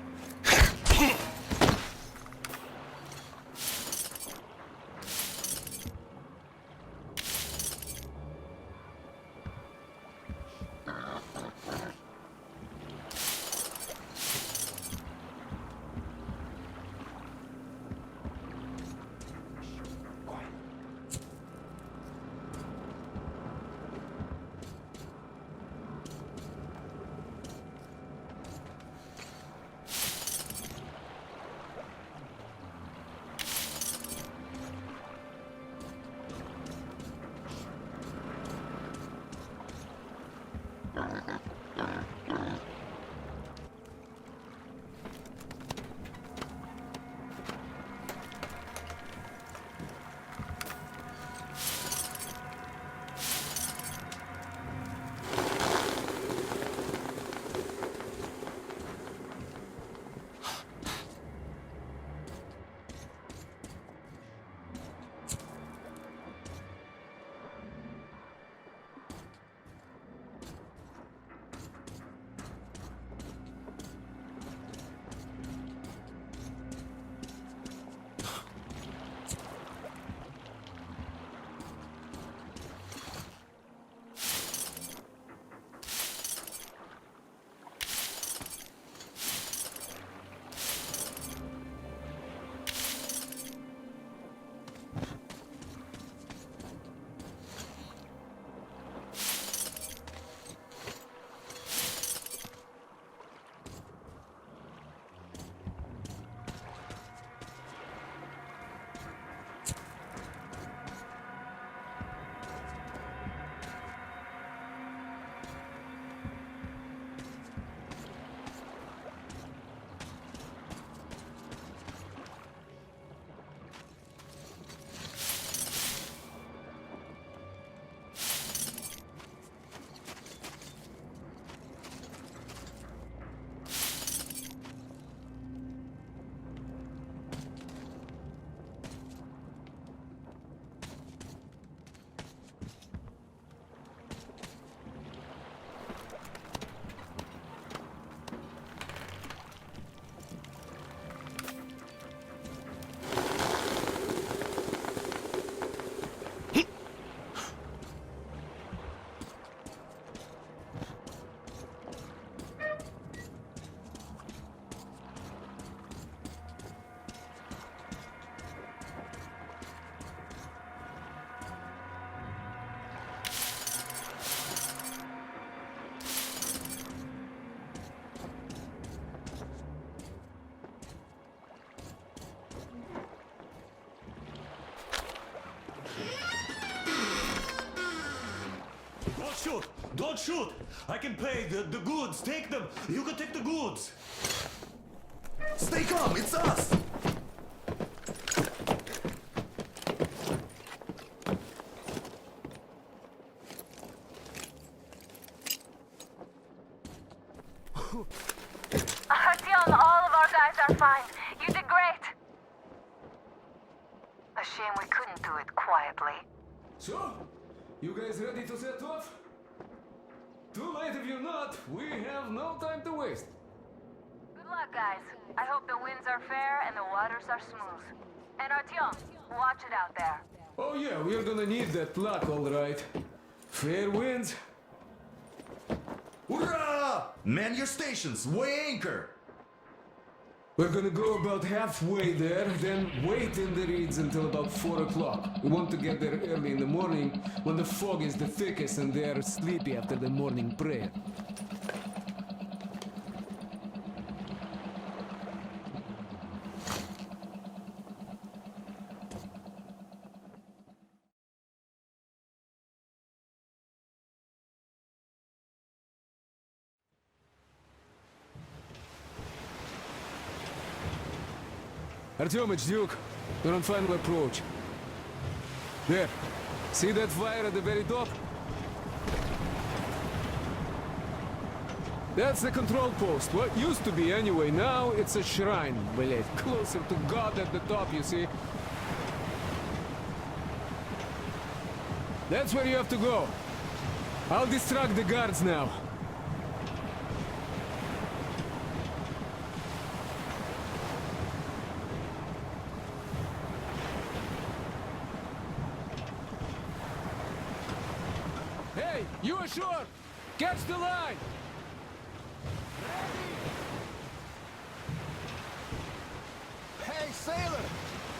Don't shoot! I can pay the goods. Take them. You can take the goods. Stay calm. It's us. Artyom, all of our guys are fine. You did great. A shame we couldn't do it quietly. So, you guys ready to set off? Too late if you're not. We have no time to waste. Good luck, guys. I hope the winds are fair and the waters are smooth. And Artyom, watch it out there. Oh yeah, we're gonna need that luck, all right. Fair winds. Hurrah! Man your stations. Weigh anchor. We're gonna go about halfway there, then wait in the reeds until about 4 o'clock. We want to get there early in the morning when the fog is the thickest and they're sleepy after the morning prayer. Artyom, it's Duke. We're on final approach. There. See that fire at the very top? That's the control post. What used to be anyway. Now it's a shrine. Блять, closer to God at the top, you see. That's where you have to go. I'll distract the guards now. Hey, you ashore! Catch the line! Hey, sailor!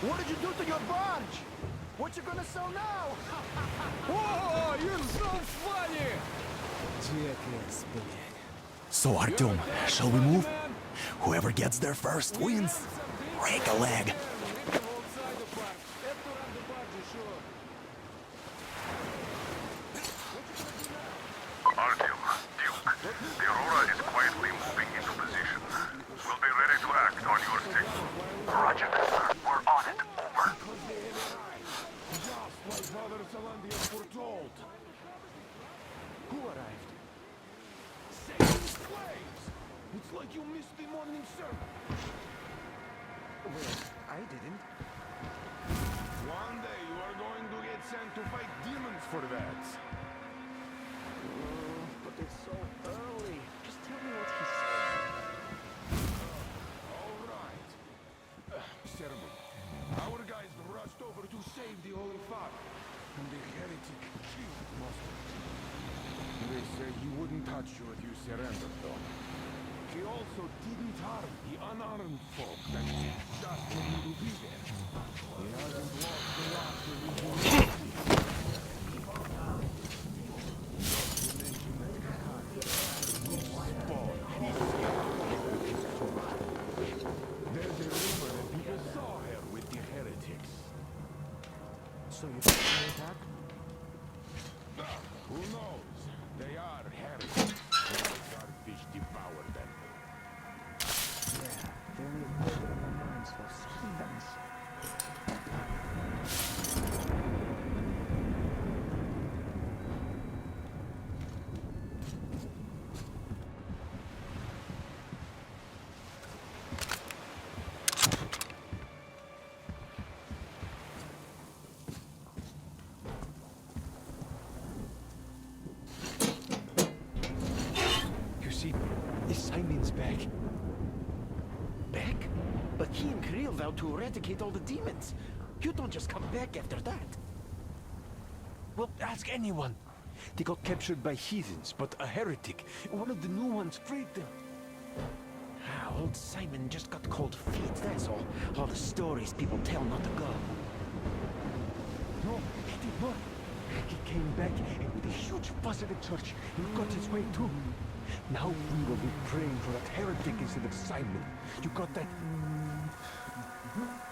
What did you do to your barge? What you gonna sell now? Whoa, you're so funny! Jackass, блядь. So, Artyom, shall we move? Whoever gets there first wins. Break a leg. Artyom, Duke, the Aurora is quietly moving into position. We'll be ready to act on your signal. Roger that, sir. We're on it. Over. Just like Father Salandia foretold. Who arrived? Satan's slaves! It's like you missed the morning sermon. Well, I didn't. One day you are going to get sent to fight demons for that. But it's so early. Just tell me what he said. All right. Servo, our guys rushed over to save the Holy Father. And the heretic killed most of them. They say he wouldn't touch you if you surrendered, though. He also didn't harm the unarmed folk that just for you to be there. He hasn't lost the last religion. There's a rumor that people saw her with the heretics. So you think they attack? Who knows? They are heretics. Starfish devour them. Yeah, they only live in their minds for heathens. Simon's back. Back? But he and Kriel vowed to eradicate all the demons. You don't just come back after that. Well, ask anyone. They got captured by heathens, but a heretic, one of the new ones, freed them. Old Simon just got cold feet, that's all. All the stories people tell not to go. No, he did not. He came back, and with a huge fuss at the church, he got his way too. Now we will be praying for that heretic instead of Simon. You got that?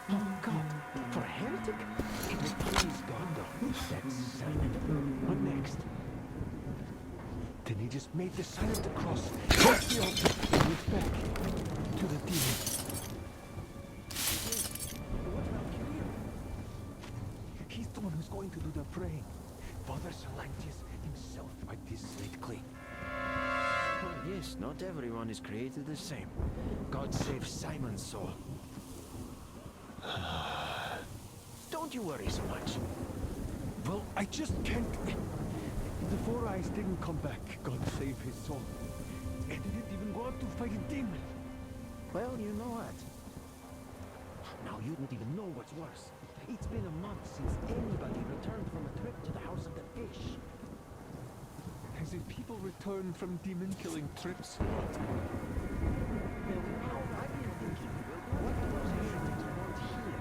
Oh, God. For a heretic? It will please God, though. That's Simon. What next? he just made the sign of the cross, left the altar, and went back to the demon. He's the one who's going to do the praying. Father Salantius himself wiped his slate clean. Well, yes, not everyone is created the same. God save Simon's soul. Don't you worry so much. Well, I just can't... The Four Eyes didn't come back, God save his soul. And he didn't even go out to fight a demon. Well, you know what? Now you don't even know what's worse. It's been a month since anybody returned from a trip to the House of the Fish. As if people return from demon-killing trips. Now, I've been thinking, what do those aliens want here?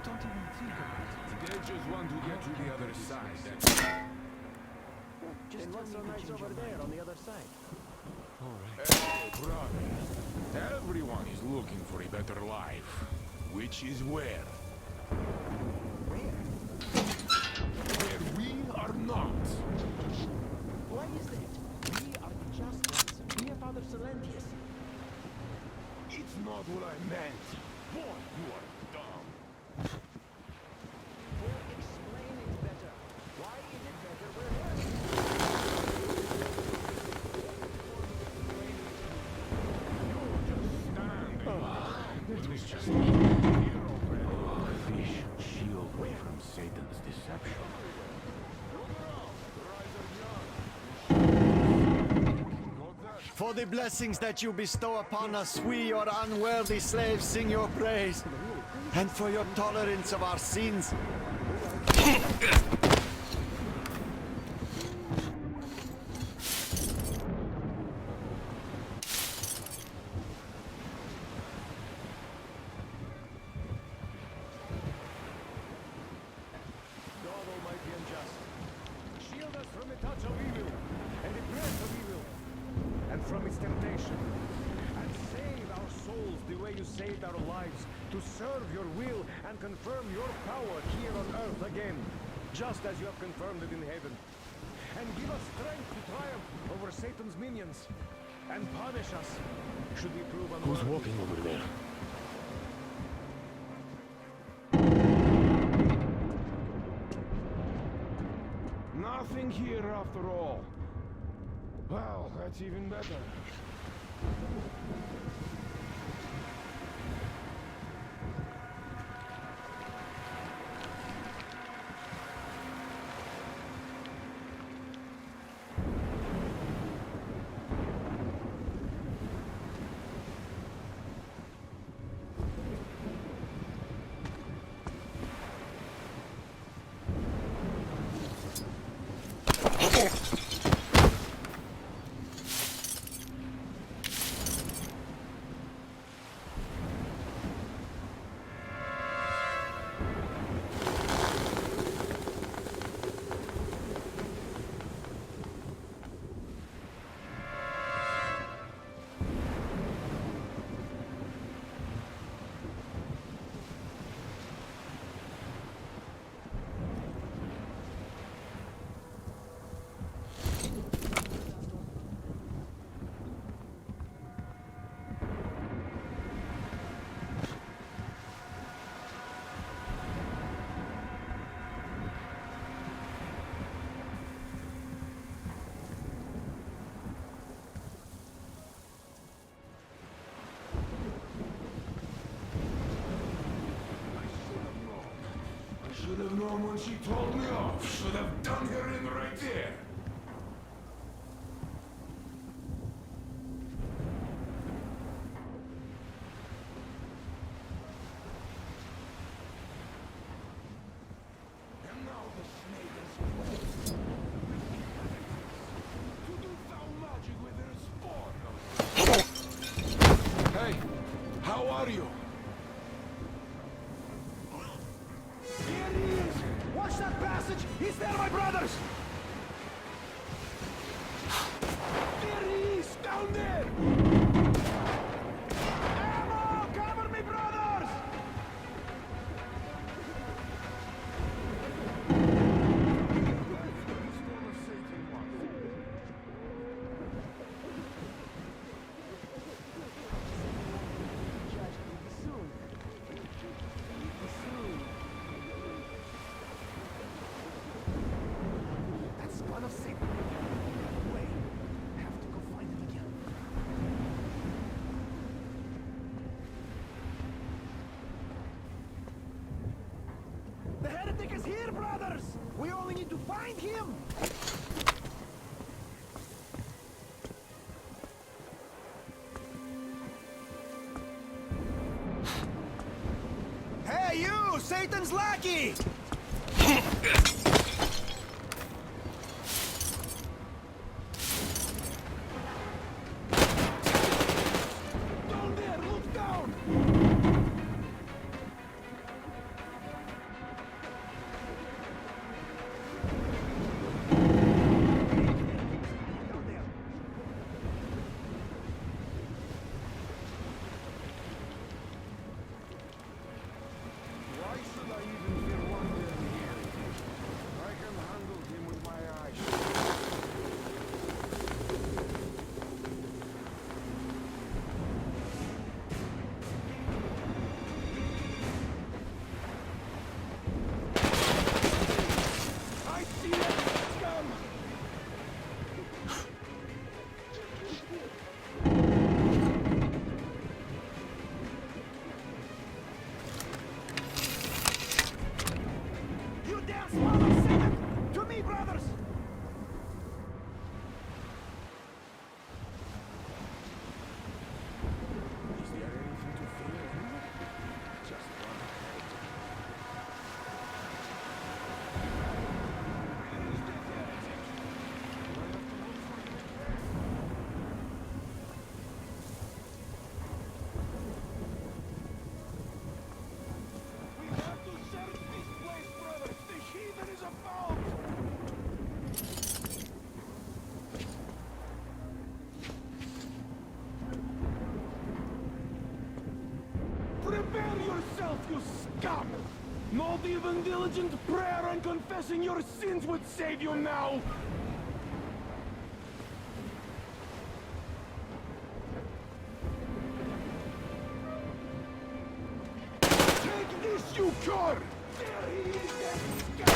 Don't even think about it. They just want to get to the other side, that's Just what's so nice over there on the other side? Alright. Hey, brother. Everyone is looking for a better life. Which is where? Where? Where we are not. Why is that? We are the just ones. We are Father Salantius. It's not what I meant. Boy, you are dumb. Well, explain it better. Why is it better where It was just fish shield away from Satan's deception. For the blessings that you bestow upon us, we, your unworthy slaves, sing your praise. And for your tolerance of our sins. God Almighty and just, shield us from the touch of evil, and the breath of evil, and from its temptation, and save our souls the way you saved our lives, to serve your will and confirm your power here on earth again, just as you have confirmed it in heaven. And give us strength to triumph over Satan's minions, and punish us, should we prove unworthy. Who's walking over there? Nothing here after all. Well, that's even better. Should have known when she told me off. Should have done her in right there. And now the snake is to do foul magic with her spawn. Hey, how are you? Here he is! Watch that passage! He's there, my brothers! There he is! Down there! Ammo! Cover me, brothers! We only need to find him! Hey, you! Satan's lackey! Down there! Look down! Why should I even fear one man here? I can handle him with my eyes. I see that scum! You damn swallow, Satan! To me, brothers! Is there anything to fear? Just one heretic. Who's the heretic? Do I have to look for him again? We have to search this place, brothers! The heathen is about! Prepare yourself, you scum! Not even diligent prayer and confessing your sins would save you now! Take this, you cur! There he is, that scum!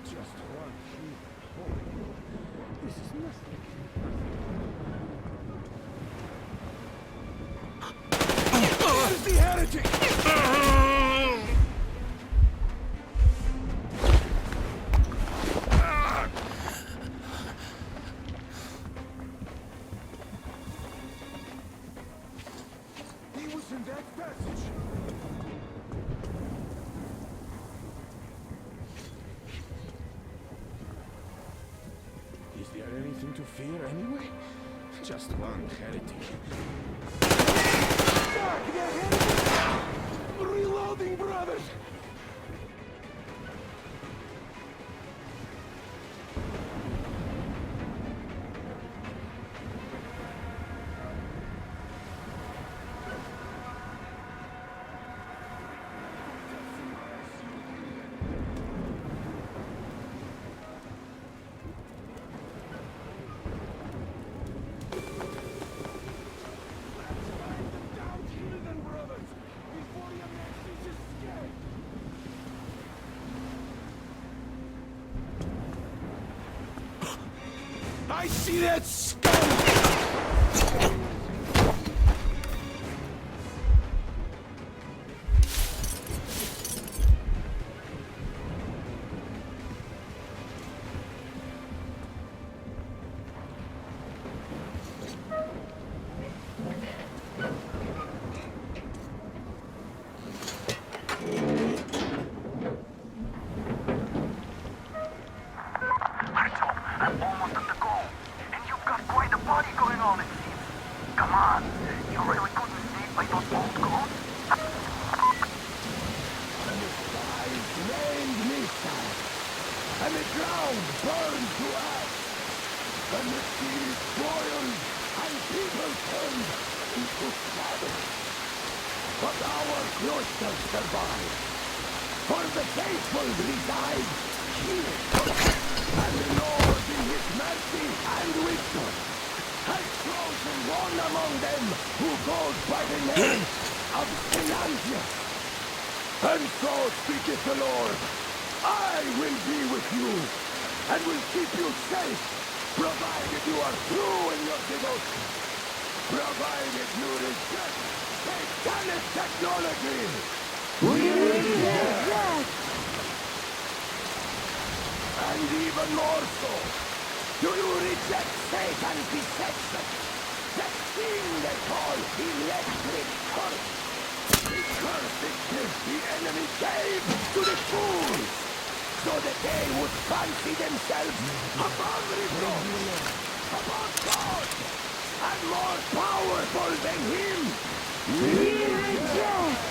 Just one sheep. Oh, this is nothing. There's the heretic! He was in that passage. Is there anything to fear anyway? Just one heretic. Fuck, the heretic! Reloading, brothers! Down, heathen brothers! Before your next escape! I see that scum! I'm almost at the goal. And you've got quite a party going on, it seems. Come on. You really couldn't save by those old goats? The skies rained missiles, and the ground burned to ash, and the seas boiled, and people turned into savage. But our cloisters survived, for the faithful reside here. And the Lord in his mercy and wisdom has chosen one among them who goes by the name of Selantia. And so speaketh the Lord, I will be with you, and will keep you safe, provided you are true in your devotion, provided you reject satanic technology. We reject that! And even more so, do you reject Satan's deception? That thing they call electric current. The curse it gives the enemy gave to the fools, so that they would fancy themselves above reproach, above God, and more powerful than him. We reject!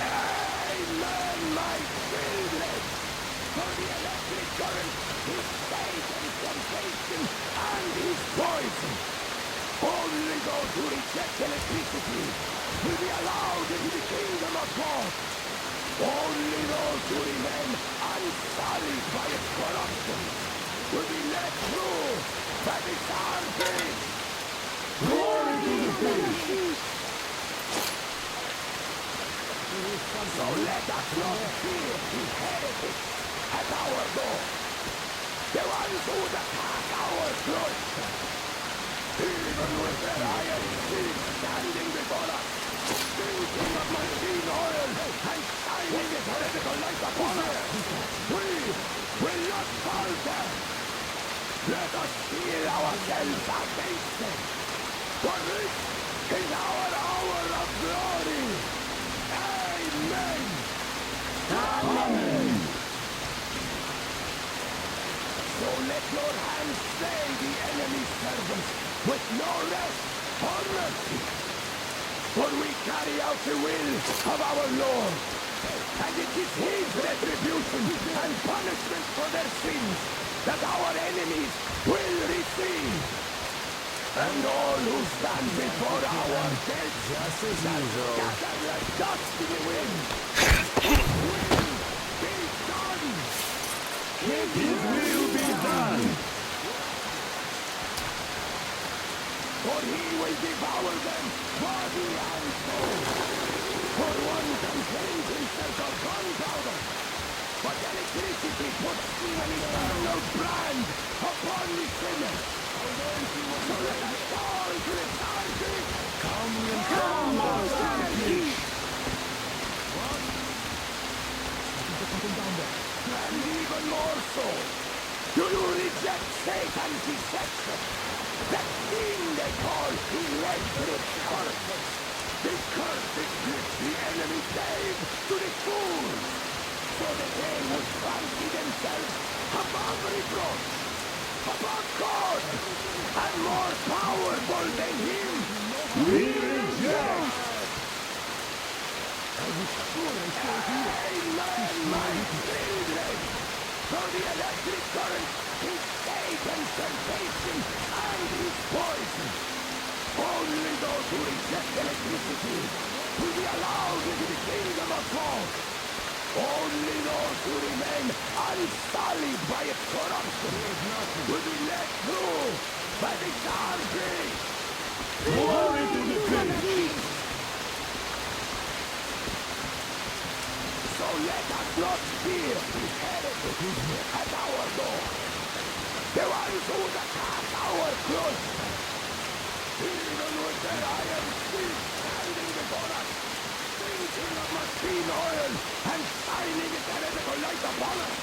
Amen, my children! For the electric current is Satan's temptation and his poison. Only those who reject electricity will be allowed into the kingdom of God. Only those who remain unsullied by its corruption will be let through by the Tsar gate. Glory to the King! So let us not fear the heretics at our door, the ones who would attack our cloister. Even with their iron feet standing before us, drinking of machine oil and shining its heretical light upon us, we will not falter. Let us steel ourselves against them, for this is our hour of glory. Amen. Amen. So let your hands slay the enemy's servants with no rest or mercy. For we carry out the will of our Lord, and it is his retribution and punishment for their sins that our enemies will receive. And all who stand before our gates shall scatter like dust in the wind. His will be done. For he will devour them, body and soul. For one can cleanse himself of gunpowder, but electricity puts an eternal brand upon the sinner. So let us fall to the target. Come on, target. And even more so, do you reject Satan's deception? That thing they call electric current. The curse which the enemy gave to the fools, so that they would fancy themselves above reproach, above God, and more powerful than him. We reject! Amen, my children! For the electric current is Satan's temptation and his poison. Only those who reject electricity will be allowed into the kingdom of God. Only those who remain unsullied by its corruption will be let through by the Tsar gate. Glory to the King! So let us not fear the heretics at our door, the ones who would attack our cloister. Even with their iron feet standing before us, drinking of machine oil and shining its heretical light upon us,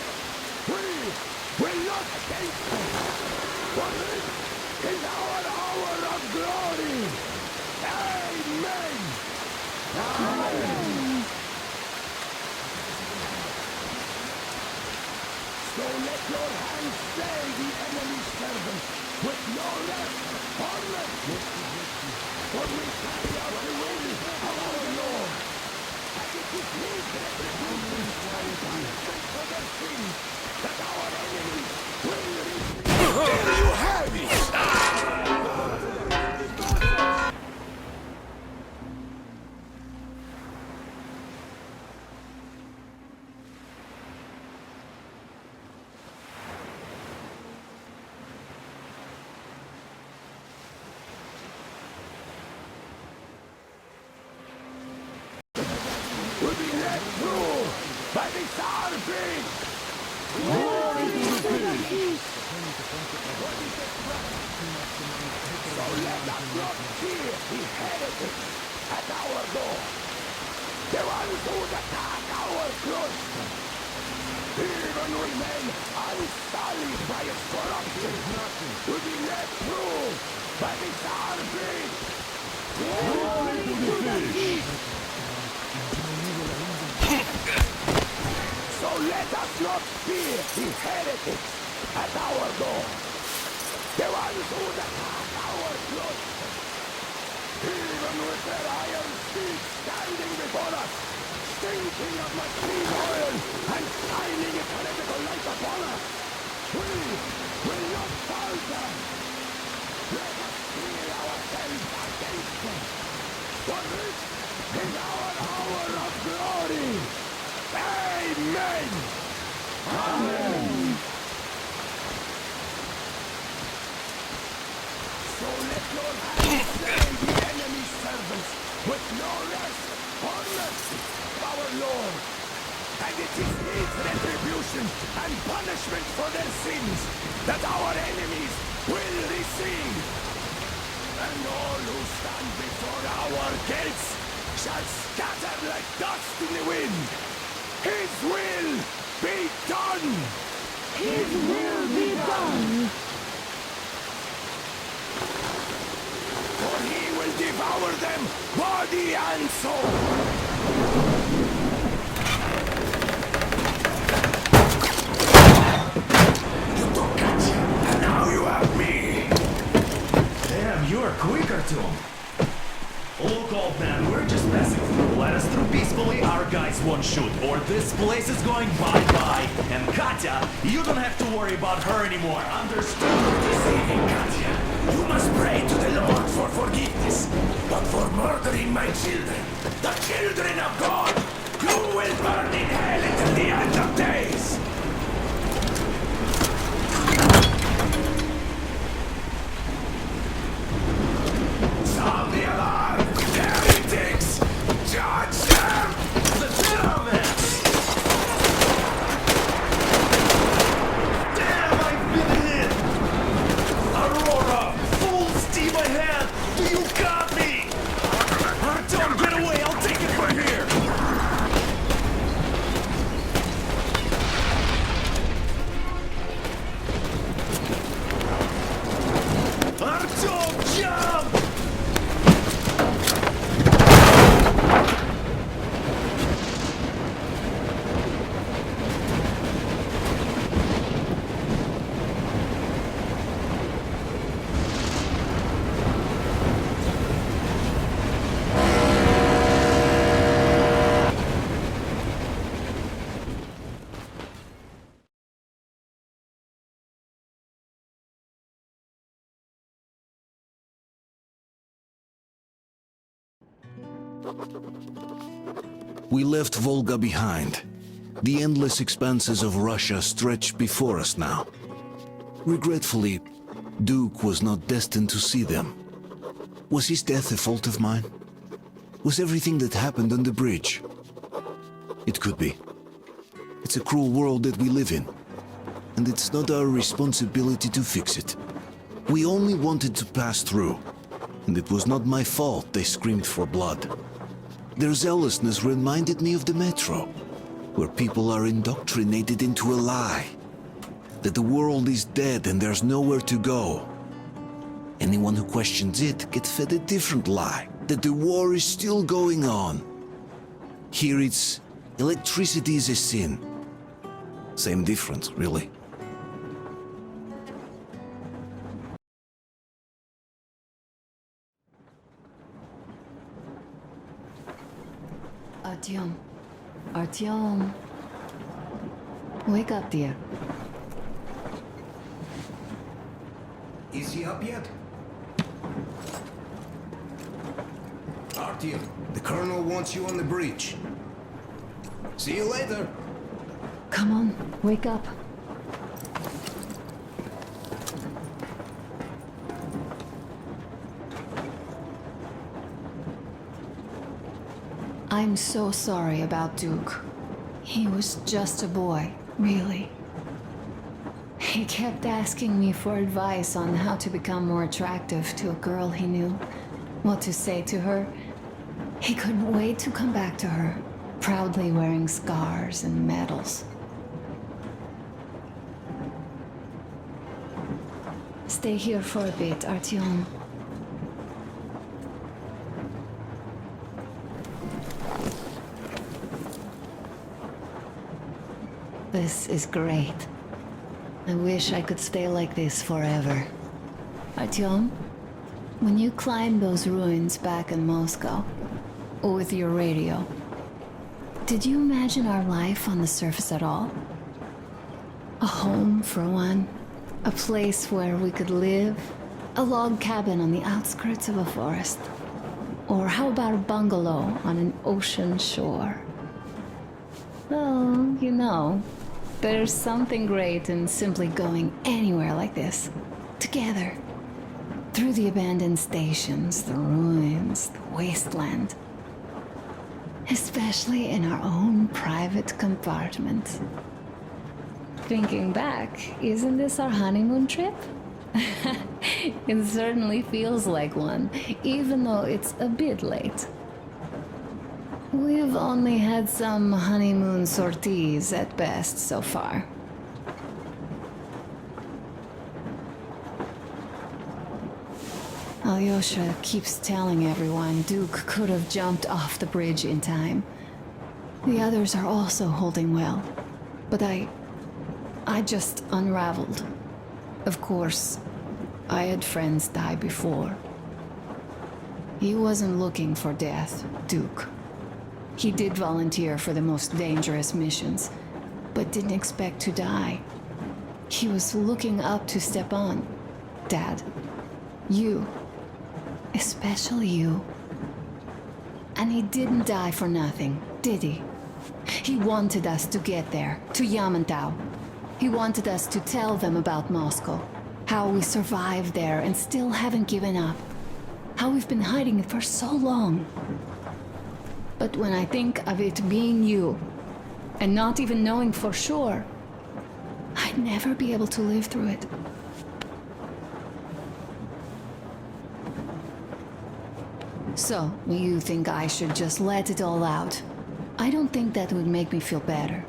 we will not escape them. For this is our hour of glory. Amen. Amen. So let your hands slay the enemy's servants with no rest or mercy. For we carry out the will of our Lord, and it is his retribution and punishment for their sins that our enemies will receive. There you have it! let through by the Tsar Bridge! Glory to the king! So let us not fear the heretics at our door. The ones who would attack our cloister. Even remain unsullied by its corruption will be let through by the Tsar Bridge. Glory to the fish! So let us not fear the heretics at our door. The ones who would attack our cloister. Even with their iron steeds standing before us, stinking of machine oil and shining its heretical light upon us, we will not falter. Let us steel ourselves against them. For this is our hour of glory. Amen. Amen. So let your hands slay the enemy's servants with no rest or mercy, our Lord. And it is his retribution and punishment for their sins that our enemies will receive. And all who stand before our gates shall scatter like dust in the wind. His will be done. His will be done. For he will devour them, body and soul. You took Katya, and now you have me. Damn, you are quicker to him. Look, old man, we're just passing through. Let us through peacefully, our guys won't shoot, or this place is going bye-bye. And Katya, you don't have to worry about her anymore, understood? Deceiving Katya, you must pray to the Lord for forgiveness, but for murdering my children, the children of God, you will burn in hell until the end of days. Sound the alarm! Heretics! Judge them! The pyramids! Damn, I've been hit! Aurora, full steam ahead! You got me! Artyom, get away! I'll take it from here! Artyom, jump! We left Volga behind. The endless expanses of Russia stretched before us now. Regretfully, Duke was not destined to see them. Was his death a fault of mine? Was everything that happened on the bridge? It could be. It's a cruel world that we live in, and it's not our responsibility to fix it. We only wanted to pass through, and it was not my fault they screamed for blood. Their zealousness reminded me of the metro, where people are indoctrinated into a lie. That the world is dead and there's nowhere to go. Anyone who questions it gets fed a different lie, that the war is still going on. Here it's electricity is a sin. Same difference, really. Artyom. Artyom. Wake up, dear. Is he up yet? Artyom, the Colonel wants you on the breach. See you later. Come on, wake up. I'm so sorry about Duke. He was just a boy, really. He kept asking me for advice on how to become more attractive to a girl he knew, what to say to her. He couldn't wait to come back to her, proudly wearing scars and medals. Stay here for a bit, Artyom. This is great. I wish I could stay like this forever. Artyom, when you climbed those ruins back in Moscow, with your radio, did you imagine our life on the surface at all? A home, for one. A place where we could live. A log cabin on the outskirts of a forest. Or how about a bungalow on an ocean shore? Well, you know, there's something great in simply going anywhere like this, together, through the abandoned stations, the ruins, the wasteland. Especially in our own private compartment. Thinking back, isn't this our honeymoon trip? It certainly feels like one, even though it's a bit late. We've only had some honeymoon sorties at best so far. Alyosha keeps telling everyone Duke could have jumped off the bridge in time. The others are also holding well, but I just unraveled. Of course, I had friends die before. He wasn't looking for death, Duke. He did volunteer for the most dangerous missions, but didn't expect to die. He was looking up to Stepan. Dad, you. Especially you. And he didn't die for nothing, did he? He wanted us to get there, to Yamantau. He wanted us to tell them about Moscow, how we survived there and still haven't given up, how we've been hiding it for so long. But when I think of it being you, and not even knowing for sure, I'd never be able to live through it. So, you think I should just let it all out? I don't think that would make me feel better.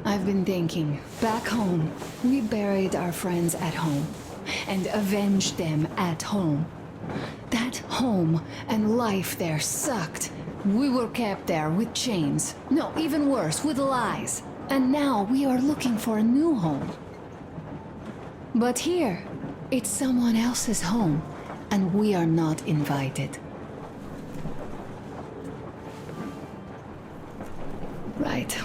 I've been thinking, back home, we buried our friends at home, and avenged them at home. That home and life there sucked. We were kept there with chains. No, even worse, with lies. And now we are looking for a new home. But here, it's someone else's home, and we are not invited. Right.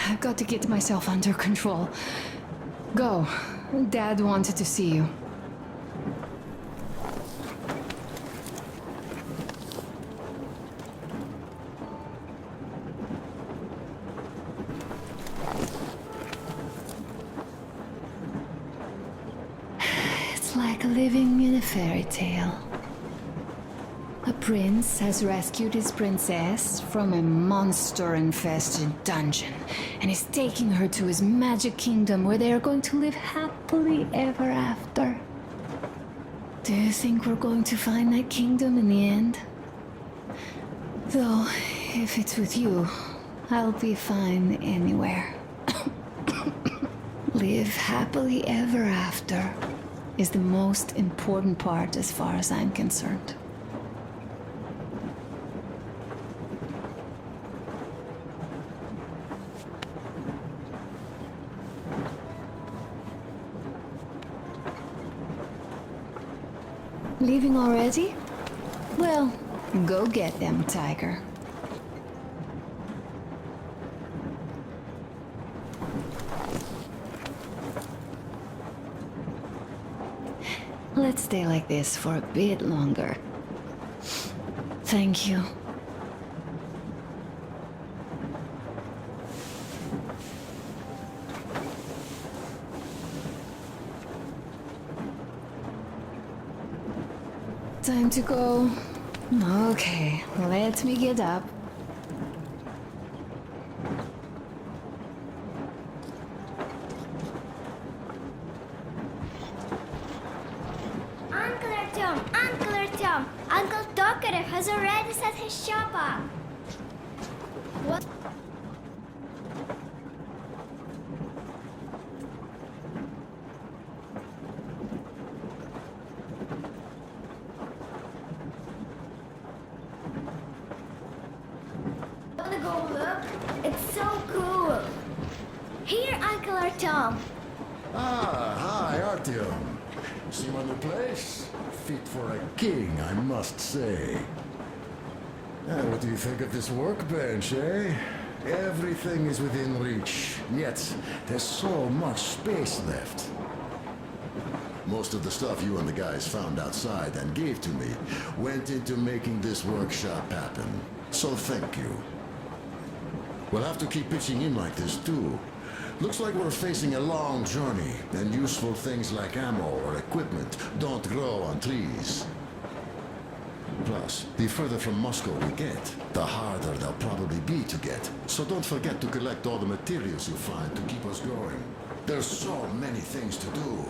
I've got to get myself under control. Go. Dad wanted to see you. It's like living in a fairy tale. A prince has rescued his princess from a monster-infested dungeon and is taking her to his magic kingdom where they are going to live happily ever after. Do you think we're going to find that kingdom in the end? Though, if it's with you, I'll be fine anywhere. Live happily ever after is the most important part as far as I'm concerned. Leaving already? Well, go get them, Tiger. Let's stay like this for a bit longer. Thank you. Time to go. Okay, let me get up. Uncle Artyom! Uncle Artyom! Uncle Tokarev has already set his shop up! What? Wanna go look? It's so cool! Here, Uncle Artyom! Ah, hi, Artyom. See my new place? Fit for a king, I must say. What do you think of this workbench, eh? Everything is within reach, yet there's so much space left. Most of the stuff you and the guys found outside and gave to me went into making this workshop happen. So thank you. We'll have to keep pitching in like this too. Looks like we're facing a long journey, and useful things like ammo or equipment don't grow on trees. Plus, the further from Moscow we get, the harder they'll probably be to get. So don't forget to collect all the materials you find to keep us going. There's so many things to do.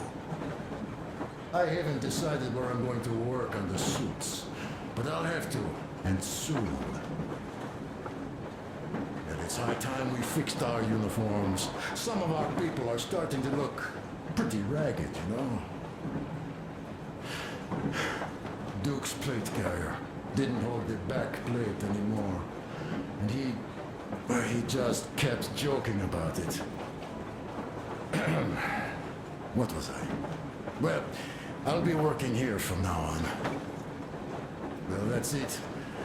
I haven't decided where I'm going to work on the suits, but I'll have to, and soon. And it's high time we fixed our uniforms. Some of our people are starting to look pretty ragged, you know? Duke's plate carrier didn't hold the back plate anymore. And he just kept joking about it. What was I? Well, I'll be working here from now on. Well, that's it.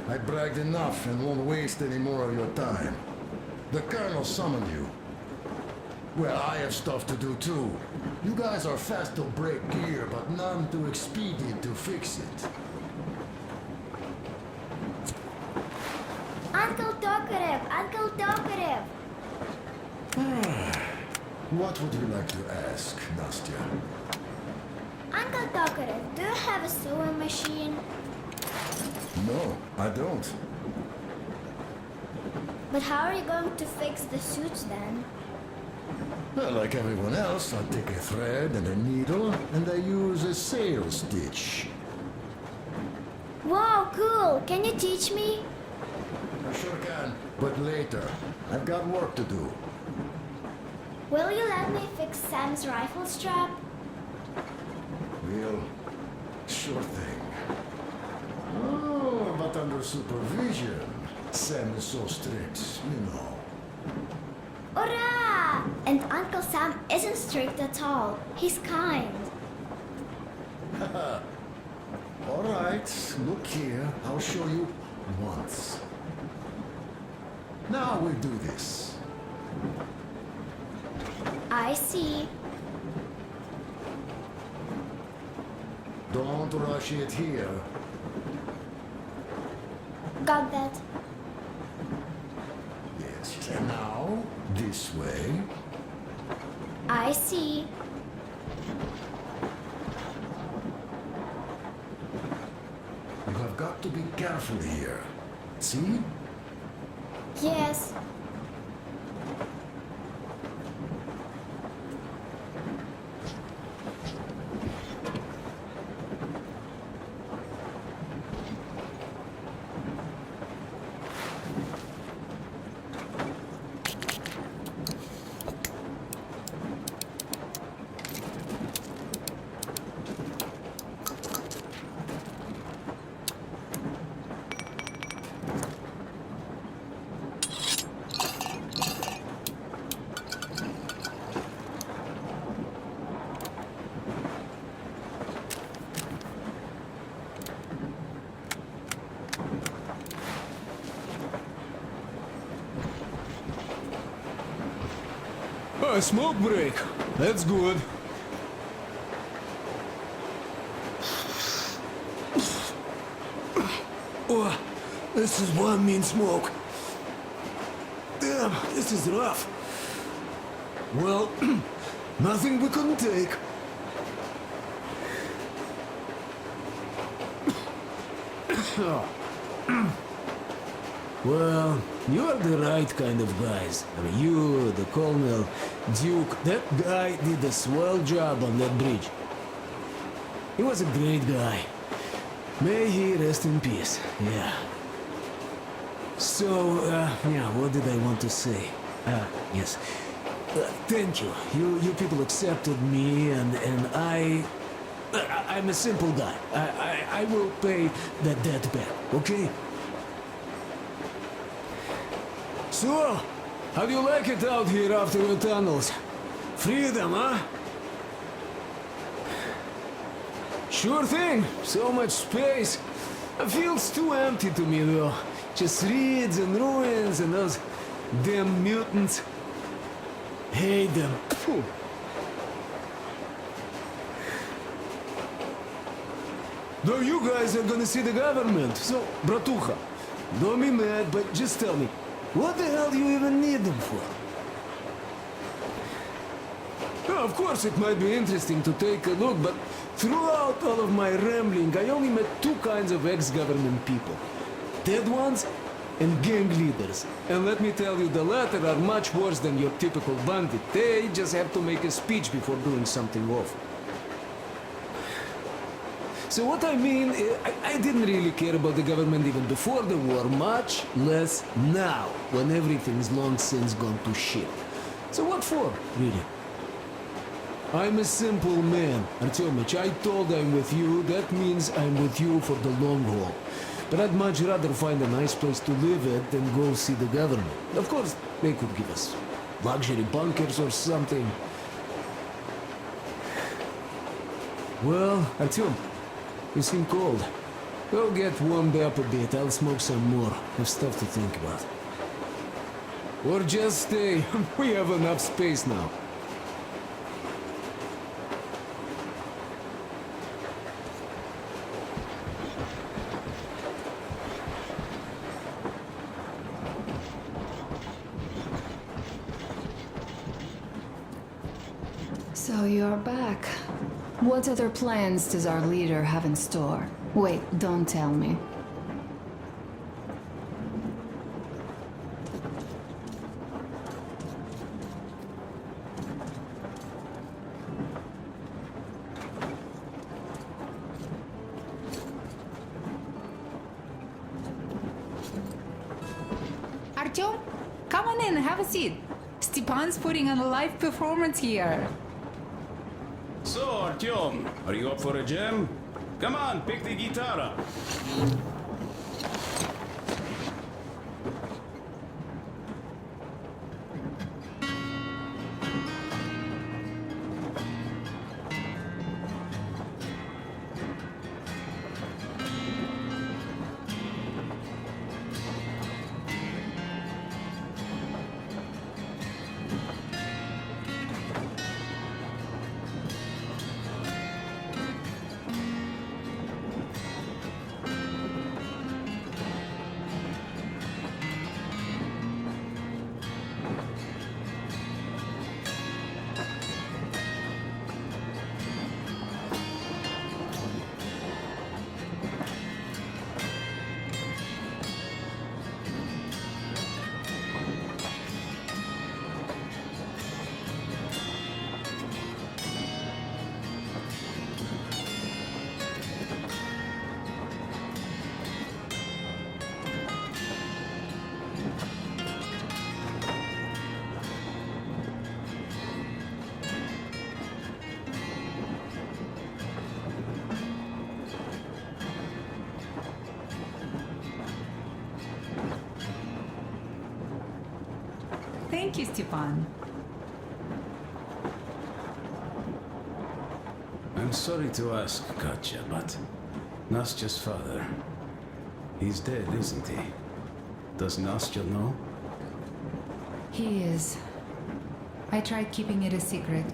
I bragged enough and won't waste any more of your time. The Colonel summoned you. Well, I have stuff to do too. You guys are fast to break gear, but none too expedient to fix it. Uncle Tokarev! Uncle Tokarev! What would you like to ask, Nastya? Uncle Tokarev, do you have a sewing machine? No, I don't. But how are you going to fix the suits then? Well, like everyone else, I take a thread and a needle, and I use a sail stitch. Wow, cool! Can you teach me? I sure can, but later. I've got work to do. Will you let me fix Sam's rifle strap? Well, sure thing. Oh, but under supervision. Sam is so strict, you know. Hurrah! And Uncle Sam isn't strict at all. He's kind. All right, look here. I'll show you once. Now we'll do this. I see. Don't rush it here. Got that. Yes, and now, this way. I see. You have got to be careful here. See? Yes. A smoke break. That's good. Oh, this is one mean smoke. Damn, this is rough. Well, nothing we couldn't take. Well, you are the right kind of guys. I mean, you, the Colonel, Duke, that guy did a swell job on that bridge. He was a great guy. May he rest in peace, yeah. So, yeah, what did I want to say? Yes. Thank you. You people accepted me, and I'm a simple guy. I will pay that debt back, okay? So, how do you like it out here after the tunnels? Freedom, huh? Sure thing. So much space. It feels too empty to me, though. Just reeds and ruins and those damn mutants. Hate them. Phew. Though you guys are gonna see the government, so, bratucha, don't be mad, but just tell me, what the hell do you even need them for? Well, of course, it might be interesting to take a look, but throughout all of my rambling, I only met two kinds of ex-government people. Dead ones and gang leaders. And let me tell you, the latter are much worse than your typical bandit. They just have to make a speech before doing something awful. So what I mean, I didn't really care about the government even before the war, much less now, when everything's long since gone to shit. So what for, really? I'm a simple man, Artyomich. I told I'm with you, that means I'm with you for the long haul. But I'd much rather find a nice place to live at than go see the government. Of course, they could give us luxury bunkers or something. Well, Artyom, you seem cold. Go get warmed up a bit, I'll smoke some more. Have stuff to think about. Or just stay, we have enough space now. So you're back. What other plans does our leader have in store? Wait, don't tell me. Artyom, come on in, have a seat. Stepan's putting on a live performance here. So, Artyom, are you up for a jam? Come on, pick the guitar up. Thank you, Stepan. I'm sorry to ask, Katya, but Nastya's father, he's dead, isn't he? Does Nastya know? He is. I tried keeping it a secret.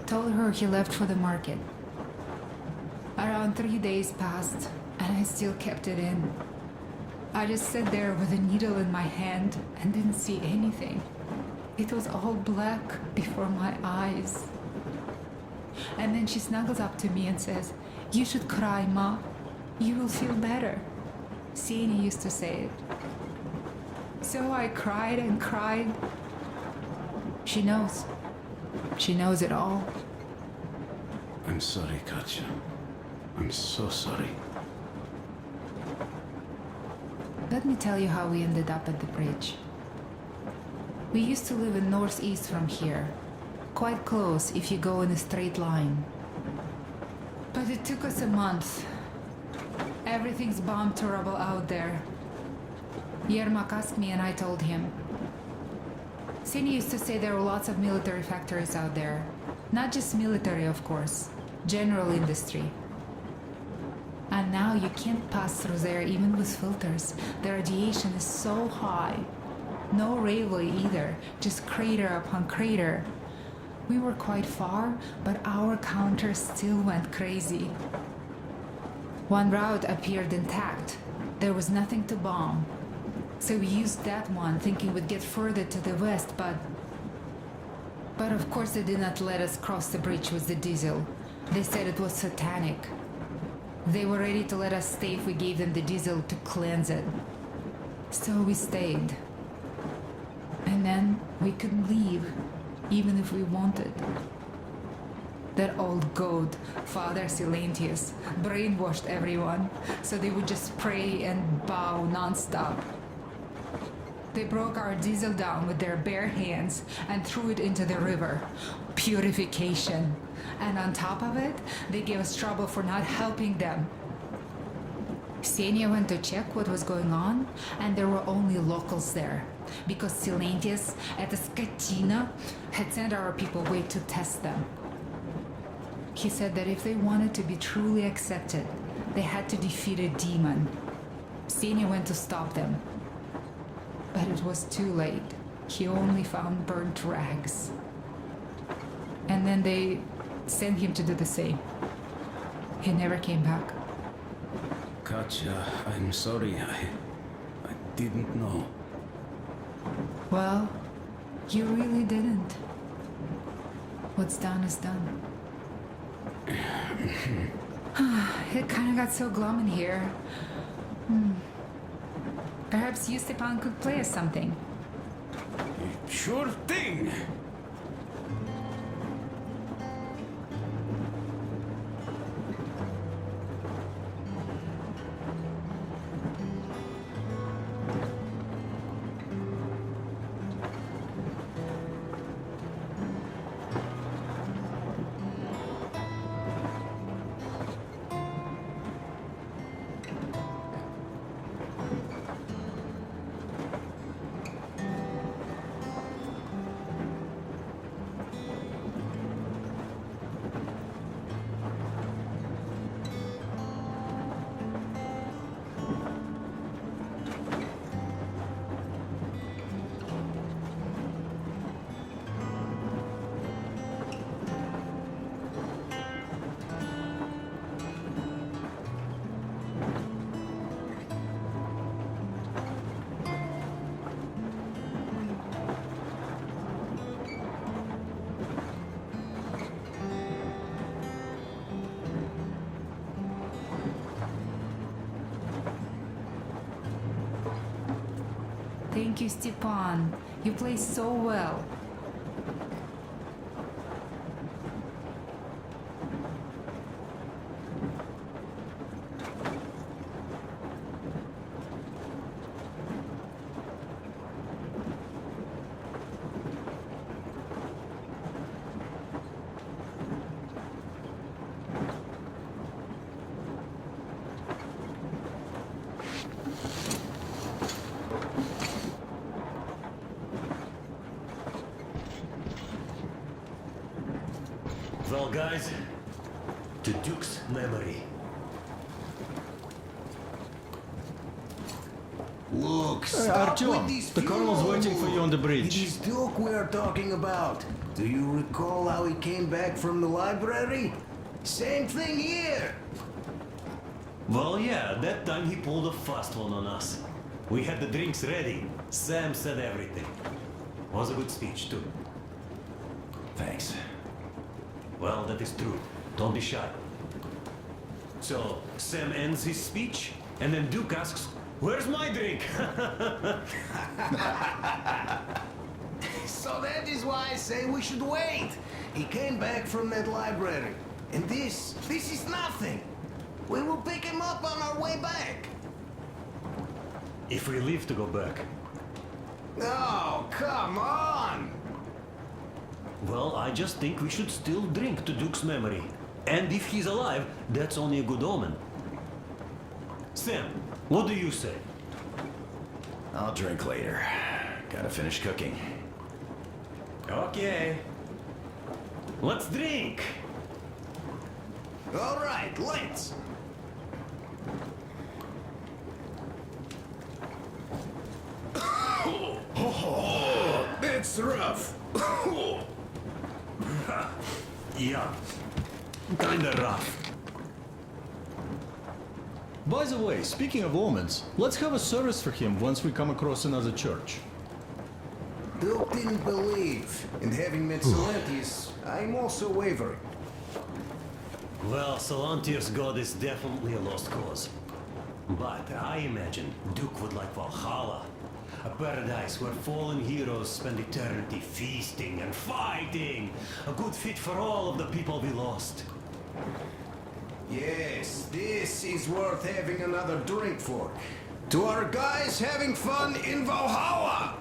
Told her he left for the market. Around 3 days passed, and I still kept it in. I just sat there with a needle in my hand and didn't see anything. It was all black before my eyes. And then she snuggles up to me and says, "You should cry, Ma. You will feel better." Sieni used to say it. So I cried and cried. She knows. She knows it all. I'm sorry, Katya. I'm so sorry. Let me tell you how we ended up at the bridge. We used to live in northeast from here, quite close if you go in a straight line. But it took us a month. Everything's bomb terrible out there. Yermak asked me and I told him. Sini used to say there were lots of military factories out there. Not just military, of course. General industry. And now you can't pass through there even with filters. The radiation is so high. No railway either, just crater upon crater. We were quite far, but our counter still went crazy. One route appeared intact. There was nothing to bomb. So we used that one, thinking we'd get further to the west, but of course they did not let us cross the bridge with the diesel. They said it was satanic. They were ready to let us stay if we gave them the diesel to cleanse it. So we stayed. And then we couldn't leave, even if we wanted. That old goat, Father Silentius, brainwashed everyone, so they would just pray and bow non-stop. They broke our diesel down with their bare hands and threw it into the river. Purification. And on top of it, they gave us trouble for not helping them. Ksenia went to check what was going on, and there were only locals there, because Silentius at the Skatina had sent our people away to test them. He said that if they wanted to be truly accepted, they had to defeat a demon. Ksenia went to stop them. But it was too late. He only found burnt rags. And then they sent him to do the same. He never came back. Katja, I'm sorry. I didn't know. Well, you really didn't. What's done is done. It kind of got so glum in here. Perhaps you, Stepan, could play us something. Sure thing! Thank you, Stepan. You play so well. Well, guys, to Duke's memory. Look, stop Artyom, with these the colonel's funerals. waiting for you on the bridge. It is Duke we are talking about. Do you recall how he came back from the library? Same thing here. Well, yeah, that time he pulled a fast one on us. We had the drinks ready. Sam said everything. Was a good speech, too. Thanks. Well, that is true. Don't be shy. So, Sam ends his speech, and then Duke asks, "Where's my drink?" So that is why I say we should wait. He came back from that library. And this is nothing. We will pick him up on our way back. If we leave to go back. Oh, come on! Well, I just think we should still drink to Duke's memory. And if he's alive, that's only a good omen. Sam, what do you say? I'll drink later. Gotta finish cooking. Okay. Let's drink! All right, let's. Oh, that's rough. Yeah, kinda rough. By the way, speaking of omens, let's have a service for him once we come across another church. Duke didn't believe, and having met Salantius, I'm also wavering. Well, Salantir's god is definitely a lost cause. But I imagine Duke would like Valhalla. A paradise where fallen heroes spend eternity feasting and fighting. A good fit for all of the people we lost. Yes, this is worth having another drink for. To our guys having fun in Valhalla!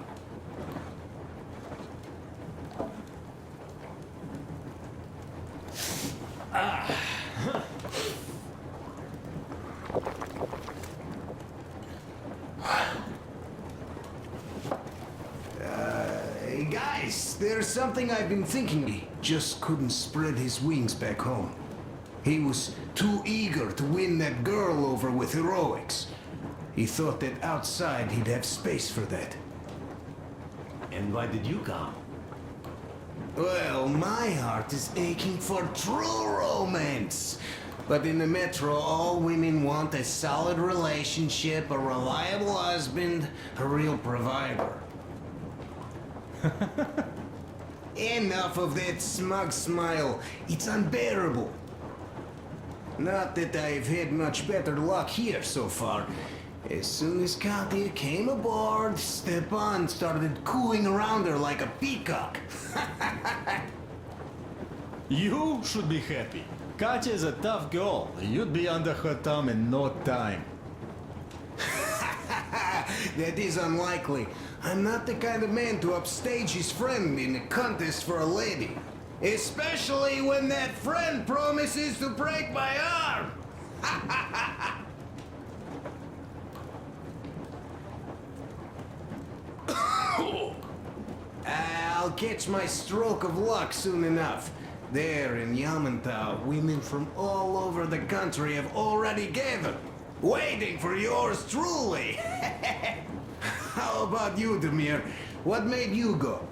Hey guys, there's something I've been thinking. He just couldn't spread his wings back home. He was too eager to win that girl over with heroics. He thought that outside he'd have space for that. And why did you come? Well, my heart is aching for true romance. But in the metro, all women want a solid relationship, a reliable husband, a real provider. Enough of that smug smile. It's unbearable. Not that I've had much better luck here so far. As soon as Katya came aboard, Stepan started cooing around her like a peacock. You should be happy. Katya is a tough girl. You'd be under her thumb in no time. That is unlikely. I'm not the kind of man to upstage his friend in a contest for a lady. Especially when that friend promises to break my arm! I'll catch my stroke of luck soon enough. There in Yamantau, women from all over the country have already gathered, waiting for yours truly. How about you, Demir? What made you go?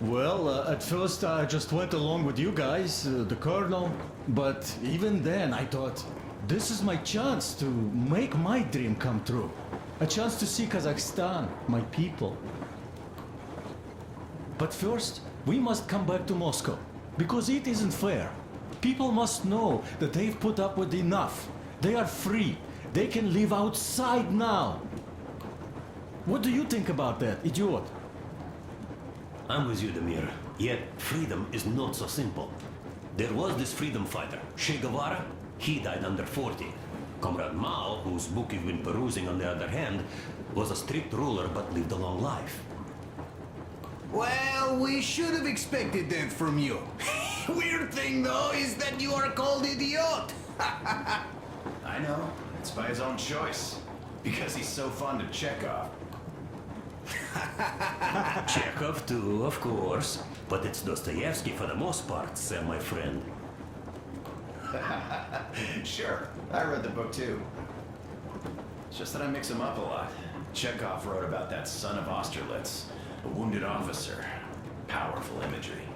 Well, at first I just went along with you guys, the Colonel. But even then I thought, this is my chance to make my dream come true. A chance to see Kazakhstan, my people. But first, we must come back to Moscow, because it isn't fair. People must know that they've put up with enough. They are free. They can live outside now. What do you think about that, idiot? I'm with you, Demir. Yet, freedom is not so simple. There was this freedom fighter, Che Guevara. He died under 40. Comrade Mao, whose book you've been perusing on the other hand, was a strict ruler but lived a long life. Well, we should have expected that from you. Weird thing, though, is that you are called idiot. I know. It's by his own choice. Because he's so fond of Chekhov. Chekhov too, of course. But it's Dostoevsky for the most part, Sam, my friend. Sure, I read the book too. It's just that I mix them up a lot. Chekhov wrote about that son of Austerlitz, a wounded officer. Powerful imagery.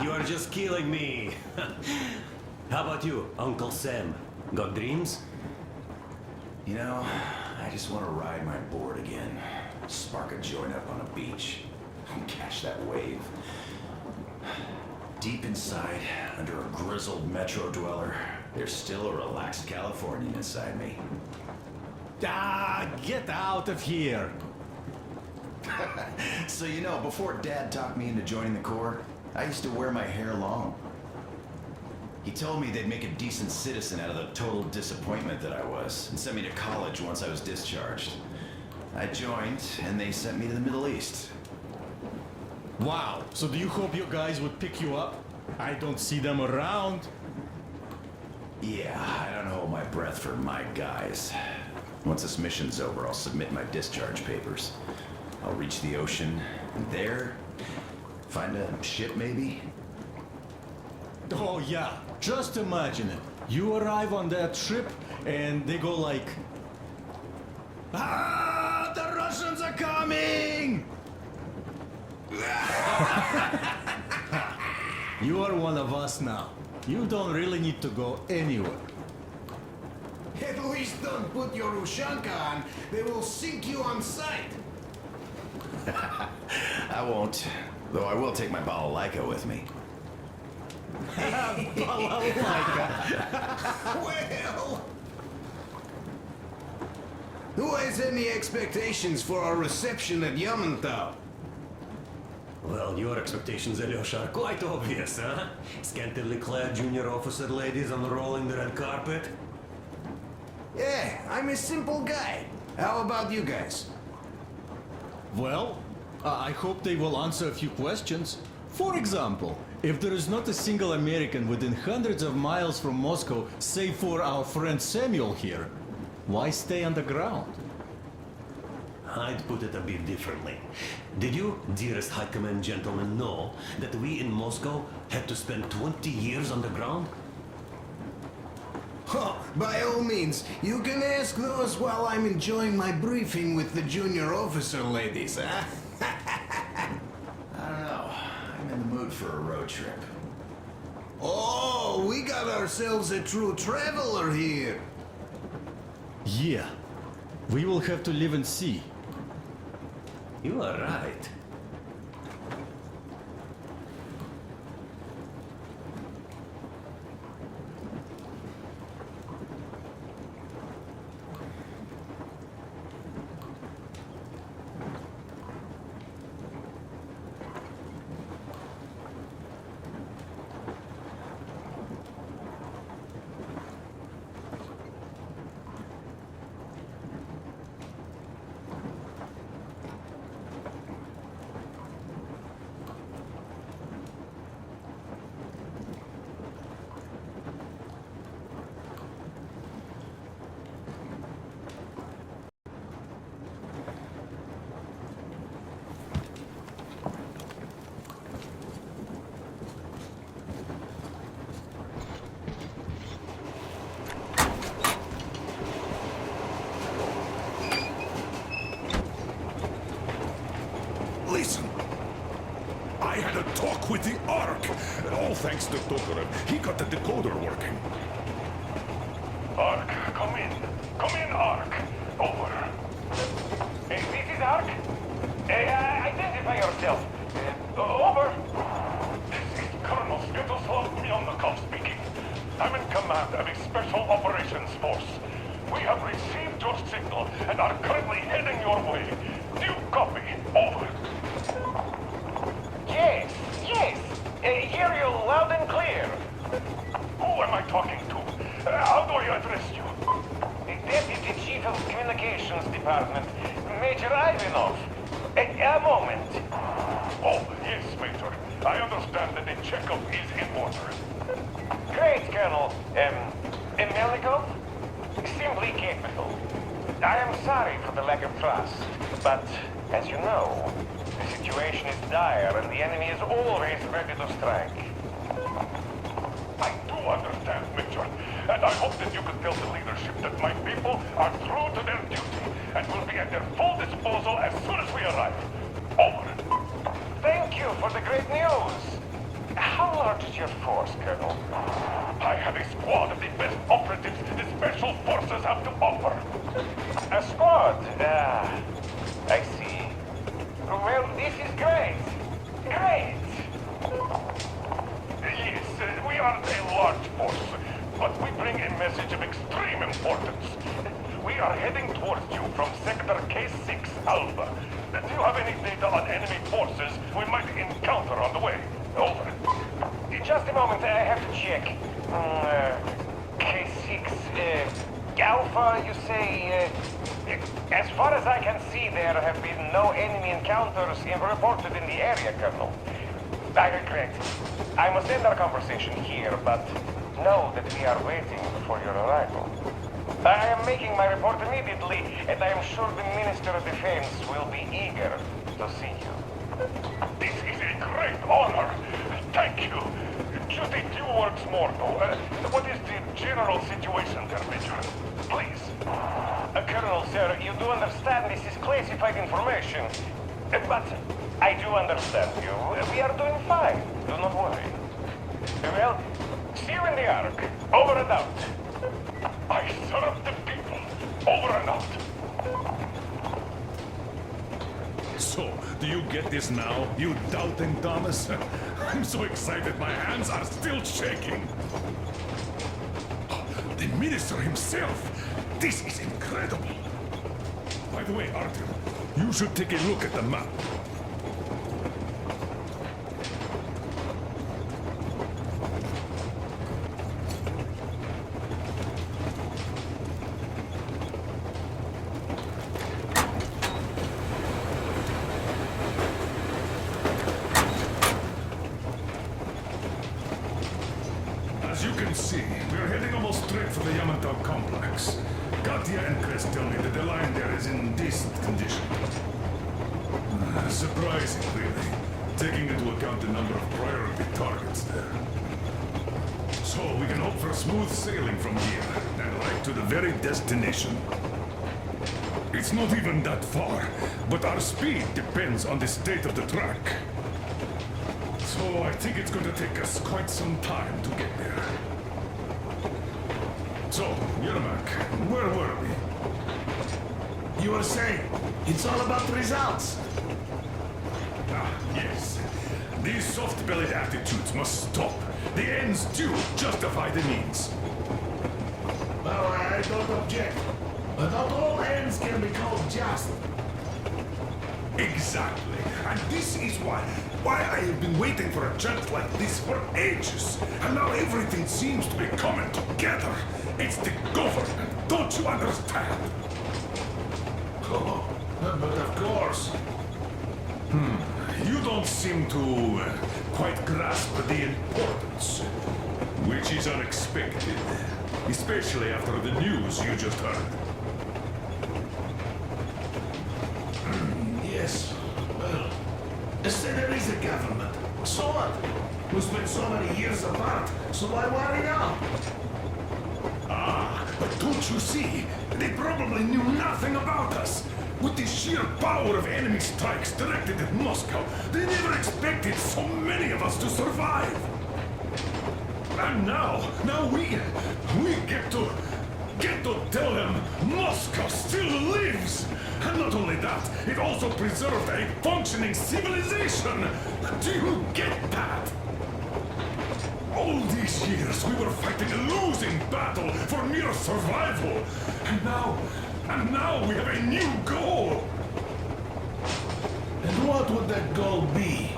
You are just killing me. How about you, Uncle Sam? Got dreams? You know, I just want to ride my board again. Spark a joint up on a beach. And catch that wave. Deep inside, under a grizzled metro dweller, there's still a relaxed Californian inside me. Ah, get out of here! So, you know, before Dad talked me into joining the Corps, I used to wear my hair long. He told me they'd make a decent citizen out of the total disappointment that I was, and sent me to college once I was discharged. I joined, and they sent me to the Middle East. Wow, so do you hope your guys would pick you up? I don't see them around. Yeah, I don't hold my breath for my guys. Once this mission's over, I'll submit my discharge papers. I'll reach the ocean, and there, find a ship maybe? Oh yeah, just imagine it. You arrive on that ship, and they go like... Ah, the Russians are coming! You are one of us now. You don't really need to go anywhere. At least don't put your Ushanka on. They will sink you on sight. I won't, though I will take my balalaika with me. Well... Who has any expectations for our reception at Yamantau? Well, your expectations, Alyosha, are quite obvious, huh? Scantily clad junior officer ladies unrolling the red carpet. Yeah, I'm a simple guy. How about you guys? Well, I hope they will answer a few questions. For example, if there is not a single American within hundreds of miles from Moscow, save for our friend Samuel here, why stay on the ground? I'd put it a bit differently. Did you, dearest High Command gentlemen, know that we in Moscow had to spend 20 years on the ground? Oh, by all means, you can ask those while I'm enjoying my briefing with the junior officer ladies, huh? I don't know. I'm in the mood for a road trip. Oh, we got ourselves a true traveler here. Yeah, we will have to live and see. You are right. Listen. I had a talk with the Ark. All thanks to Tokarev. He got the decoder working. Ark, come in. Come in, Ark. Over. Hey, this is Ark. Identify yourself. Over. This is Colonel Sviatoslav Myelnikov speaking. I'm in command of a special operations force. We have received your signal and are currently heading your way. Do you copy? Over. Yes. Hear you loud and clear. Who am I talking to? How do I address you? Deputy Chief of Communications Department, Major Ivanov. A moment. Oh, yes, Major. I understand that the checkup is in order. Great, Colonel. Melnikov? Simply capable. I am sorry for the lack of trust, but, as you know, the situation is dire and the enemy is always ready to strike. I do understand, Major, and I hope that you can tell the leadership that my people are true to their duty and will be at their full disposal as soon as we arrive. Over. Thank you for the great news. How large is your force, Colonel? I have a squad of the best operatives the Special Forces have to offer. A squad? I see. Well, this is great. Great! Yes, we are a large force, but we bring a message of extreme importance. We are heading towards you from Sector K6 Alpha. Do you have any Counter on the way. Over. Just a moment, I have to check. K6, Alpha, you say... as far as I can see, there have been no enemy encounters reported in the area, Colonel. I regret. I must end our conversation here, but know that we are waiting for your arrival. I am making my report immediately, and I am sure the Minister of Defense will be eager to see you. This is a great honor. Thank you. Just a few words more, though. What is the general situation there, Major? Please. Colonel, sir, you do understand this is classified information. But I do understand you. We are doing fine. Do not worry. Well, see you in the Ark. Over and out. I serve the people. Over and out. So, do you get this now, you doubting Thomas? I'm so excited my hands are still shaking. The Minister himself! This is incredible! By the way, Arthur, you should take a look at the map. As you can see, we're heading almost straight for the Yamantau complex. Katya and Chris tell me that the line there is in decent condition. Surprising, really, taking into account the number of priority targets there. So we can hope for smooth sailing from here, and right to the very destination. It's not even that far, but our speed depends on the state of the track. So I think it's going to take us quite some time to get there. So, Yermak, where were we? You were saying, it's all about results. Ah, yes. These soft-bellied attitudes must stop. The ends do justify the means. Well, I don't object. But not all ends can be called just. Exactly. And this is why I have been waiting for a chance like this for ages. And now everything seems to be coming together. It's the government. Don't you understand? Oh, but of course. You don't seem to quite grasp the importance, which is unexpected, especially after the news you just heard. Yes. Well, say there is a government. So what? We spent so many years apart, so why worry now? Ah, but don't you see? They probably knew nothing about us. With the sheer power of enemy strikes directed at Moscow, they never expected so many of us to survive. And now we get to tell them Moscow still lives. And not only that, it also preserved a functioning civilization. Do you get that? All these years we were fighting a losing battle for mere survival. And now we have a new goal. And what would that goal be?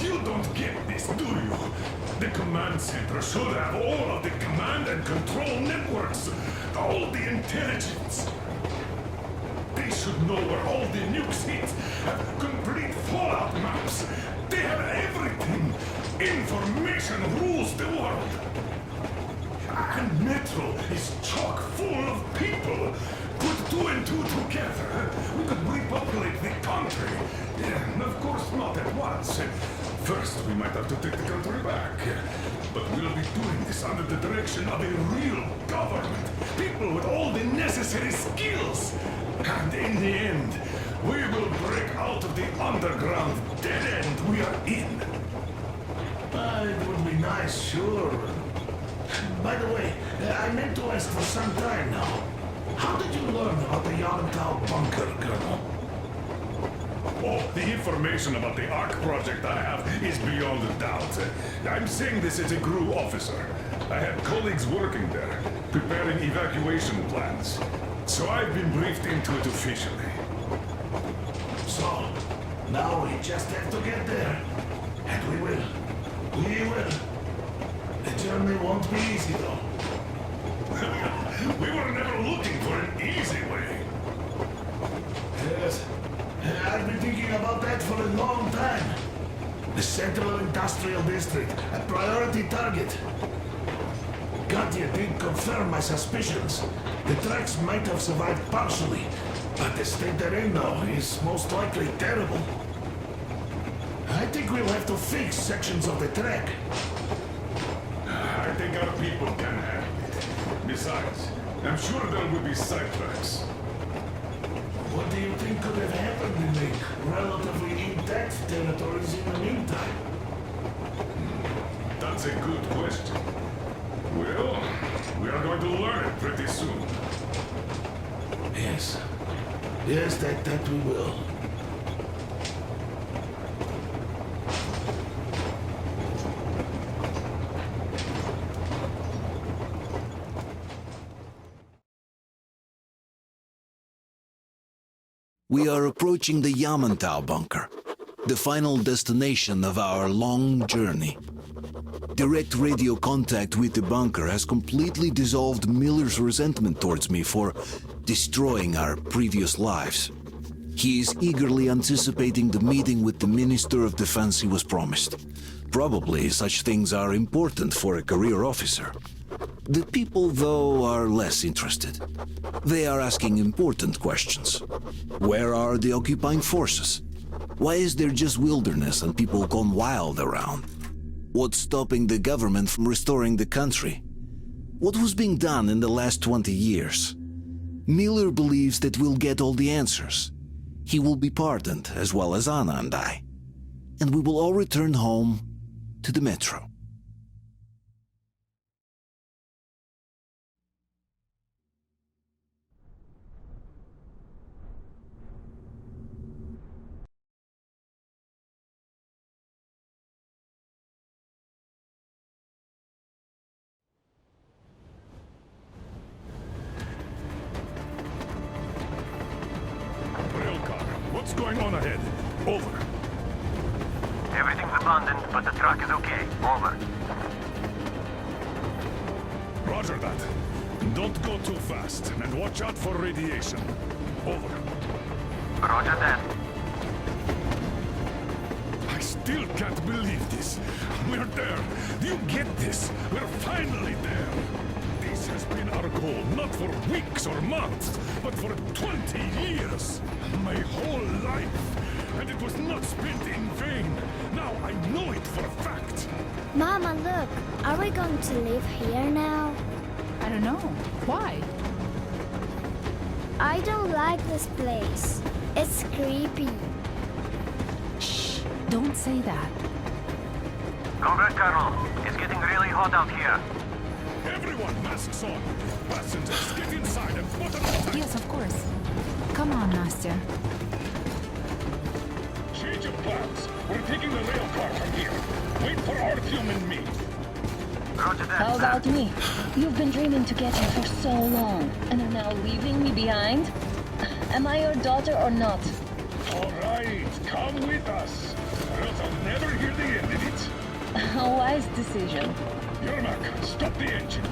You don't get this, do you? The command center should have all of the command and control networks, all the intelligence. They should know where all the nukes hit, have complete fallout maps. They have everything. Information rules the world. And Metro is chock full of people. Put two and two together, we could repopulate the country. Of course, not at once. First, we might have to take the country back. But we'll be doing this under the direction of a real government. People with all the necessary skills. And in the end, we will break out of the underground dead end we are in. It would be nice, sure. By the way, I meant to ask for some time now. How did you learn about the Yamantau bunker, Colonel? Oh, the information about the Ark project I have is beyond a doubt. I'm saying this as a GRU officer. I had colleagues working there, preparing evacuation plans. So I've been briefed into it officially. So, Now we just have to get there. And we will. We will. The journey won't be easy, though. We were never looking for an easy way. Yes. I've been thinking about that for a long time. The Central Industrial District, a priority target. Gatia did confirm my suspicions. The tracks might have survived partially, but the state they're in now is most likely terrible. I think we'll have to fix sections of the track. I think our people can handle it. Besides, I'm sure there will be sidetracks. What do you think could have happened in the relatively intact territories in the meantime? That's a good question. Well, we are going to learn it pretty soon. Yes. Yes, that we will. We are approaching the Yamantau bunker, the final destination of our long journey. Direct radio contact with the bunker has completely dissolved Miller's resentment towards me for destroying our previous lives. He is eagerly anticipating the meeting with the Minister of Defense he was promised. Probably such things are important for a career officer. The people, though, are less interested. They are asking important questions. Where are the occupying forces? Why is there just wilderness and people gone wild around? What's stopping the government from restoring the country? What was being done in the last 20 years? Miller believes that we'll get all the answers. He will be pardoned, as well as Anna and I. And we will all return home to the metro. What's going on ahead? Over. Everything's abandoned, but the truck is okay. Over. Roger that. Don't go too fast, and watch out for radiation. Over. Roger that. I still can't believe this. We're there. Do you get this? We're finally there. This has been our goal, not for weeks or months, but for 20 years. My whole life. And it was not spent in vain. Now I know it for a fact. Mama, look. Are we going to live here now? I don't know. Why? I don't like this place. It's creepy. Shh. Don't say that. Comrade Colonel, it's getting really hot out here. Everyone, masks on. Passengers, get inside and put on the tank. Yes, of course. Come on, Nastya. Change of plans. We're taking the rail car from here. Wait for Artyom and me. Roger that. How about me? You've been dreaming to get here for so long, and are now leaving me behind? Am I your daughter or not? All right, come with us. Or else I'll never hear the end of it. A wise decision. Yermak, stop the engine.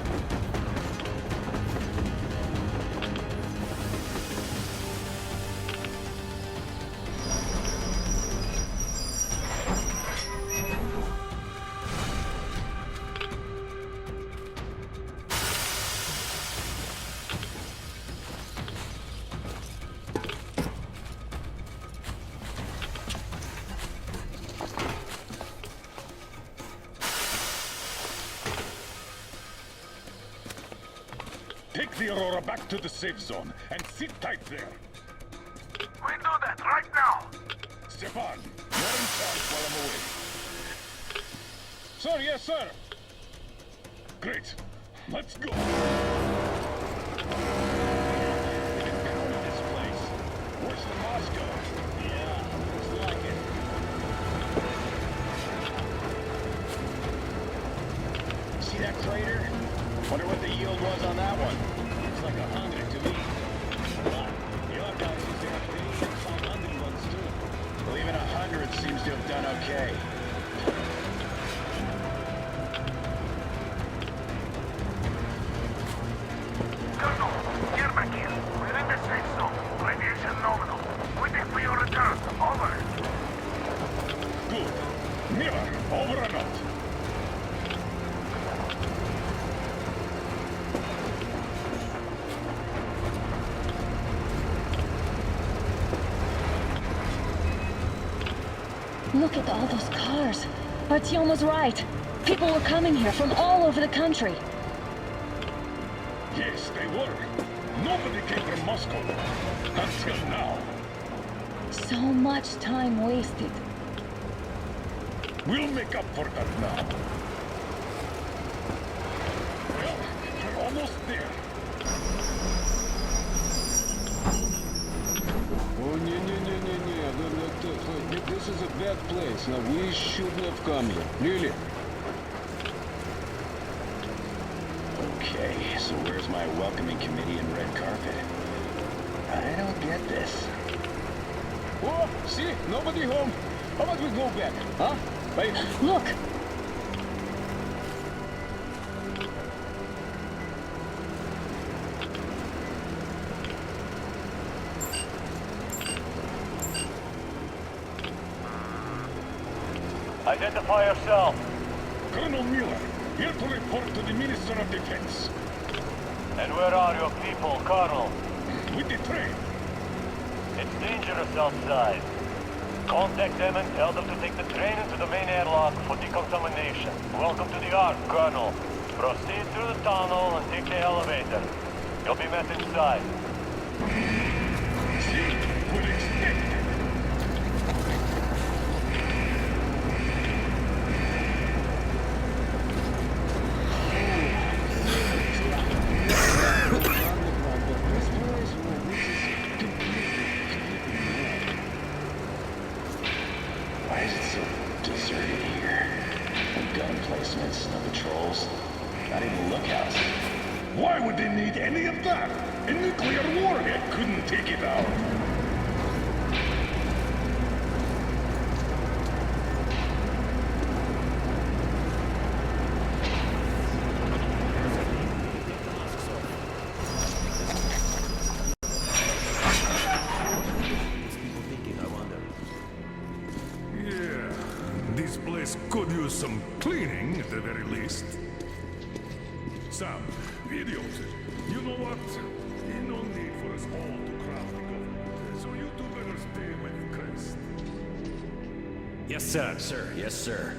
Take the Aurora back to the safe zone and sit tight there. We do that right now. Stepan, you're in charge while I'm away. Sir, yes, sir. Great. Let's go. This place. Worse than Moscow. Yeah, looks like it. See that crater? Wonder what the yield was on that one. Looks like 100 to me. Wow. The other guys use their 80 and some 100 ones too. Well, even 100 Okay. Colonel, get back here. We're in the safe zone. Radiation nominal. Waiting for your return. Over. Good. Miller, over and out. Look at all those cars. Artyom was right. People were coming here from all over the country. Yes, they were. Nobody came from Moscow. Until now. So much time wasted. We'll make up for that now. Well, we're almost there. Oh, this is a bad place. Now, we shouldn't have come here. Really? Okay, so where's my welcoming committee and red carpet? I don't get this. Oh, see? Nobody home. How about we go back, huh? Wait. Look! Identify yourself. Colonel Miller, here to report to the Minister of Defense. And where are your people, Colonel? With the train. It's dangerous outside. Contact them and tell them to take the train into the main airlock for decontamination. Welcome to the Ark, Colonel. Proceed through the tunnel and take the elevator. You'll be met inside. See, we're expected. Why is it so deserted here? No gun placements, no patrols, not even lookouts. Why would they need any of that? A nuclear warhead couldn't take it out. Yeah, this place could use some cleaning at the very least. Sam, idiot, you know what? There's no need for us all to crowd the government, so you two better stay with Crest. Yes, sir. Sir, yes, sir.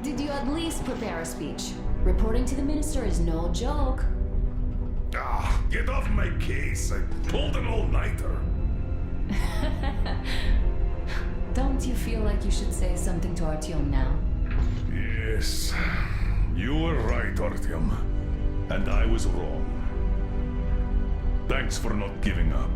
Did you at least prepare a speech? Reporting to the minister is no joke. Ah, get off my case. I pulled an all-nighter. Don't you feel like you should say something to Artyom now? Yes, you were right, Artyom. And I was wrong. Thanks for not giving up.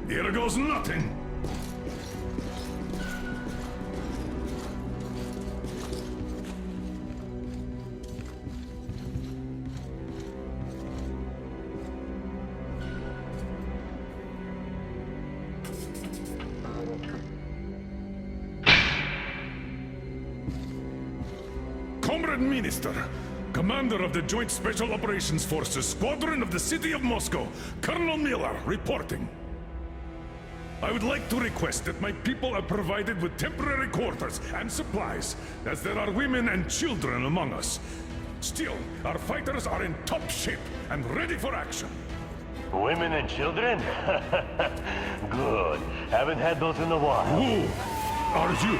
Here goes nothing. Comrade Minister, Commander of the Joint Special Operations Forces, Squadron of the City of Moscow, Colonel Miller, reporting. I would like to request that my people are provided with temporary quarters and supplies, as there are women and children among us. Still, our fighters are in top shape and ready for action. Women and children? Good. Haven't had those in a while. Who are you?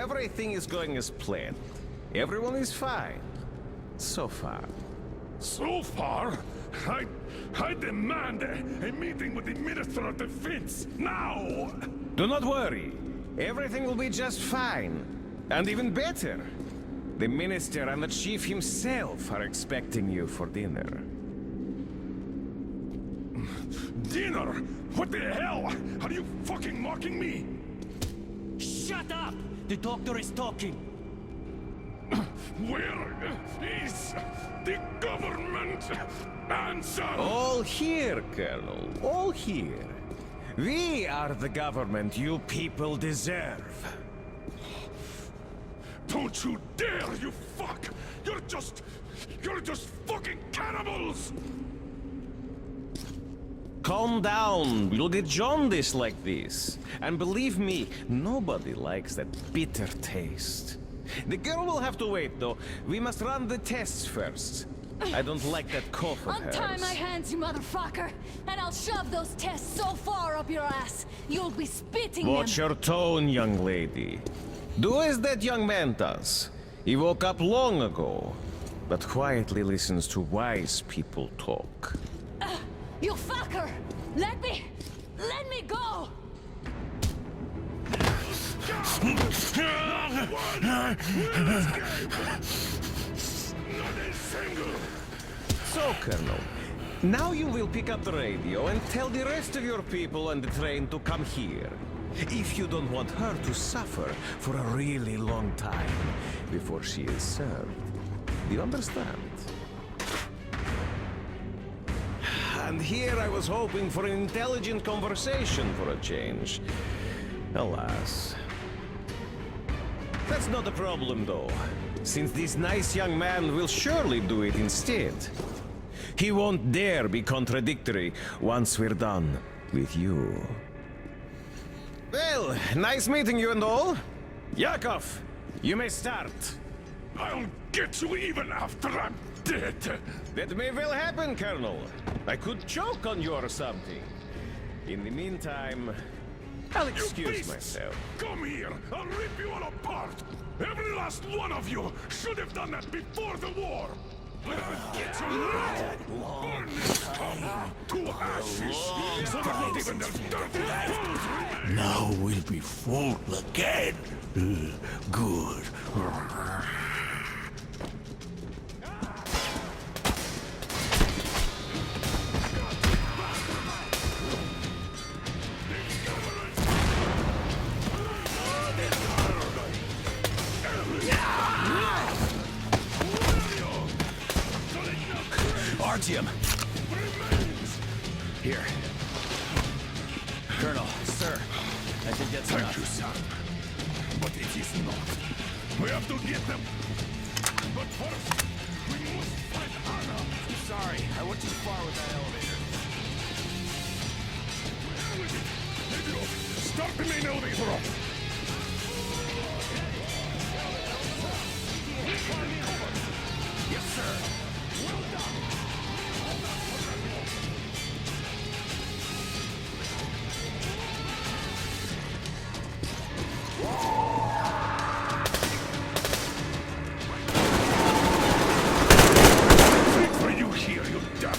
everything is going as planned. Everyone is fine. So far. So far? I demand a meeting with the Minister of Defense, now! Do not worry. Everything will be just fine. And even better. The Minister and the Chief himself are expecting you for dinner. Dinner? What the hell? Are you fucking mocking me? Shut up! The doctor is talking. Where is the government answer? All here, Colonel. All here. We are the government you people deserve. Don't you dare, you fuck! You're just fucking cannibals! Calm down. You'll get jaundice like this. And believe me, nobody likes that bitter taste. The girl will have to wait, though. We must run the tests first. I don't like that cough of hers. Untie my hands, you motherfucker! And I'll shove those tests so far up your ass, you'll be spitting Watch them! your tone, young lady. Do as that young man does. He woke up long ago, but quietly listens to wise people talk. You fucker! Let me go! So, Colonel, now you will pick up the radio and tell the rest of your people on the train to come here. If you don't want her to suffer for a really long time before she is served. Do you understand? And here I was hoping for an intelligent conversation for a change. Alas. That's not a problem, though, since this nice young man will surely do it instead. He won't dare be contradictory once we're done with you. Well, nice meeting you and all. Yakov, you may start. I'll get you even after I'm dead. That may well happen, Colonel. I could choke on you or something. In the meantime, I'll excuse myself. Come here! I'll rip you all apart! Every last one of you should have done that before the war! But I'll get you now! Burn this town to ashes! So that not even their dirty bones remain! Now we'll be full again. Good. Artyom! Here. Colonel, sir, I think that's Thank enough. you, son. But it is not. We have to get them. But first, we must find Anna. I'm sorry, I went too far with that elevator. Maybe start the main elevator up. Yes, sir. Well done. Wait for you here, you duck.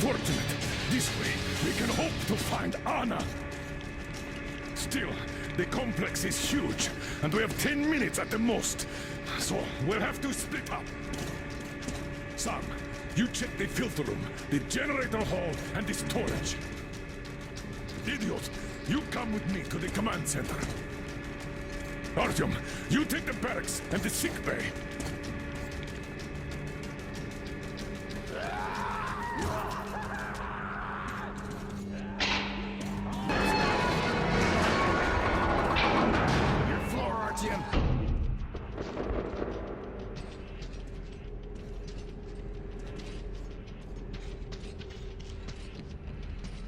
Fortunate. This way, we can hope to find Anna. Still, the complex is huge, and we have 10 minutes at the most. So, we'll have to split up. Sam, you check the filter room, the generator hall, and the storage. Idiot, you come with me to the command center. Artyom, you take the barracks and the sick bay. Your floor, Artyom.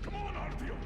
Come on, Artyom.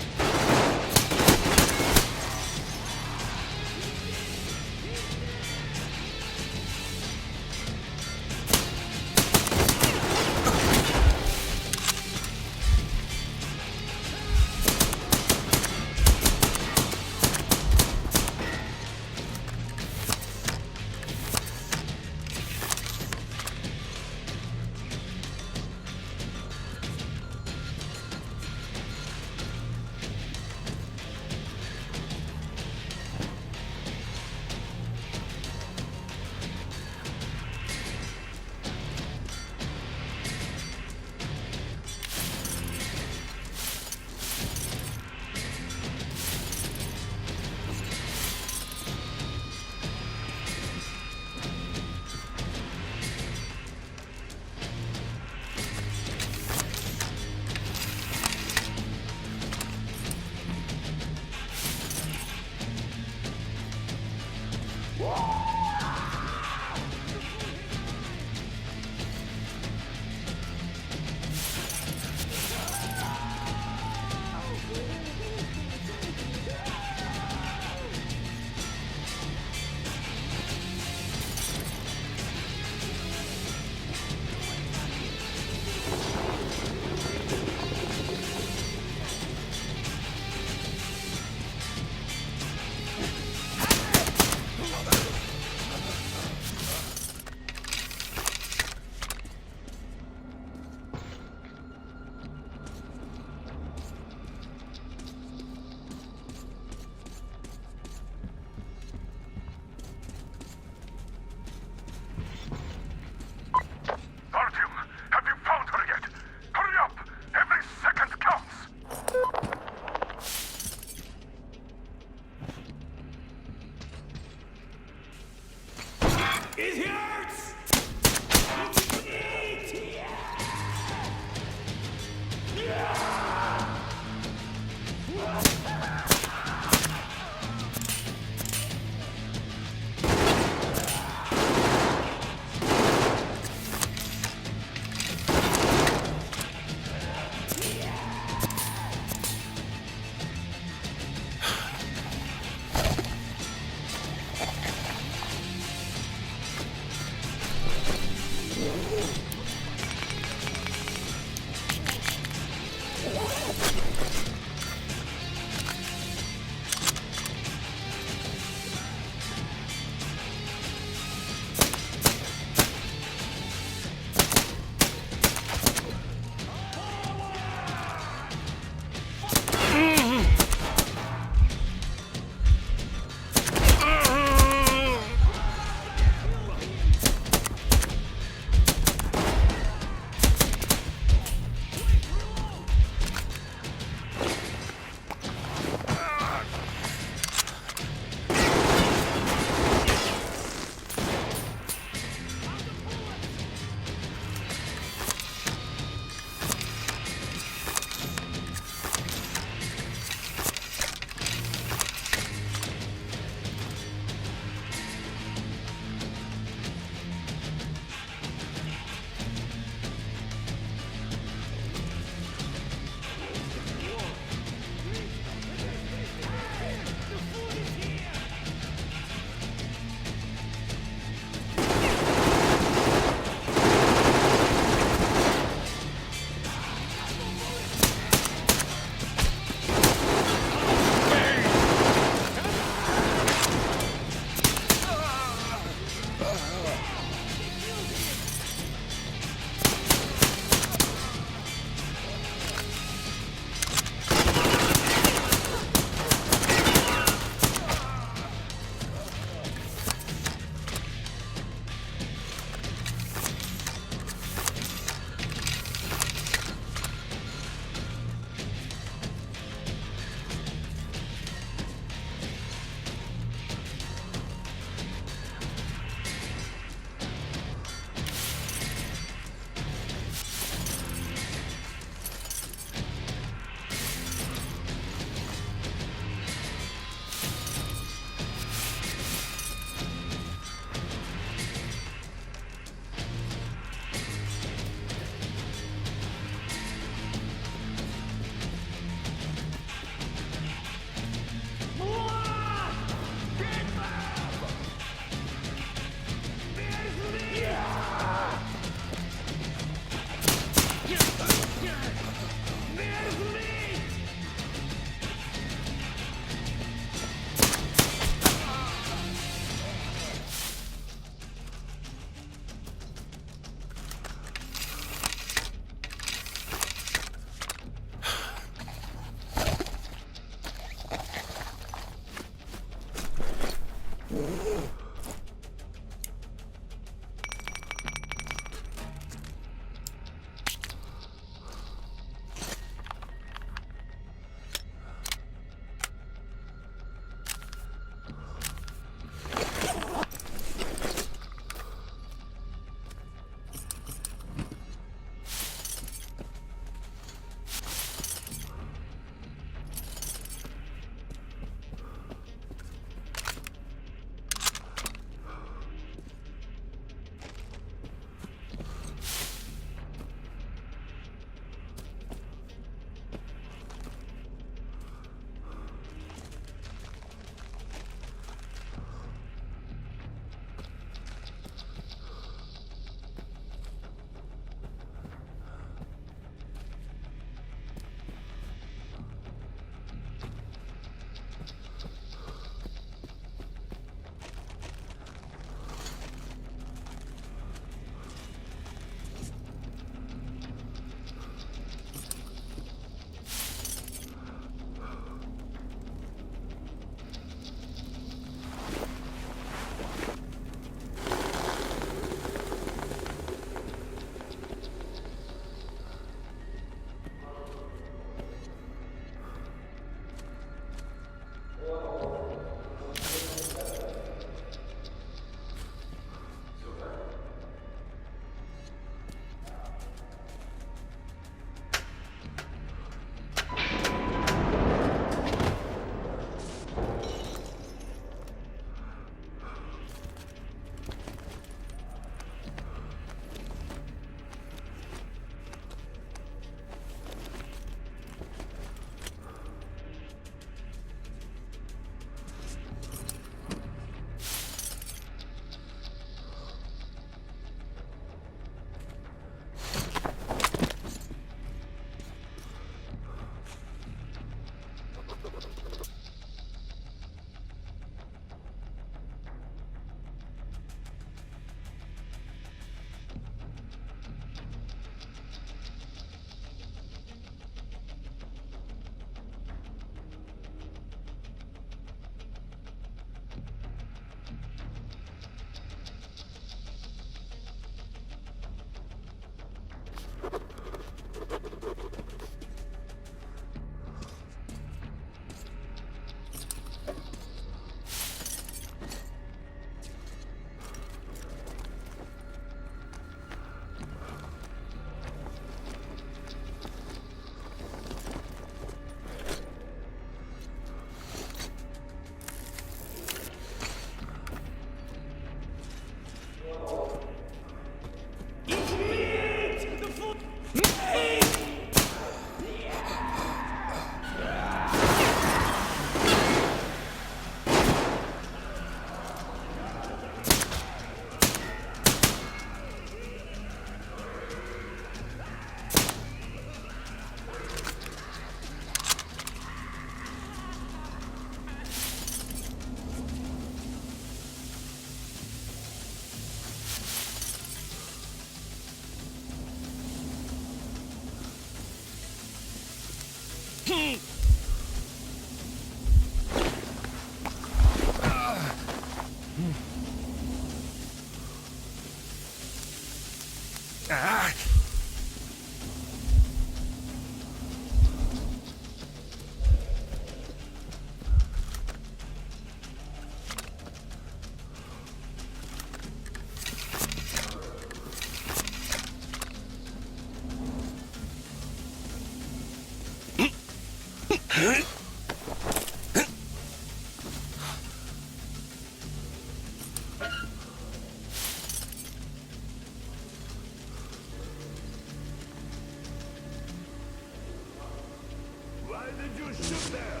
Why did you shoot there?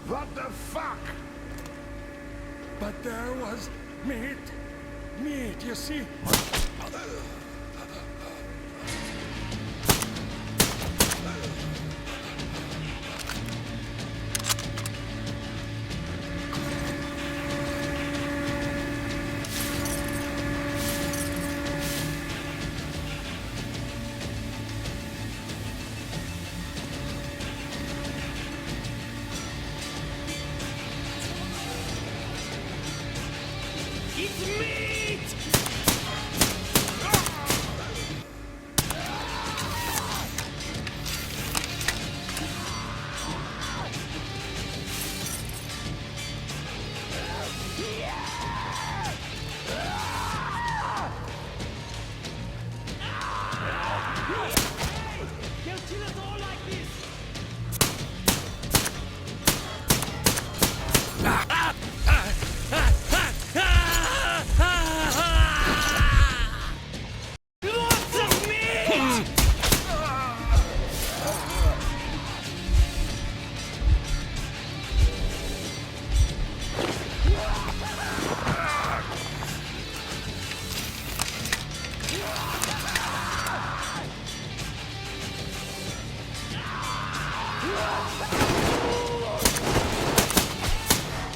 What the fuck? But there was meat. Meat, you see? It's meat! They'll kill us all like this! Lots of meat!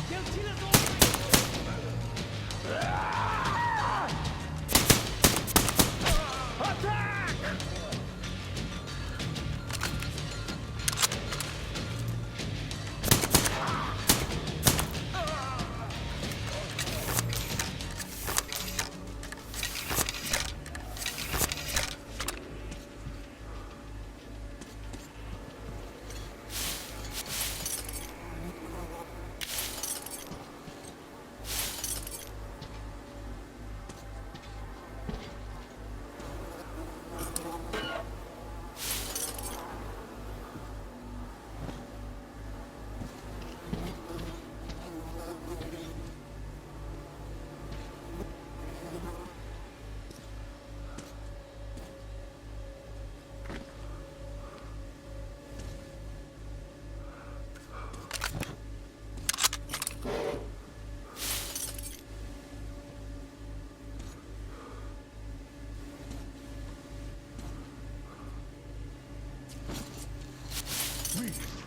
They'll kill us all! Attack!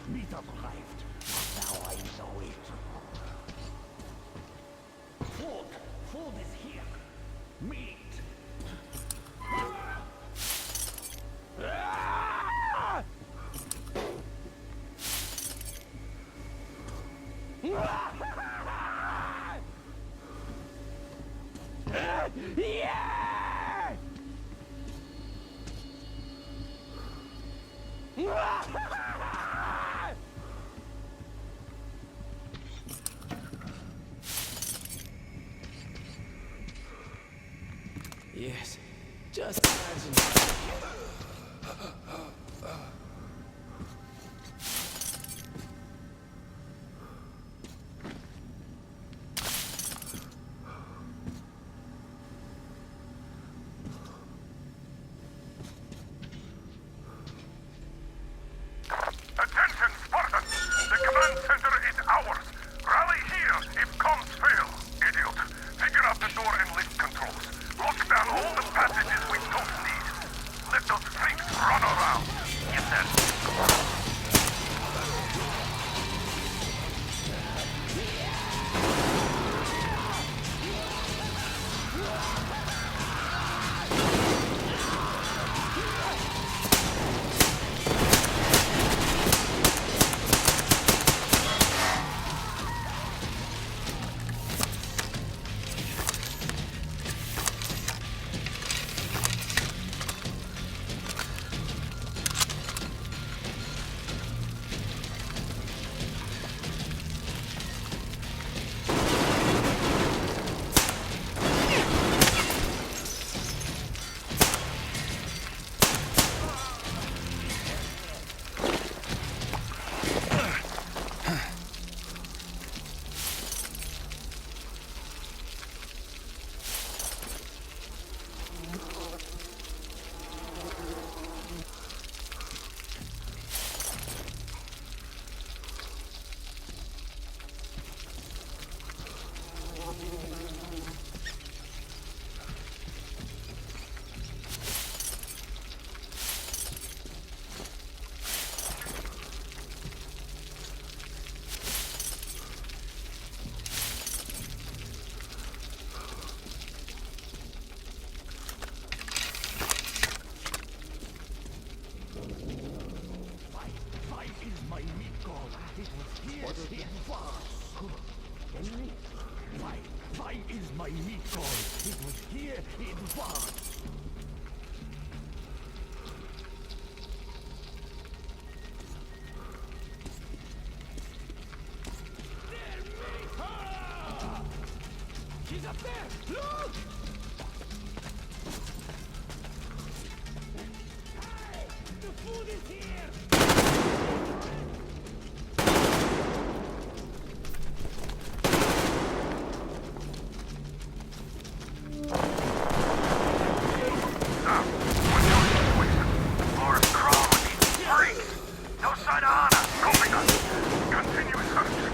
Meat arrived. Now I know it. Food. Food is here. Meat. Yes. Just imagine. Attention, Spartans! The command center is ours! Rally here if comms fail, idiot! Figure out the door and lift controls. Lock down all the passages we don't need. Let those freaks run around. Get their He's up there! Look! Hey! The food is here! More crawl with these freaks! No sign of Anna! Coping us! Continue search!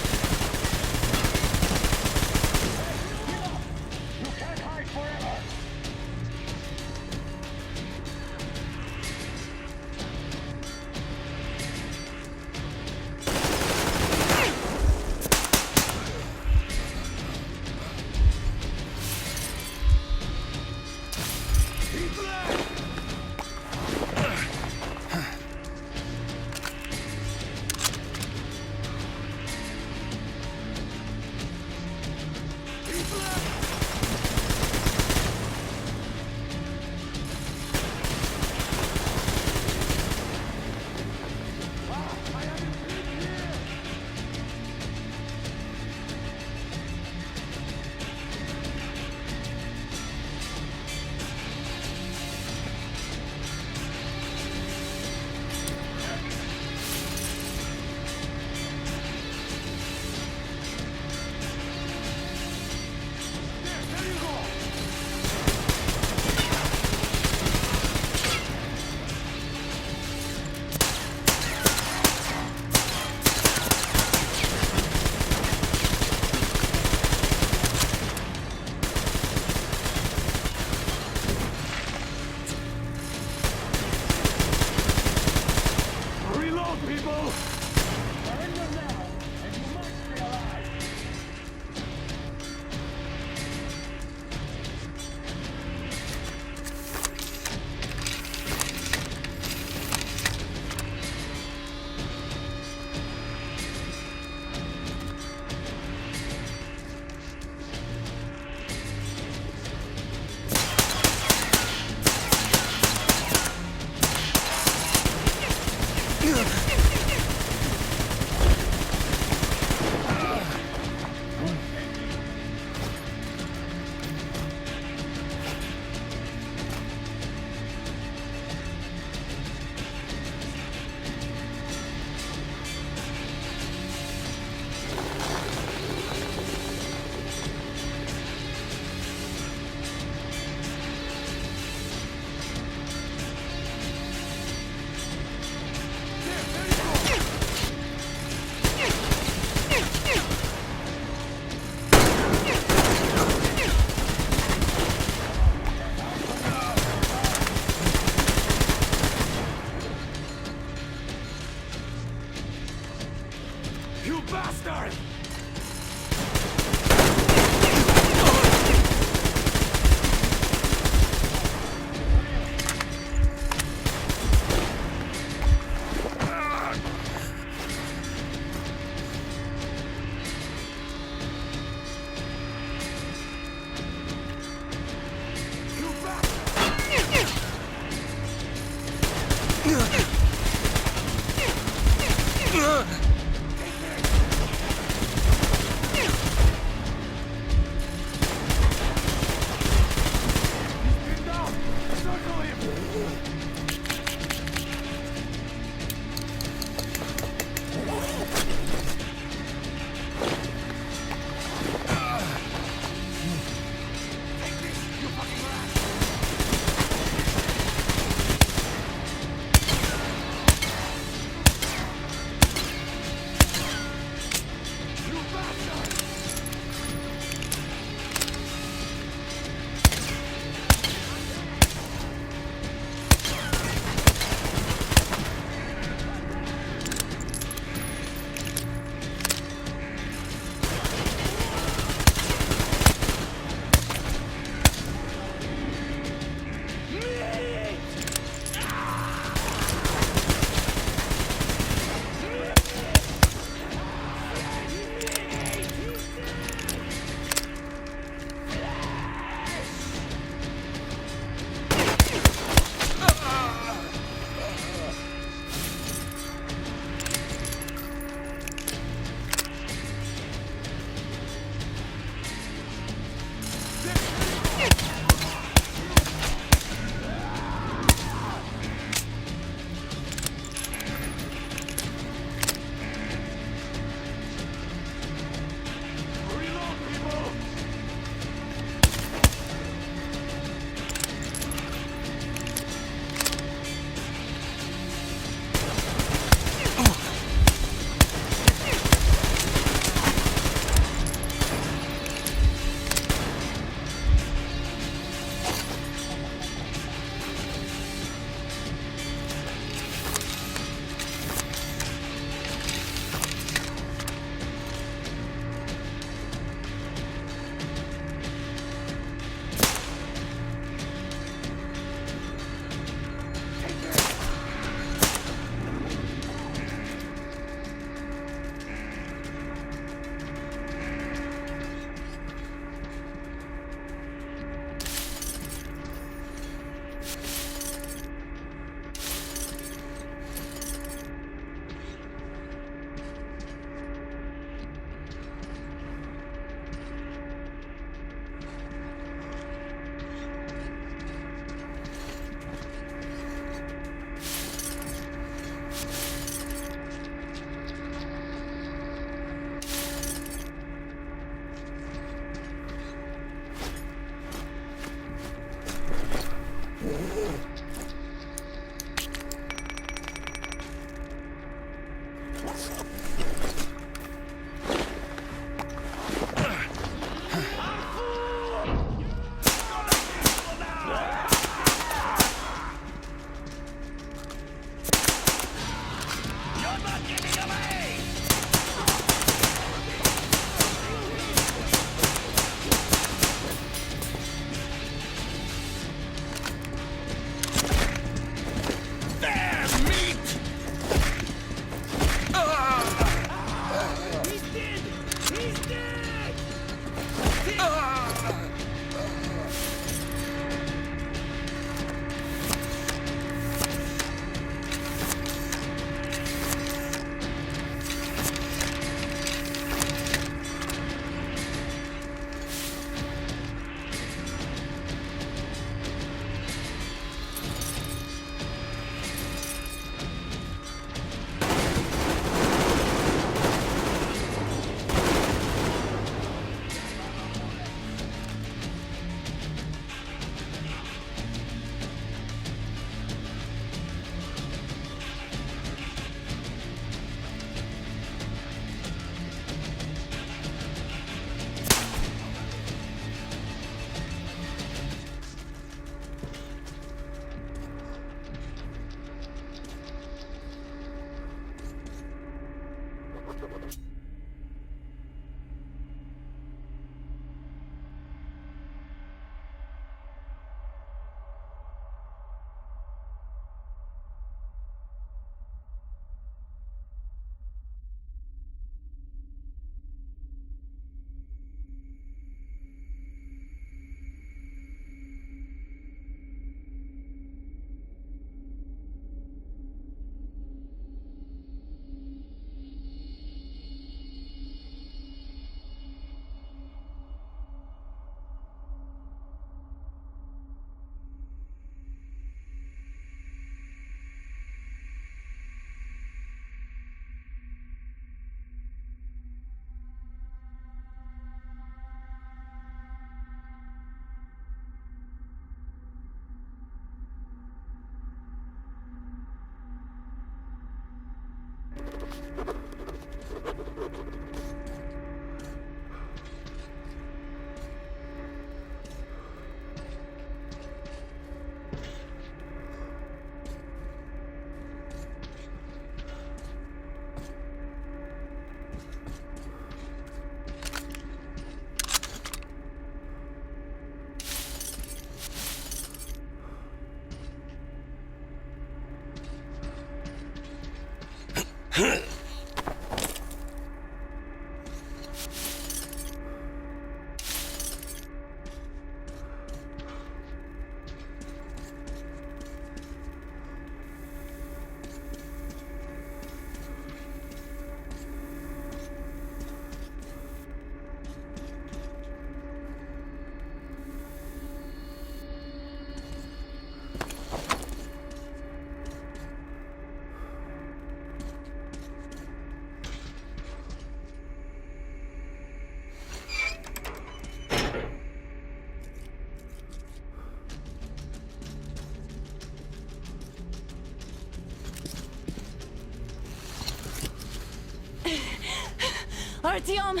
Artyom,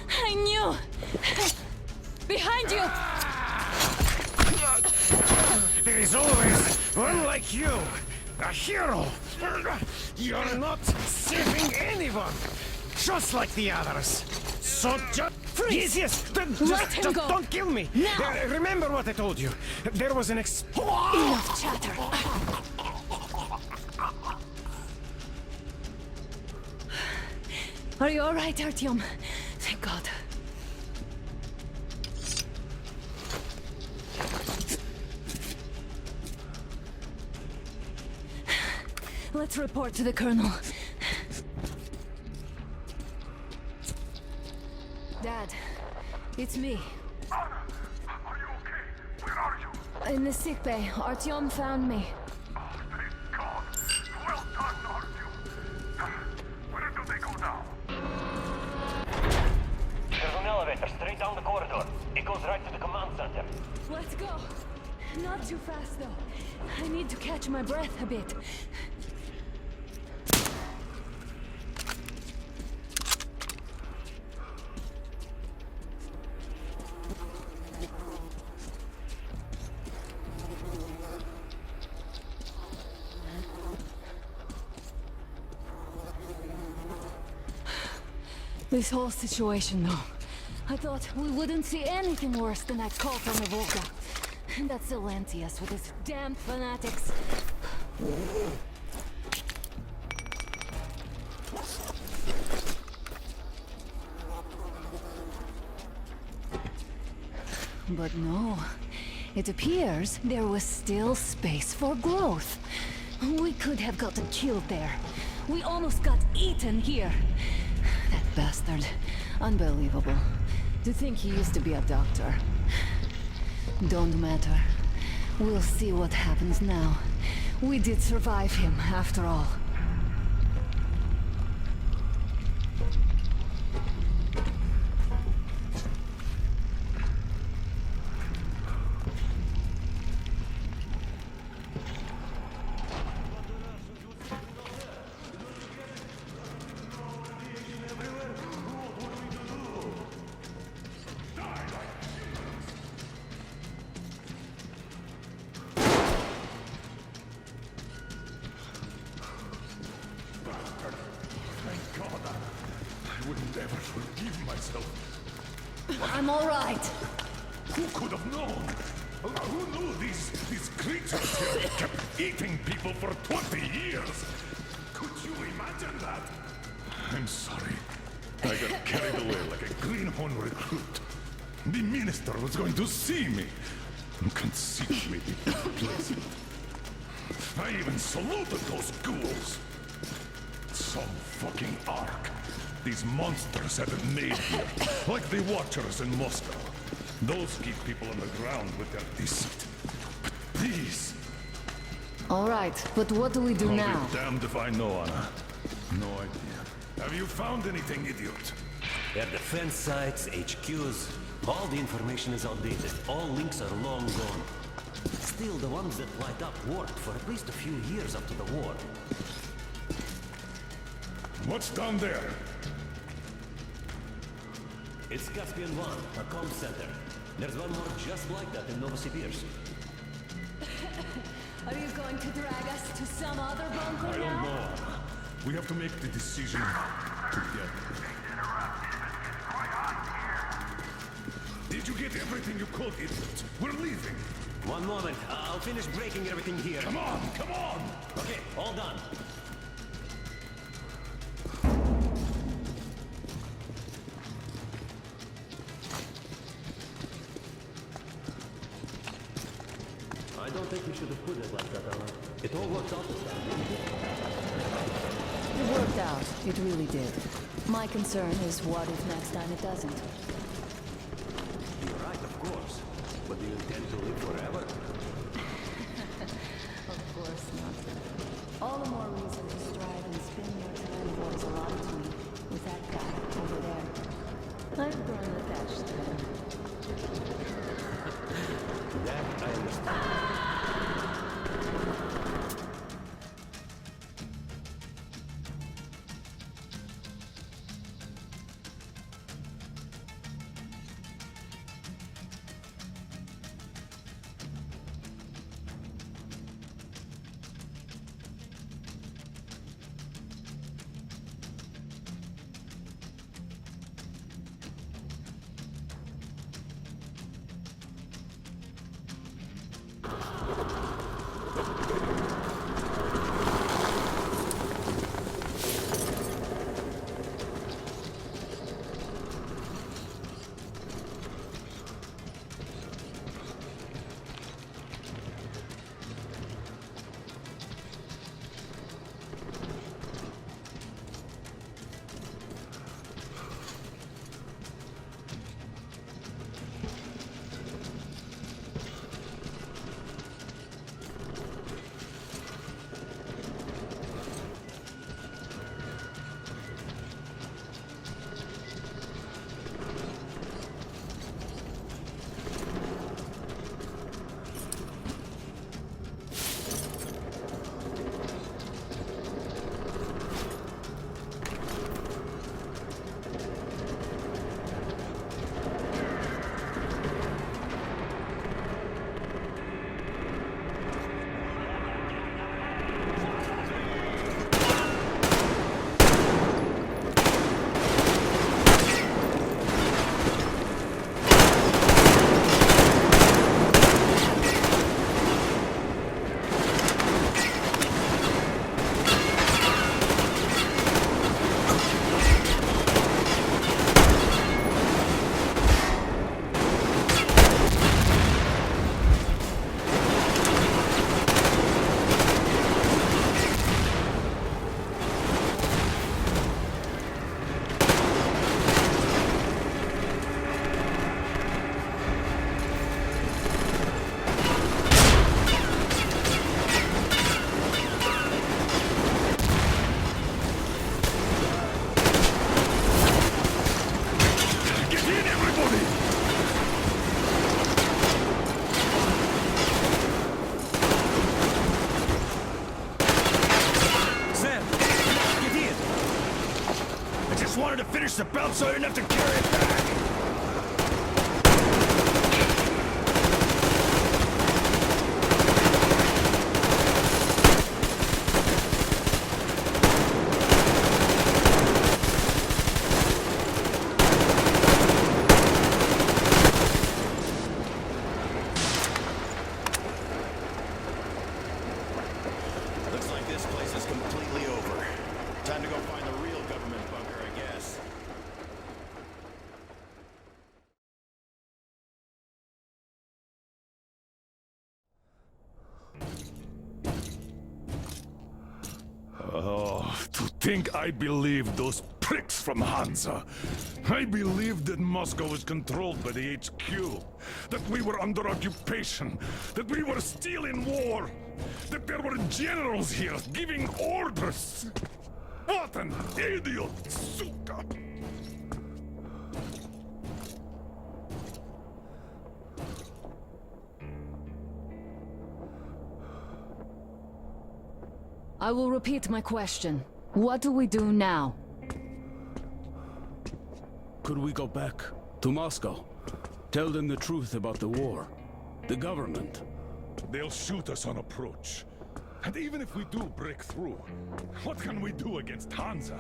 I knew! Behind you! There is always one like you, a hero. You're not saving anyone, just like the others. So just Freeze! yes, Let him go. Don't kill me. Now. Remember what I told you. There was an Enough chatter. Are you all right, Artyom? Thank God. Let's report to the colonel. Dad, it's me. Anna, are you okay? Where are you? In the sick bay. Artyom found me. Oh, thank God. Well done, Artyom. Where do they go now? There's an elevator straight down the corridor. It goes right to the command center. Let's go. Not too fast, though. I need to catch my breath a bit. This whole situation, though. I thought we wouldn't see anything worse than that cult on the Volga. And that Silantius with his damn fanatics. But no. It appears there was still space for growth. We could have gotten killed there. We almost got eaten here. That bastard. Unbelievable. To think he used to be a doctor. Don't matter. We'll see what happens now. We did survive him, after all. Wouldn't ever forgive myself. I'm all right. Who could have known? Who knew these creatures here kept eating people for 20 years? Could you imagine that? I'm sorry. I got carried away like a greenhorn recruit. The minister was going to see me. Conceit may be pleasant. I even saluted those ghouls. Some fucking ark. These monsters have it made here, like the Watchers in Moscow. Those keep people on the ground with their deceit. But these... All right, but what do we do I'll now? be damned if I know, Anna. No idea. Have you found anything, idiot? Their defense sites, HQs, all the information is outdated. All links are long gone. Still, the ones that light up worked for at least a few years after the war. What's down there? It's Caspian 1, a comm center. There's one more just like that in Novosibirsk. Are you going to drag us to some other bunker I now? don't know. We have to make the decision together. Did you get everything you could, idiot? We're leaving. One moment. I'll finish breaking everything here. Come on, come on! Okay, all done. I don't think we should have put it like that, Anna. It all worked out this time. It worked out. It really did. My concern is what if next time it doesn't? You're right, of course. But do you intend to live forever? Of course not. All the more reason to strive and spend your time horizontally with that guy over there. I've grown attached to him. That I understand. push the belt so you don't have to carry it back! Looks like this place is completely over. Time to go find the real government bunker, I guess. Oh, to think I believed those pricks from Hansa. I believed that Moscow was controlled by the HQ, that we were under occupation, that we were still in war, that there were generals here giving orders. What an idiot, suka! I will repeat my question. What do we do now? Could we go back to Moscow? Tell them the truth about the war. The government. They'll shoot us on approach. And even if we do break through, what can we do against Hansa?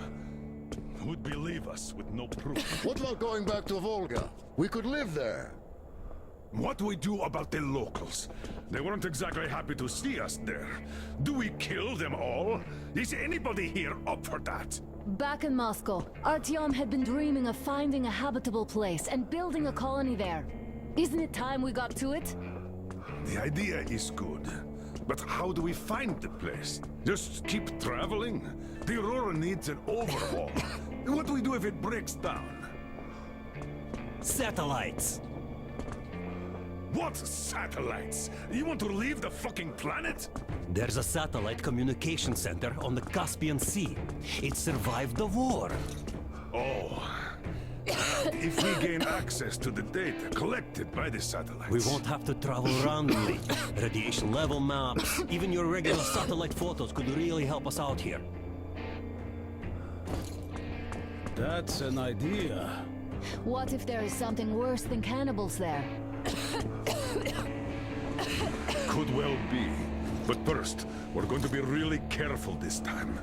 Who'd believe us with no proof? What about going back to Volga? We could live there. What do we do about the locals? They weren't exactly happy to see us there. Do we kill them all? Is anybody here up for that? Back in Moscow, Artyom had been dreaming of finding a habitable place and building a colony there. Isn't it time we got to it? The idea is good. But how do we find the place? Just keep traveling? The Aurora needs an overhaul. What do we do if it breaks down? Satellites! What satellites? You want to leave the fucking planet? There's a satellite communication center on the Caspian Sea. It survived the war. Oh. And if we gain access to the data collected by the satellites... We won't have to travel randomly. Radiation level maps, even your regular satellite photos could really help us out here. That's an idea. What if there is something worse than cannibals there? Could well be. But first, we're going to be really careful this time.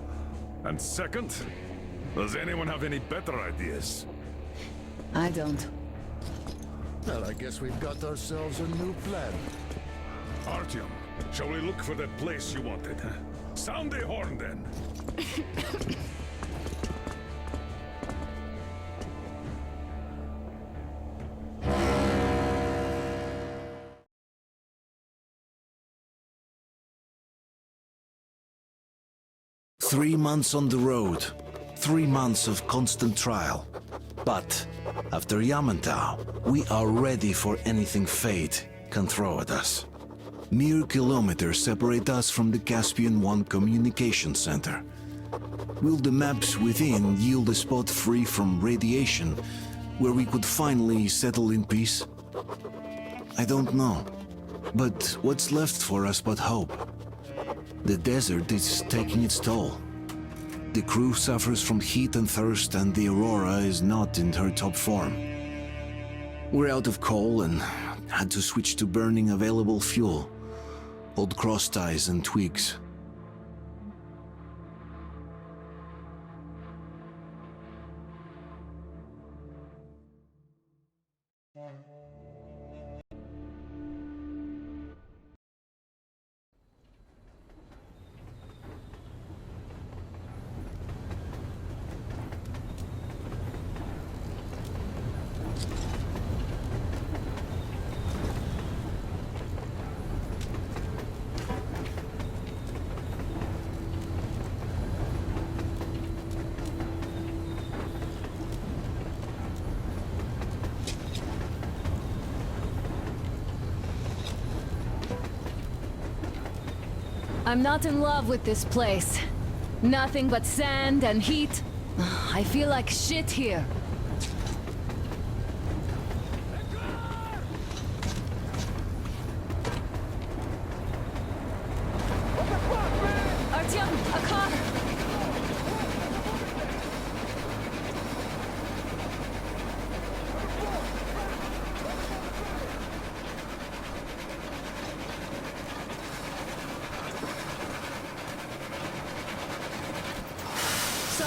And second, does anyone have any better ideas? I don't. Well, I guess we've got ourselves a new plan. Artyom, shall we look for that place you wanted? Sound the horn, then. 3 months on the road, 3 months of constant trial. But after Yamantau, we are ready for anything fate can throw at us. Mere kilometers separate us from the Caspian 1 communication center. Will the maps within yield a spot free from radiation, where we could finally settle in peace? I don't know. But what's left for us but hope? The desert is taking its toll. The crew suffers from heat and thirst, and the Aurora is not in her top form. We're out of coal and had to switch to burning available fuel. Old cross ties and twigs. I'm not in love with this place. Nothing but sand and heat. I feel like shit here. Artyom, a car!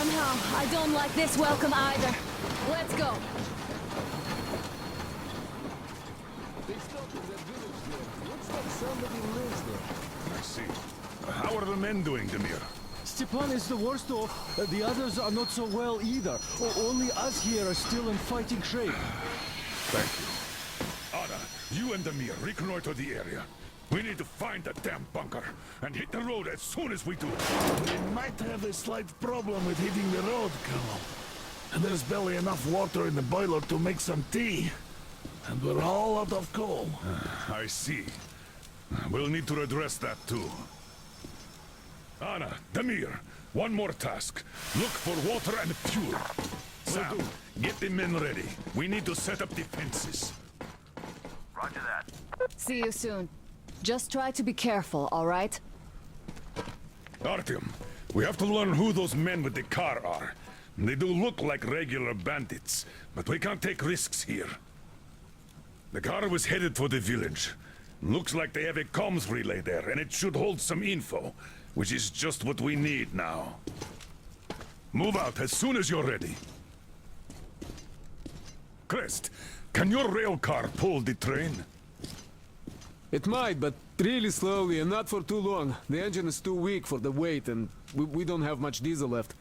Somehow, I don't like this welcome either. Let's go. They stopped in that village there. Looks like somebody lives there. I see. How are the men doing, Demir? Stepan is the worst off. The others are not so well either. Only us here are still in fighting shape. Thank you. Anna, you and Demir reconnoiter the area. We need to find that damn bunker and hit the road as soon as we do. We might have a slight problem with hitting the road, Colonel. And there's barely enough water in the boiler to make some tea. And we're all out of coal. I see. We'll need to address that too. Anna, Demir, one more task. Look for water and fuel. Sam, get the men ready. We need to set up defenses. Roger that. See you soon. Just try to be careful, all right? Artyom, we have to learn who those men with the car are. They do look like regular bandits, but we can't take risks here. The car was headed for the village. Looks like they have a comms relay there, and it should hold some info, which is just what we need now. Move out as soon as you're ready. Crest, can your rail car pull the train? It might, but really slowly and not for too long. The engine is too weak for the weight, and we don't have much diesel left.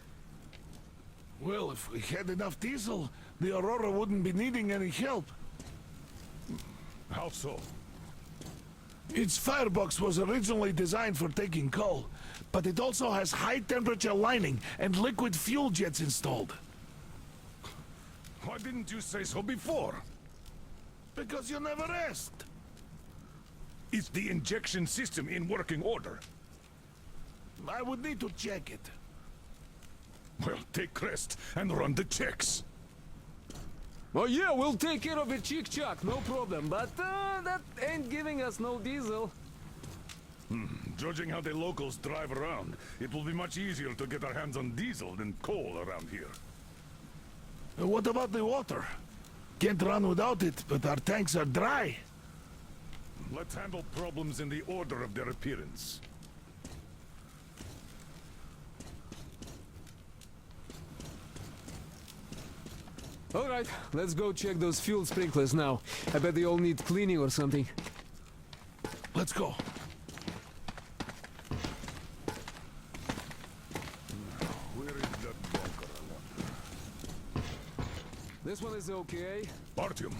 Well, if we had enough diesel, the Aurora wouldn't be needing any help. How so? Its firebox was originally designed for taking coal, but it also has high-temperature lining and liquid fuel jets installed. Why didn't you say so before? Because you never asked. Is the injection system in working order? I would need to check it. Well, take Crest and run the checks. Oh yeah, we'll take care of it, chick-chock, no problem. But that ain't giving us no diesel. Judging how the locals drive around, it will be much easier to get our hands on diesel than coal around here. What about the water? Can't run without it, but our tanks are dry. Let's handle problems in the order of their appearance. All right, let's go check those fuel sprinklers now. I bet they all need cleaning or something. Let's go. Where is that bunker, I wonder? This one is okay. Artyom,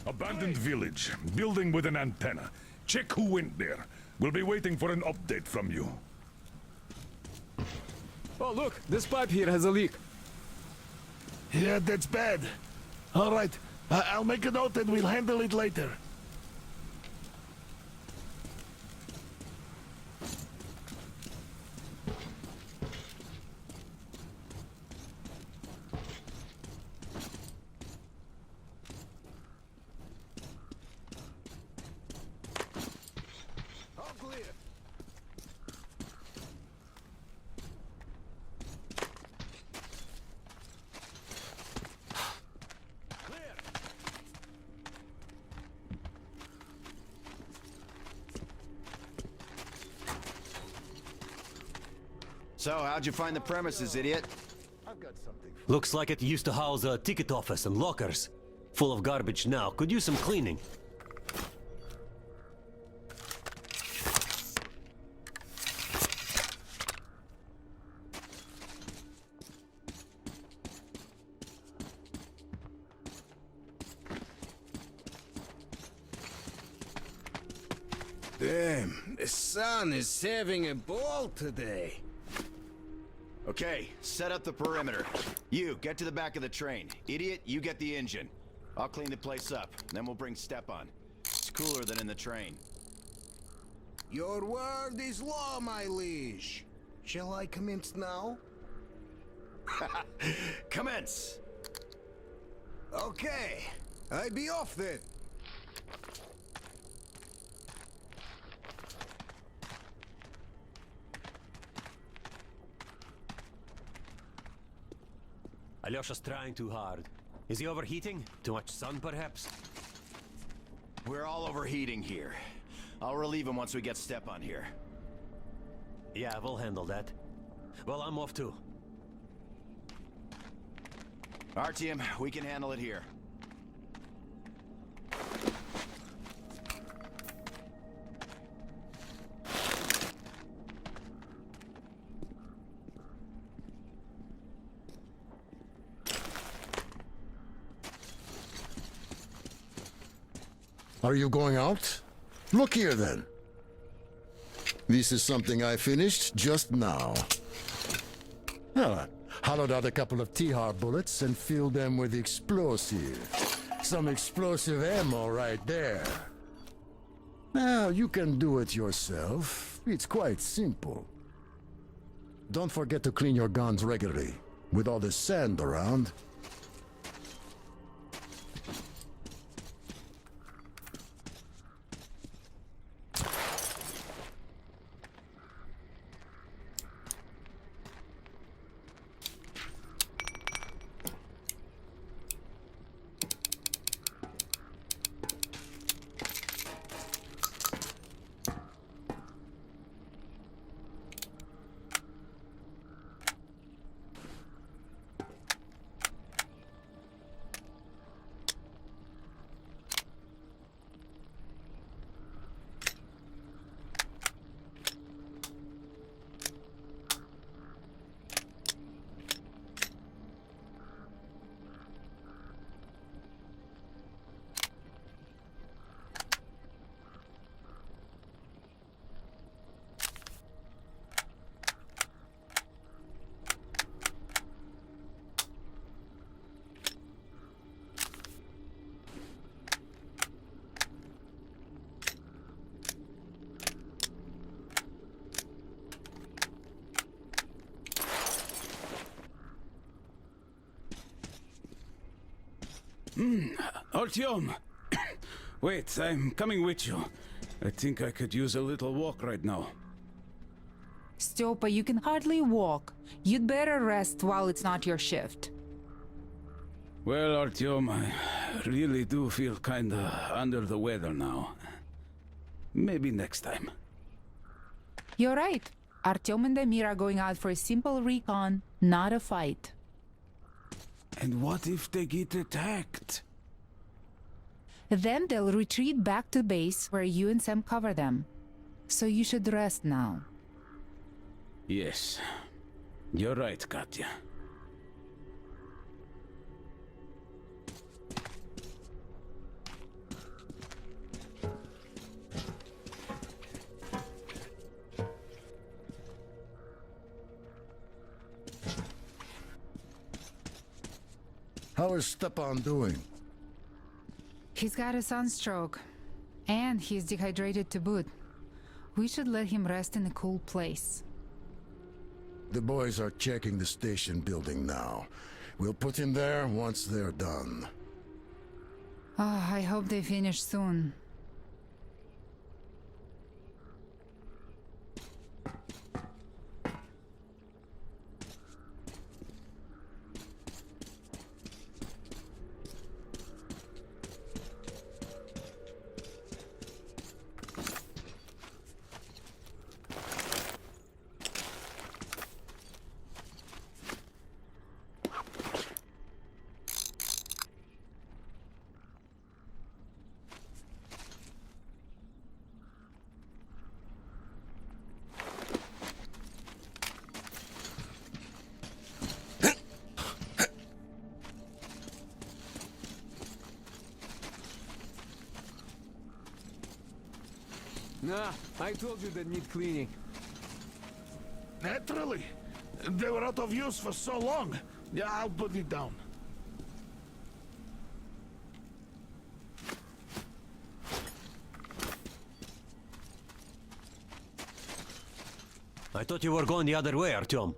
abandoned village, building with an antenna. Check who went there. We'll be waiting for an update from you. Oh, look, this pipe here has a leak. Yeah, that's bad. All right, I'll make a note and we'll handle it later. All clear. So, how'd you find the premises, idiot? Looks like it used to house a ticket office and lockers. Full of garbage now. Could use some cleaning. Damn, the sun is having a ball today. Okay, set up the perimeter. You, get to the back of the train. Idiot, you get the engine. I'll clean the place up, then we'll bring Stepan. It's cooler than in the train. Your word is law, my liege. Shall I commence now? Commence! Okay, I be off then. Alyosha's trying too hard. Is he overheating? Too much sun, perhaps? We're all overheating here. I'll relieve him once we get Stepan here. Yeah, we'll handle that. Well, I'm off too. Artyom, we can handle it here. Are you going out? Look here, then. This is something I finished just now. Well, I hollowed out a couple of T-Har bullets and filled them with explosive. Some explosive ammo right there. Now, you can do it yourself. It's quite simple. Don't forget to clean your guns regularly. With all this sand around, Artyom! Wait, I'm coming with you. I think I could use a little walk right now. Styopa, you can hardly walk. You'd better rest while it's not your shift. Well, Artyom, I really do feel kinda under the weather now. Maybe next time. You're right. Artyom and Damir are going out for a simple recon, not a fight. And what if they get attacked? Then they'll retreat back to base where you and Sam cover them. So you should rest now. Yes. You're right, Katya. how is Stepan doing? He's got a sunstroke. And he's dehydrated to boot. We should let him rest in a cool place. The boys are checking the station building now. We'll put him there once they're done. I hope they finish soon. Nah, I told you they need cleaning. Naturally. They were out of use for so long. Yeah, I'll put it down. I thought you were going the other way, Artyom.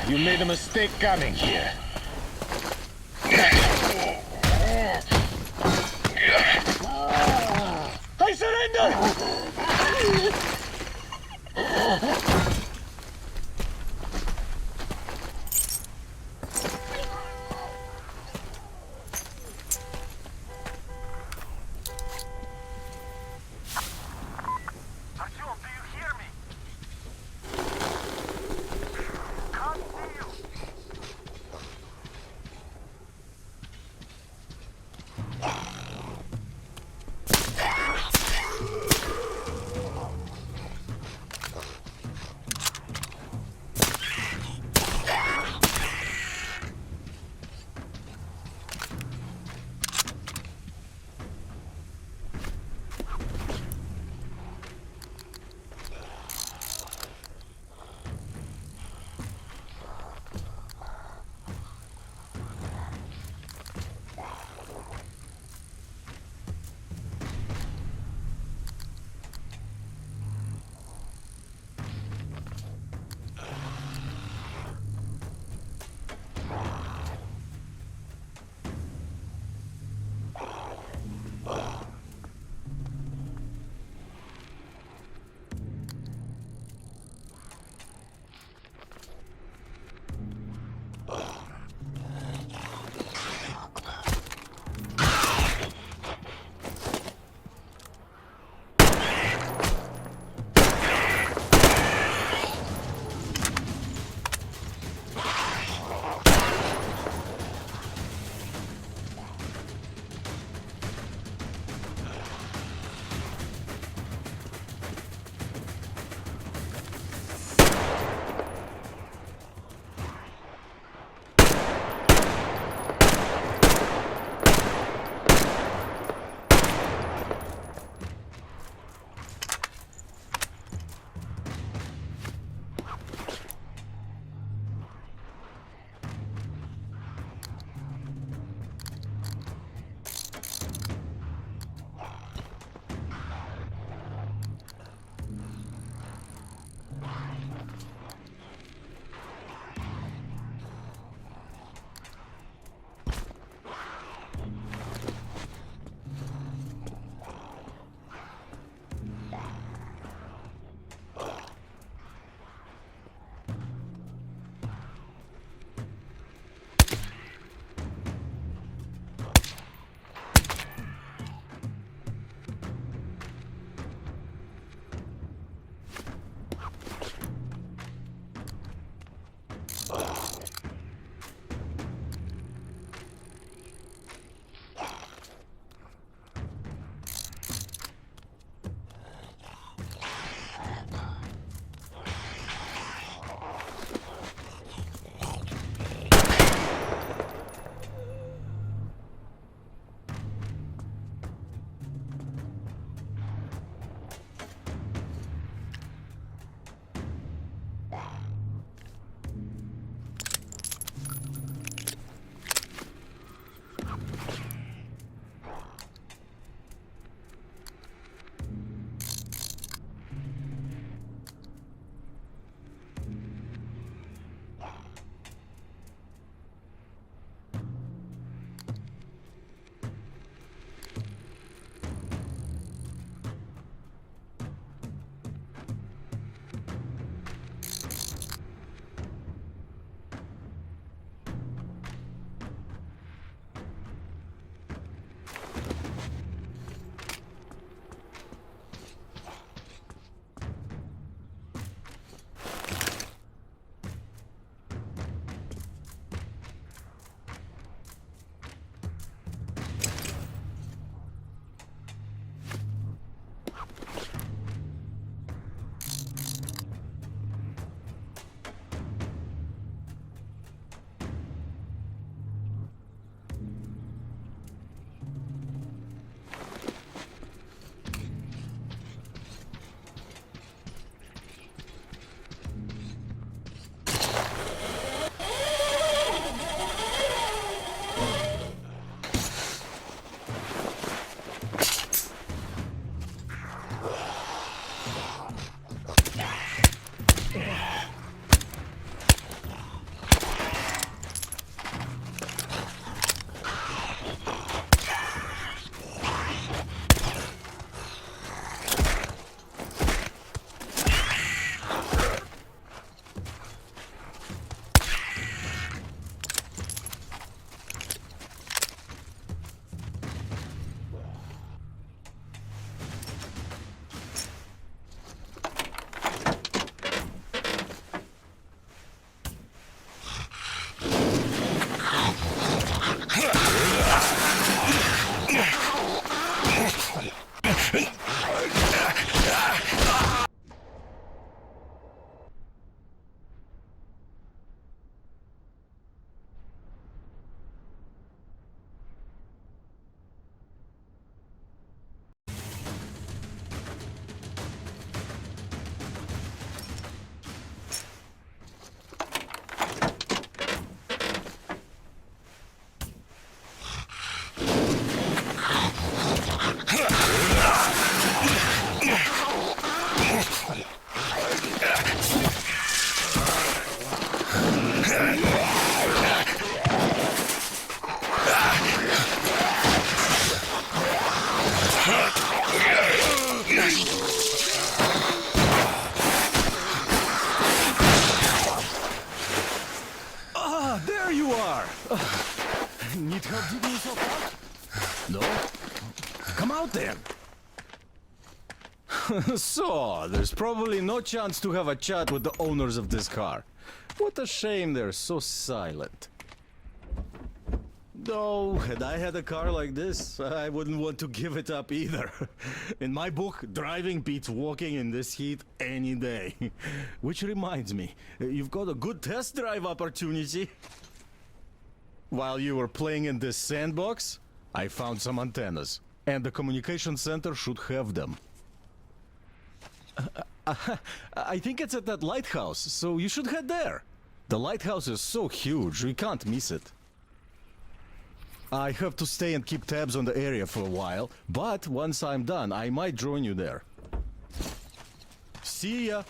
You made a mistake coming here. I surrender! Artyom, do you hear me? Can't see you. Ah, there you are! Need help digging yourself out? No? Come out then! So, there's probably no chance to have a chat with the owners of this car. What a shame they're so silent. Though, had I had a car like this, I wouldn't want to give it up either. In my book, driving beats walking in this heat any day. Which reminds me, you've got a good test drive opportunity. While you were playing in this sandbox, I found some antennas, and the communication center should have them. I think it's at that lighthouse, so you should head there. The lighthouse is so huge, we can't miss it. I have to stay and keep tabs on the area for a while, but once I'm done, I might join you there. See ya!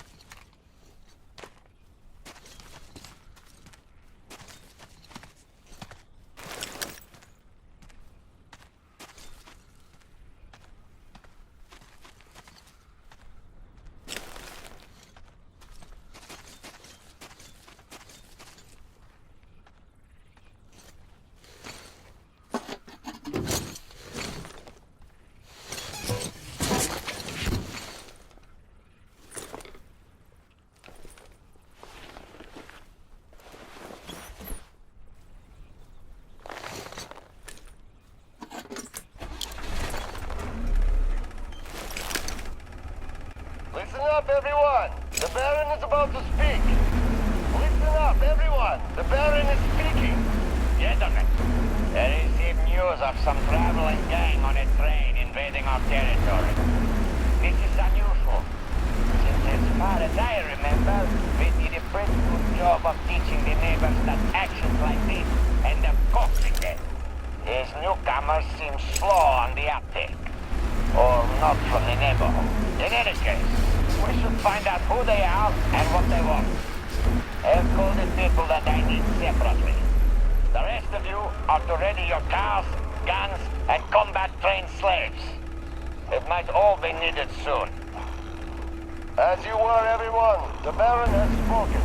Listen up, everyone! The Baron is about to speak! Listen up, everyone! The Baron is speaking! Gentlemen, I received news of some traveling gang on a train invading our territory. This is unusual, since as far as I remember, we did a pretty good job of teaching the neighbors that actions like this end up costing them. These newcomers seem slow on the uptake, or not from the neighborhood. In any case, we should find out who they are and what they want. I'll call the people that I need separately. The rest of you are to ready your cars, guns, and combat-trained slaves. It might all be needed soon. As you were, everyone, the Baron has spoken.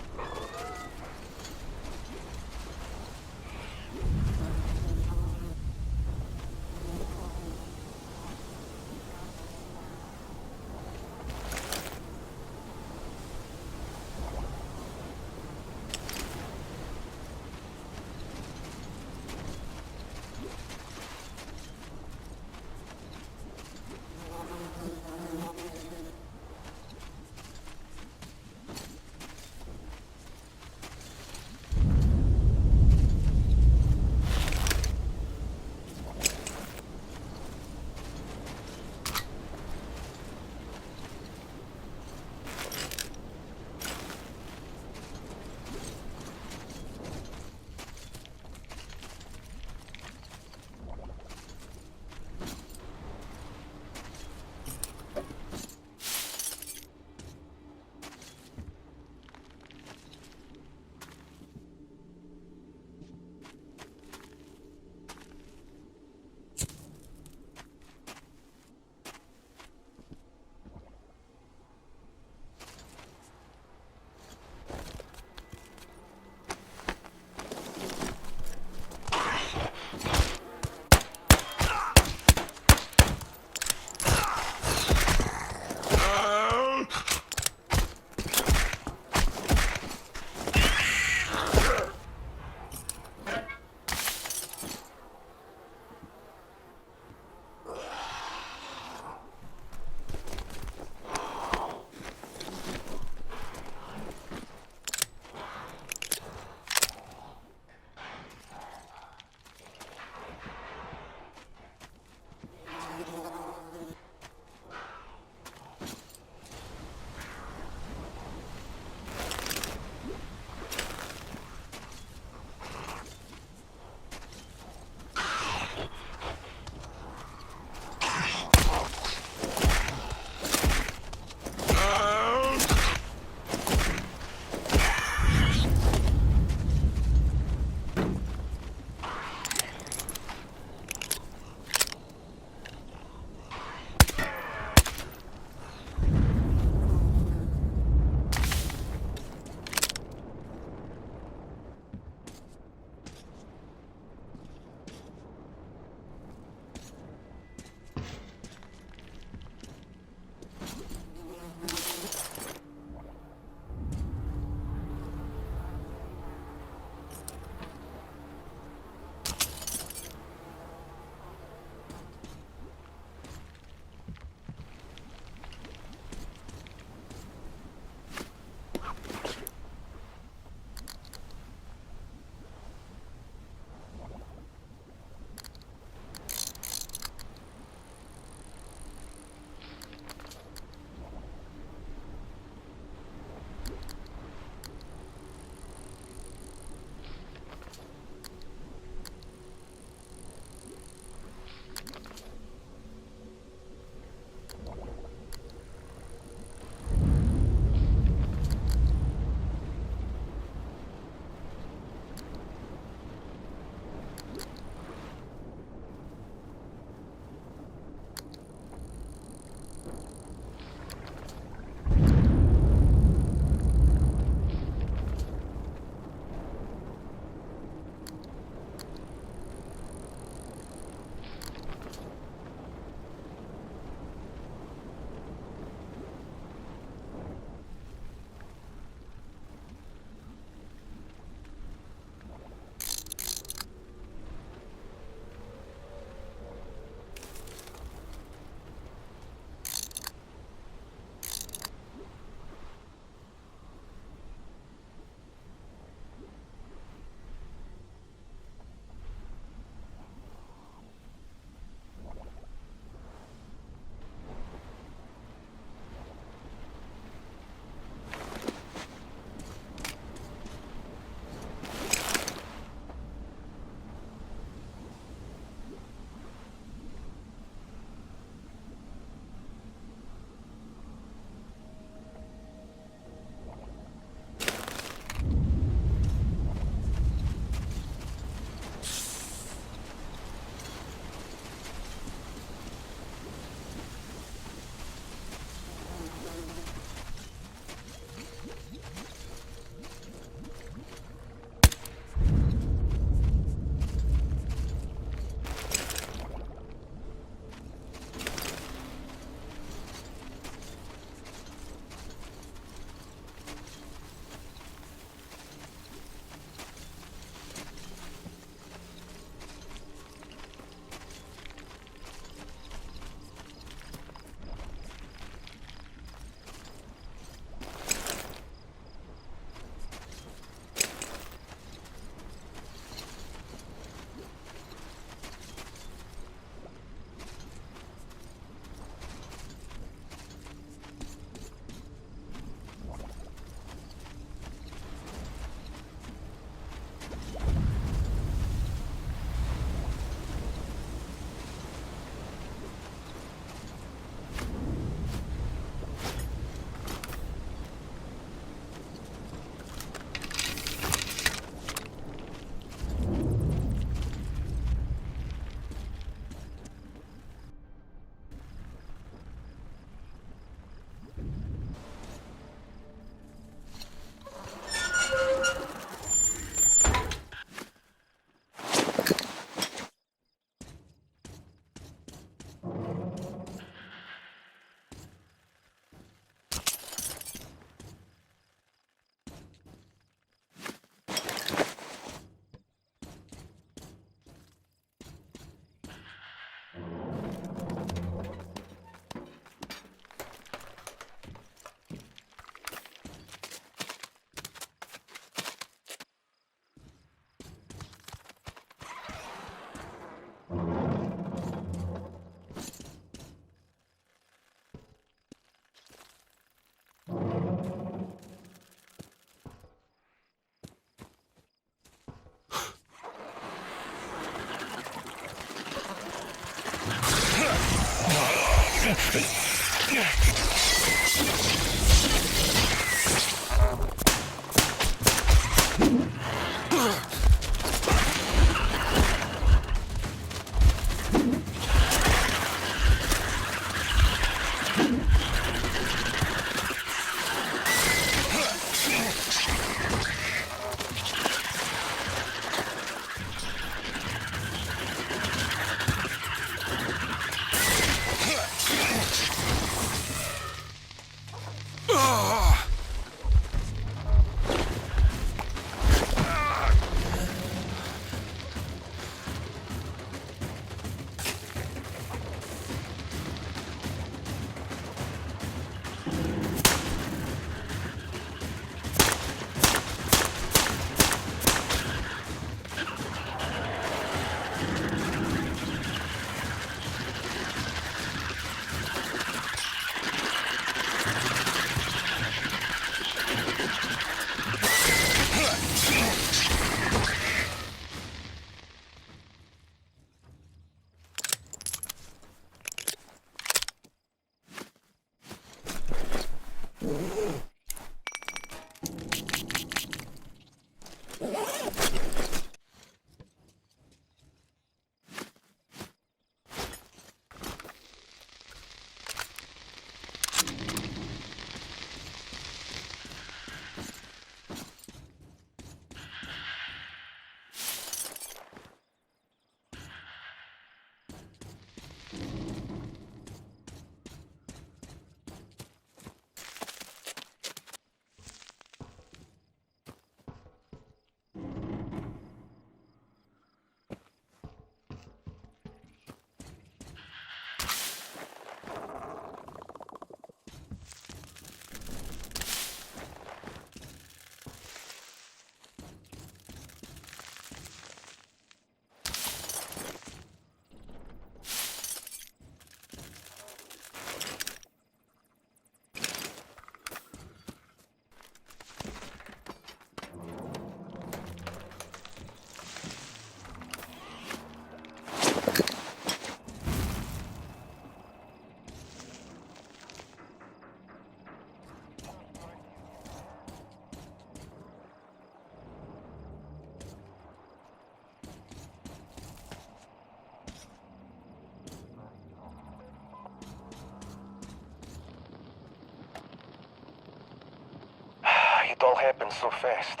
It all happened so fast.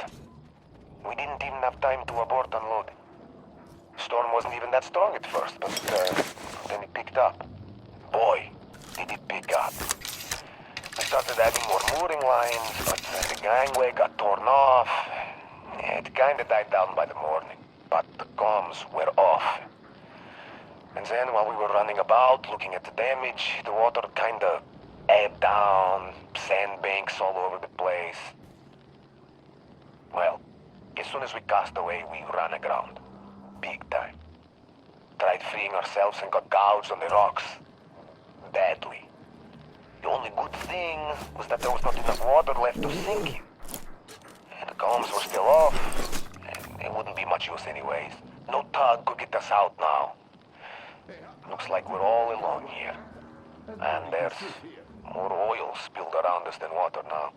We didn't even have time to abort unload. Storm wasn't even that strong at first, but then it picked up. Boy, did it pick up. We started adding more mooring lines, but the gangway got torn off. It kinda died down by the morning, but the comms were off. And then while we were running about, looking at the damage, the water kinda ebbed down, sandbanks all over the place. Well, as soon as we cast away, we ran aground. Big time. Tried freeing ourselves and got gouged on the rocks. Badly. The only good thing was that there was not enough water left to sink in. And the comms were still off, and it wouldn't be much use anyways. No tug could get us out now. Looks like we're all alone here. And there's more oil spilled around us than water now.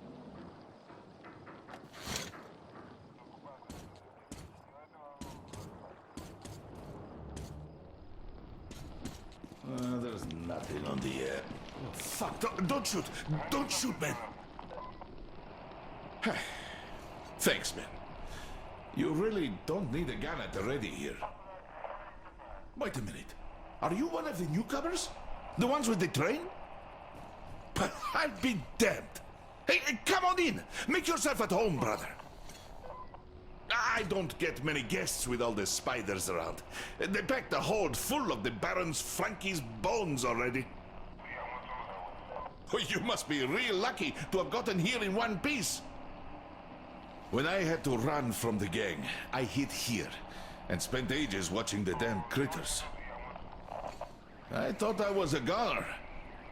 There's nothing on the air. Oh, fuck, don't shoot. Don't shoot, man. Thanks, man. You really don't need a gun at the ready here. Wait a minute. Are you one of the newcomers? The ones with the train? But I'll be damned. Hey, come on in. Make yourself at home, brother. I don't get many guests with all the spiders around. They packed the hold full of the Baron's Frankie's bones already. Oh, you must be real lucky to have gotten here in one piece. When I had to run from the gang, I hid here and spent ages watching the damn critters. I thought I was a goner,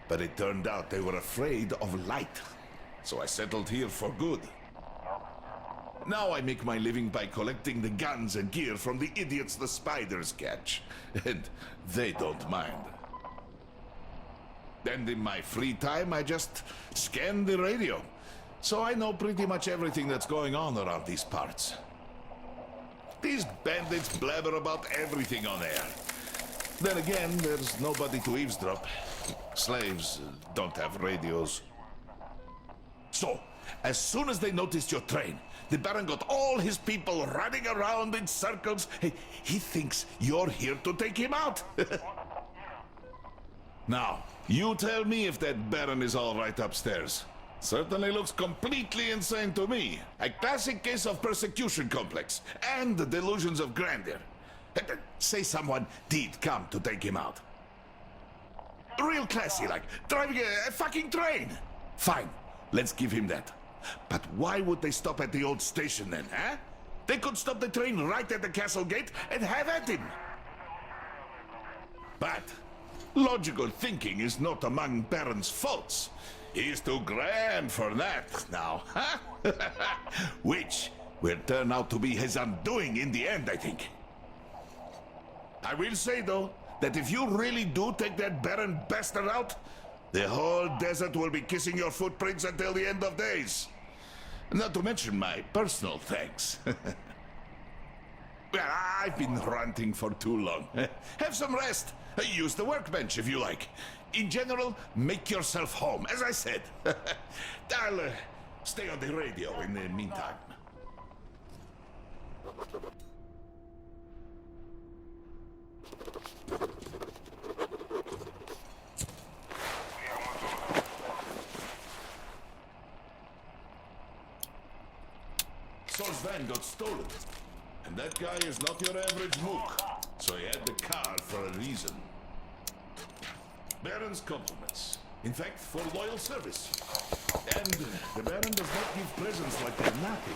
but it turned out they were afraid of light. So I settled here for good. Now I make my living by collecting the guns and gear from the idiots the spiders catch. And they don't mind. And in my free time, I just scan the radio. So I know pretty much everything that's going on around these parts. These bandits blabber about everything on air. Then again, there's nobody to eavesdrop. Slaves don't have radios. So, as soon as they noticed your train, the Baron got all his people running around in circles. He thinks you're here to take him out. Now, you tell me if that Baron is all right upstairs. Certainly looks completely insane to me. A classic case of persecution complex and the delusions of grandeur. Say someone did come to take him out. Real classy, like driving a fucking train. Fine, let's give him that. But why would they stop at the old station then, huh? They could stop the train right at the castle gate and have at him. But logical thinking is not among Baron's faults. He's too grand for that now, huh? Which will turn out to be his undoing in the end, I think. I will say, though, that if you really do take that Baron bastard out, the whole desert will be kissing your footprints until the end of days. Not to mention my personal thanks. Well, I've been ranting for too long. Have some rest. Use the workbench if you like. In general, make yourself home, as I said. I'll stay on the radio in the meantime. Sol's van got stolen. And that guy is not your average mook. So he had the car for a reason. Baron's compliments. In fact, for loyal service. And the Baron does not give presents like they're nothing.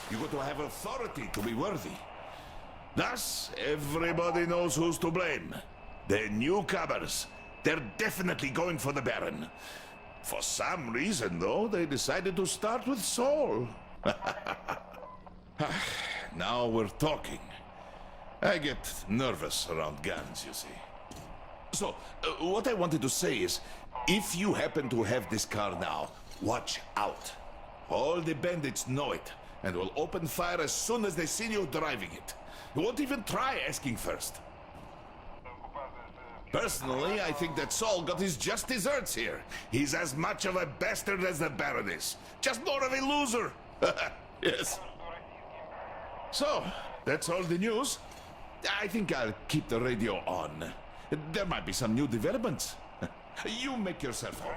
You got to have authority to be worthy. Thus, everybody knows who's to blame. The newcomers. They're definitely going for the Baron. For some reason, though, they decided to start with Sol. Now we're talking. I get nervous around guns, you see. So, what I wanted to say is, if you happen to have this car now, watch out. All the bandits know it, and will open fire as soon as they see you driving it. You won't even try asking first. Personally, I think that Sol got his just desserts here. He's as much of a bastard as the Baron is. Just more of a loser. Yes. So, that's all the news. I think I'll keep the radio on. There might be some new developments. You make yourself home.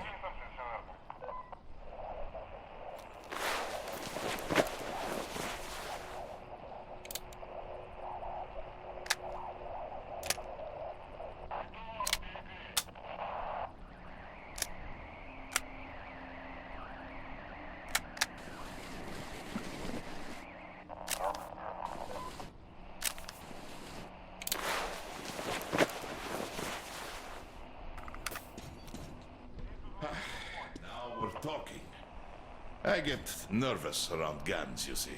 Talking. I get nervous around guns, you see.